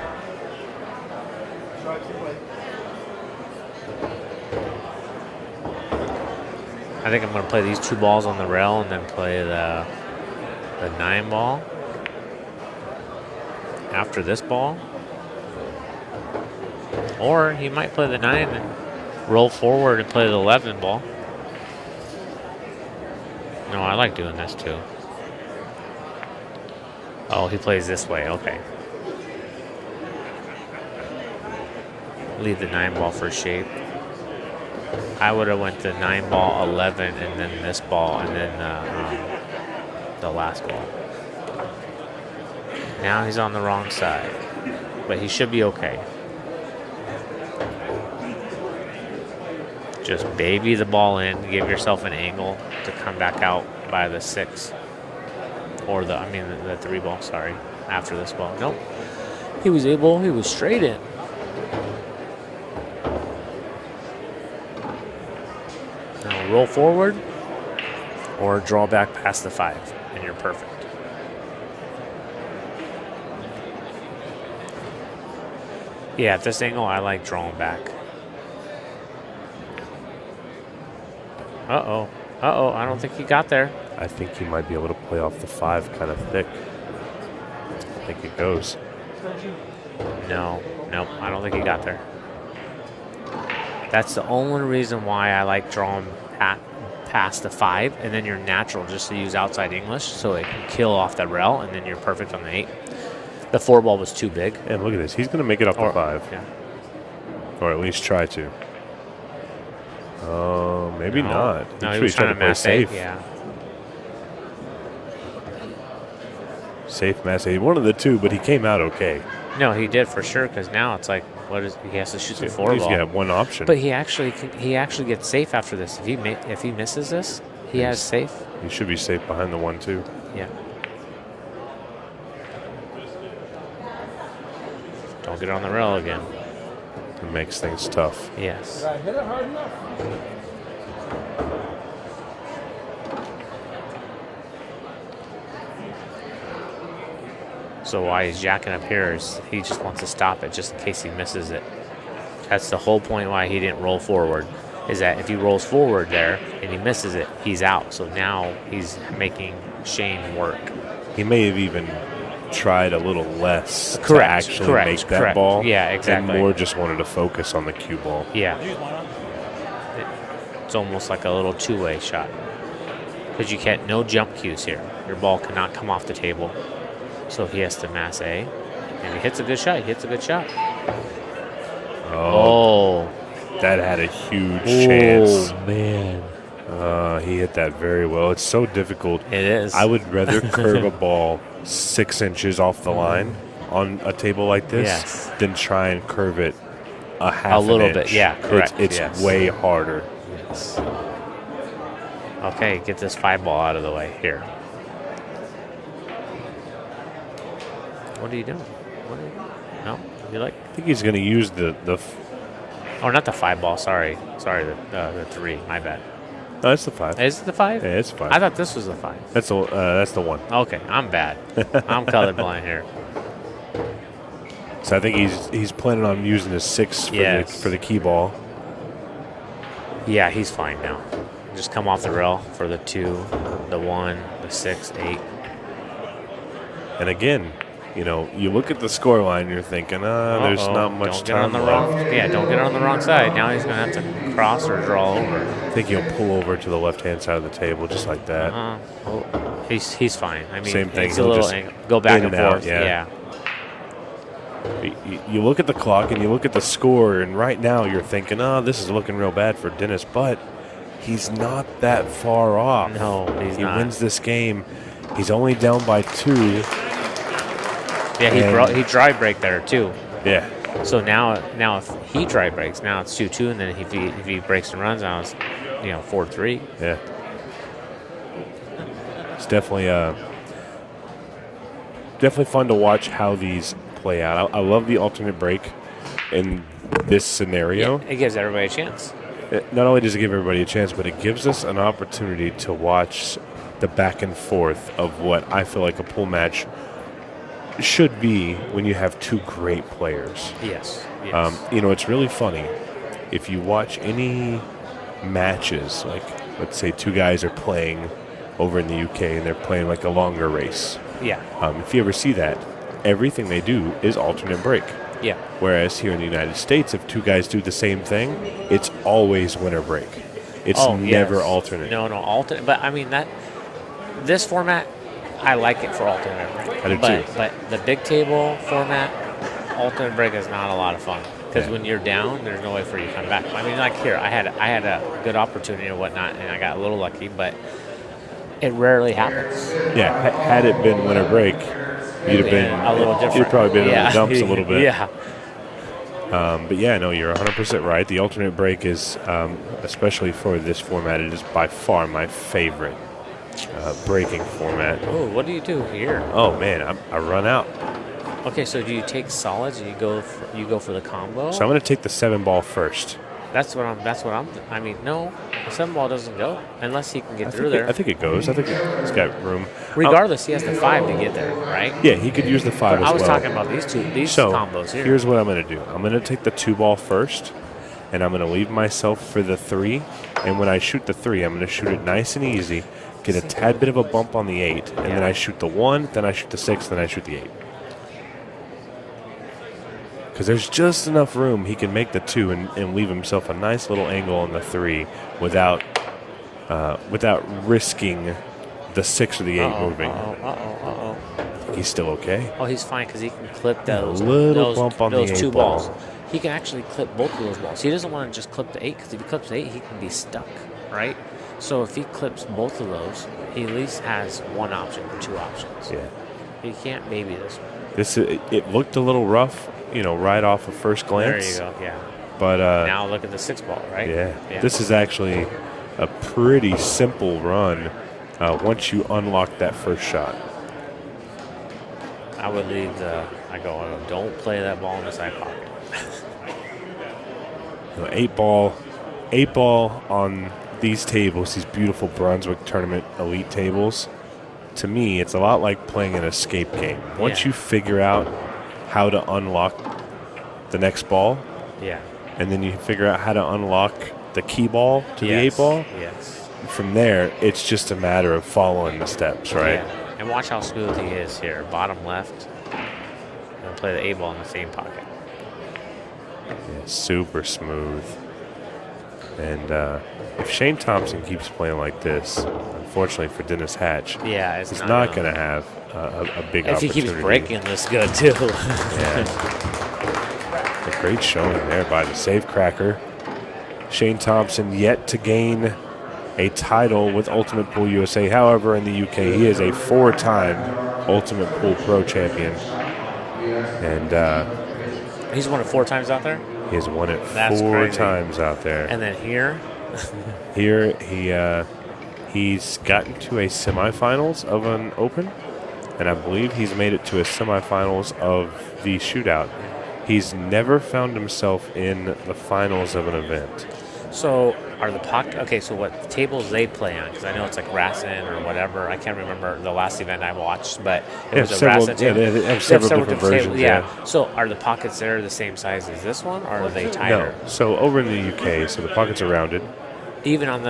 I think I'm going to play these 2 balls on the rail and then play the 9-ball after this ball. Or he might play the 9 and roll forward and play the 11-ball. No, I like doing this too. Oh, he plays this way. Okay. Leave the 9-ball for shape. I would have went the 9-ball, 11, and then this ball, and then the last ball. Now he's on the wrong side, but he should be okay. Just baby the ball in, give yourself an angle to come back out by the 6. Or the 3-ball, sorry, after this ball. Nope. He was straight in. roll forward or draw back past the 5, and you're perfect. Yeah, at this angle, I like drawing back. Uh-oh. Uh-oh, I don't think he got there. I think he might be able to play off the 5 kind of thick. I think it goes. No, nope, I don't think he got there. That's the only reason why I like drawing past the 5, and then you're natural just to use outside English, so it can kill off the rail, and then you're perfect on the 8. The 4 ball was too big. And look at this. He's going to make it off the 5. Yeah. Or at least try to. Oh, maybe not. No, he was trying to play mass safe. 8, yeah. Safe mass 8. One of the two, but he came out okay. No, he did for sure, because now it's like, he has to shoot the 4 He's ball. got one option. But he actually gets safe after this. If he misses this, he has safe. He should be safe behind the 1, too. Yeah. Don't get on the rail again. It makes things tough. Yes. Did I hit it hard enough? So why he's jacking up here is he just wants to stop it just in case he misses it. That's the whole point why he didn't roll forward, is that if he rolls forward there and he misses it, he's out. So now he's making Shane work. He may have even tried a little less Correct, to actually correct, make that correct. ball. Yeah, exactly. And more just wanted to focus on the cue ball. Yeah. It's almost like a little two-way shot. Because you can't, no jump cues here. Your ball cannot come off the table. So he has to mass A. And he hits a good shot. He hits a good shot. Oh. That had a huge chance. Oh, man. He hit that very well. It's so difficult. It is. I would rather curve a ball 6 inches off the line on a table like this than try and curve it a half A little an bit. inch. Yeah, correct. It's Yes. way harder. Yes. Okay, get this 5 ball out of the way here. What are you doing? What are you doing? No, you like? I think he's going to use the. Oh, not the 5 ball. Sorry, the 3. My bad. No, it's the 5. Is it the 5? Yeah, it's 5. I thought this was the 5. That's the 1. Okay, I'm bad. I'm colorblind here. So I think he's planning on using his 6 for the key ball. Yeah, he's fine now. Just come off the rail for the 2, the 1, the 6, 8. And again, you look at the score line and you're thinking, there's not much time left. Don't get on the wrong side. Now he's going to have to cross or draw over. I think he'll pull over to the left-hand side of the table just like that. Oh, he's fine. I mean, same thing. It's a little go back and out, forth. Yeah. You look at the clock and you look at the score, and right now you're thinking, this is looking real bad for Dennis, but he's not that far off. No, he's not. He wins this game. He's only down by 2. Yeah, he dry break there too. Yeah. So now if he dry breaks, now it's 2-2, and then if he breaks and runs, now it's 4-3. Yeah. It's definitely fun to watch how these play out. I love the alternate break in this scenario. Yeah, it gives everybody a chance. Not only does it give everybody a chance, but it gives us an opportunity to watch the back and forth of what I feel like a pool match should be when you have 2 great players. Yes. It's really funny. If you watch any matches, like let's say 2 guys are playing over in the UK and they're playing like a longer race. Yeah. If you ever see that, everything they do is alternate break. Yeah. Whereas here in the United States, if 2 guys do the same thing, it's always winner break. It's never alternate. No, alternate. But I mean this format, I like it for alternate break. I do too. But the big table format, alternate break is not a lot of fun because when you're down, there's no way for you to come back. I mean, like here, I had a good opportunity or whatnot, and I got a little lucky, but it rarely happens. Yeah, had it been winter break, you'd have been a little different. You'd probably been in the dumps a little bit. Yeah. But yeah, no, you're 100% right. The alternate break is, especially for this format, it is by far my favorite breaking format. Oh, what do you do here? Oh man, I run out. Okay, so do you take solids and you go for the combo? So I'm going to take the 7 ball first. That's what I'm. I mean, no. The 7 ball doesn't go unless he can get through there. I think it goes. I think he's got room. Regardless, he has the 5 to get there, right? Yeah, he could use the 5 as well. I was talking about these combos here. Here's what I'm going to do. I'm going to take the 2 ball first, and I'm going to leave myself for the 3. And when I shoot the 3, I'm going to shoot it nice and easy, get a tad bit of a bump on the 8, and then I shoot the 1, then I shoot the 6, then I shoot the 8. Because there's just enough room he can make the 2 and leave himself a nice little angle on the 3 without risking the 6 or the 8 moving. He's still okay. Oh, he's fine because he can clip those. A little bump on those the 2 8 ball. balls. He can actually clip both of those balls. He doesn't want to just clip the 8 because if he clips the 8, he can be stuck, right? So if he clips both of those, he at least has 1 option or 2 options. Yeah. He can't baby this one. It looked a little rough, right off of first glance. There you go, yeah. But now look at the 6 ball, right? Yeah. This is actually a pretty simple run once you unlock that first shot. I would leave don't play that ball in the side pocket. 8 ball on these tables, these beautiful Brunswick Tournament Elite tables. To me, it's a lot like playing an escape game. Once you figure out how to unlock the next ball, and then you figure out how to unlock the key ball to the 8 ball, from there, it's just a matter of following the steps, right? Yeah. And watch how smooth he is here. Bottom left. And play the 8 ball in the same pocket. Yeah, super smooth. And if Shane Thompson keeps playing like this, unfortunately for Dennis Hatch, he's not going to have a big opportunity. If he keeps breaking this good, too. A great showing there by the safe cracker. Shane Thompson yet to gain a title with Ultimate Pool USA. However, in the UK, he is a 4-time Ultimate Pool Pro champion. And he's won it 4 times out there? He has won it That's 4 crazy. times out there. And then here? He's gotten to a semifinals of an Open, and I believe he's made it to a semifinals of the Shootout. He's never found himself in the finals of an event. So are the pocket? Okay, so what tables they play on? Because I know it's like Rassin or whatever. I can't remember the last event I watched, but it was a Rassin table. Yeah, they have several different versions. Tables, yeah. So are the pockets there the same size as this one, or are they tighter? No. So over in the UK, so the pockets are rounded. Even on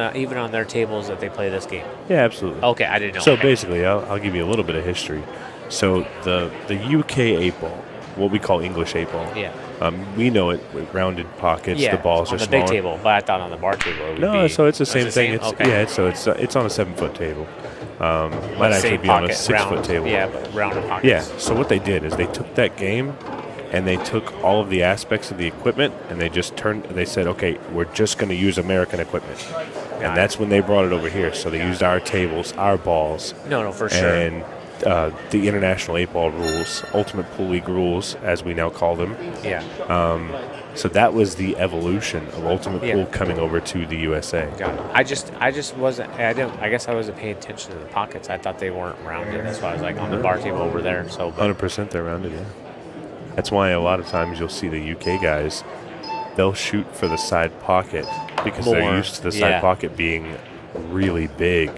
their tables that they play this game. Yeah, absolutely. Okay, I didn't know. So basically, I'll give you a little bit of history. So the UK 8 ball, what we call English 8 ball. Yeah. We know it with rounded pockets. Yeah, the balls on are the smaller. big table, but I thought on the bar table it would No, be. so it's the same thing. Okay. It's on a 7-foot table. Might actually Same be on a pocket, 6-foot round, table. Yeah, but rounded pockets. Yeah. So what they did is they took that game and they took all of the aspects of the equipment and they just they said, okay, we're just going to use American equipment. And that's when they brought it over here. So they used our tables, our balls. No, for sure. And the international 8-ball rules, Ultimate Pool League rules, as we now call them. Yeah. So that was the evolution of Ultimate Pool coming over to the USA. Got it. I just wasn't. I guess I wasn't paying attention to the pockets. I thought they weren't rounded. That's why I was like on the bar table over there. So 100% they're rounded. Yeah. That's why a lot of times you'll see the UK guys, they'll shoot for the side pocket because they're used to the side pocket being really big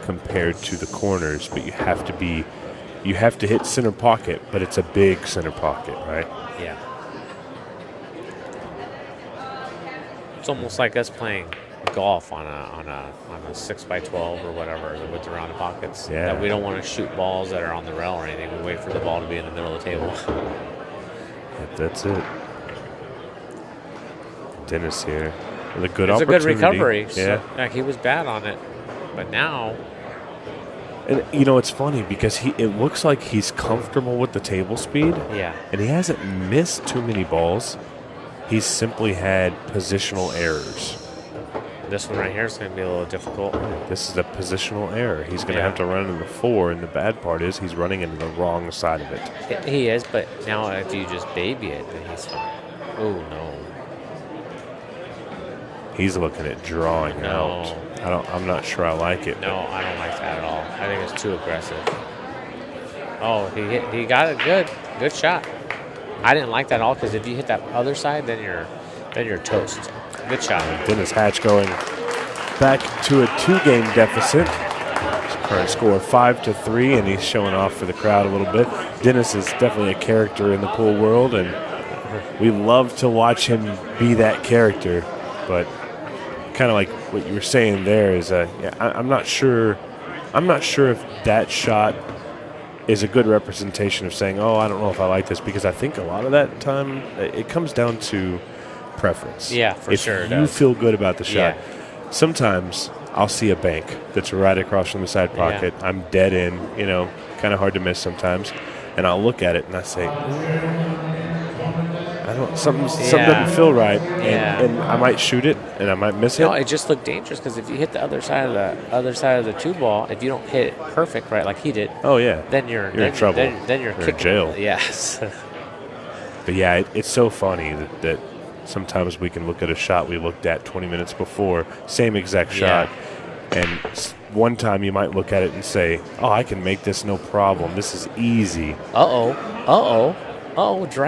compared to the corners. But you have to hit center pocket, but it's a big center pocket, right? Yeah. It's almost like us playing golf on a 6x12 or whatever with the rounded pockets. Yeah. That we don't want to shoot balls that are on the rail or anything. We wait for the ball to be in the middle of the table. That's it. Dennis here with a good It's opportunity. a good recovery. Yeah. So, like he was bad on it, but now. And it's funny because it looks like he's comfortable with the table speed. Yeah. And he hasn't missed too many balls. He's simply had positional errors. This one right here is going to be a little difficult. This is a positional error. He's going to have to run into the 4, and the bad part is he's running into the wrong side of it. He is, but now if you just baby it, then he's fine. Oh, no. He's looking at drawing out. I'm not sure I like it. No, I don't like that at all. I think it's too aggressive. Oh, he got it good. Good shot. I didn't like that at all because if you hit that other side, then you're toast. Good shot. Dennis Hatch going back to a 2-game deficit. His current score 5-3, and he's showing off for the crowd a little bit. Dennis is definitely a character in the pool world, and we love to watch him be that character. But kind of like what you were saying there is, I'm not sure. I'm not sure if that shot is a good representation of saying, oh, I don't know if I like this, because I think a lot of that time it comes down to preference. Yeah, for sure. If you feel good about the shot, sometimes I'll see a bank that's right across from the side pocket. Yeah. I'm dead in, kind of hard to miss sometimes. And I'll look at it and I say, something doesn't feel right. And I might shoot it and I might miss it. No, it just looked dangerous because if you hit the other side of the 2 ball, if you don't hit it perfect, right, like he did, then you're in trouble. Then you're in jail. Yes. But yeah, it's so funny that sometimes we can look at a shot we looked at 20 minutes before, same exact shot, and one time you might look at it and say, oh, I can make this no problem. This is easy. Dry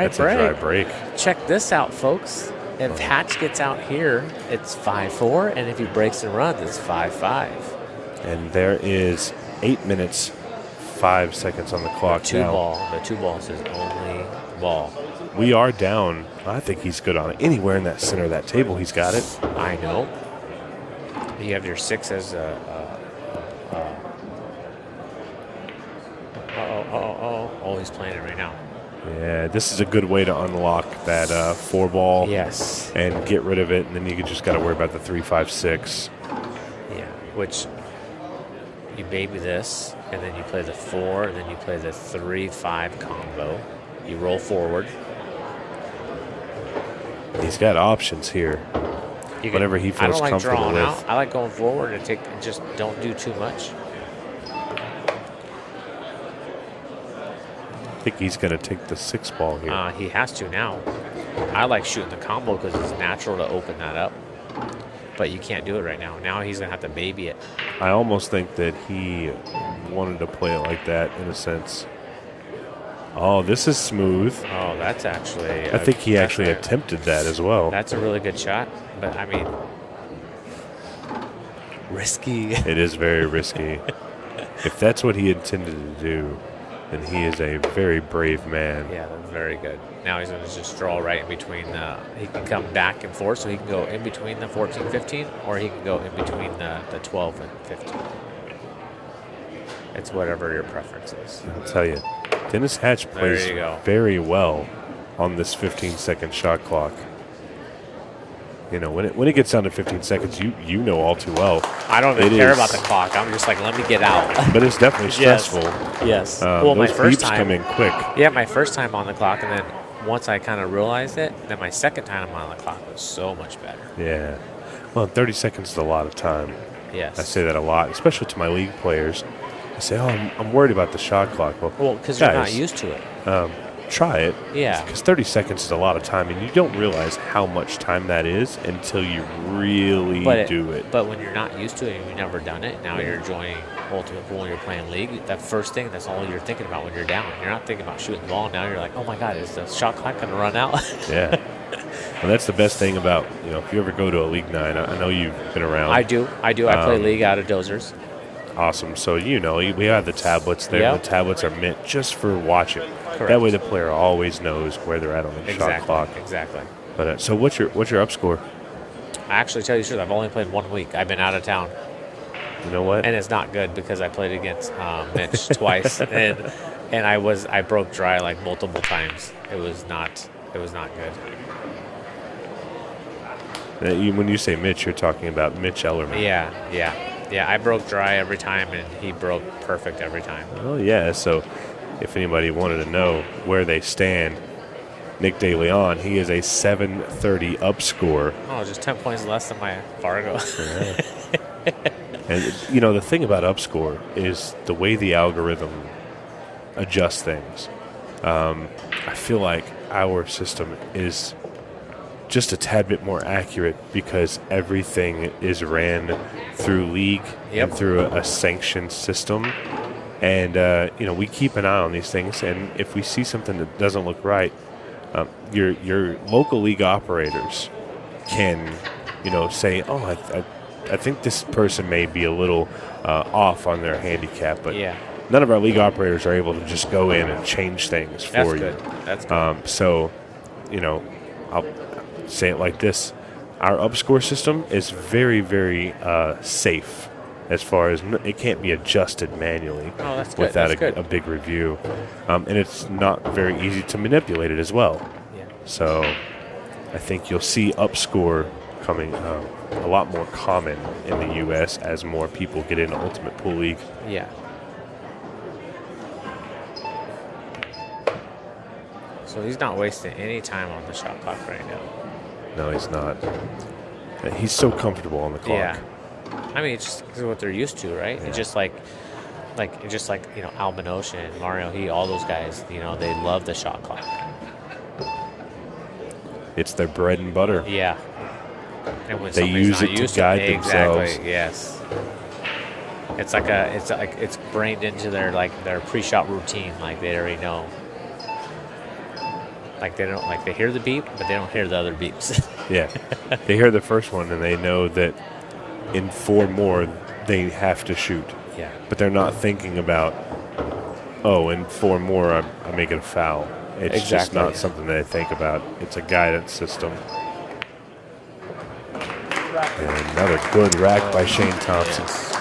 That's break. a dry break. Check this out, folks. If Hatch gets out here, it's 5-4, and if he breaks and runs, it's 5-5. And there is 8 minutes, 5 seconds on the clock now. The 2 ball is his only ball. We are down. I think he's good on it. Anywhere in that center of that table, he's got it. I know. You have your 6 as he's playing it right now. Yeah, this is a good way to unlock that 4 ball. Yes. And get rid of it, and then you just got to worry about the 3-5-6. Yeah, which you baby this, and then you play the 4, and then you play the 3-5 combo. You roll forward. He's got options here. Whatever he feels comfortable with. Out. I like going forward and just don't do too much. I think he's going to take the 6 ball here. He has to now. I like shooting the combo because it's natural to open that up. But you can't do it right now. Now he's going to have to baby it. I almost think that he wanted to play it like that in a sense. Oh, this is smooth. Oh, that's actually... I think he actually attempted that as well. That's a really good shot. But, I mean... Risky. It is very risky. If that's what he intended to do, then he is a very brave man. Yeah, that's very good. Now he's going to just draw right in between. He can come back and forth, so he can go in between the 14-15, or he can go in between the 12 and 15. It's whatever your preference is. I'll tell you, Dennis Hatch plays very well on this 15-second shot clock. When it gets down to 15 seconds, you know all too well. I don't even care about the clock. I'm just like, let me get out. But it's definitely stressful. Yes. Well, my first time come in quick. Yeah, my first time on the clock, and then once I kind of realized it, then my second time on the clock was so much better. Yeah. Well, 30 seconds is a lot of time. Yes. I say that a lot, especially to my league players. I say, I'm worried about the shot clock. Well, because you're not used to it. Try it. Yeah. Because 30 seconds is a lot of time, and you don't realize how much time that is until you really do it. But when you're not used to it and you've never done it, now you're joining Ultimate Pool and you're playing League, that first thing, that's all you're thinking about when you're down. You're not thinking about shooting the ball. Now you're like, oh, my God, is the shot clock going to run out? Yeah. And that's the best thing about, if you ever go to a League 9, I know you've been around. I do. I play League out of Dozers. Awesome. So, we have the tablets there. Yep. The tablets are meant just for watching. Correct. That way the player always knows where they're at on the shot clock. Exactly. But so what's your up score? I actually tell you the truth, I've only played 1 week. I've been out of town. You know what? And it's not good because I played against Mitch twice, and I broke dry like multiple times. It was not good. When you say Mitch, you're talking about Mitch Ellerman. Yeah. I broke dry every time, and he broke perfect every time. Oh yeah. So if anybody wanted to know where they stand, Nick De Leon, he is a 730 up score. Oh, just 10 points less than my Fargo. Yeah. And, the thing about up score is the way the algorithm adjusts things. I feel like our system is just a tad bit more accurate because everything is ran through League and through a sanctioned system. And, we keep an eye on these things. And if we see something that doesn't look right, your local league operators can, say, oh, I think this person may be a little off on their handicap, but Yeah. none of our league operators are able to just go in and change things for That's you. good. That's good. So, I'll say it like this. Our upscore system is very, very safe as far as it can't be adjusted manually that's good. without That's good. a big review. And it's not very easy to manipulate it as well. Yeah. So I think you'll see upscore coming a lot more common in the U.S. as more people get into Ultimate Pool League. Yeah. So he's not wasting any time on the shot clock right now. No, he's not. He's so comfortable on the clock. Yeah. I mean, it's just what they're used to, right? Yeah. It's just like Al Minosha and Mario He, all those guys, they love the shot clock. It's their bread and butter. Yeah. And when they somebody's use not it to used guide exactly, themselves. yes. It's brained into their pre-shot routine, like they already know. They hear the beep, but they don't hear the other beeps. Yeah. They hear the first one and they know that in 4 more they have to shoot. Yeah. But they're not thinking about, in 4 more I make it a foul. It's just not something they think about. It's a guidance system. And another good rack by Shane Thompson. Yes.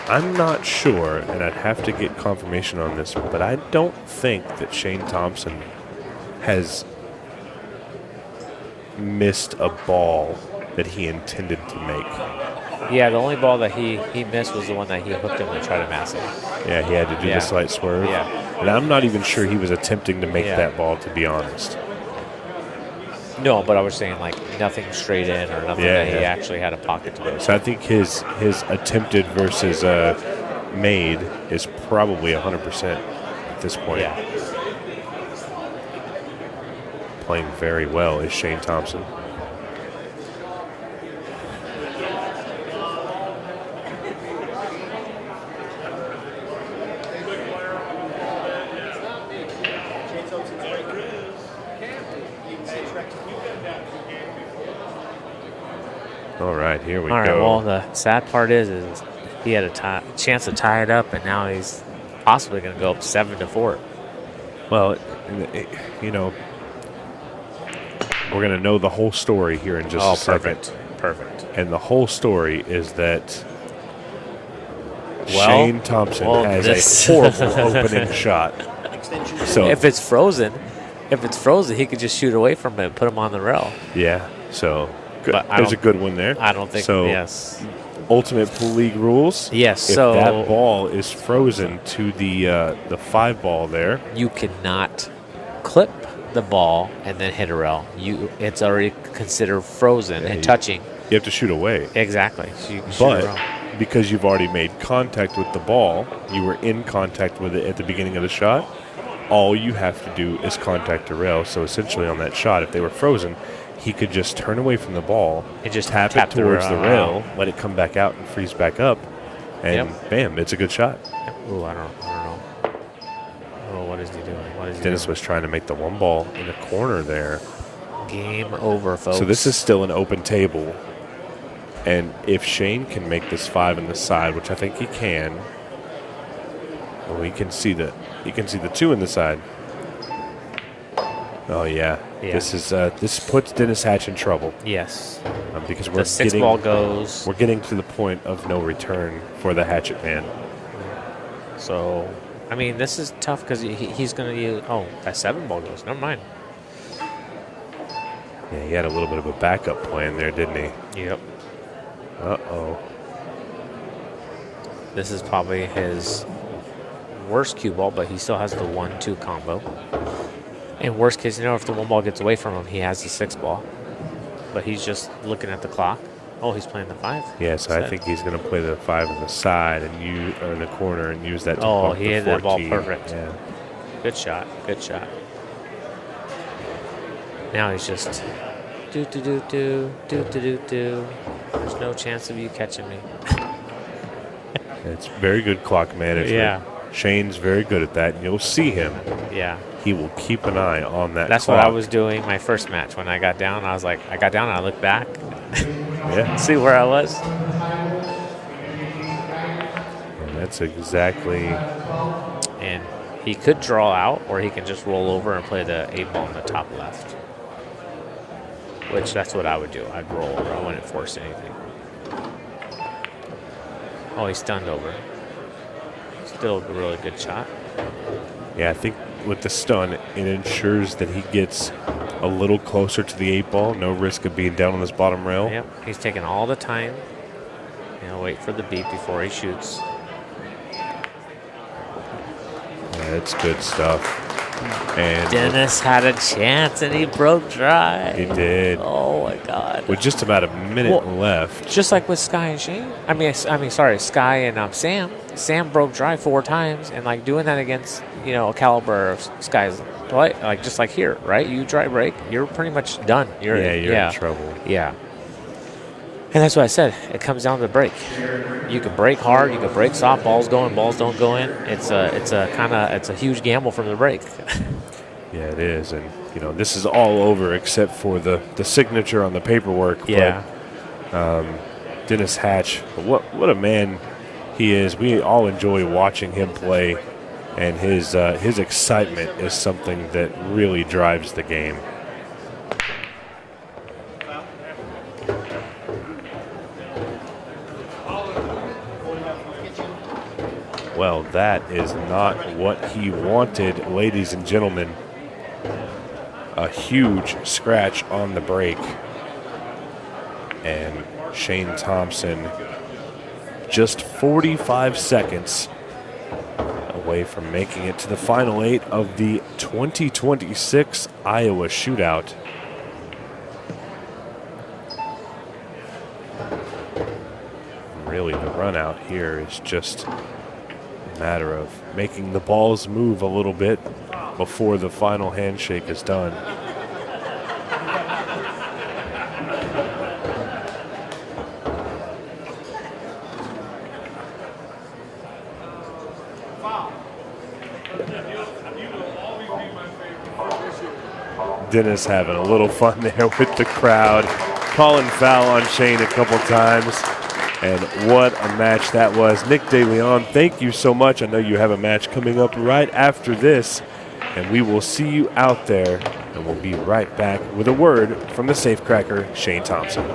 I'm not sure, and I'd have to get confirmation on this, but I don't think that Shane Thompson has missed a ball that he intended to make. Yeah, the only ball that he missed was the one that he hooked him and tried to mass it. Yeah, he had to do the slight swerve. Yeah. And I'm not even sure he was attempting to make that ball, to be honest. No, but I was saying nothing straight in or nothing that he actually had a pocket to go. So I think his attempted versus made is probably 100% at this point. Yeah. Playing very well is Shane Thompson. All right, here we go. All right, well, the sad part is he had a chance to tie it up, and now he's possibly going to go up 7-4. Well, we're going to know the whole story here in just a second. Perfect. And the whole story is that Shane Thompson has a horrible opening shot. So if it's frozen, he could just shoot away from it and put him on the rail. Yeah, so But there's a good one there. I don't think so. Yes. Ultimate Pool League rules. Yes. If so that ball is frozen to the 5 ball there, you cannot clip the ball and then hit a rail. It's already considered frozen and touching. You have to shoot away. Exactly. So you can shoot a rail. Because you've already made contact with the ball, you were in contact with it at the beginning of the shot, all you have to do is contact the rail. So essentially on that shot, if they were frozen, he could just turn away from the ball and just tap it towards the rail, let it come back out and freeze back up, and bam, it's a good shot. Ooh, I don't know. Oh, what is he doing? Dennis was trying to make the 1 ball in the corner there. Game over, folks. So this is still an open table. And if Shane can make this 5 in the side, which I think he can, well, he can see the 2 in the side. Oh yeah. This puts Dennis Hatch in trouble. Yes. Because the 6 ball goes. We're getting to the point of no return for the Hatchet Man. So, I mean, this is tough because he's going to use. Oh, that 7 ball goes. Never mind. Yeah, he had a little bit of a backup plan there, didn't he? Yep. Uh-oh. This is probably his worst cue ball, but he still has the 1-2 combo. In worst case, if the 1 ball gets away from him, he has the 6 ball. But he's just looking at the clock. Oh, he's playing the 5. Yeah, so I think he's going to play the 5 on the side and in the corner and use that to bump he hit that ball 14. perfect. Yeah. Good shot. Good shot. Now he's just do. There's no chance of you catching me. It's very good clock management. Yeah. Shane's very good at that, and you'll see him. Yeah. He will keep an eye on that That's clock. what I was doing my first match. When I got down, I looked back. Yeah. See where I was. That's exactly. And he could draw out, or he can just roll over and play the 8-ball in the top left. Which that's what I would do. I'd roll over. I wouldn't force anything. Oh, he's stunned over. Still a really good shot. Yeah, I think with the stun, it ensures that he gets a little closer to the 8-ball. No risk of being down on this bottom rail. Yep, he's taking all the time. Wait for the beep before he shoots. Yeah, it's good stuff. And Dennis had a chance and he broke dry. He did. Oh my God! With just about a minute left. Just like with Sky and Shane. I mean, sorry, Sky and Sam. Sam broke dry 4 times, and like doing that against a caliber of Sky's play, like just like here, right? You dry break, you're pretty much done. You're in trouble. Yeah. And that's what I said. It comes down to the break. You can break hard, you can break soft. Balls go in, balls don't go in. It's a huge gamble from the break. Yeah, it is, and this is all over except for the signature on the paperwork. Yeah. But, Dennis Hatch, what a man he is. We all enjoy watching him play, and his excitement is something that really drives the game. Well, that is not what he wanted, ladies and gentlemen. A huge scratch on the break. And Shane Thompson just 45 seconds away from making it to the final 8 of the 2026 Iowa Shootout. Really, the run out here is just matter of making the balls move a little bit before the final handshake is done. Dennis having a little fun there with the crowd, calling foul on Shane a couple times. And what a match that was. Nick DeLeon, thank you so much. I know you have a match coming up right after this, and we will see you out there, and we'll be right back with a word from the safecracker, Shane Thompson.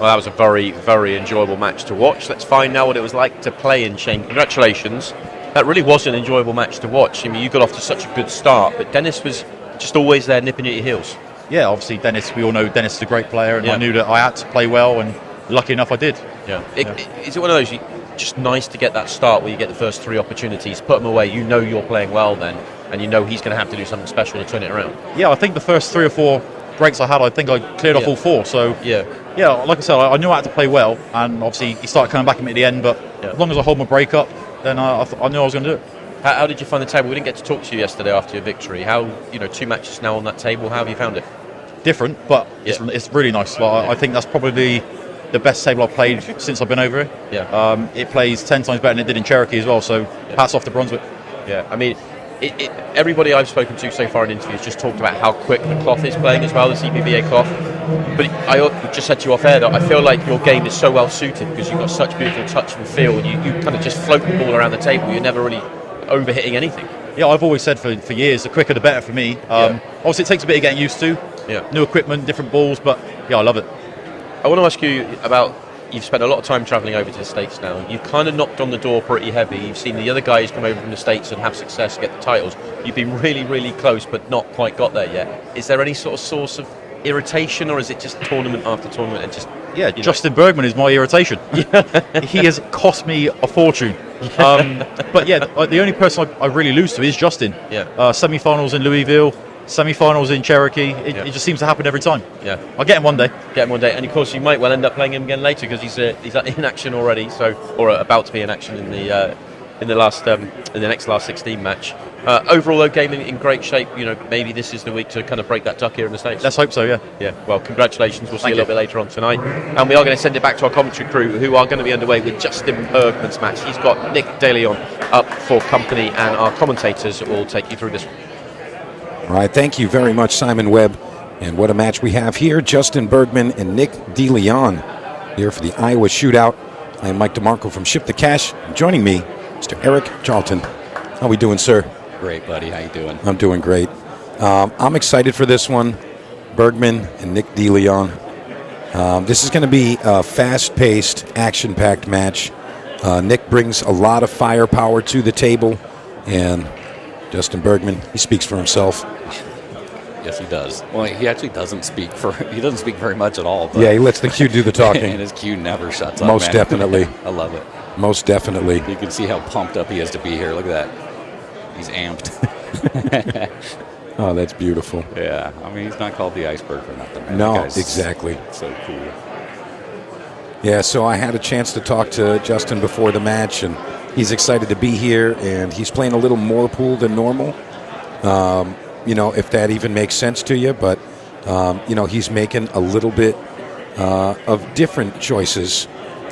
Well, that was a very, very enjoyable match to watch. Let's find out what it was like to play in Shane. Congratulations. That really was an enjoyable match to watch. I mean, you got off to such a good start, but Dennis was just always there nipping at your heels. Yeah, obviously Dennis, we all know Dennis is a great player, and I knew that I had to play well, and lucky enough I did. Yeah. Is it one of those, just nice to get that start where you get the first 3 opportunities, put them away, you know you're playing well then, and you know he's going to have to do something special to turn it around? Yeah, I think the first 3 or 4 breaks I had, I think I cleared off all 4. So yeah, like I said, I knew I had to play well, and obviously he started coming back at me at the end, but as long as I hold my break up, then I knew I was going to do it. How did you find the table? We didn't get to talk to you yesterday after your victory. How, 2 matches now on that table, how have you found it? Different, but it's really nice. I think that's probably the best table I've played since I've been over here. Yeah. It plays 10 times better than it did in Cherokee as well, so hats off to Brunswick. Yeah, I mean, everybody I've spoken to so far in interviews just talked about how quick the cloth is playing as well, the CPVA cloth. But I just said to you off air that I feel like your game is so well suited because you've got such beautiful touch and feel, and you kind of just float the ball around the table. You're never really overhitting anything. Yeah, I've always said for years, the quicker the better for me. Obviously, it takes a bit of getting used to. Yeah. New equipment, different balls, but yeah, I love it. I want to ask you about, you've spent a lot of time travelling over to the States now. You've kind of knocked on the door pretty heavy. You've seen the other guys come over from the States and have success, get the titles. You've been really, really close, but not quite got there yet. Is there any sort of source of irritation, or is it just tournament after tournament and just... Yeah, Justin Bergman is my irritation. He has cost me a fortune. But yeah, the only person I really lose to is Justin. Yeah. Semi-finals in Louisville, semi-finals in Cherokee. It just seems to happen every time. Yeah. I'll get him one day. And of course you might well end up playing him again later because he's in action already, or about to be in action in the next last 16 match. Overall, though, game in great shape. Maybe this is the week to kind of break that duck here in the States. Let's hope so. Yeah. Yeah. Well, congratulations. We'll see you a little bit later on tonight, and we are going to send it back to our commentary crew, who are going to be underway with Justin Bergman's match. He's got Nick DeLeon up for company, and our commentators will take you through this one. All right, thank you very much, Simon Webb. And what a match we have here. Justin Bergman and Nick DeLeon here for the Iowa Shootout. I am Mike DeMarco from Ship the Cash. Joining me, Mr. Eric Charlton. How are we doing, sir? Great, buddy. How you doing? I'm doing great. I'm excited for this one. Bergman and Nick DeLeon. This is going to be a fast-paced, action-packed match. Nick brings a lot of firepower to the table, and Justin Bergman, he speaks for himself. Yes, he does. Well, he actually doesn't speak very much at all. But yeah, he lets the cue do the talking. And his cue never shuts up. Most definitely. I love it. Most definitely. You can see how pumped up he is to be here. Look at that. He's amped. Oh, that's beautiful. Yeah, I mean, he's not called the iceberg for nothing, man. No, exactly. So cool. Yeah, so I had a chance to talk to Justin before the match, and he's excited to be here, and he's playing a little more pool than normal. If that even makes sense to you, but he's making a little bit of different choices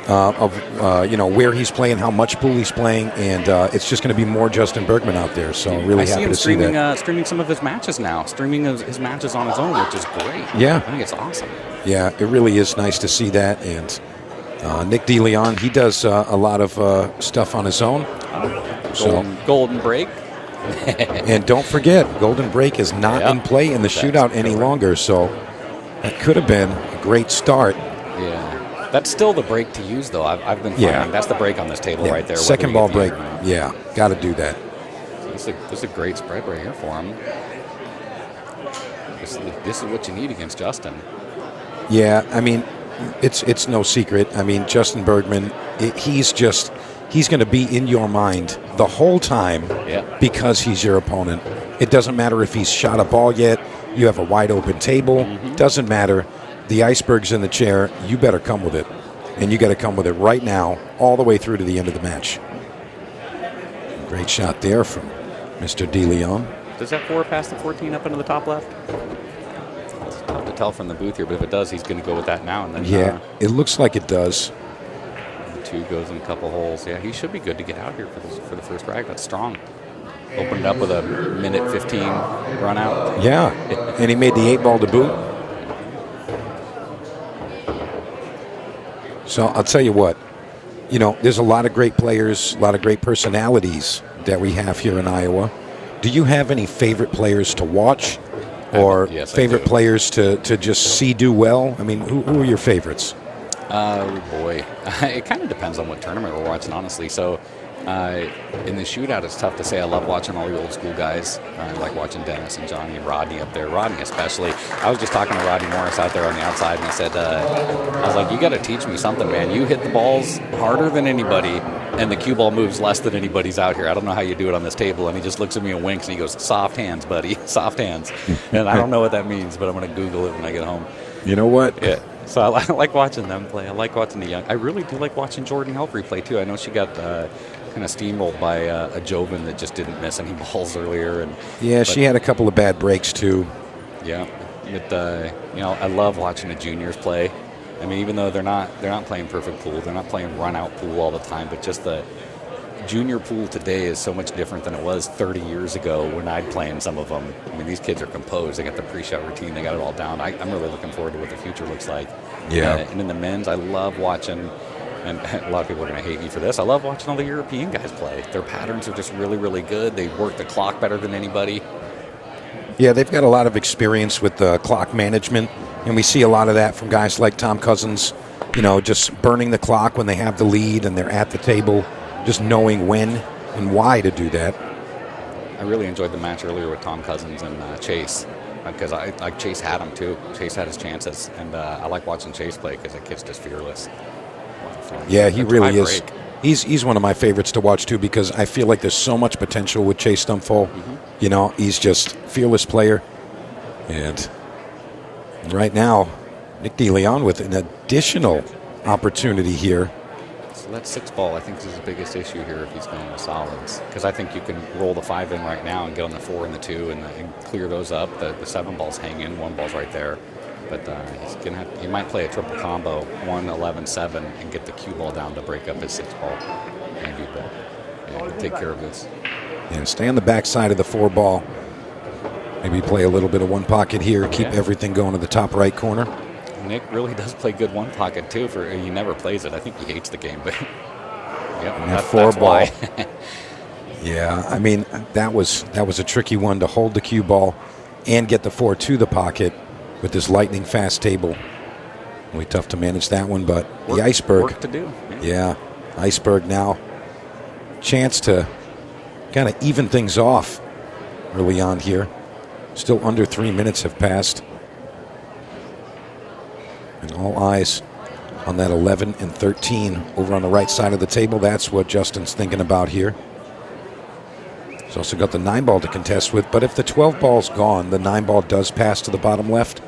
where he's playing, how much pool he's playing, and it's just going to be more Justin Bergman out there. So I'm really happy to see that. Streaming some of his matches now, streaming his matches on his own, which is great. Yeah, I think it's awesome. Yeah, it really is nice to see that. And Nick DeLeon, he does a lot of stuff on his own. Golden Break. And don't forget, Golden Break is not in play in the shootout any longer, so that could have been a great start. Yeah. That's still the break to use, though. I've been finding that's the break on this table right there. Second ball break. Yeah, got to do that. This is a great spread right here for him. This is what you need against Justin. Yeah, I mean, it's no secret. I mean, Justin Bergman, he's going to be in your mind the whole time because he's your opponent. It doesn't matter if he's shot a ball yet. You have a wide open table. Doesn't matter. The iceberg's in the chair. You better come with it. And you got to come with it right now, all the way through to the end of the match. Great shot there from Mr. DeLeon. Does that 4 pass the 14 up into the top left? It's tough to tell from the booth here, but if it does, he's going to go with that now. And then yeah, it looks like it does. The 2 goes in a couple holes. Yeah, he should be good to get out here for the first rack. That's strong. Opened up with a minute 15 run out. Yeah, and he made the 8 ball to boot. So I'll tell you what, there's a lot of great players, a lot of great personalities that we have here in Iowa. Do you have any favorite players to watch or yes, favorite players to just see do well? I mean, who are your favorites? Oh, boy. It kind of depends on what tournament we're watching, honestly. So in the shootout, it's tough to say. I love watching all the old school guys. I like watching Dennis and Johnny and Rodney up there. Rodney especially. I was just talking to Rodney Morris out there on the outside, and I said, I was like, you got to teach me something, man. You hit the balls harder than anybody, and the cue ball moves less than anybody's out here. I don't know how you do it on this table. And he just looks at me and winks, and he goes, soft hands, buddy, soft hands. And I don't know what that means, but I'm going to Google it when I get home. You know what? Yeah. So I like watching them play. I like watching the young. I really do like watching Jordan Helfery play, too. I know she got kind of steamrolled by a Joven that just didn't miss any balls earlier. Yeah, she had a couple of bad breaks, too. Yeah. I love watching the juniors play. I mean, even though they're not playing perfect pool, they're not playing run-out pool all the time, but just the junior pool today is so much different than it was 30 years ago when I'd play in some of them. I mean, these kids are composed. They got the pre-shot routine. They got it all down. I'm really looking forward to what the future looks like. Yeah. And in the men's, I love watching, and a lot of people are going to hate me for this, I love watching all the European guys play. Their patterns are just really, really good. They work the clock better than anybody. Yeah, they've got a lot of experience with clock management, and we see a lot of that from guys like Tom Cousins, just burning the clock when they have the lead and they're at the table, just knowing when and why to do that. I really enjoyed the match earlier with Tom Cousins and Chase, because Chase had him too. Chase had his chances, and I like watching Chase play because the kid's just fearless. Yeah, he really is. He's one of my favorites to watch too, because I feel like there's so much potential with Chase Stumfoll. Mm-hmm. He's just fearless player, and right now, Nick DeLeon with an additional opportunity here. So that 6-ball, I think, is his biggest issue here if he's going to solids, because I think you can roll the 5 in right now and get on the 4 and the 2 and clear those up. The 7-ball's hang in, 1-ball's right there. But he might play a triple combo, 1, 11, 7, and get the cue ball down to break up his 6-ball. Maybe, but he'll take care of this. And stay on the backside of the 4-ball. Maybe play a little bit of one pocket here, keep everything going to the top right corner. Nick really does play good one pocket too. He never plays it. I think he hates the game, but that 4-ball. Yeah, I mean that was a tricky one to hold the cue ball and get the 4 to the pocket with this lightning fast table. Really tough to manage that one, but the iceberg. Work to do. Yeah, iceberg now. Chance to kind of even things off early on here. Still under 3 minutes have passed. And all eyes on that 11 and 13 over on the right side of the table. That's what Justin's thinking about here. He's also got the 9-ball to contest with, but if the 12-ball's gone, the 9-ball does pass to the bottom left.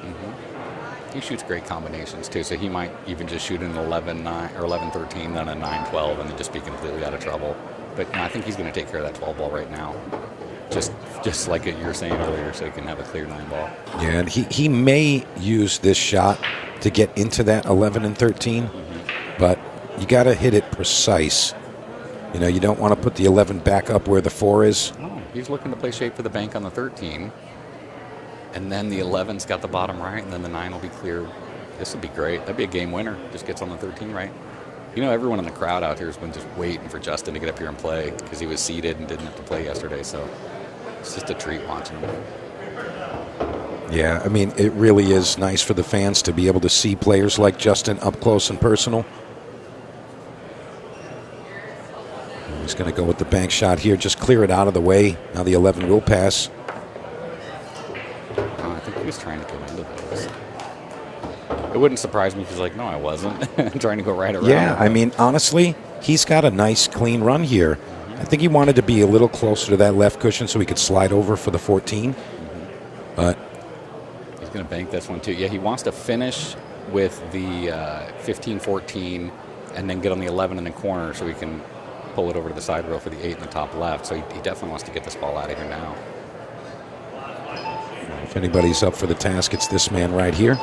He shoots great combinations too, so he might even just shoot an 11-9 or 11-13, then a 9-12, and then just be completely out of trouble. But I think he's going to take care of that 12-ball right now, just like you were saying earlier, so he can have a clear 9-ball. Yeah, and he may use this shot to get into that 11 and 13, but you got to hit it precise. You don't want to put the 11 back up where the 4 is. Oh, he's looking to play shape for the bank on the 13. And then the 11's got the bottom right, and then the 9 will be clear. This would be great. That'd be a game winner. Just gets on the 13 right. Everyone in the crowd out here has been just waiting for Justin to get up here and play because he was seated and didn't have to play yesterday. So it's just a treat watching him. Yeah, I mean, it really is nice for the fans to be able to see players like Justin up close and personal. He's going to go with the bank shot here. Just clear it out of the way. Now the 11 will pass. I think he was trying to get into those. It wouldn't surprise me if he's like, no, I wasn't. Trying to go right around. Yeah, I mean, honestly, he's got a nice, clean run here. I think he wanted to be a little closer to that left cushion so he could slide over for the 14. But he's going to bank this one, too. Yeah, he wants to finish with the 15-14 and then get on the 11 in the corner so he can pull it over to the side rail for the 8 in the top left. So he definitely wants to get this ball out of here now. If anybody's up for the task, it's this man right here.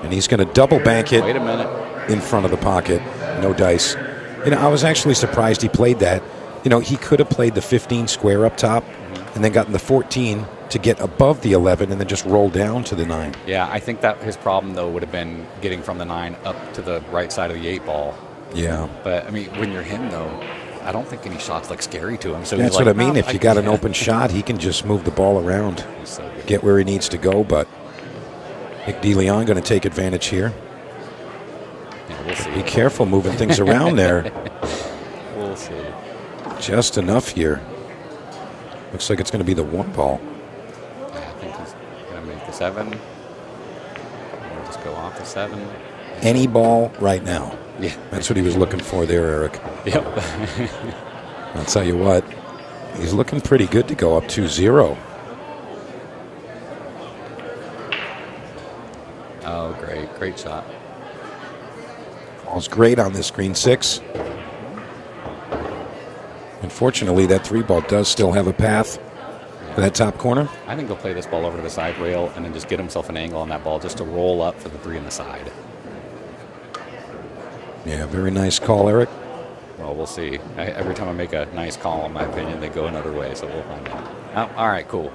And he's going to double bank it. Wait a minute. In front of the pocket. No dice. I was actually surprised he played that. He could have played the 15 square up top and then gotten the 14 to get above the 11 and then just roll down to the 9. Yeah, I think that his problem, though, would have been getting from the 9 up to the right side of the 8-ball. Yeah. But, I mean, when you're him, though, I don't think any shots look scary to him. So that's what I mean. If you got an open shot, he can just move the ball around, get where he needs to go. But Nick DeLeon going to take advantage here. We'll see. Be careful moving things around there. We'll see. Just enough here. Looks like it's going to be the 1 ball. I think he's going to make the 7. We'll just go off the 7. Any ball right now. Yeah. That's what he was looking for there, Eric. Yep. I'll tell you what, he's looking pretty good to go up 2-0. Oh, great. Great shot. Ball's great on this green 6. Unfortunately, that 3 ball does still have a path for that top corner. I think he'll play this ball over to the side rail and then just get himself an angle on that ball just to roll up for the 3 in the side. Yeah, very nice call, Eric. Well, we'll see. Every time I make a nice call, in my opinion, they go another way, so we'll find out. Oh, all right, cool.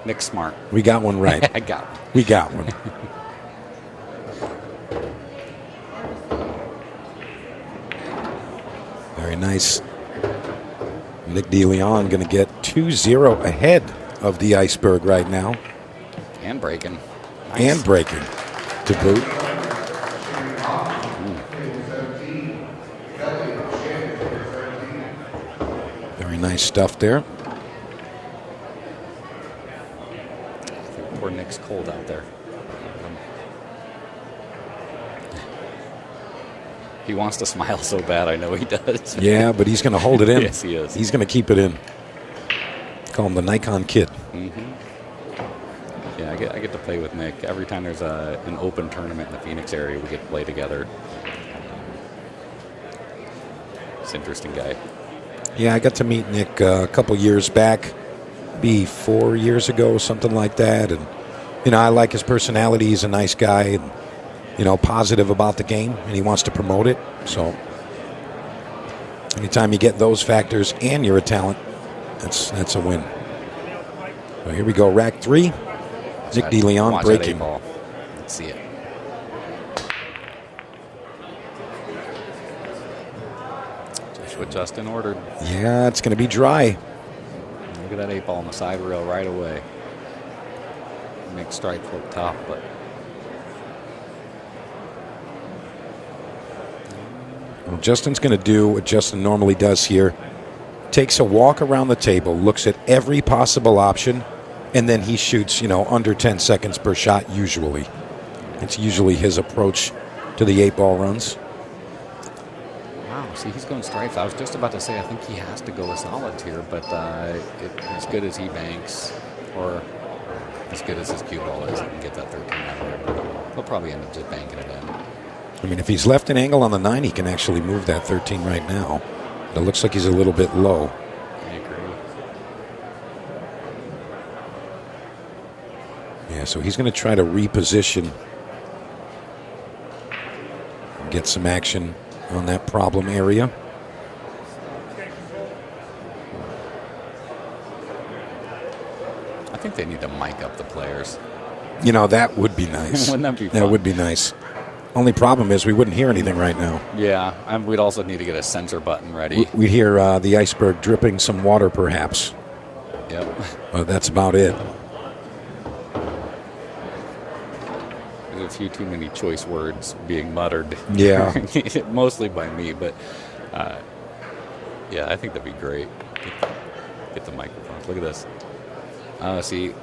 Nick's smart. We got one right. I got one. We got one. Very nice. Nick DeLeon going to get 2-0 ahead of the Iceberg right now. And breaking. Nice. And breaking to boot. Very nice stuff there. I think poor Nick's cold out there. He wants to smile so bad, I know he does. Yeah, but he's going to hold it in. Yes, he is. He's going to keep it in. Call him the Nikon Kid. Mm-hmm. Yeah, I get to play with Nick. Every time there's an open tournament in the Phoenix area, we get to play together. He's an interesting guy. Yeah, I got to meet Nick a couple years back, maybe 4 years ago, something like that. And, you know, I like his personality. He's a nice guy and, you know, positive about the game, and he wants to promote it. So anytime you get those factors and you're a talent, that's a win. So here we go, rack 3. Nick DeLeon breaking. Let's see it. Just what Justin ordered. Yeah, it's going to be dry. Look at that 8-ball on the side rail right away. Nick strike flip top, but well, Justin's going to do what Justin normally does here. Takes a walk around the table, looks at every possible option, and then he shoots, you know, under 10 seconds per shot usually. It's usually his approach to the 8-ball runs. wow, see, he's going strikes. I was just about to say I think he has to go with solids here, but as good as he banks, or as good as his cue ball is, he can get that 13 out of there. He'll probably end up just banking it in. I mean, if he's left an angle on the 9, he can actually move that 13 right now. It looks like he's a little bit low. I agree. Yeah, so he's going to try to reposition, get some action on that problem area. I think they need to mic up the players. You know, that would be nice. Wouldn't that be fun? That would be nice. Only problem is we wouldn't hear anything right now. Yeah, and we'd also need to get a sensor button ready. We'd hear the Iceberg dripping some water, perhaps. Yep. But that's about it. There's a few too many choice words being muttered. Yeah. Mostly by me, but yeah, I think that'd be great. Get the microphones. Look at this. See,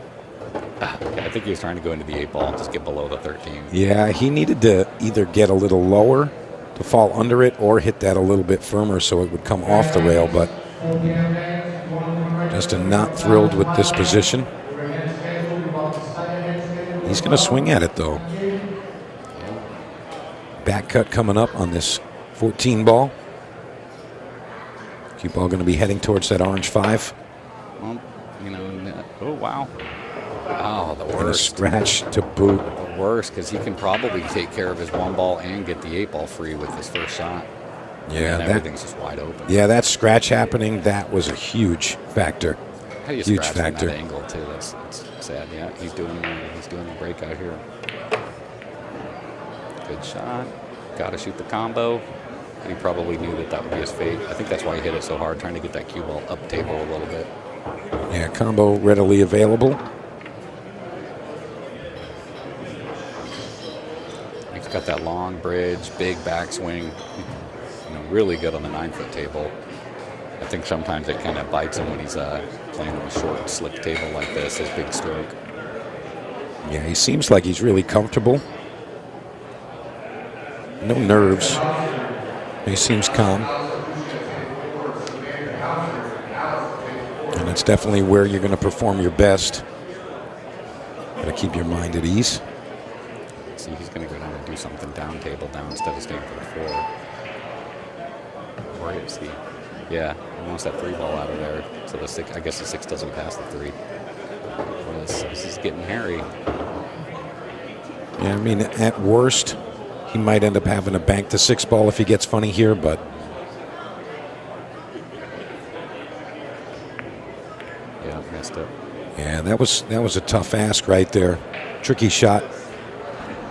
I think he was trying to go into the 8-ball and just get below the 13. Yeah, he needed to either get a little lower to fall under it or hit that a little bit firmer so it would come off the rail, but Justin not thrilled with this position. He's going to swing at it, though. Back cut coming up on this 14 ball. Cue ball going to be heading towards that orange 5. Well, you know, oh, wow. Oh, the And a worst. scratch to boot. The worst, because he can probably take care of his 1 ball and get the 8-ball free with his first shot. Yeah, and everything's just wide open. Yeah, that scratch happening, that was a huge factor. How do you Huge scratch factor. from that angle, too? That's sad. Yeah, he's doing the breakout here. Good shot. Got to shoot the combo. And he probably knew that would be his fate. I think that's why he hit it so hard, trying to get that cue ball up table a little bit. Yeah, combo readily available. Makes Got that long bridge, big backswing. Really good on the 9-foot table. I think sometimes it kind of bites him when he's playing on a short, slick table like this, his big stroke. Yeah, he seems like he's really comfortable. No nerves. He seems calm. And that's definitely where you're going to perform your best. Got to keep your mind at ease. See, he's going to go down and do something down table down instead of staying for the 4. Or is he? Yeah, he wants that 3 ball out of there. So the 6, I guess the 6 doesn't pass the 3. This is getting hairy. Yeah, I mean, at worst, he might end up having to bank the 6 ball if he gets funny here, but yeah, missed it. Yeah, that was a tough ask right there. Tricky shot.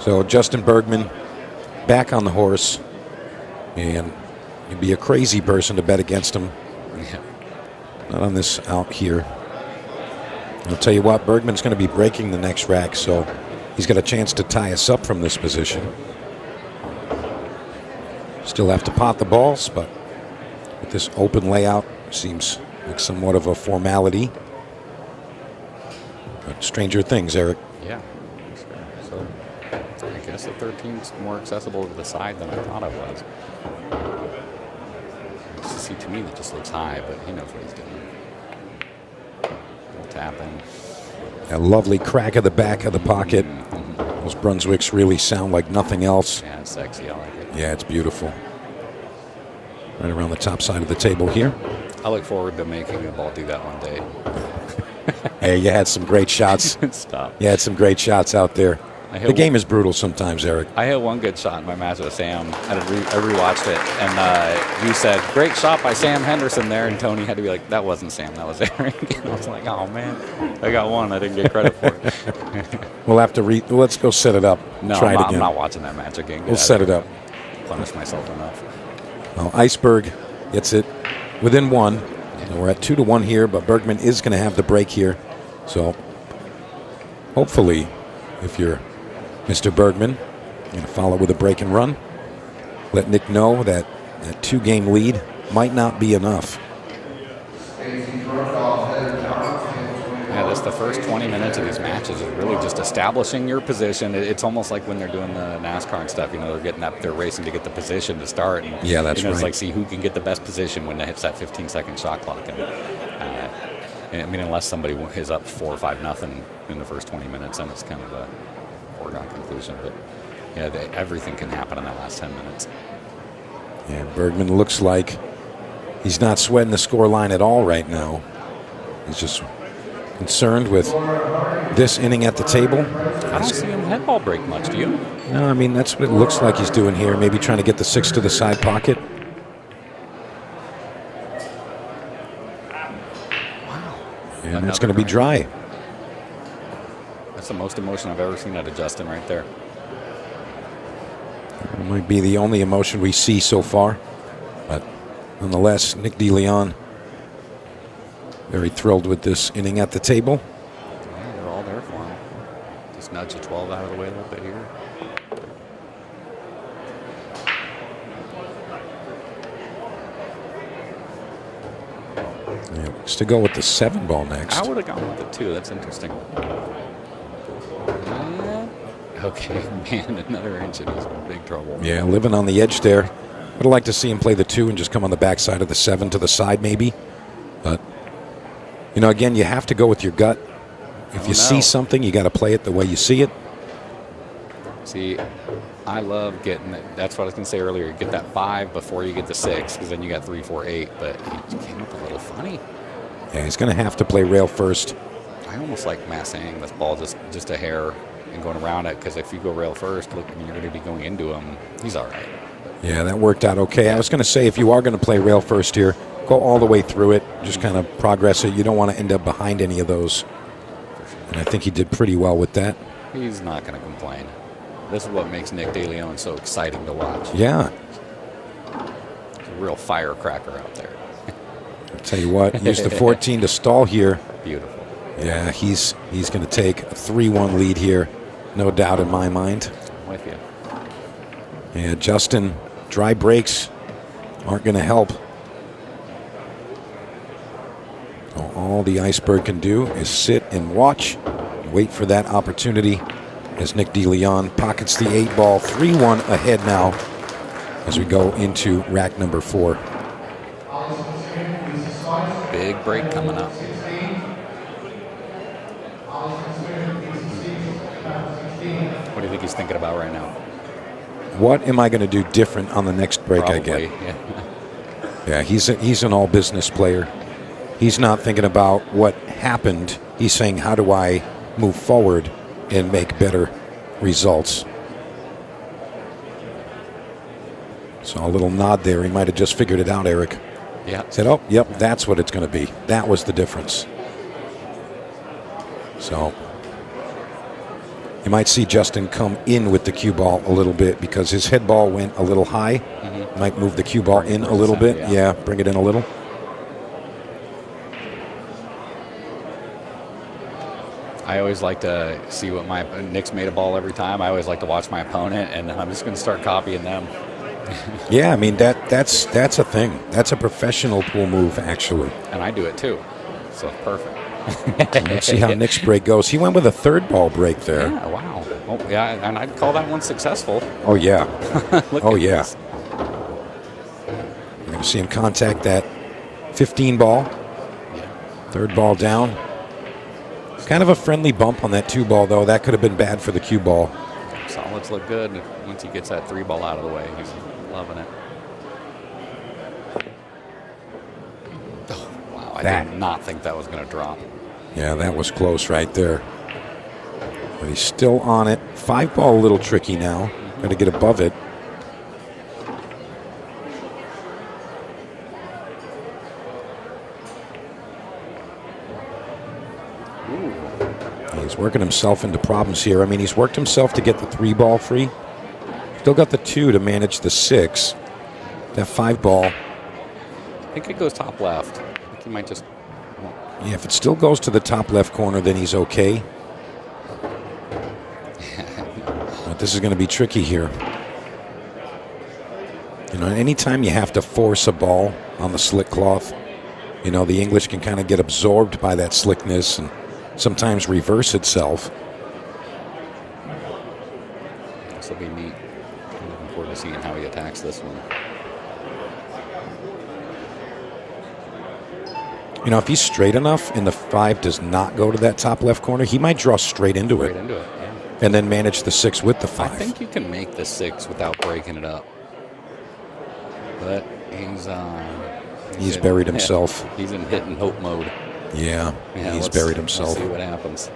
So Justin Bergman back on the horse, and you'd be a crazy person to bet against him. Yeah. Not on this out here. I'll tell you what, Bergman's going to be breaking the next rack, so he's got a chance to tie us up from this position. Still have to pot the balls, but with this open layout, seems like somewhat of a formality. But stranger things, Eric. Yeah. So I guess the 13's more accessible to the side than I thought it was. See, to me, that just looks high, but he knows what he's doing. Tapping. A lovely crack of the back of the pocket. Those Brunswicks really sound like nothing else. Yeah, it's sexy. I like it. Yeah, it's beautiful. Right around the top side of the table here. I look forward to making a ball do that one day. Hey, you had some great shots. Stop. You had some great shots out there. The game is brutal sometimes, Eric. I had one good shot in my match with Sam. I rewatched it, and you said, great shot by Sam Henderson there, and Tony had to be like, that wasn't Sam, that was Eric. And I was like, oh, man, I got one. I didn't get credit for it. We'll have to let's go set it up. No, Try it again. I'm not watching that match again. We'll set it up. Punish myself enough. Well, Iceberg gets it within 1. And we're at 2-1 here, but Bergman is going to have the break here. So hopefully, if you're Mr. Bergman, you're going to follow with a break and run. Let Nick know that that 2-game lead might not be enough. Yeah, that's the first 20 minutes of these matches is really just establishing your position. It's almost like when they're doing the NASCAR and stuff. They're getting up, they're racing to get the position to start. And, yeah, that's right. It's like see who can get the best position when it hits that 15-second shot clock. And I mean, unless somebody is up 4 or 5-0 in the first 20 minutes, then it's kind of a foregone conclusion. But yeah, everything can happen in that last 10 minutes. Yeah, Bergman looks like he's not sweating the score line at all right now. He's just concerned with this inning at the table. I don't see him head ball break much, do you? No, I mean, that's what it looks like he's doing here. Maybe trying to get the 6 to the side pocket. Wow. And that's going to be dry. That's the most emotion I've ever seen out of Justin right there. It might be the only emotion we see so far. But nonetheless, Nick DeLeon very thrilled with this inning at the table. Yeah, they're all there for him. Just nudge the 12 out of the way a little bit here. Yeah, looks to go with the 7 ball next. I would have gone with the 2. That's interesting. Okay, man, another inch and he's in big trouble. Yeah, living on the edge there. Would have liked to see him play the 2 and just come on the backside of the 7 to the side maybe. But, again, you have to go with your gut. If you see something, you got to play it the way you see it. See, I love getting it. That's what I was going to say earlier. You get that 5 before you get the 6, because then you got 3, 4, 8. But he came up a little funny. Yeah, he's going to have to play rail first. I almost like massing this ball just a hair and going around it, because if you go rail first, look, you're going to be going into him. He's all right. Yeah, that worked out okay. I was going to say, if you are going to play rail first here, go all the way through it. Just kind of progress it. You don't want to end up behind any of those. And I think he did pretty well with that. He's not going to complain. This is what makes Nick DeLeon so exciting to watch. Yeah. He's a real firecracker out there. I'll tell you what, use the 14 to stall here. Beautiful. Yeah, he's going to take a 3-1 lead here. No doubt in my mind. I'm with you. And Justin, dry breaks aren't going to help. All the Iceberg can do is sit and watch, and wait for that opportunity as Nick DeLeon pockets the 8-ball. 3-1 ahead now as we go into rack number 4. Big break coming up. What do you think he's thinking about right now? What am I going to do different on the next break I get? Yeah, he's an all-business player. He's not thinking about what happened. He's saying, how do I move forward and make better results? So a little nod there. He might have just figured it out, Eric. Yeah. Said, oh, yep, that's what it's going to be. That was the difference. So you might see Justin come in with the cue ball a little bit because his head ball went a little high. Mm-hmm. Might move the cue ball in a little bit. Yeah, bring it in a little. I always like to see what Nick's made a ball every time. I always like to watch my opponent, and I'm just going to start copying them. Yeah, I mean, that's a thing. That's a professional pool move, actually. And I do it too, so it's perfect. Let's see how Nick's break goes. He went with a third ball break there. Yeah, wow. Oh, yeah, and I'd call that one successful. Oh, yeah. Oh, yeah. This. You're going to see him contact that 15 ball. Yeah. Third ball down. Kind of a friendly bump on that 2 ball, though. That could have been bad for the cue ball. Solids look good once he gets that 3 ball out of the way. He's loving it. Oh, wow. I did not think that was going to drop. Yeah, that was close right there. But he's still on it. 5 ball a little tricky now. Got to get above it. He's working himself into problems here. I mean, he's worked himself to get the 3 ball free. Still got the 2 to manage the 6. That 5 ball. I think it goes top left. I think he might just... Yeah, if it still goes to the top left corner, then he's okay. But this is going to be tricky here. You know, anytime you have to force a ball on the slick cloth, you know, the English can kind of get absorbed by that slickness and sometimes reverse itself. This will be neat. I'm looking forward to seeing how he attacks this one. You know, if he's straight enough and the 5 does not go to that top left corner, he might draw straight into it. Straight into it, yeah. And then manage the 6 with the 5. I think you can make the 6 without breaking it up. But he's buried himself. He's in hit and hope mode. Yeah, he's buried himself. Let's see what happens.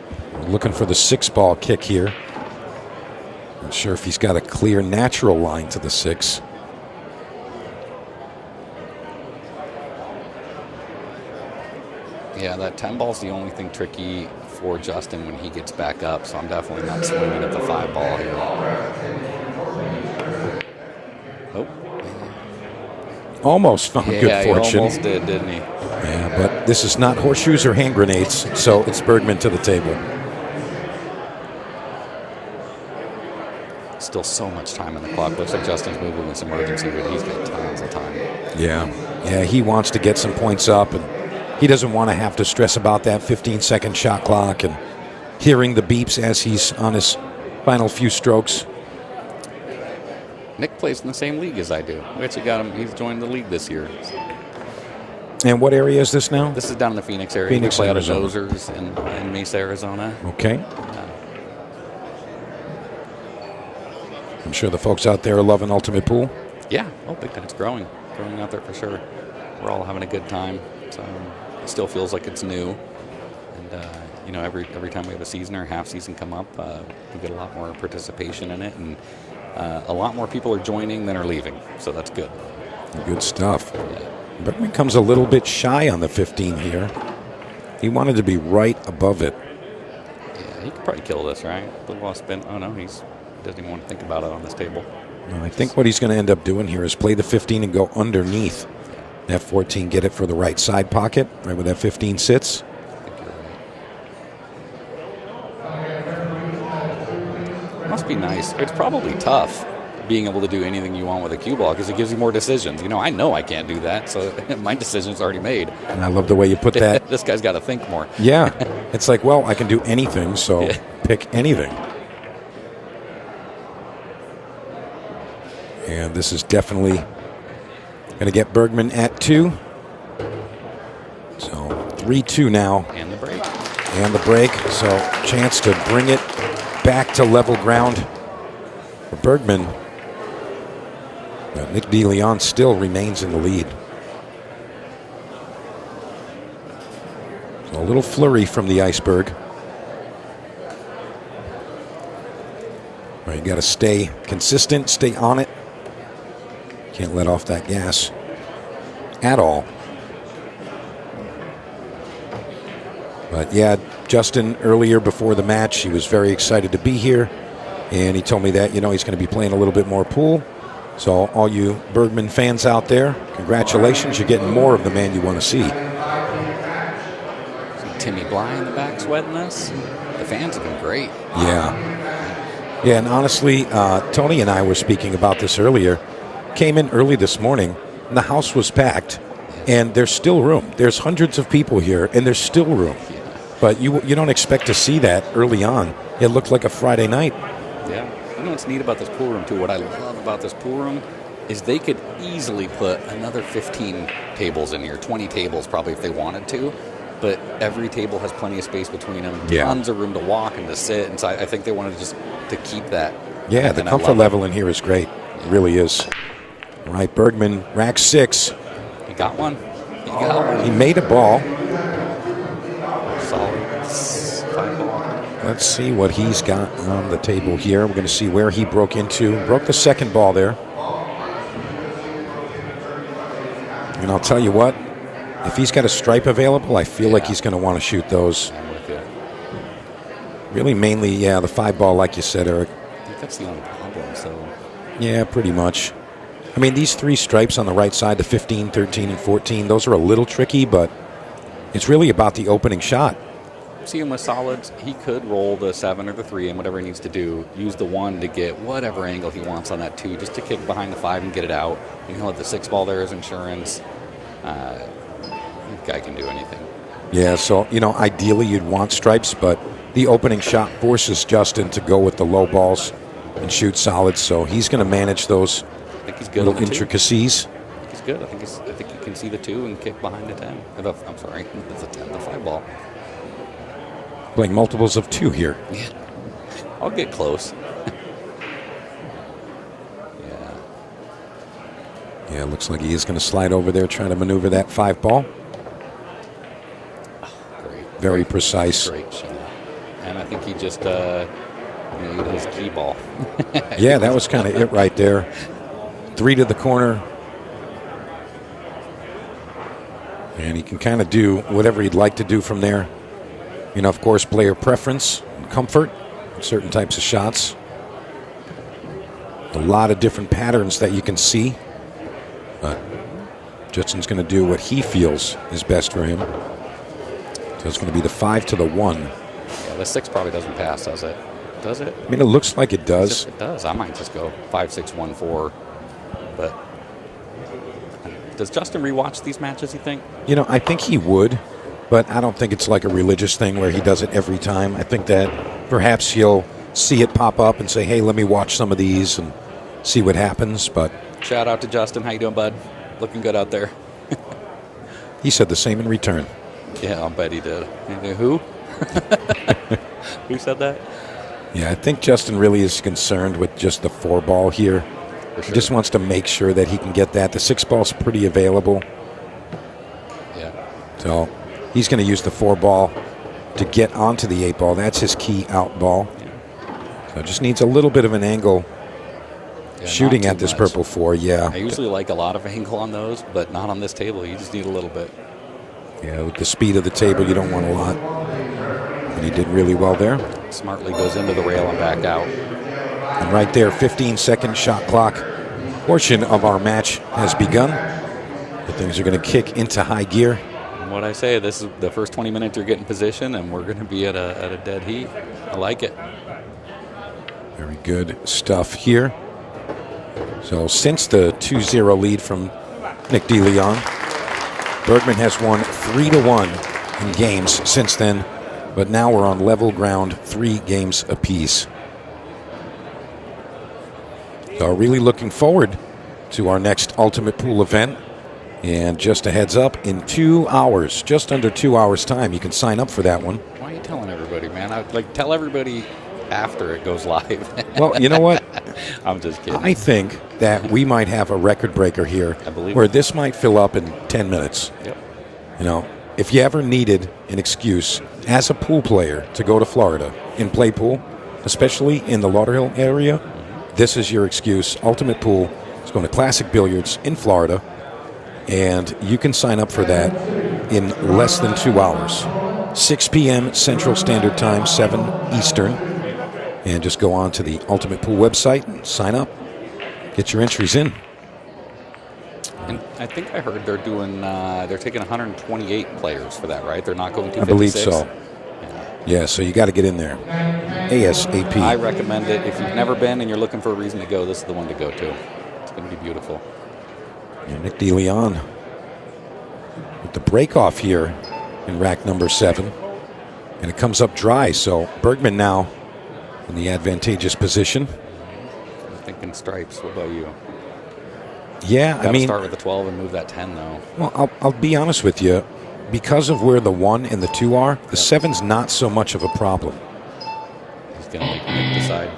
Looking for the 6 ball kick here. Not sure if he's got a clear natural line to the 6. Yeah, that 10 ball's the only thing tricky for Justin when he gets back up, so I'm definitely not swinging at the 5 ball here. Oh. Almost found good fortune. He almost did, didn't he? Yeah, but this is not horseshoes or hand grenades, so it's Bergman to the table. Still so much time on the clock. Looks like Justin's moving this emergency, but he's got tons of time. Yeah, he wants to get some points up, and he doesn't want to have to stress about that 15-second shot clock and hearing the beeps as he's on his final few strokes. Nick plays in the same league as I do. We actually got him. He's joined the league this year. And what area is this now? This is down in the Phoenix area. Phoenix, we play out of Arizona. Dozers in Mesa, Arizona. Okay. I'm sure the folks out there are loving Ultimate Pool. Yeah, big time. It's growing out there for sure. We're all having a good time. So it still feels like it's new, and you know, every time we have a season or half season come up, we get a lot more participation in it, and a lot more people are joining than are leaving. So that's good. Good stuff. Bergman comes a little bit shy on the 15 here. He wanted to be right above it. Yeah, he could probably kill this, right? Blue ball spin. Oh no, he doesn't even want to think about it on this table. No, I think what he's going to end up doing here is play the 15 and go underneath that 14, get it for the right side pocket, right where that 15 sits. Must be nice. It's probably tough being able to do anything you want with a cue ball because it gives you more decisions. You know I can't do that, so my decision's already made. And I love the way you put that. This guy's got to think more. Yeah. It's like, well, I can do anything, so pick anything. And this is definitely going to get Bergman at 2. So 3-2 now. And the break. And the break. So chance to bring it back to level ground for Bergman. But Nick DeLeon still remains in the lead. So a little flurry from the Iceberg. You got to stay consistent, stay on it. Can't let off that gas at all. But yeah, Justin earlier before the match, he was very excited to be here. And he told me that, he's going to be playing a little bit more pool. So all you Bergman fans out there, congratulations. You're getting more of the man you want to see. Timmy Bly in the back sweating this. The fans have been great. Yeah. Yeah, and honestly, Tony and I were speaking about this earlier. Came in early this morning, and the house was packed, and there's still room. There's hundreds of people here, and there's still room. But you don't expect to see that early on. It looked like a Friday night. Yeah. You know what's neat about this pool room, too? What I love about this pool room is they could easily put another 15 tables in here, 20 tables probably if they wanted to. But every table has plenty of space between them, tons of room to walk and to sit. And so I think they wanted just to keep that. Yeah, the comfort level in here is great. It really is. All right, Bergman, rack 6. He got one. He got one. He made a ball. Solid 5 ball. Let's see what he's got on the table here. We're going to see where he broke into. Broke the second ball there. And I'll tell you what, if he's got a stripe available, I feel like he's going to want to shoot those. I'm with you. Really mainly, the 5 ball, like you said, Eric. I think that's the only problem, so. Yeah, pretty much. I mean, these 3 stripes on the right side, the 15, 13, and 14, those are a little tricky, but it's really about the opening shot. See him with solids, he could roll the 7 or the 3 and whatever he needs to do. Use the 1 to get whatever angle he wants on that 2, just to kick behind the 5 and get it out. And he'll have the 6 ball there as insurance. Guy can do anything. Yeah, so, ideally you'd want stripes, but the opening shot forces Justin to go with the low balls and shoot solids, so he's going to manage those little intricacies. I think he's good. I think he can see the 2 and kick behind the 10. I'm sorry, it's a 10, the 5 ball. Playing multiples of 2 here. Yeah. I'll get close. Yeah, it looks like he is going to slide over there, trying to maneuver that 5 ball. Great. Very precise. Great shot. And I think he just needed his key ball. Yeah, that was kind of it right there. 3 to the corner. And he can kind of do whatever he'd like to do from there. Of course, player preference and comfort, certain types of shots. A lot of different patterns that you can see. But Justin's going to do what he feels is best for him. So it's going to be the 5 to the 1. Yeah, the 6 probably doesn't pass, does it? Does it? I mean, it looks like it does. It does. I might just go 5, 6, 1, 4. But does Justin rewatch these matches, you think? I think he would, but I don't think it's like a religious thing where he does it every time. I think that perhaps he'll see it pop up and say, hey, let me watch some of these and see what happens. But shout out to Justin. How you doing, bud? Looking good out there. He said the same in return. Yeah, I'll bet he did. Who? Who said that? Yeah, I think Justin really is concerned with just the 4 ball here. For sure. He just wants to make sure that he can get that. The 6 ball's pretty available. Yeah. So he's going to use the 4 ball to get onto the 8 ball. That's his key out ball. Yeah. So just needs a little bit of an angle. Yeah, shooting at this purple 4, yeah. I usually like a lot of angle on those, but not on this table. You just need a little bit. Yeah, with the speed of the table, you don't want a lot. And he did really well there. Smartly goes into the rail and back out. And right there, 15-second shot clock portion of our match has begun. The things are going to kick into high gear. And what I say, this is the first 20 minutes you're getting position, and we're going to be at a dead heat. I like it. Very good stuff here. So since the 2-0 lead from Nick DeLeon, Bergman has won 3-1 in games since then, but now we're on level ground, 3 games apiece. So really looking forward to our next Ultimate Pool event. And just a heads up, in 2 hours, just under 2 hours time, you can sign up for that one. Why are you telling everybody, man? Tell everybody after it goes live. Well, you know what? I'm just kidding. I think that we might have a record breaker here where this might fill up in 10 minutes. Yep. You know, if you ever needed an excuse as a pool player to go to Florida and play pool, especially in the Lauderhill area, this is your excuse. Ultimate Pool is going to Classic Billiards in Florida, and you can sign up for that in less than 2 hours. 6 p.m. Central Standard Time, 7 Eastern. And just go on to the Ultimate Pool website and sign up. Get your entries in. And I think I heard they're doing, they're taking 128 players for that, right? They're not going to 56? I believe so. Yeah, so you got to get in there. ASAP. I recommend it. If you've never been and you're looking for a reason to go, this is the one to go to. It's going to be beautiful. Yeah, Nick DeLeon with the break off here in rack number 7. And it comes up dry, so Bergman now in the advantageous position. I'm thinking stripes. What about you? Yeah, I mean, start with the 12 and move that 10, though. Well, I'll be honest with you. Because of where the 1 and the 2 are, the 7's not so much of a problem. He's going to make Nick decide.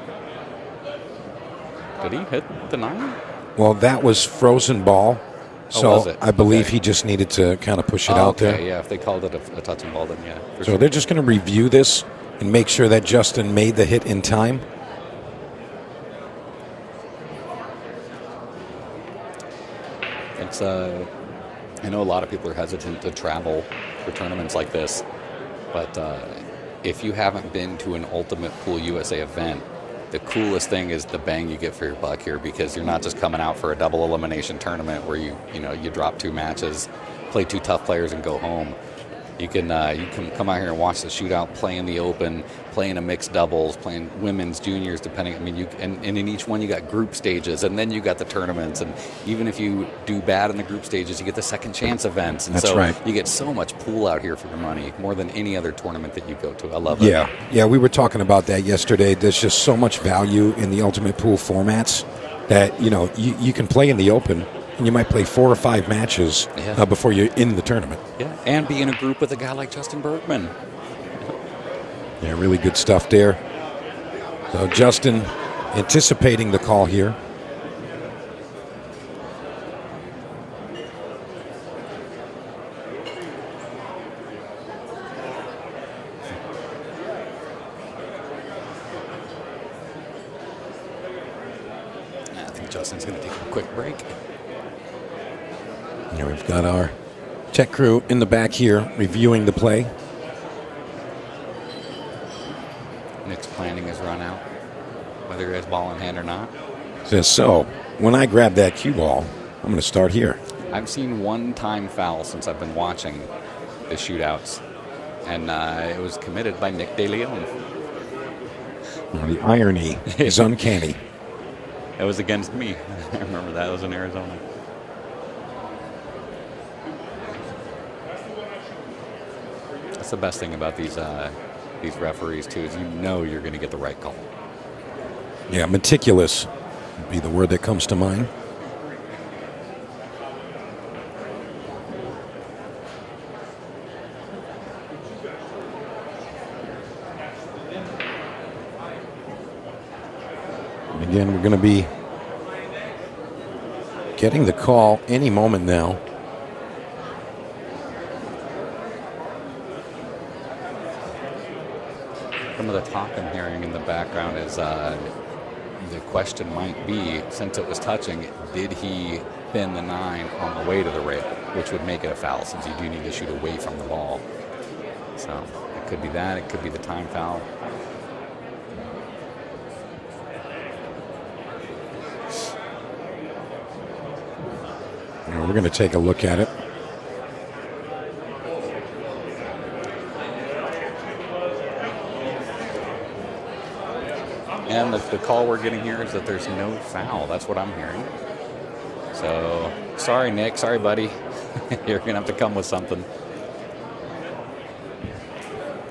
Did he hit the 9? Well, that was frozen ball. So was it? I believe he just needed to kind of push it out there. Yeah, if they called it a touching ball, then yeah. So they're just going to review this and make sure that Justin made the hit in time. It's I know a lot of people are hesitant to travel for tournaments like this, but if you haven't been to an Ultimate Pool USA event, the coolest thing is the bang you get for your buck here, because you're not just coming out for a double elimination tournament where you drop 2 matches, play 2 tough players and go home. You can come out here and watch the shootout, play in the open, play in a mixed doubles, playing women's, juniors, depending. I mean, and in each one you got group stages, and then you got the tournaments. And even if you do bad in the group stages, you get the second chance events. And That's so right. You get so much pool out here for your money, more than any other tournament that you go to. I love it. Yeah, we were talking about that yesterday. There's just so much value in the Ultimate Pool formats that you can play in the open. And you might play 4 or 5 matches before you're in the tournament. Yeah, and be in a group with a guy like Justin Bergman. Yeah, really good stuff there. So Justin anticipating the call here. I think Justin's going to take a quick break. Here we've got our tech crew in the back here reviewing the play. Nick's planning his run out, whether he has ball in hand or not. Says, so when I grab that cue ball, I'm going to start here. I've seen 1 time foul since I've been watching the shootouts, and it was committed by Nick DeLeon. The irony is uncanny. It was against me. I remember that. It was in Arizona. That's the best thing about these referees too, is you're going to get the right call. Yeah, meticulous would be the word that comes to mind. And again, we're going to be getting the call any moment now. Some of the talk I'm hearing in the background is the question might be, since it was touching, did he pin the 9 on the way to the rail, which would make it a foul, since you do need to shoot away from the ball. So it could be that. It could be the time foul. We're going to take a look at it. And the call we're getting here is that there's no foul. That's what I'm hearing. So, sorry, Nick. Sorry, buddy. You're going to have to come with something.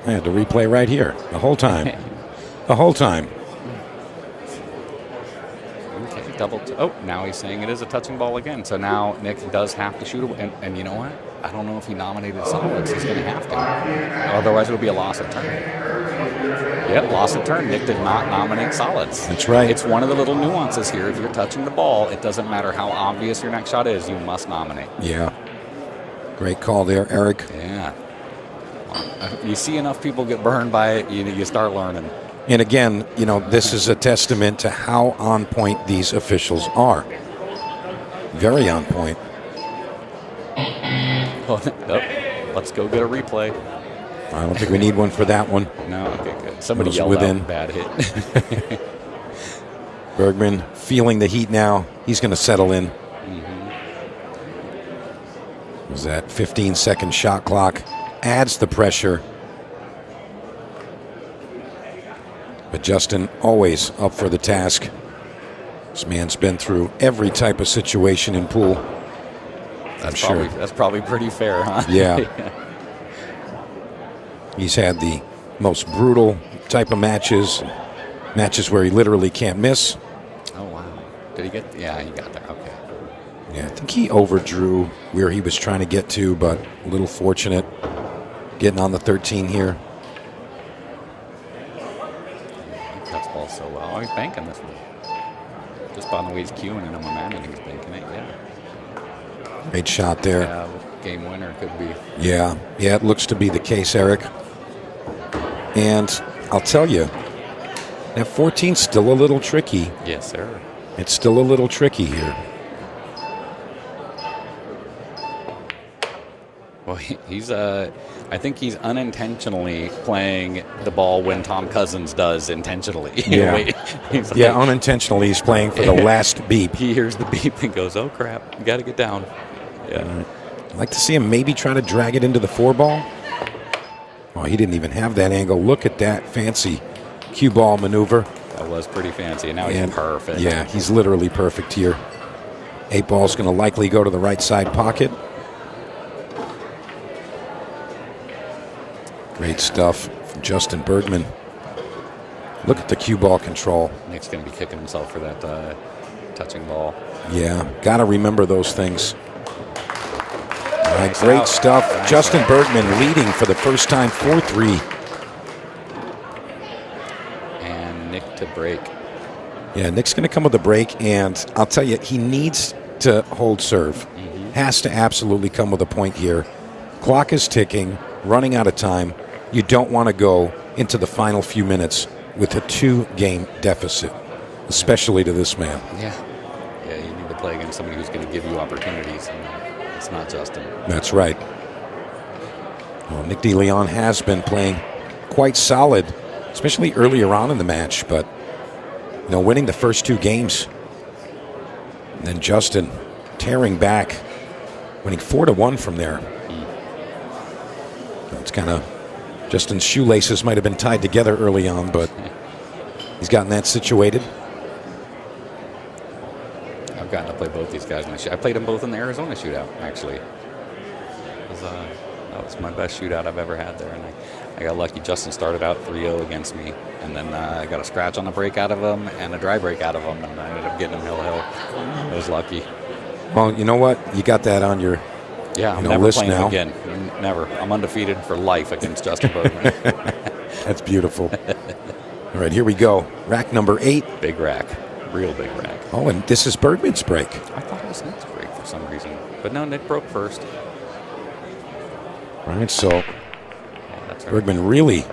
I had to replay right here the whole time. The whole time. Okay, now he's saying it is a touching ball again. So now Nick does have to shoot it. And you know what? I don't know if he nominated solids. He's going to have to. Otherwise, it'll be a loss of turn. Yep, loss of turn. Nick did not nominate solids. That's right. It's one of the little nuances here. If you're touching the ball, it doesn't matter how obvious your next shot is. You must nominate. Yeah. Great call there, Eric. Yeah. You see enough people get burned by it, you start learning. And again, this is a testament to how on point these officials are. Very on point. Let's go get a replay. I don't think we need one for that one. No, okay, good. Somebody was yelled within. out, bad hit. Bergman feeling the heat now. He's going to settle in. Was that 15-second shot clock adds the pressure. But Justin always up for the task. This man's been through every type of situation in pool. That's probably pretty fair, huh? Yeah. He's had the most brutal type of matches where he literally can't miss. Oh, wow. Did he get? Yeah, he got there. Okay. Yeah, I think he overdrew where he was trying to get to, but a little fortunate getting on the 13 here. He cuts ball so well. Oh, he's banking this one. Just by the way he's queuing and I'm imagining he's banking it, yeah. Great shot there. Yeah, game winner could be. Yeah, it looks to be the case, Eric. And I'll tell you, that 14's still a little tricky. Yes, sir. It's still a little tricky here. Well, he's I think he's unintentionally playing the ball when Tom Cousins does intentionally. Yeah, unintentionally he's playing for the last beep. He hears the beep and goes, oh, crap, you got to get down. Yeah. I'd like to see him maybe try to drag it into the 4-ball. Oh, he didn't even have that angle. Look at that fancy cue ball maneuver. That was pretty fancy. Now he's perfect. Yeah, he's literally perfect here. 8-ball's going to likely go to the right side pocket. Great stuff from Justin Bergman. Look at the cue ball control. Nick's going to be kicking himself for that touching ball. Yeah, got to remember those things. All right, great stuff. Nice. Justin Bergman leading for the first time 4-3. And Nick to break. Yeah, Nick's going to come with a break, and I'll tell you, he needs to hold serve. Has to absolutely come with a point here. Clock is ticking, running out of time. You don't want to go into the final few minutes with a 2-game deficit, especially to this man. Yeah, you need to play against somebody who's going to give you opportunities, and it's not Justin. That's right. Well, Nick DeLeon has been playing quite solid, especially earlier on in the match, but winning the first 2 games. And then Justin tearing back, winning 4-1 from there. It's kind of Justin's shoelaces might have been tied together early on, but he's gotten that situated. I've gotten to play both these guys. I played them both in the Arizona shootout, actually. That was my best shootout I've ever had there, and I got lucky. Justin started out 3-0 against me, and then I got a scratch on the break out of him and a dry break out of him, and I ended up getting him hill. I was lucky. Well, you know what? You got that on your I'm never playing now. him again. Never. I'm undefeated for life against Justin Bergman. That's beautiful. All right, here we go. Rack number 8. Big rack. Real big rack. Oh, and this is Bergman's break. I thought it was Nick's break for some reason. But no, Nick broke first. All right, so Bergman really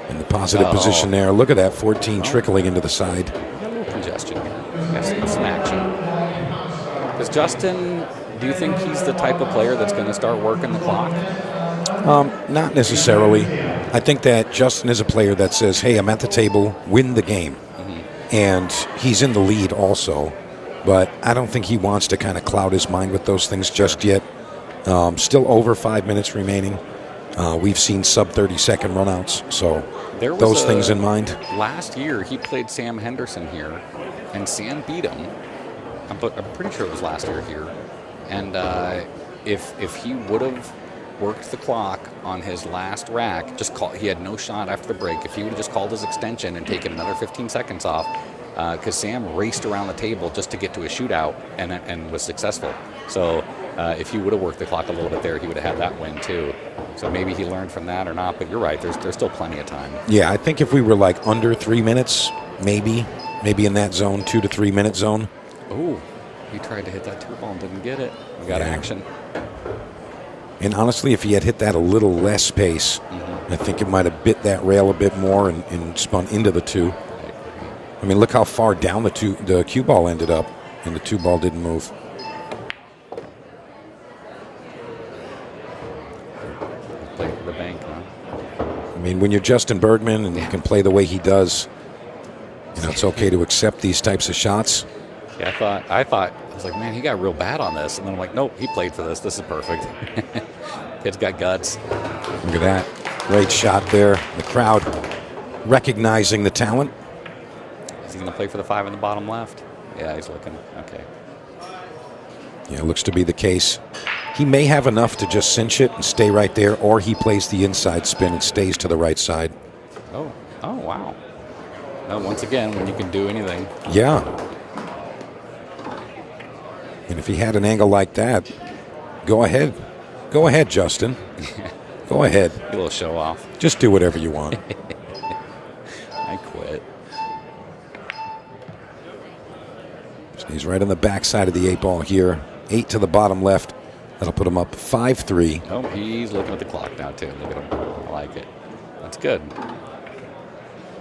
in the positive position there. Look at that 14 trickling into the side. Got a little congestion here. Got some action. Does Justin, do you think he's the type of player that's going to start working the clock? Not necessarily. I think that Justin is a player that says, hey, I'm at the table, win the game. And he's in the lead also. But I don't think he wants to kind of cloud his mind with those things just yet. Still over 5 minutes remaining. We've seen sub 30-second runouts, so There was those things in mind. Last year, he played Sam Henderson here, and Sam beat him. I'm pretty sure it was last year here. And if he would have worked the clock on his last rack, he had no shot after the break. If he would have just called his extension and taken another 15 seconds off, because Sam raced around the table just to get to a shootout and was successful. So if he would have worked the clock a little bit there, he would have had that win too. So maybe he learned from that or not, but you're right, there's still plenty of time. Yeah, I think if we were like under 3 minutes, maybe in that zone, 2 to 3 minute zone. Oh, he tried to hit that 2 ball and didn't get it. We got action. And honestly, if he had hit that a little less pace, I think it might have bit that rail a bit more and spun into the 2. I mean, look how far down the cue ball ended up, and the 2 ball didn't move. Play for the bank, huh? I mean, when you're Justin Bergman and you can play the way he does, it's okay to accept these types of shots. Yeah, I was like, man, he got real bad on this. And then I'm like, nope, he played for this. This is perfect. Kid's got guts. Look at that. Great shot there. The crowd recognizing the talent. Is he going to play for the 5 in the bottom left? Yeah, he's looking. Okay. Yeah, it looks to be the case. He may have enough to just cinch it and stay right there, or he plays the inside spin and stays to the right side. Oh, wow. Now, once again, when you can do anything. Yeah. And if he had an angle like that, go ahead. Go ahead, Justin. Go ahead. A little show off. Just do whatever you want. I quit. He's right on the backside of the 8 ball here. 8 to the bottom left. That'll put him up 5-3. Oh, he's looking at the clock now, too. Look at him. I like it. That's good.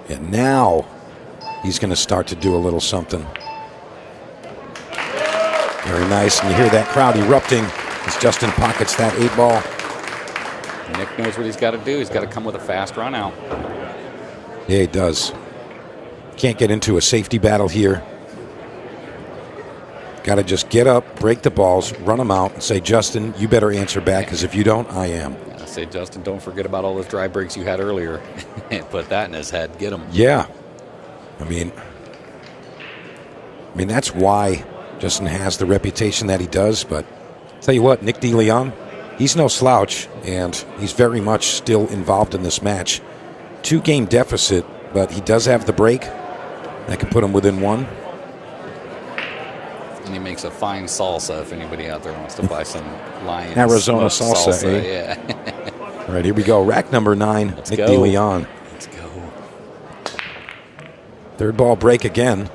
And now he's going to start to do a little something. Very nice. And you hear that crowd erupting as Justin pockets that 8 ball. Nick knows what he's got to do. He's got to come with a fast run out. Yeah, he does. Can't get into a safety battle here. Got to just get up, break the balls, run them out, and say, Justin, you better answer back, because if you don't, I am. I say, Justin, don't forget about all those dry breaks you had earlier. Put that in his head. Get him. Yeah. I mean, that's why Justin has the reputation that he does. But tell you what, Nick DeLeon, he's no slouch, and he's very much still involved in this match. 2-game deficit, but he does have the break. That could put him within 1. And he makes a fine salsa if anybody out there wants to buy some Lions Arizona salsa, eh? Yeah. All right, here we go. Rack number 9, Let's Nick go. DeLeon. Let's go. 3rd ball break again.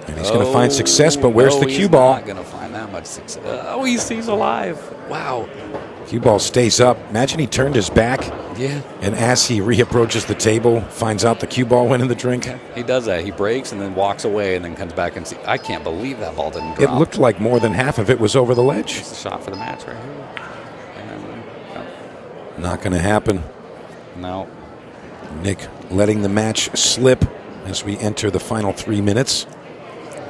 And he's going to find success, but where's the cue ball? He's not going to find that much success. Oh, he's alive. Wow. Cue ball stays up. Imagine he turned his back. Yeah. And as he reapproaches the table, finds out the cue ball went in the drink. He does that. He breaks and then walks away and then comes back and see. I can't believe that ball didn't drop. It looked like more than half of it was over the ledge. It's a shot for the match right here. And, no. Not going to happen. No. Nick letting the match slip as we enter the final 3 minutes.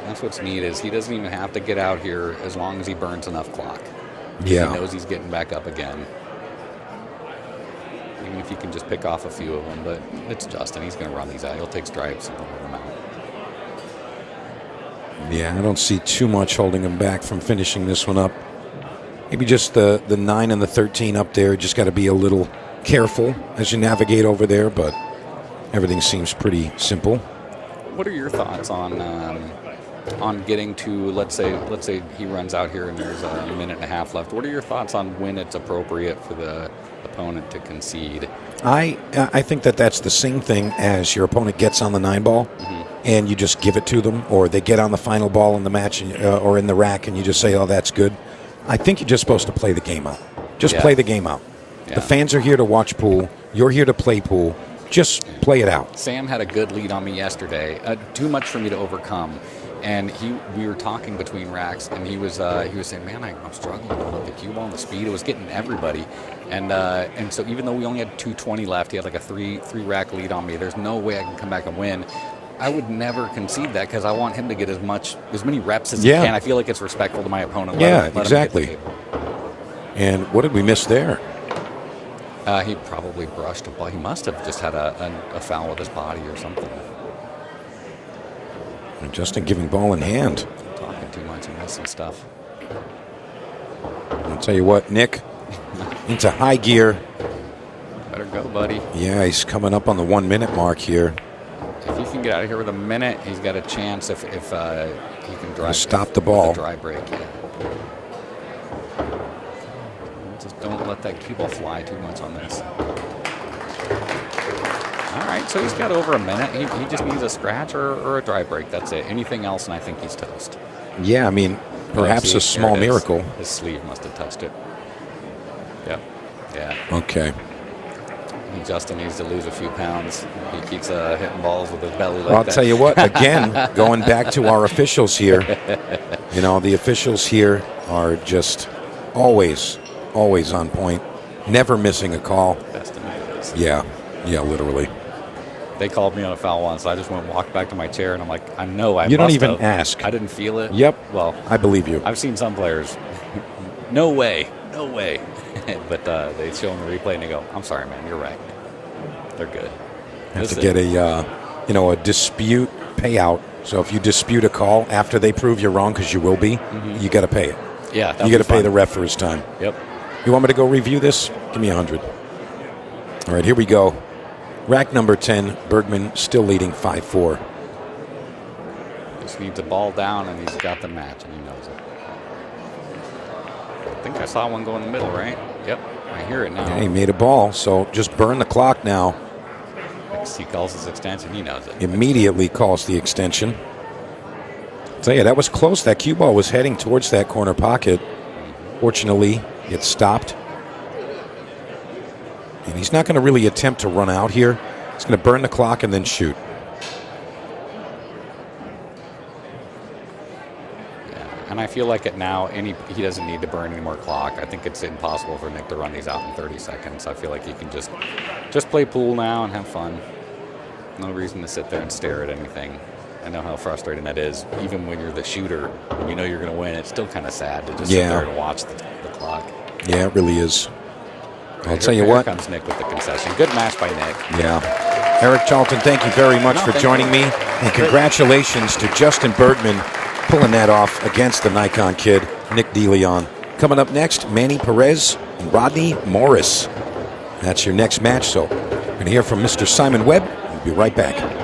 That's what's neat is he doesn't even have to get out here as long as he burns enough clock. Yeah. He knows he's getting back up again. Even if you can just pick off a few of them, but it's Justin. He's going to run these out. He'll take stripes and run them out. Yeah, I don't see too much holding him back from finishing this one up. Maybe just the 9 and the 13 up there. Just got to be a little careful as you navigate over there, but everything seems pretty simple. What are your thoughts on getting to, let's say he runs out here and there's a minute and a half left. What are your thoughts on when it's appropriate for the opponent to concede? I think that's the same thing as your opponent gets on the 9 ball and you just give it to them, or they get on the final ball in the match or in the rack and you just say, oh, that's good. I think you're just supposed to play the game out. Just play the game out. Yeah. The fans are here to watch pool. You're here to play pool. Just play it out. Sam had a good lead on me yesterday. Too much for me to overcome. And we were talking between racks, and he was saying, man, I'm struggling with the cue ball and the speed. It was getting everybody. And so even though we only had 2:20 left, he had like a three rack lead on me. There's no way I can come back and win. I would never concede that because I want him to get as many reps as he can. I feel like it's respectful to my opponent. Let exactly. And what did we miss there? He probably brushed a ball. He must have just had a foul with his body or something. And Justin giving ball in hand. Talking too much and missing stuff. I'll tell you what, Nick, into high gear. Better go, buddy. Yeah, he's coming up on the 1 minute mark here. If he can get out of here with a minute, he's got a chance if he can drive. Stop the ball. Dry break, yeah. Just don't let that cue ball fly too much on this. All right, so he's got over a minute. He just needs a scratch or a dry break. That's it. Anything else, and I think he's toast. Yeah, I mean, perhaps a small miracle. His sleeve must have touched it. Yep. Yeah. Okay. Justin needs to lose a few pounds. He keeps hitting balls with his belly like Well, I'll that. tell you what, again, going back to our officials here, the officials here are just always on point, never missing a call. Best in the biz. Yeah, literally. They called me on a foul once. I just went and walked back to my chair, and I'm like, I know I You don't must even have. ask. I didn't feel it. Yep. Well, I believe you. I've seen some players. No way. But they show them the replay, and they go, I'm sorry, man, you're right. They're good. Have to get a dispute payout. So if you dispute a call after they prove you're wrong, because you will be, you got to pay it. Yeah, you got to pay the ref for his time. Yep. You want me to go review this? Give me 100. All right, here we go. Rack number 10, Bergman still leading 5-4. Just needs a ball down, and he's got the match, and he knows it. I think I saw one go in the middle, right? Yep, I hear it now. Yeah, he made a ball, so just burn the clock now. He calls his extension, he knows it. Immediately calls the extension. I'll tell you, that was close. That cue ball was heading towards that corner pocket. Fortunately, it stopped. And he's not going to really attempt to run out here. He's going to burn the clock and then shoot. And I feel like now he doesn't need to burn any more clock. I think it's impossible for Nick to run these out in 30 seconds. I feel like he can just play pool now and have fun. No reason to sit there and stare at anything. I know how frustrating that is. Even when you're the shooter, you know you're going to win. It's still kind of sad to just sit there and watch the clock. Yeah, it really is. I'll tell you Here what. comes Nick with the concession. Good match by Nick. Yeah. Eric Charlton, thank you very much for joining me. And congratulations to Justin Bergman pulling that off against the Nikon kid, Nick DeLeon. Coming up next, Manny Perez and Rodney Morris. That's your next match, so we're going to hear from Mr. Simon Webb. We'll be right back.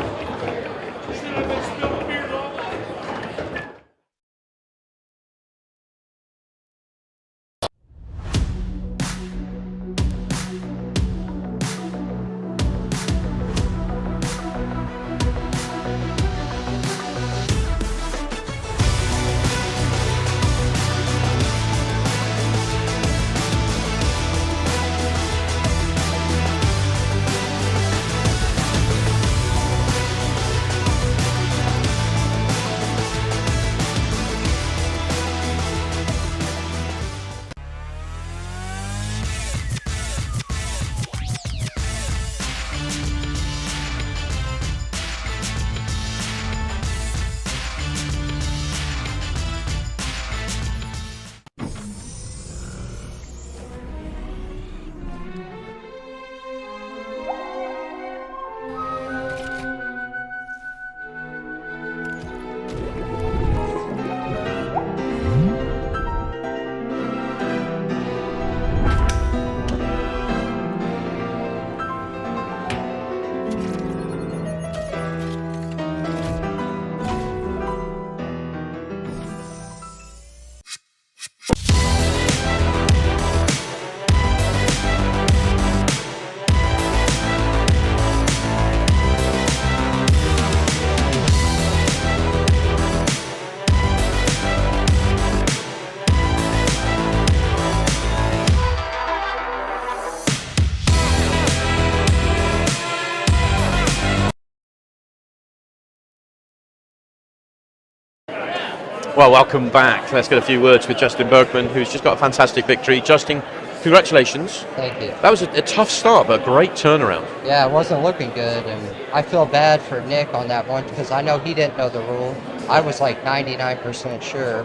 Well, welcome back. Let's get a few words with Justin Bergman, who's just got a fantastic victory. Justin, congratulations. Thank you. That was a tough start, but a great turnaround. Yeah, it wasn't looking good, and I feel bad for Nick on that one because I know he didn't know the rule. I was like 99% sure,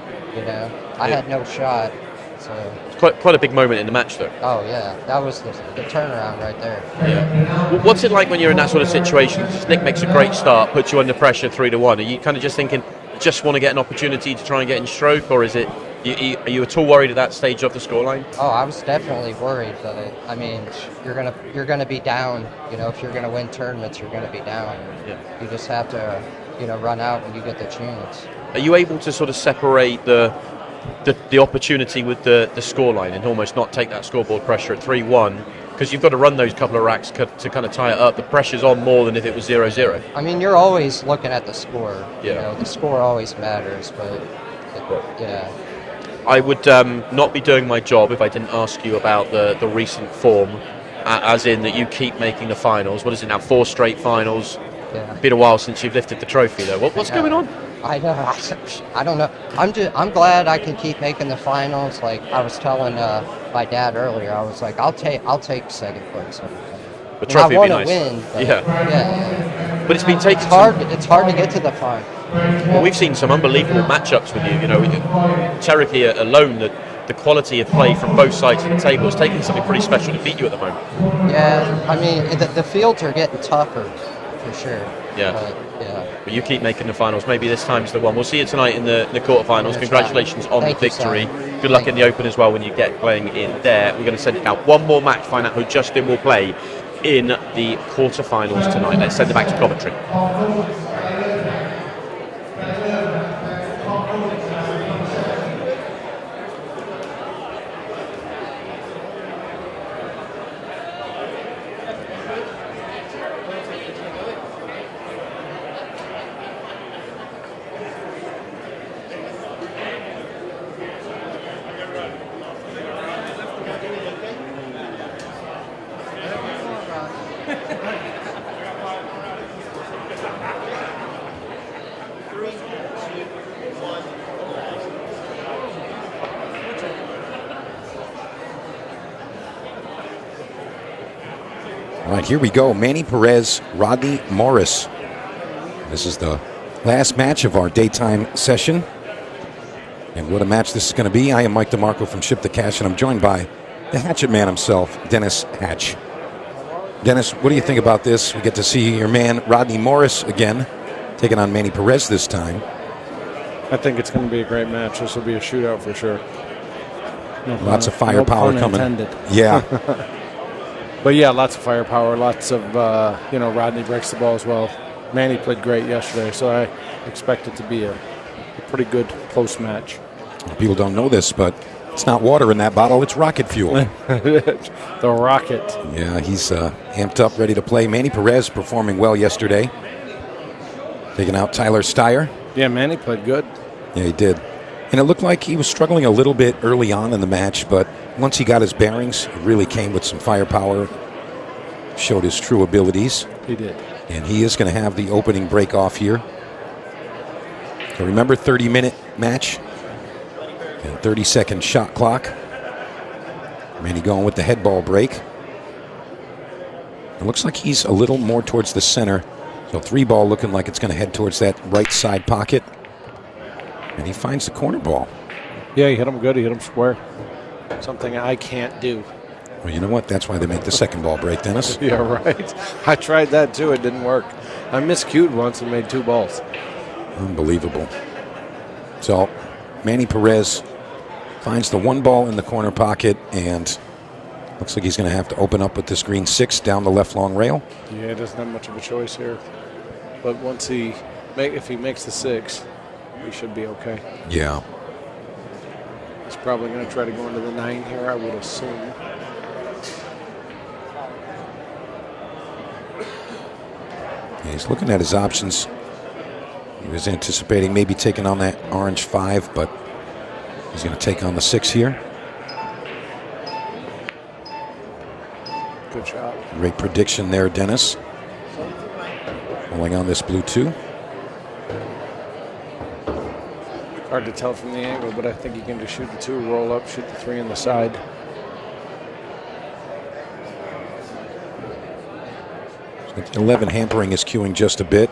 I had no shot. So quite a big moment in the match, though. Oh yeah, that was the turnaround right there. Yeah. What's it like when you're in that sort of situation? Nick makes a great start, puts you under pressure 3-1. Are you kind of just thinking, just want to get an opportunity to try and get in stroke, or is it? Are you at all worried at that stage of the scoreline? Oh, I was definitely worried, but I mean, you're gonna be down. You know, if you're gonna win tournaments, you're gonna be down. Yeah. You just have to, run out when you get the chance. Are you able to sort of separate the opportunity with the scoreline and almost not take that scoreboard pressure at 3-1? Because you've got to run those couple of racks to kind of tie it up. The pressure's on more than if it was 0-0. I mean, you're always looking at the score. Yeah. The score always matters, but yeah. I would not be doing my job if I didn't ask you about the recent form, as in that you keep making the finals. What is it now, 4 straight finals? Yeah. Been a while since you've lifted the trophy, though. What's going on? I know. I don't know. I'm glad I can keep making the finals. Like I was telling my dad earlier, I was like, I'll take second place. The trophy I would be want to nice. win. But yeah. But it's been taken. It's hard to get to the final. Well, we've seen some unbelievable matchups with you. You know, Cherokee alone, the quality of play from both sides of the table is taking something pretty special to beat you at the moment. Yeah, I mean, the fields are getting tougher, for sure. Yeah. Yeah. But you keep making the finals. Maybe this time's the one. We'll see you tonight in the quarterfinals. Congratulations on the victory. Good luck in the Open as well when you get playing in there. We're going to send it out one more match, find out who Justin will play in the quarterfinals tonight. Let's send it back to Coventry. All right, here we go. Manny Perez, Rodney Morris. This is the last match of our daytime session. And what a match this is going to be. I am Mike DeMarco from Ship the Cash, and I'm joined by the Hatchet Man himself, Dennis Hatch. Dennis, what do you think about this? We get to see your man, Rodney Morris, again, taking on Manny Perez this time. I think it's going to be a great match. This will be a shootout for sure. Lots of firepower coming. Intended. Yeah. But yeah, lots of firepower, lots of, Rodney breaks the ball as well. Manny played great yesterday, so I expect it to be a pretty good close match. People don't know this, but it's not water in that bottle, it's rocket fuel. The rocket. Yeah, he's amped up, ready to play. Manny Perez performing well yesterday. Taking out Tyler Steyer. Yeah, Manny played good. Yeah, he did. And it looked like he was struggling a little bit early on in the match, but once he got his bearings, he really came with some firepower, showed his true abilities. He did. And he is going to have the opening break off here. So remember, 30-minute match and 30-second shot clock. Manny going with the head ball break. It looks like he's a little more towards the center. So 3-ball looking like it's going to head towards that right side pocket. And he finds the corner ball. Yeah, he hit him good. He hit him square. Something I can't do. Well, you know what? That's why they make the second ball break, Dennis. Yeah, right. I tried that too. It didn't work. I miscued once and made 2 balls. Unbelievable. So Manny Perez finds the 1 ball in the corner pocket, and looks like he's going to have to open up with this green 6 down the left long rail. Yeah, he doesn't have much of a choice here. But once if he makes the 6, we should be okay. Yeah. He's probably going to try to go into the 9 here, I would assume. Yeah, he's looking at his options. He was anticipating maybe taking on that orange 5, but he's going to take on the 6 here. Good shot. Great prediction there, Dennis. Rolling on this blue 2. Hard to tell from the angle, but I think you can just shoot the 2, roll up, shoot the 3 on the side. So 11 hampering his queuing just a bit.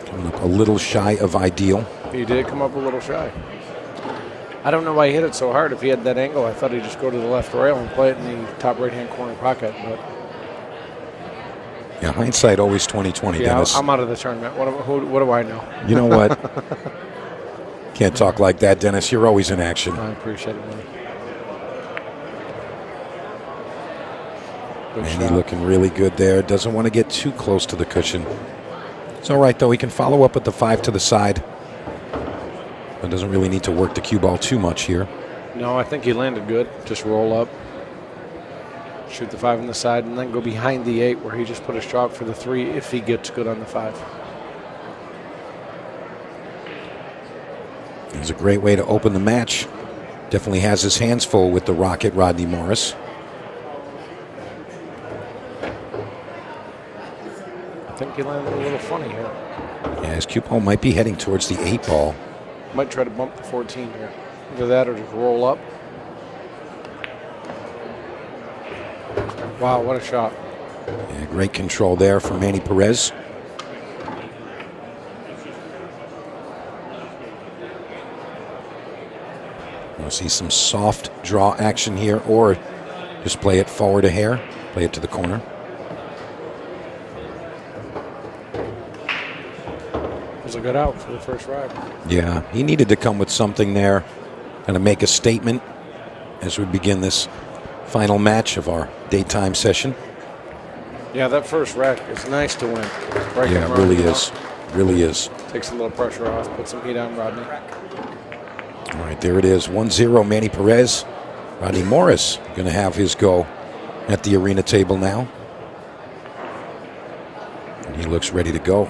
Coming up a little shy of ideal. He did come up a little shy. I don't know why he hit it so hard. If he had that angle, I thought he'd just go to the left rail and play it in the top right-hand corner pocket. But yeah, hindsight always 20/20, yeah, Dennis. I'm out of the tournament. What do I know? You know what? Can't talk like that, Dennis. You're always in action. I appreciate it, man. Manny looking really good there. Doesn't want to get too close to the cushion. It's all right, though. He can follow up with the 5 to the side. But doesn't really need to work the cue ball too much here. No, I think he landed good. Just roll up, shoot the 5 on the side, and then go behind the 8 where he just put a stroke for the 3 if he gets good on the 5. It's a great way to open the match. Definitely has his hands full with the Rocket, Rodney Morris. I think he landed a little funny here. Yeah, his cue ball might be heading towards the 8 ball. Might try to bump the 14 here. Either that or just roll up. Wow, what a shot. Yeah, great control there from Manny Perez. We'll see some soft draw action here, or just play it forward a hair, play it to the corner. Was a good out for the first ride. Yeah, he needed to come with something there, kind of make a statement as we begin this final match of our daytime session. Yeah, that first rack is nice to win. Yeah, it really is. Really is. Takes a little pressure off, put some heat on Rodney. All right, there it is. 1-0 Manny Perez. Rodney Morris going to have his go at the arena table now. And he looks ready to go.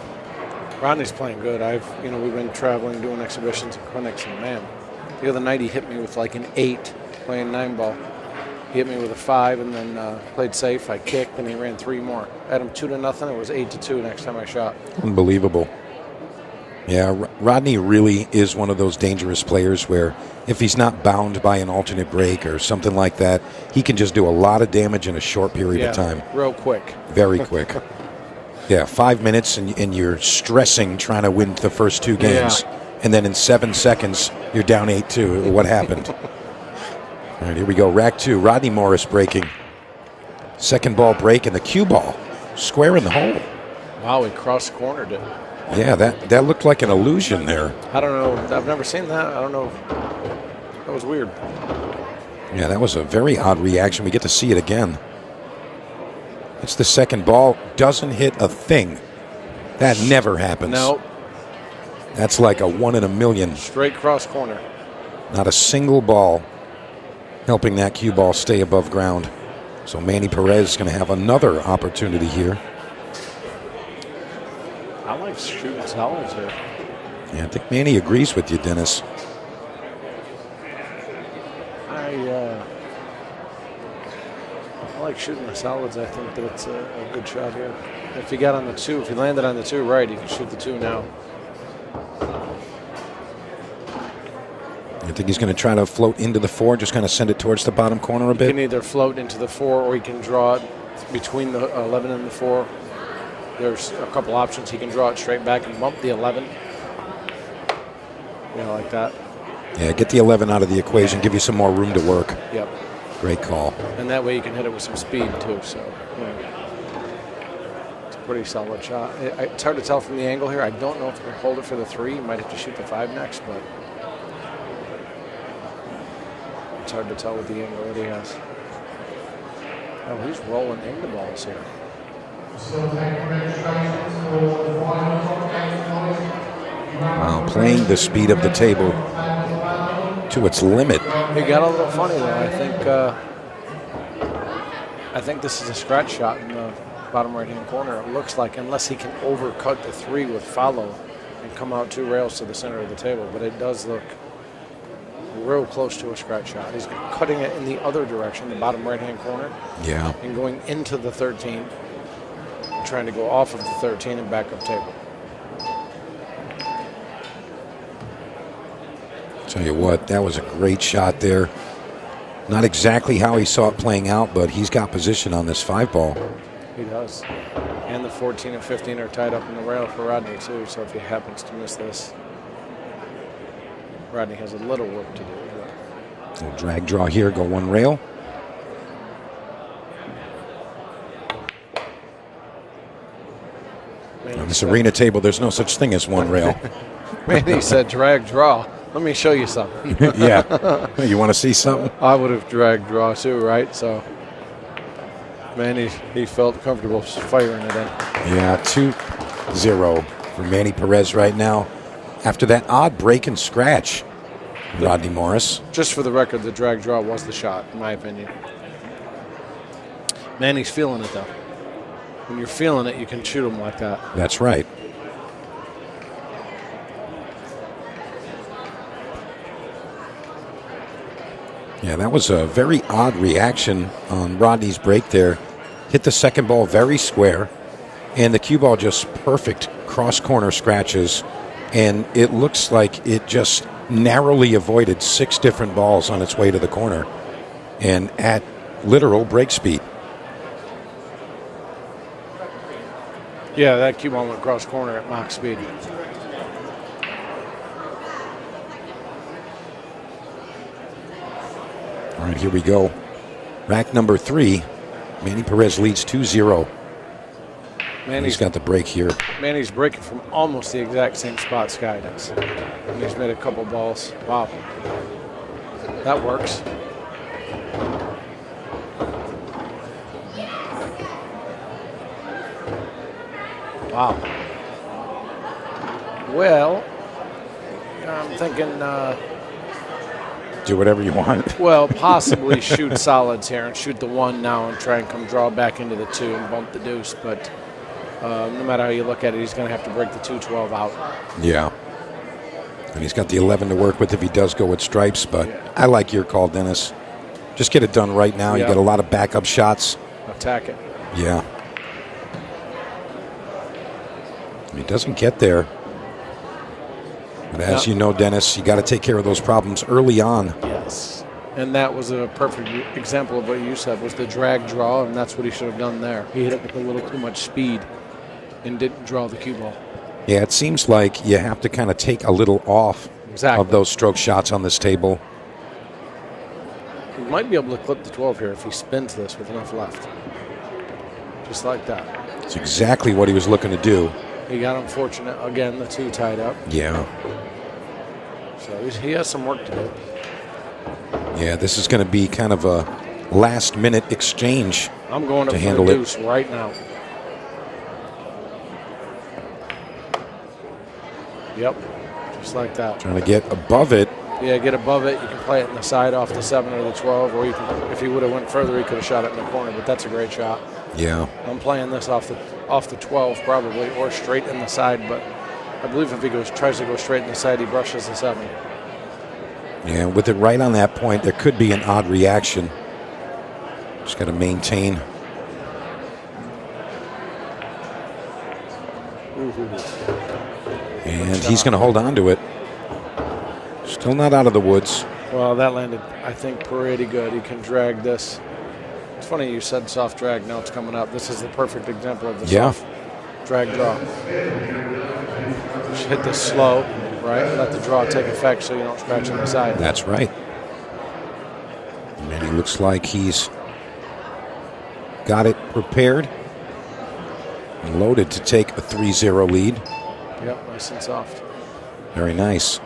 Rodney's playing good. We've been traveling, doing exhibitions and clinics, and man, the other night he hit me with like an 8 playing 9 ball. He hit me with a 5 and then played safe. I kicked and he ran 3 more. I had him 2-0. It was 8-2 next time I shot. Unbelievable. Yeah, Rodney really is one of those dangerous players where if he's not bound by an alternate break or something like that, he can just do a lot of damage in a short period of time. Real quick. Very quick. Yeah, 5 minutes and you're stressing trying to win the first 2 games. Yeah. And then in 7 seconds, you're down 8-2. What happened? All right, here we go. Rack 2, Rodney Morris breaking. Second ball break and the cue ball square in the hole. Wow, he cross-cornered it. Yeah, that looked like an illusion there. I don't know. I've never seen that. I don't know. That was weird. Yeah, that was a very odd reaction. We get to see it again. It's the second ball. Doesn't hit a thing. That never happens. No. That's like a 1 in a million. Straight cross corner. Not a single ball helping that cue ball stay above ground. So Manny Perez is going to have another opportunity here. I like shooting solids here. Yeah, I think Manny agrees with you, Dennis. I like shooting the solids. I think that it's a good shot here. If you got on the 2, if you landed on the 2 right, you can shoot the 2 now. I think he's going to try to float into the 4, just kind of send it towards the bottom corner a bit. You can either float into the 4 or you can draw it between the 11 and the 4. There's a couple options. He can draw it straight back and bump the 11. Yeah, like that. Yeah, get the 11 out of the equation, give you some more room to work. Yep. Great call. And that way you can hit it with some speed too. So yeah. It's a pretty solid shot. It's hard to tell from the angle here. I don't know if he can hold it for the 3. You might have to shoot the 5 next, but it's hard to tell with the angle that he has. Oh, he's rolling into balls here. Wow, playing the speed of the table to its limit. He got a little funny though. I think this is a scratch shot in the bottom right-hand corner. It looks like, unless he can overcut the 3 with follow and come out 2 rails to the center of the table. But it does look real close to a scratch shot. He's cutting it in the other direction, the bottom right-hand corner. Yeah. And going into the 13, trying to go off of the 13 and back up table. Tell you what, that was a great shot there. Not exactly how he saw it playing out, but he's got position on this 5 ball. He does. And the 14 and 15 are tied up in the rail for Rodney too, so if he happens to miss this, Rodney has a little work to do. Little drag draw here, go one rail. On this arena table, there's no such thing as one rail. Manny said drag draw. Let me show you something. Yeah. You want to see something? I would have dragged draw too, right? So Manny, he felt comfortable firing it in. Yeah, 2-0 for Manny Perez right now. After that odd break and scratch, Rodney Morris. Just for the record, the drag draw was the shot, in my opinion. Manny's feeling it, though. When you're feeling it, you can shoot him like that. That's right. Yeah, that was a very odd reaction on Rodney's break there. Hit the second ball very square, and the cue ball just perfect cross-corner scratches, and it looks like it just narrowly avoided 6 different balls on its way to the corner, and at literal break speed. Yeah, that cue ball went cross corner at Mach speed. All right, here we go. Rack number 3. Manny Perez leads 2-0. He's got the break here. Manny's breaking from almost the exact same spot Sky does. And he's made a couple balls. Wow. That works. Wow. Well, I'm thinking... do whatever you want. Well, possibly shoot solids here and shoot the 1 now and try and come draw back into the 2 and bump the deuce. But no matter how you look at it, he's going to have to break the 2-12 out. Yeah. And he's got the 11 to work with if he does go with stripes. But I like your call, Dennis. Just get it done right now. Yeah. You got a lot of backup shots. Attack it. Yeah. He doesn't get there. But as you know, Dennis, you got to take care of those problems early on. Yes. And that was a perfect example of what you said, was the drag draw, and that's what he should have done there. He hit it with a little too much speed and didn't draw the cue ball. Yeah, it seems like you have to kind of take a little off of those stroke shots on this table. He might be able to clip the 12 here if he spins this with enough left. Just like that. It's exactly what he was looking to do. He got unfortunate. Again, the 2 tied up. Yeah. So he has some work to do. Yeah, this is going to be kind of a last-minute exchange. I'm going up to for handle the it deuce right now. Yep, just like that. Trying to get above it. Yeah, get above it. You can play it in the side off the 7 or the 12, or you can, if he would have went further, he could have shot it in the corner. But that's a great shot. Yeah. I'm playing this off the 12 probably, or straight in the side. But I believe if he tries to go straight in the side, he brushes the 7. Yeah, with it right on that point, there could be an odd reaction. Just got to maintain. And he's going to hold on to it. Still not out of the woods. Well, that landed, I think, pretty good. He can drag this. It's funny you said soft drag. Now it's coming up. This is the perfect example of the soft drag draw. Just hit this slow, right? Let the draw take effect so you don't scratch on the side. That's right. And he looks like he's got it prepared and loaded to take a 3-0 lead. Yep, nice and soft. Very nice.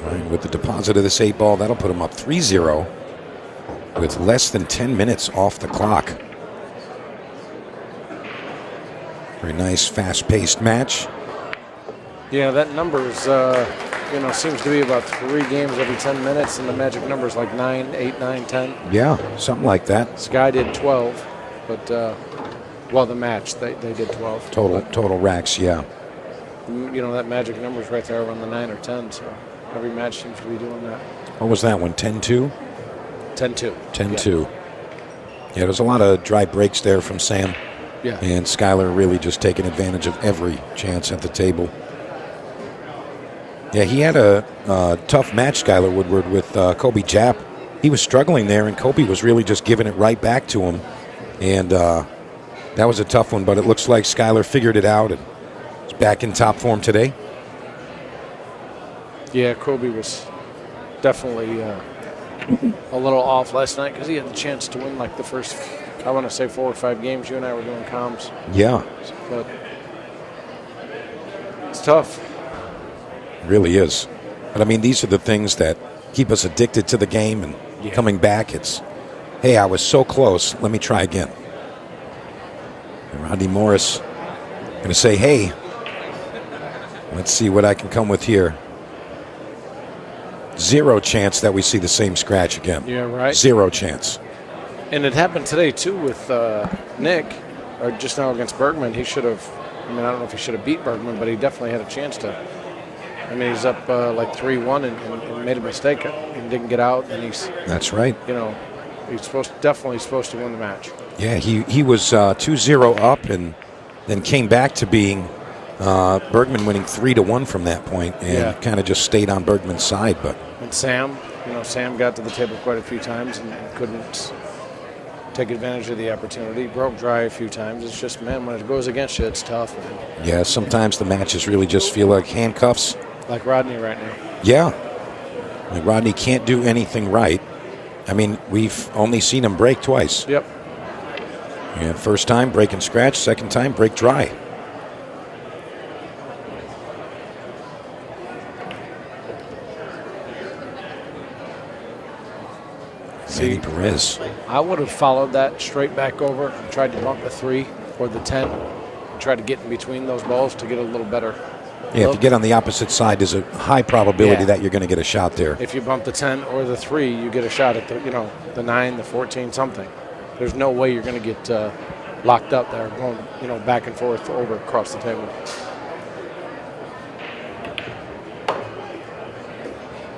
And with the deposit of this 8 ball, that'll put him up 3-0 with less than 10 minutes off the clock. Very nice, fast-paced match. Yeah, that number is, seems to be about 3 games every 10 minutes, and the magic number is like 9, 8, 9, 10. Yeah, something like that. Sky did 12, but, the match, they did 12. Total racks, yeah. That magic number is right there around the 9 or 10, so every match seems to be doing that. What was that one, 10-2? 10-2. 10-2. Yeah, there's a lot of dry breaks there from Sam. Yeah. And Skyler really just taking advantage of every chance at the table. Yeah, he had a tough match, Skyler Woodward, with Kobe Japp. He was struggling there, and Kobe was really just giving it right back to him. And that was a tough one, but it looks like Skyler figured it out and is back in top form today. Yeah, Kobe was definitely a little off last night because he had the chance to win like the first, I want to say 4 or 5 games. You and I were doing comms. Yeah. But it's tough. It really is. But I mean, these are the things that keep us addicted to the game and coming back. It's, hey, I was so close. Let me try again. And Rodney Morris going to say, hey, let's see what I can come with here. 0 chance that we see the same scratch again. Yeah, right. 0 chance. And it happened today, too, with Nick, or just now against Bergman. He should have, I don't know if he should have beat Bergman, but he definitely had a chance to. I mean, he's up like 3-1 and made a mistake and didn't get out. And he's. That's right. He's definitely supposed to win the match. Yeah, he was 2-0 up and then came back to being Bergman winning 3-1 from that point and kind of just stayed on Bergman's side. And Sam, Sam got to the table quite a few times and couldn't take advantage of the opportunity. Broke dry a few times. It's just, man, when it goes against you, it's tough, man. Yeah, sometimes the matches really just feel like handcuffs. Like Rodney right now. Yeah. Like Rodney can't do anything right. I mean, we've only seen him break twice. Yep. Yeah, first time, break and scratch. Second time, break dry. Manny Perez. I would have followed that straight back over and tried to bump the 3 or the 10 and try to get in between those balls to get a little better. Yeah, if you get on the opposite side, there's a high probability that you're going to get a shot there. If you bump the 10 or the 3, you get a shot at the 9, the 14, something. There's no way you're going to get locked up there, going back and forth over across the table.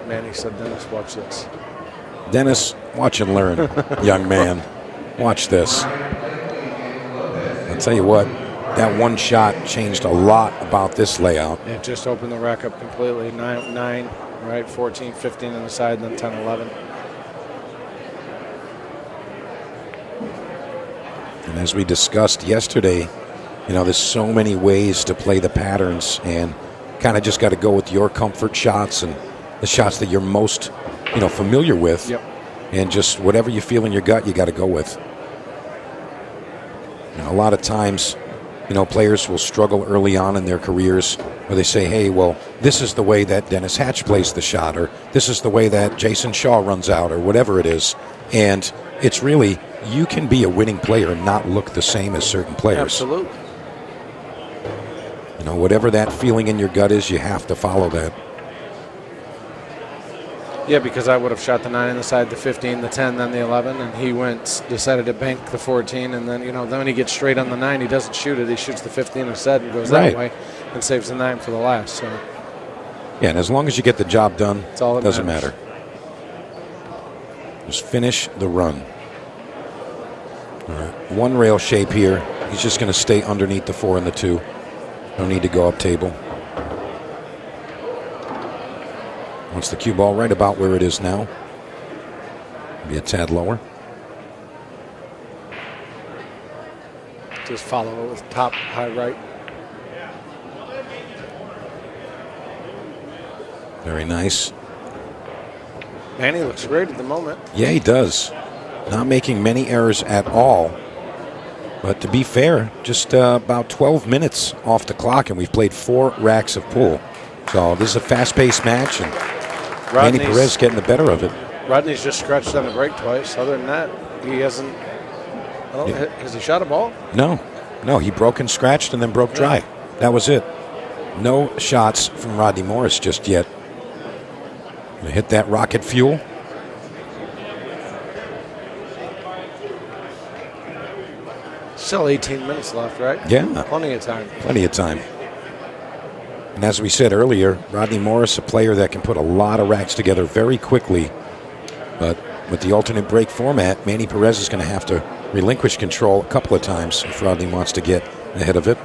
Manny said, Dennis, watch this. Dennis, watch and learn, young man. Watch this. I'll tell you what, that one shot changed a lot about this layout. It just opened the rack up completely. 9, right? 14, 15 on the side, then 10, 11. And as we discussed yesterday, there's so many ways to play the patterns and kind of just got to go with your comfort shots and the shots that you're most, familiar with. Yep. And just whatever you feel in your gut, you got to go with. A lot of times, players will struggle early on in their careers where they say, hey, well, this is the way that Dennis Hatch plays the shot, or this is the way that Jason Shaw runs out, or whatever it is. And it's really, you can be a winning player and not look the same as certain players. Absolutely. Whatever that feeling in your gut is, you have to follow that. Yeah, because I would have shot the 9 on the side, the 15, the 10, then the 11, and he decided to bank the 14, and then, then when he gets straight on the 9, he doesn't shoot it. He shoots the 15 instead and goes that way and saves the 9 for the last. So. Yeah, and as long as you get the job done, it doesn't matters. matter. Just finish the run. All right, 1 rail shape here. He's just going to stay underneath the 4 and the 2. No need to go up table. Wants the cue ball right about where it is now. Maybe a tad lower. Just follow it with top, high right. Very nice. Manny looks great at the moment. Yeah, he does. Not making many errors at all. But to be fair, just about 12 minutes off the clock, and we've played 4 racks of pool. So this is a fast-paced match, and Manny Perez getting the better of it. Rodney's just scratched on the break twice. Other than that, he hasn't. Has he shot a ball? No, he broke and scratched and then broke dry. That was it. No shots from Rodney Morris just yet. Gonna hit that rocket fuel. Still 18 minutes left, right? Yeah. Plenty of time. Plenty of time. And as we said earlier, Rodney Morris, a player that can put a lot of racks together very quickly. But with the alternate break format, Manny Perez is going to have to relinquish control a couple of times if Rodney wants to get ahead of it.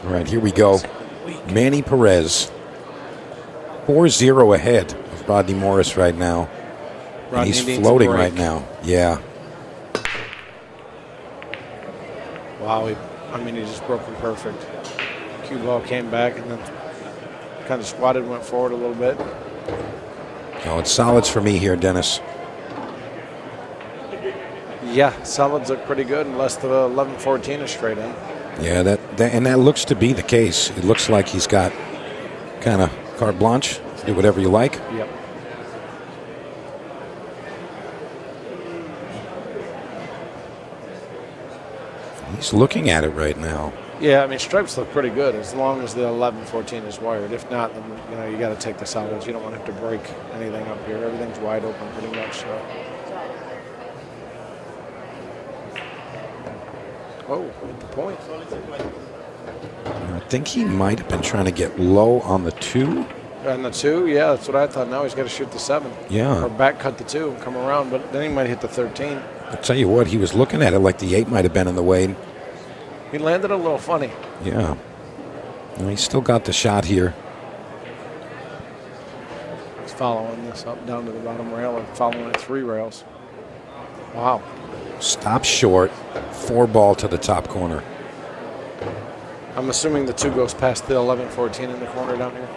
All right, here we go. Manny Perez 4-0 ahead of Rodney Morris right now. And Rodney he's needs a floating break. right now. Yeah. Wow, he just broke him perfect. Cue ball came back and then kind of swatted, went forward a little bit. Oh, it's solids for me here, Dennis. Yeah, solids look pretty good unless the 11-14 is straight in. Yeah, that looks to be the case. It looks like he's got kind of carte blanche. Do whatever you like. Yep. He's looking at it right now. Yeah, I mean, stripes look pretty good as long as the 11-14 is wired. If not, then you got to take the solids. You don't want to have to break anything up here. Everything's wide open pretty much. So. Oh, hit the point. I think he might have been trying to get low on the 2. And the 2, yeah, that's what I thought. Now he's got to shoot the 7. Yeah. Or back cut the 2 and come around, but then he might hit the 13. I'll tell you what, he was looking at it like the 8 might have been in the way. He landed a little funny. Yeah. Well, he's still got the shot here. He's following this up down to the bottom rail and following it 3 rails. Wow. Stop short, 4 ball to the top corner. I'm assuming the 2 goes past the 11-14 in the corner down here.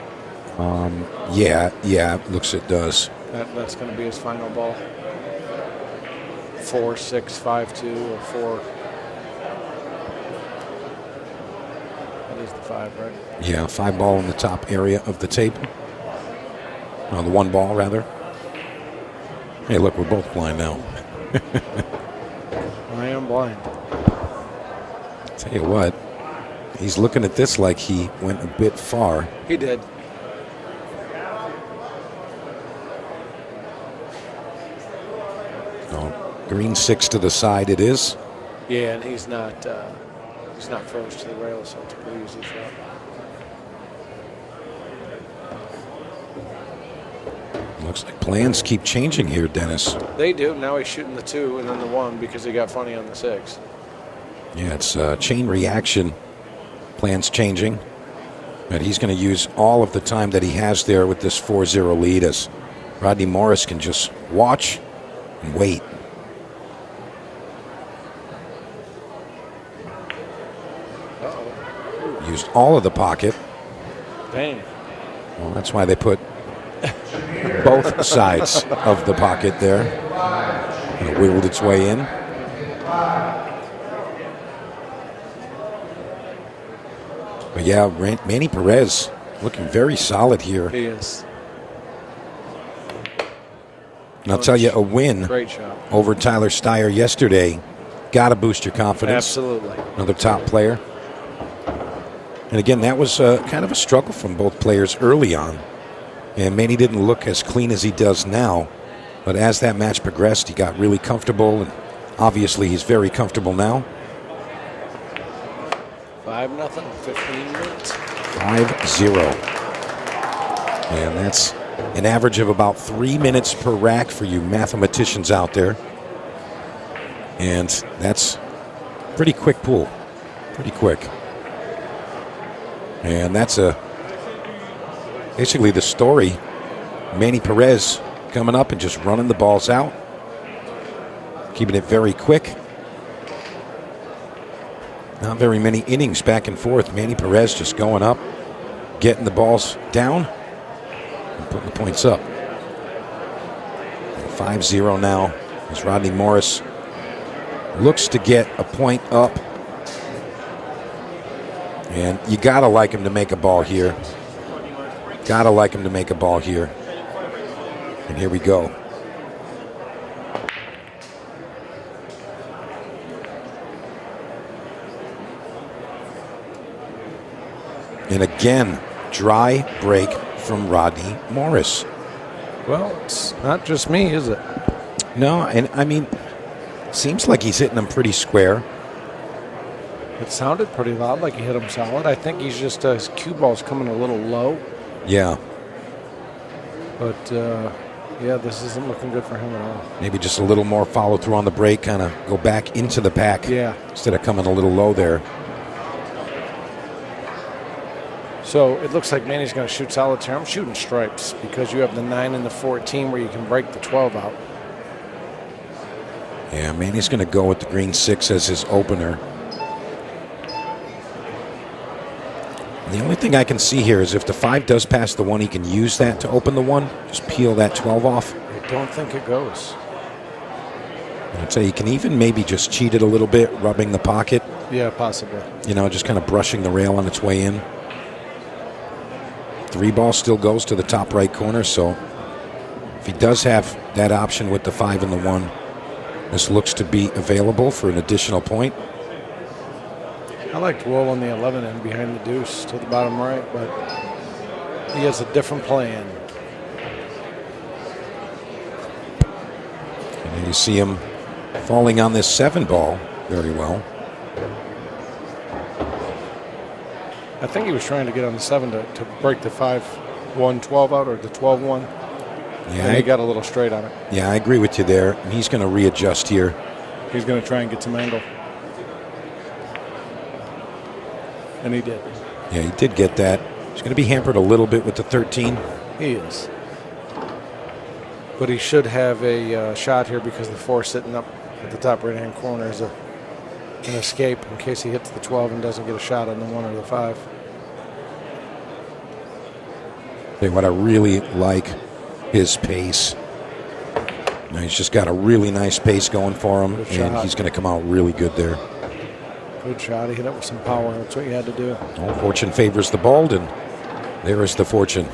Yeah, looks it does. That's going to be his final ball. 4, 6, 5, 2, or 4. That is the 5, right? Yeah, 5 ball in the top area of the table. The 1 ball, rather. Hey, look, we're both blind now. I am blind. Tell you what, he's looking at this like he went a bit far. He did. Green 6 to the side it is. Yeah, and he's not froze to the rail, so it's a pretty easy shot. Looks like plans keep changing here, Dennis. They do. Now he's shooting the 2 and then the 1 because he got funny on the 6. Yeah, it's chain reaction. Plans changing. But he's going to use all of the time that he has there with this 4-0 lead as Rodney Morris can just watch and wait. Used all of the pocket. Dang. Well, that's why they put both sides of the pocket there. And it wiggled its way in. But yeah, Manny Perez looking very solid here. He is. And I'll tell you, a win Great shot. over Tyler Steyer yesterday got to boost your confidence. Absolutely. Another top player. And again, that was kind of a struggle from both players early on. And Manny didn't look as clean as he does now. But as that match progressed, he got really comfortable. And obviously, he's very comfortable now. 5-0, 15 minutes. 5-0. And that's an average of about 3 minutes per rack for you mathematicians out there. And that's pretty quick pool. Pretty quick. And that's basically the story. Manny Perez coming up and just running the balls out. Keeping it very quick. Not very many innings back and forth. Manny Perez just going up, getting the balls down, and putting the points up. 5-0 now as Rodney Morris looks to get a point up. And you got to like him to make a ball here. Got to like him to make a ball here. And here we go. And again, dry break from Rodney Morris. Well, it's not just me, is it? No, and I mean, seems like he's hitting them pretty square. It sounded pretty loud, like he hit him solid. I think he's just his cue ball's coming a little low. Yeah. But yeah, this isn't looking good for him at all. Maybe just a little more follow through on the break, kind of go back into the pack. Yeah. Instead of coming a little low there. So it looks like Manny's going to shoot solitaire. I'm shooting stripes because you have the 9 and the 14 where you can break the 12 out. Yeah, Manny's going to go with the green 6 as his opener. And the only thing I can see here is if the 5 does pass the 1, he can use that to open the 1. Just peel that 12 off. I don't think it goes. I'd say he can even maybe just cheat it a little bit, rubbing the pocket. Yeah, possibly. You know, just kind of brushing the rail on its way in. 3 ball still goes to the top right corner, so if he does have that option with the 5 and the 1, this looks to be available for an additional point. I liked Wool on the 11 end behind the deuce to the bottom right, but he has a different plan. And you see him falling on this 7 ball very well. I think he was trying to get on the 7 to break the 5-1-12 out or the 12-1. Yeah, and he got a little straight on it. Yeah, I agree with you there. And he's going to readjust here. He's going to try and get some angle. And he did. Yeah, he did get that. He's going to be hampered a little bit with the 13. He is. But he should have a shot here because the 4 sitting up at the top right-hand corner is an escape in case he hits the 12 and doesn't get a shot on the 1 or the 5. What I really like his pace. Now he's just got a really nice pace going for him, and he's going to come out really good there. Good shot. He hit it with some power. That's what you had to do. Oh, fortune favors the bald, and there is the fortune.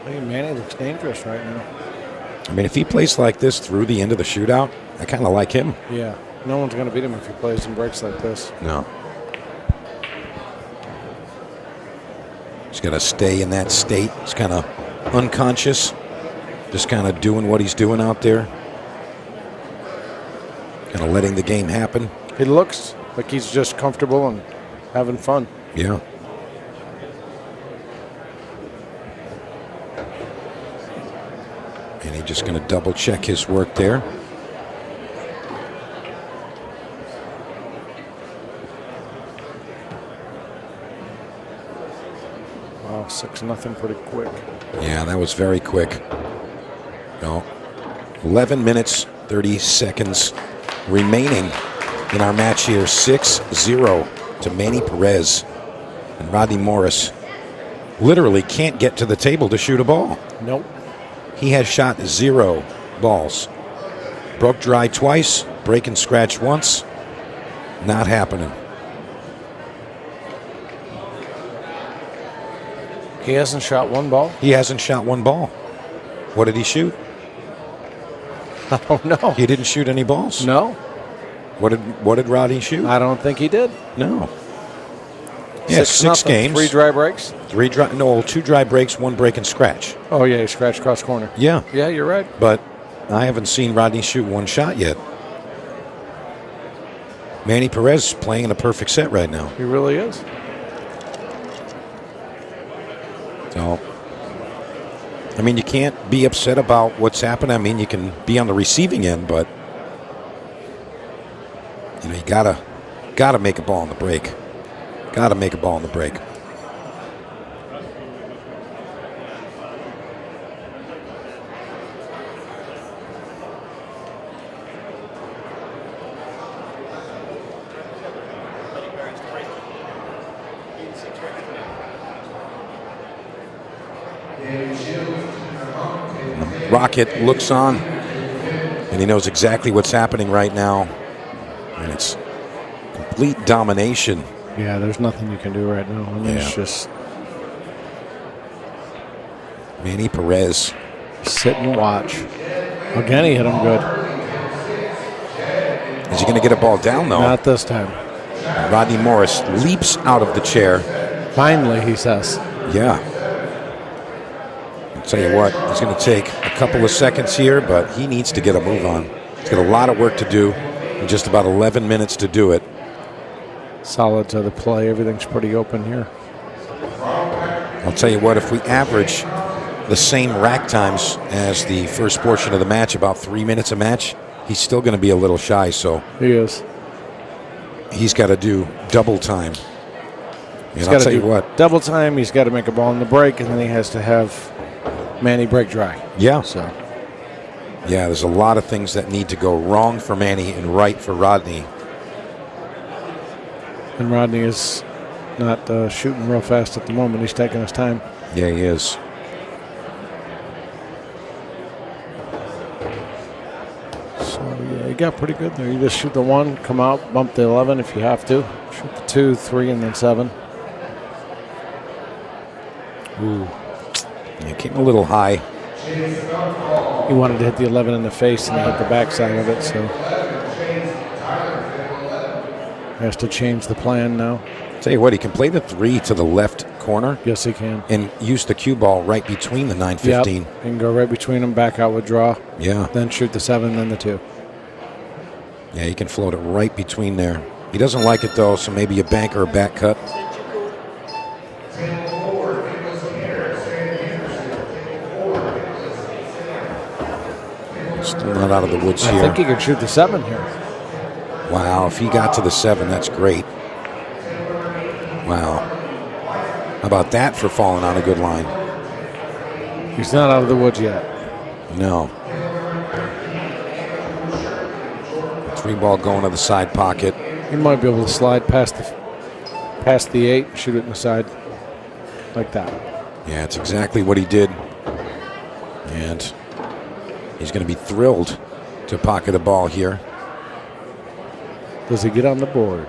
Hey, Manny looks dangerous right now. I mean, if he plays like this through the end of the shootout, I kind of like him. Yeah. No one's going to beat him if he plays and breaks like this. No. He's got to stay in that state. He's kind of unconscious, just kind of doing what he's doing out there. Kind of letting the game happen. He looks like he's just comfortable and having fun. Yeah. And he's just going to double check his work there. Wow, 6-0 pretty quick. Yeah, that was very quick. No. 11 minutes, 30 seconds remaining in our match here. 6-0 to Manny Perez. And Rodney Morris literally can't get to the table to shoot a ball. Nope. He has shot 0 balls. Broke dry twice, break and scratch once. Not happening. He hasn't shot 1 ball? He hasn't shot 1 ball. What did he shoot? Oh, no. He didn't shoot any balls? No. What did Rodney shoot? I don't think he did. No. Yeah, 6 games. 3 dry breaks? 2 dry breaks, 1 break and scratch. Oh, yeah, he scratched across corner. Yeah. Yeah, you're right. But I haven't seen Rodney shoot 1 shot yet. Manny Perez playing in a perfect set right now. He really is. So, I mean, you can't be upset about what's happened. I mean, you can be on the receiving end, but you know, you gotta make a ball on the break. Gotta make a ball on the break. Rocket looks on, and he knows exactly what's happening right now. And it's complete domination. Yeah, there's nothing you can do right now. I mean, it's just Manny Perez. Sit and watch. Again, he hit him good. Is he going to get a ball down, though? Not this time. Rodney Morris leaps out of the chair. Finally, he says. Yeah. I'll tell you what, he's going to take a couple of seconds here, but he needs to get a move on. He's got a lot of work to do in just about 11 minutes to do it. Solid to the play. Everything's pretty open here. I'll tell you what, if we average the same rack times as the first portion of the match, about 3 minutes a match, he's still going to be a little shy. So he is. he's got to do double time. He's And I'll tell you what. double time. He's got to make a ball in the break, and then he has to have Manny break dry. Yeah. So. Yeah, there's a lot of things that need to go wrong for Manny and right for Rodney. And Rodney is not shooting real fast at the moment. He's taking his time. Yeah, he is. So, yeah, he got pretty good there. You just shoot the 1, come out, bump the 11 if you have to. Shoot the 2, 3, and then 7. Ooh. It came a little high. He wanted to hit the 11 in the face, and he hit the backside of it, so has to change the plan now. Tell you what, he can play the 3 to the left corner. Yes, he can. And use the cue ball right between the 9-15. Yep. He can go right between them, back out with draw. Yeah. Then shoot the 7, then the 2. Yeah, he can float it right between there. He doesn't like it, though, so maybe a bank or a back cut. Still not out of the woods here. I think he could shoot the 7 here. Wow, if he got to the 7, that's great. Wow. How about that for falling on a good line? He's not out of the woods yet. No. 3 ball going to the side pocket. He might be able to slide past the 8, shoot it in the side like that. Yeah, it's exactly what he did. And he's going to be thrilled to pocket a ball here. Does he get on the board?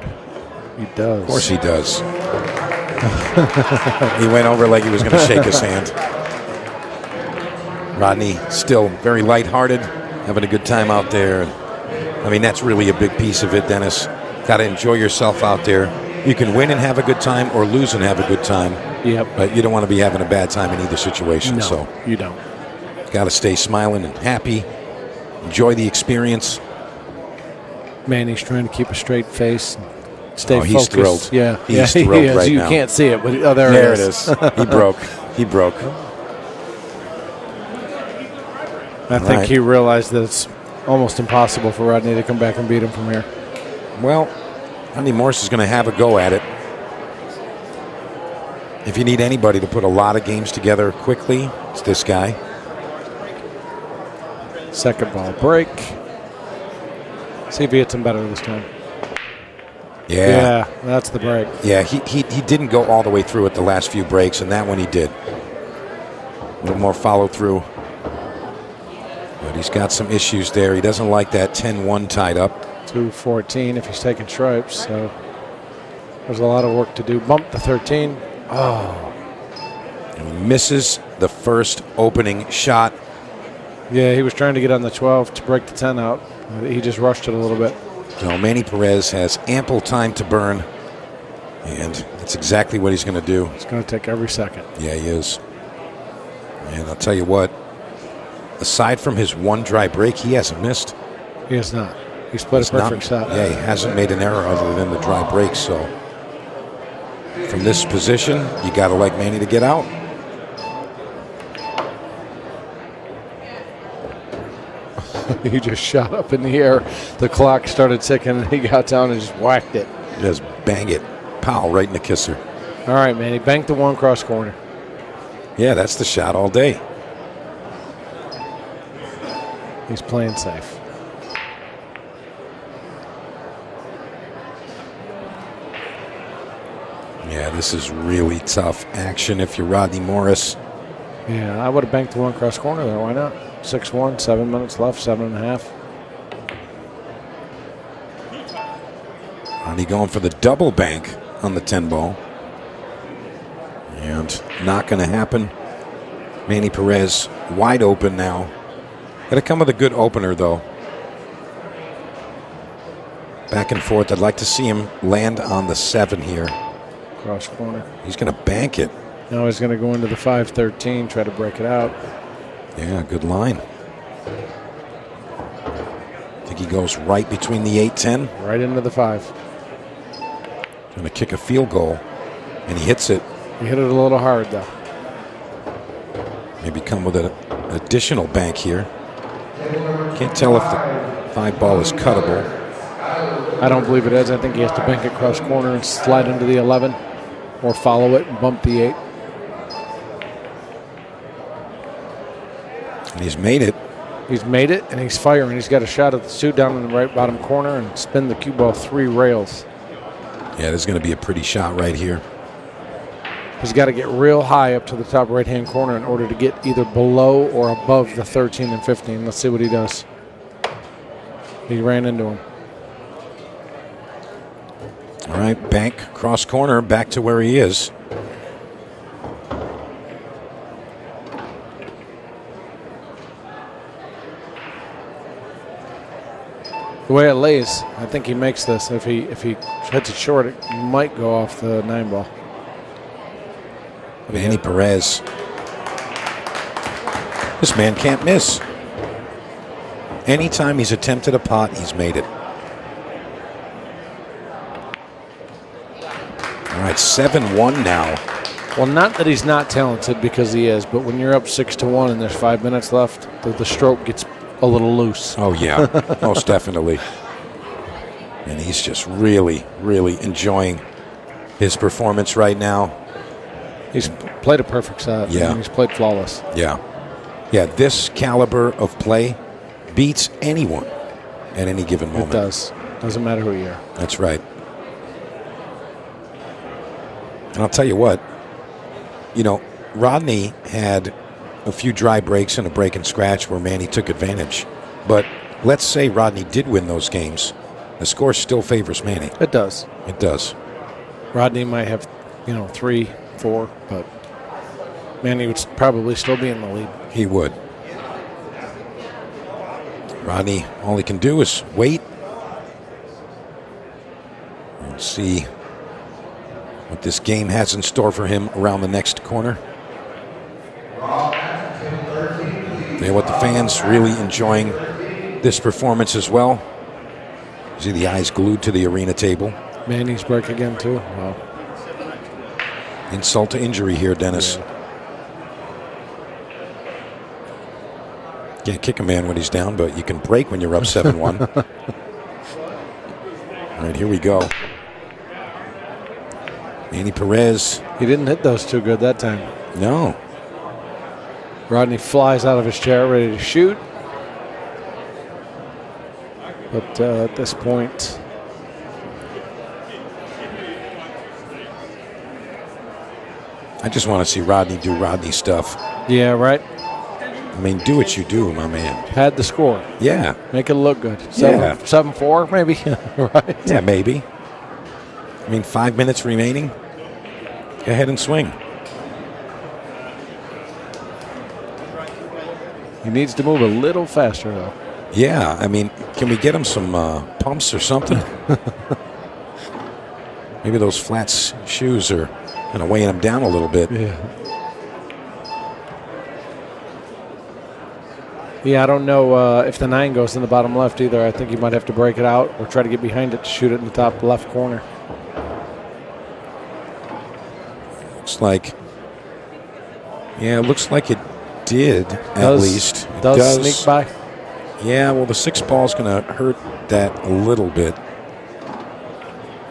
He does. Of course he does. He went over like he was going to shake his hand. Rodney still very lighthearted, having a good time out there. I mean, that's really a big piece of it, Dennis. Got to enjoy yourself out there. You can win and have a good time or lose and have a good time. Yep. But you don't want to be having a bad time in either situation. No, so you don't. Got to stay smiling and happy. Enjoy the experience. Manny's trying to keep a straight face. Stay he's focused. thrilled. Yeah, He's thrilled right you now. You can't see it, but there it is. He broke. He broke. I think he realized that it's almost impossible for Rodney to come back and beat him from here. Well, Rodney Morris is going to have a go at it. If you need anybody to put a lot of games together quickly, it's this guy. Second ball break. See if he hits him better this time. Yeah, that's the break. Yeah, he didn't go all the way through it the last few breaks, and that one he did. A little more follow through. But he's got some issues there. He doesn't like that 10-1 tied up. 2-14 if he's taking stripes, so there's a lot of work to do. Bump the 13. Oh. And he misses the first opening shot. Yeah, he was trying to get on the 12 to break the 10 out. He just rushed it a little bit. So Manny Perez has ample time to burn, and that's exactly what he's going to do. It's going to take every second. Yeah, he is. And I'll tell you what, aside from his one dry break, he hasn't missed. He has not. He's played a perfect shot. Yeah, he hasn't made an error other than the dry break. So from this position, you got to like Manny to get out. He just shot up in the air. The clock started ticking, and he got down and just whacked it. Just bang it. Pow, right in the kisser. All right, man. He banked the 1 cross corner. Yeah, that's the shot all day. He's playing safe. Yeah, this is really tough action if you're Rodney Morris. Yeah, I would have banked the 1 cross corner there. Why not? 6-1, 7 minutes left, 7.5. Rodney going for the double bank on the 10 ball. And not going to happen. Manny Perez wide open now. Got to come with a good opener, though. Back and forth. I'd like to see him land on the 7 here. Cross corner. He's going to bank it. Now he's going to go into the 5-13, try to break it out. Yeah, good line. I think he goes right between the 8-10. Right into the 5. Going to kick a field goal, and he hits it. He hit it a little hard, though. Maybe come with an additional bank here. Can't tell if the 5 ball is cuttable. I don't believe it is. I think he has to bank it cross corner and slide into the 11 or follow it and bump the 8. And he's made it. He's made it, and he's firing. He's got a shot at the suit down in the right bottom corner and spin the cue ball 3 rails. Yeah, there's going to be a pretty shot right here. He's got to get real high up to the top right-hand corner in order to get either below or above the 13 and 15. Let's see what he does. He ran into him. All right, bank, cross corner, back to where he is. The way it lays, I think he makes this. If he hits it short, it might go off the 9 ball. Manny Perez. This man can't miss. Anytime he's attempted a pot, he's made it. All right, 7-1 now. Well, not that he's not talented, because he is, but when you're up 6-1 and there's 5 minutes left, the stroke gets a little loose. Oh, yeah, most definitely. And he's just really, really enjoying his performance right now. He's played a perfect shot. Yeah. I mean, he's played flawless. Yeah. Yeah, this caliber of play beats anyone at any given moment. It does. Doesn't matter who you are. That's right. And I'll tell you what, Rodney had a few dry breaks and a break and scratch where Manny took advantage. But let's say Rodney did win those games. The score still favors Manny. It does. It does. Rodney might have, 3, 4, but Manny would probably still be in the lead. He would. Rodney, all he can do is wait and see what this game has in store for him around the next corner. There, what the fans really enjoying this performance as well. See the eyes glued to the arena table. Manny's break again too. Wow. Insult to injury here, Dennis. Yeah. Can't kick a man when he's down, but you can break when you're up 7-1. All right, here we go. Manny Perez. He didn't hit those too good that time. No. Rodney flies out of his chair, ready to shoot. But at this point, I just want to see Rodney do Rodney stuff. Yeah, right. I mean, do what you do, my man. Pad the score. Yeah. Make it look good. 7-4, maybe. Right. Yeah, maybe. I mean, 5 minutes remaining. Go ahead and swing. He needs to move a little faster, though. Yeah, I mean, can we get him some pumps or something? Maybe those flat shoes are kind of weighing him down a little bit. Yeah, I don't know if the 9 goes in the bottom left either. I think he might have to break it out or try to get behind it to shoot it in the top left corner. Looks like, yeah, it looks like it did at least. It does sneak by. Yeah, well, the 6 ball is going to hurt that a little bit.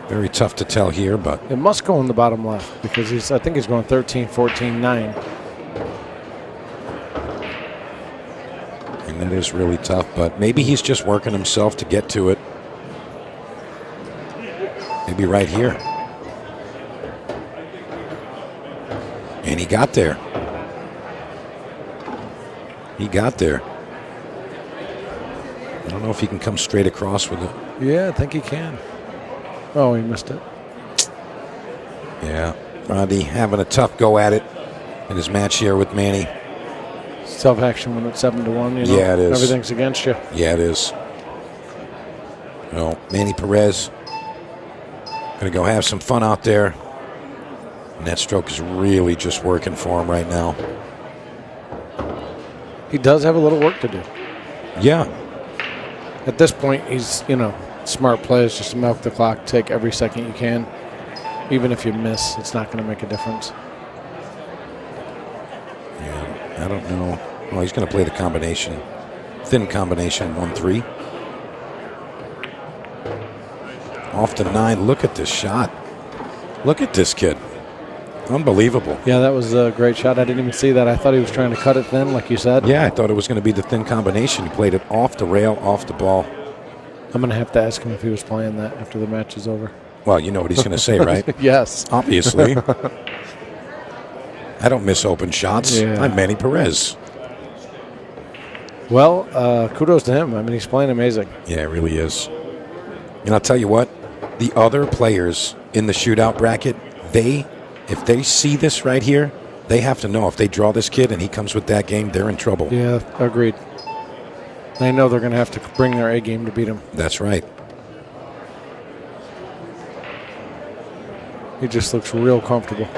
Very tough to tell here, but it must go in the bottom left because I think he's going 13, 14, 9. And that is really tough, but maybe he's just working himself to get to it. Maybe right here. And he got there. He got there. I don't know if he can come straight across with it. Yeah, I think he can. Oh, he missed it. Yeah. Rodney having a tough go at it in his match here with Manny. Self-action when it's 7-1, Yeah, it is. Everything's against you. Yeah, it is. Well, Manny Perez going to go have some fun out there. And that stroke is really just working for him right now. He does have a little work to do. Yeah. At this point, he's, smart plays just to milk the clock, take every second you can. Even if you miss, it's not going to make a difference. Yeah, I don't know. Well, he's going to play the combination. Thin combination, 1-3. Off the 9. Look at this shot. Look at this kid. Unbelievable. Yeah, that was a great shot. I didn't even see that. I thought he was trying to cut it thin, like you said. Yeah, I thought it was going to be the thin combination. He played it off the rail, off the ball. I'm going to have to ask him if he was playing that after the match is over. Well, you know what he's going to say, right? Yes. Obviously. I don't miss open shots. Yeah. I'm Manny Perez. Well, kudos to him. I mean, he's playing amazing. Yeah, it really is. And I'll tell you what, the other players in the shootout bracket, if they see this right here, they have to know if they draw this kid and he comes with that game, they're in trouble. Yeah, agreed. They know they're going to have to bring their A game to beat him. That's right. He just looks real comfortable.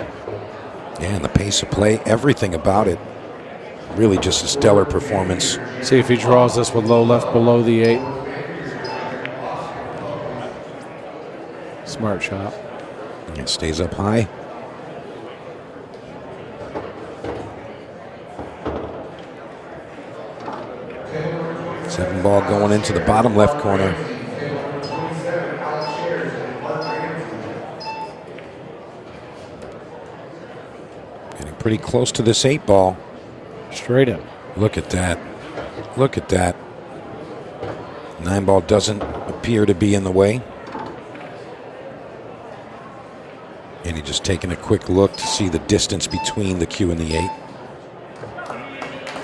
Yeah, and the pace of play, everything about it. Really just a stellar performance. See if he draws this with low left below the 8. Smart shot. It stays up high. Seven ball going into the bottom left corner. Getting pretty close to this 8 ball. Straight in. Look at that. Look at that. 9 ball doesn't appear to be in the way. And he's just taking a quick look to see the distance between the Q and the 8.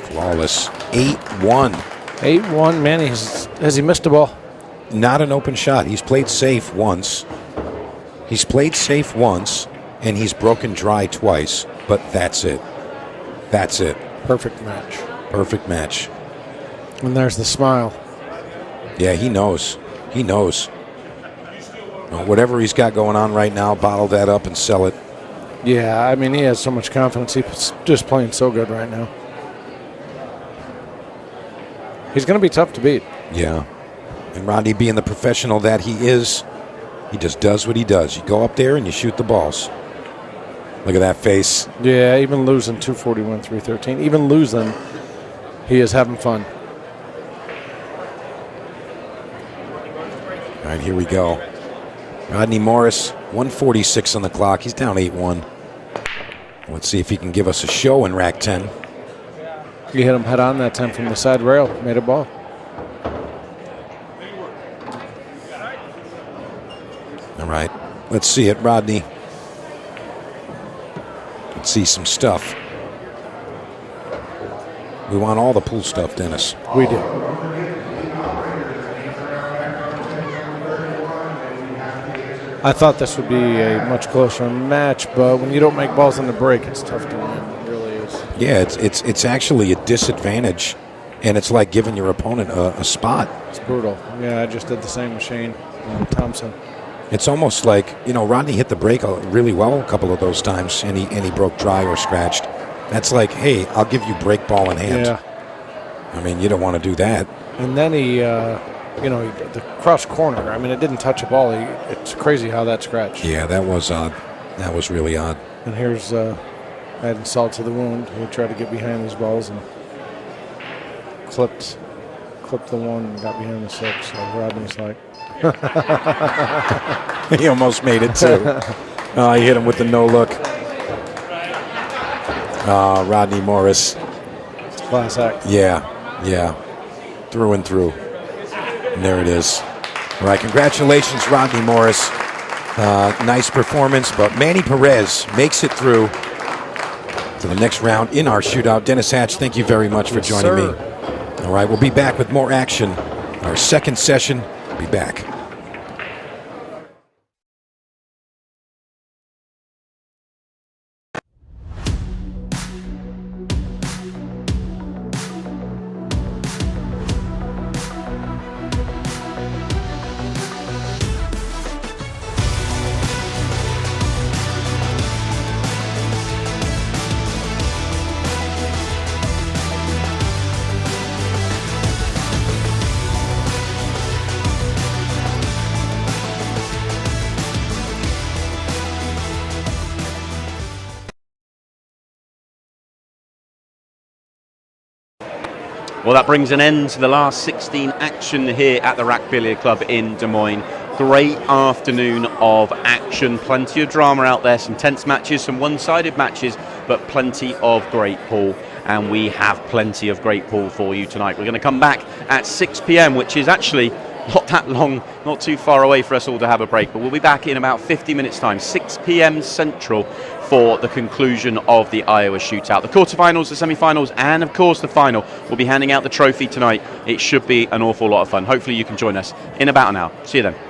Flawless. 8-1. 8-1, man. Has he missed a ball? Not an open shot. He's played safe once. He's played safe once, and he's broken dry twice. But that's it. That's it. Perfect match. Perfect match. And there's the smile. Yeah, he knows. He knows. Whatever he's got going on right now, bottle that up and sell it. Yeah, I mean, he has so much confidence. He's just playing so good right now. He's going to be tough to beat. Yeah. And Rodney, being the professional that he is, he just does what he does. You go up there and you shoot the balls. Look at that face. Yeah, even losing 241, 313. Even losing, he is having fun. All right, here we go. Rodney Morris, 146 on the clock. He's down 8-1. Let's see if he can give us a show in rack 10. You hit him head on that time from the side rail. Made a ball. All right. Let's see it, Rodney. Let's see some stuff. We want all the pool stuff, Dennis. We do. I thought this would be a much closer match, but when you don't make balls on the break, it's tough to win. It really is. Yeah, it's actually a disadvantage, and it's like giving your opponent a spot. It's brutal. Yeah, I just did the same with Shane Thompson. It's almost like, Rodney hit the break really well a couple of those times, and he broke dry or scratched. That's like, hey, I'll give you break ball in hand. Yeah. I mean, you don't want to do that. And then he, the cross corner. I mean, it didn't touch a ball. It's crazy how that scratched. Yeah, that was odd. That was really odd. And here's adding salt to the wound. He tried to get behind these balls and clipped the one and got behind the 6. So Rodney's like... He almost made it, too. He hit him with the no-look. Rodney Morris. Class act. Yeah. Through and through. And there it is. All right, congratulations, Rodney Morris. Nice performance, but Manny Perez makes it through to the next round in our shootout. Dennis Hatch, thank you very much for joining me. All right, we'll be back with more action. Our second session. Be back. Well, that brings an end to the last 16 action here at the Rack Billiard Club in Des Moines. great afternoon of action. Plenty of drama out there, some tense matches, some one-sided matches, but plenty of great pool. And we have plenty of great pool for you tonight. We're going to come back at 6 p.m, which is actually not that long, not too far away for us all to have a break. But we'll be back in about 50 minutes' time, 6 p.m. Central, for the conclusion of the Iowa Shootout. The quarterfinals, the semi-finals, and of course the final. We'll be handing out the trophy tonight. It should be an awful lot of fun. Hopefully you can join us in about an hour. See you then.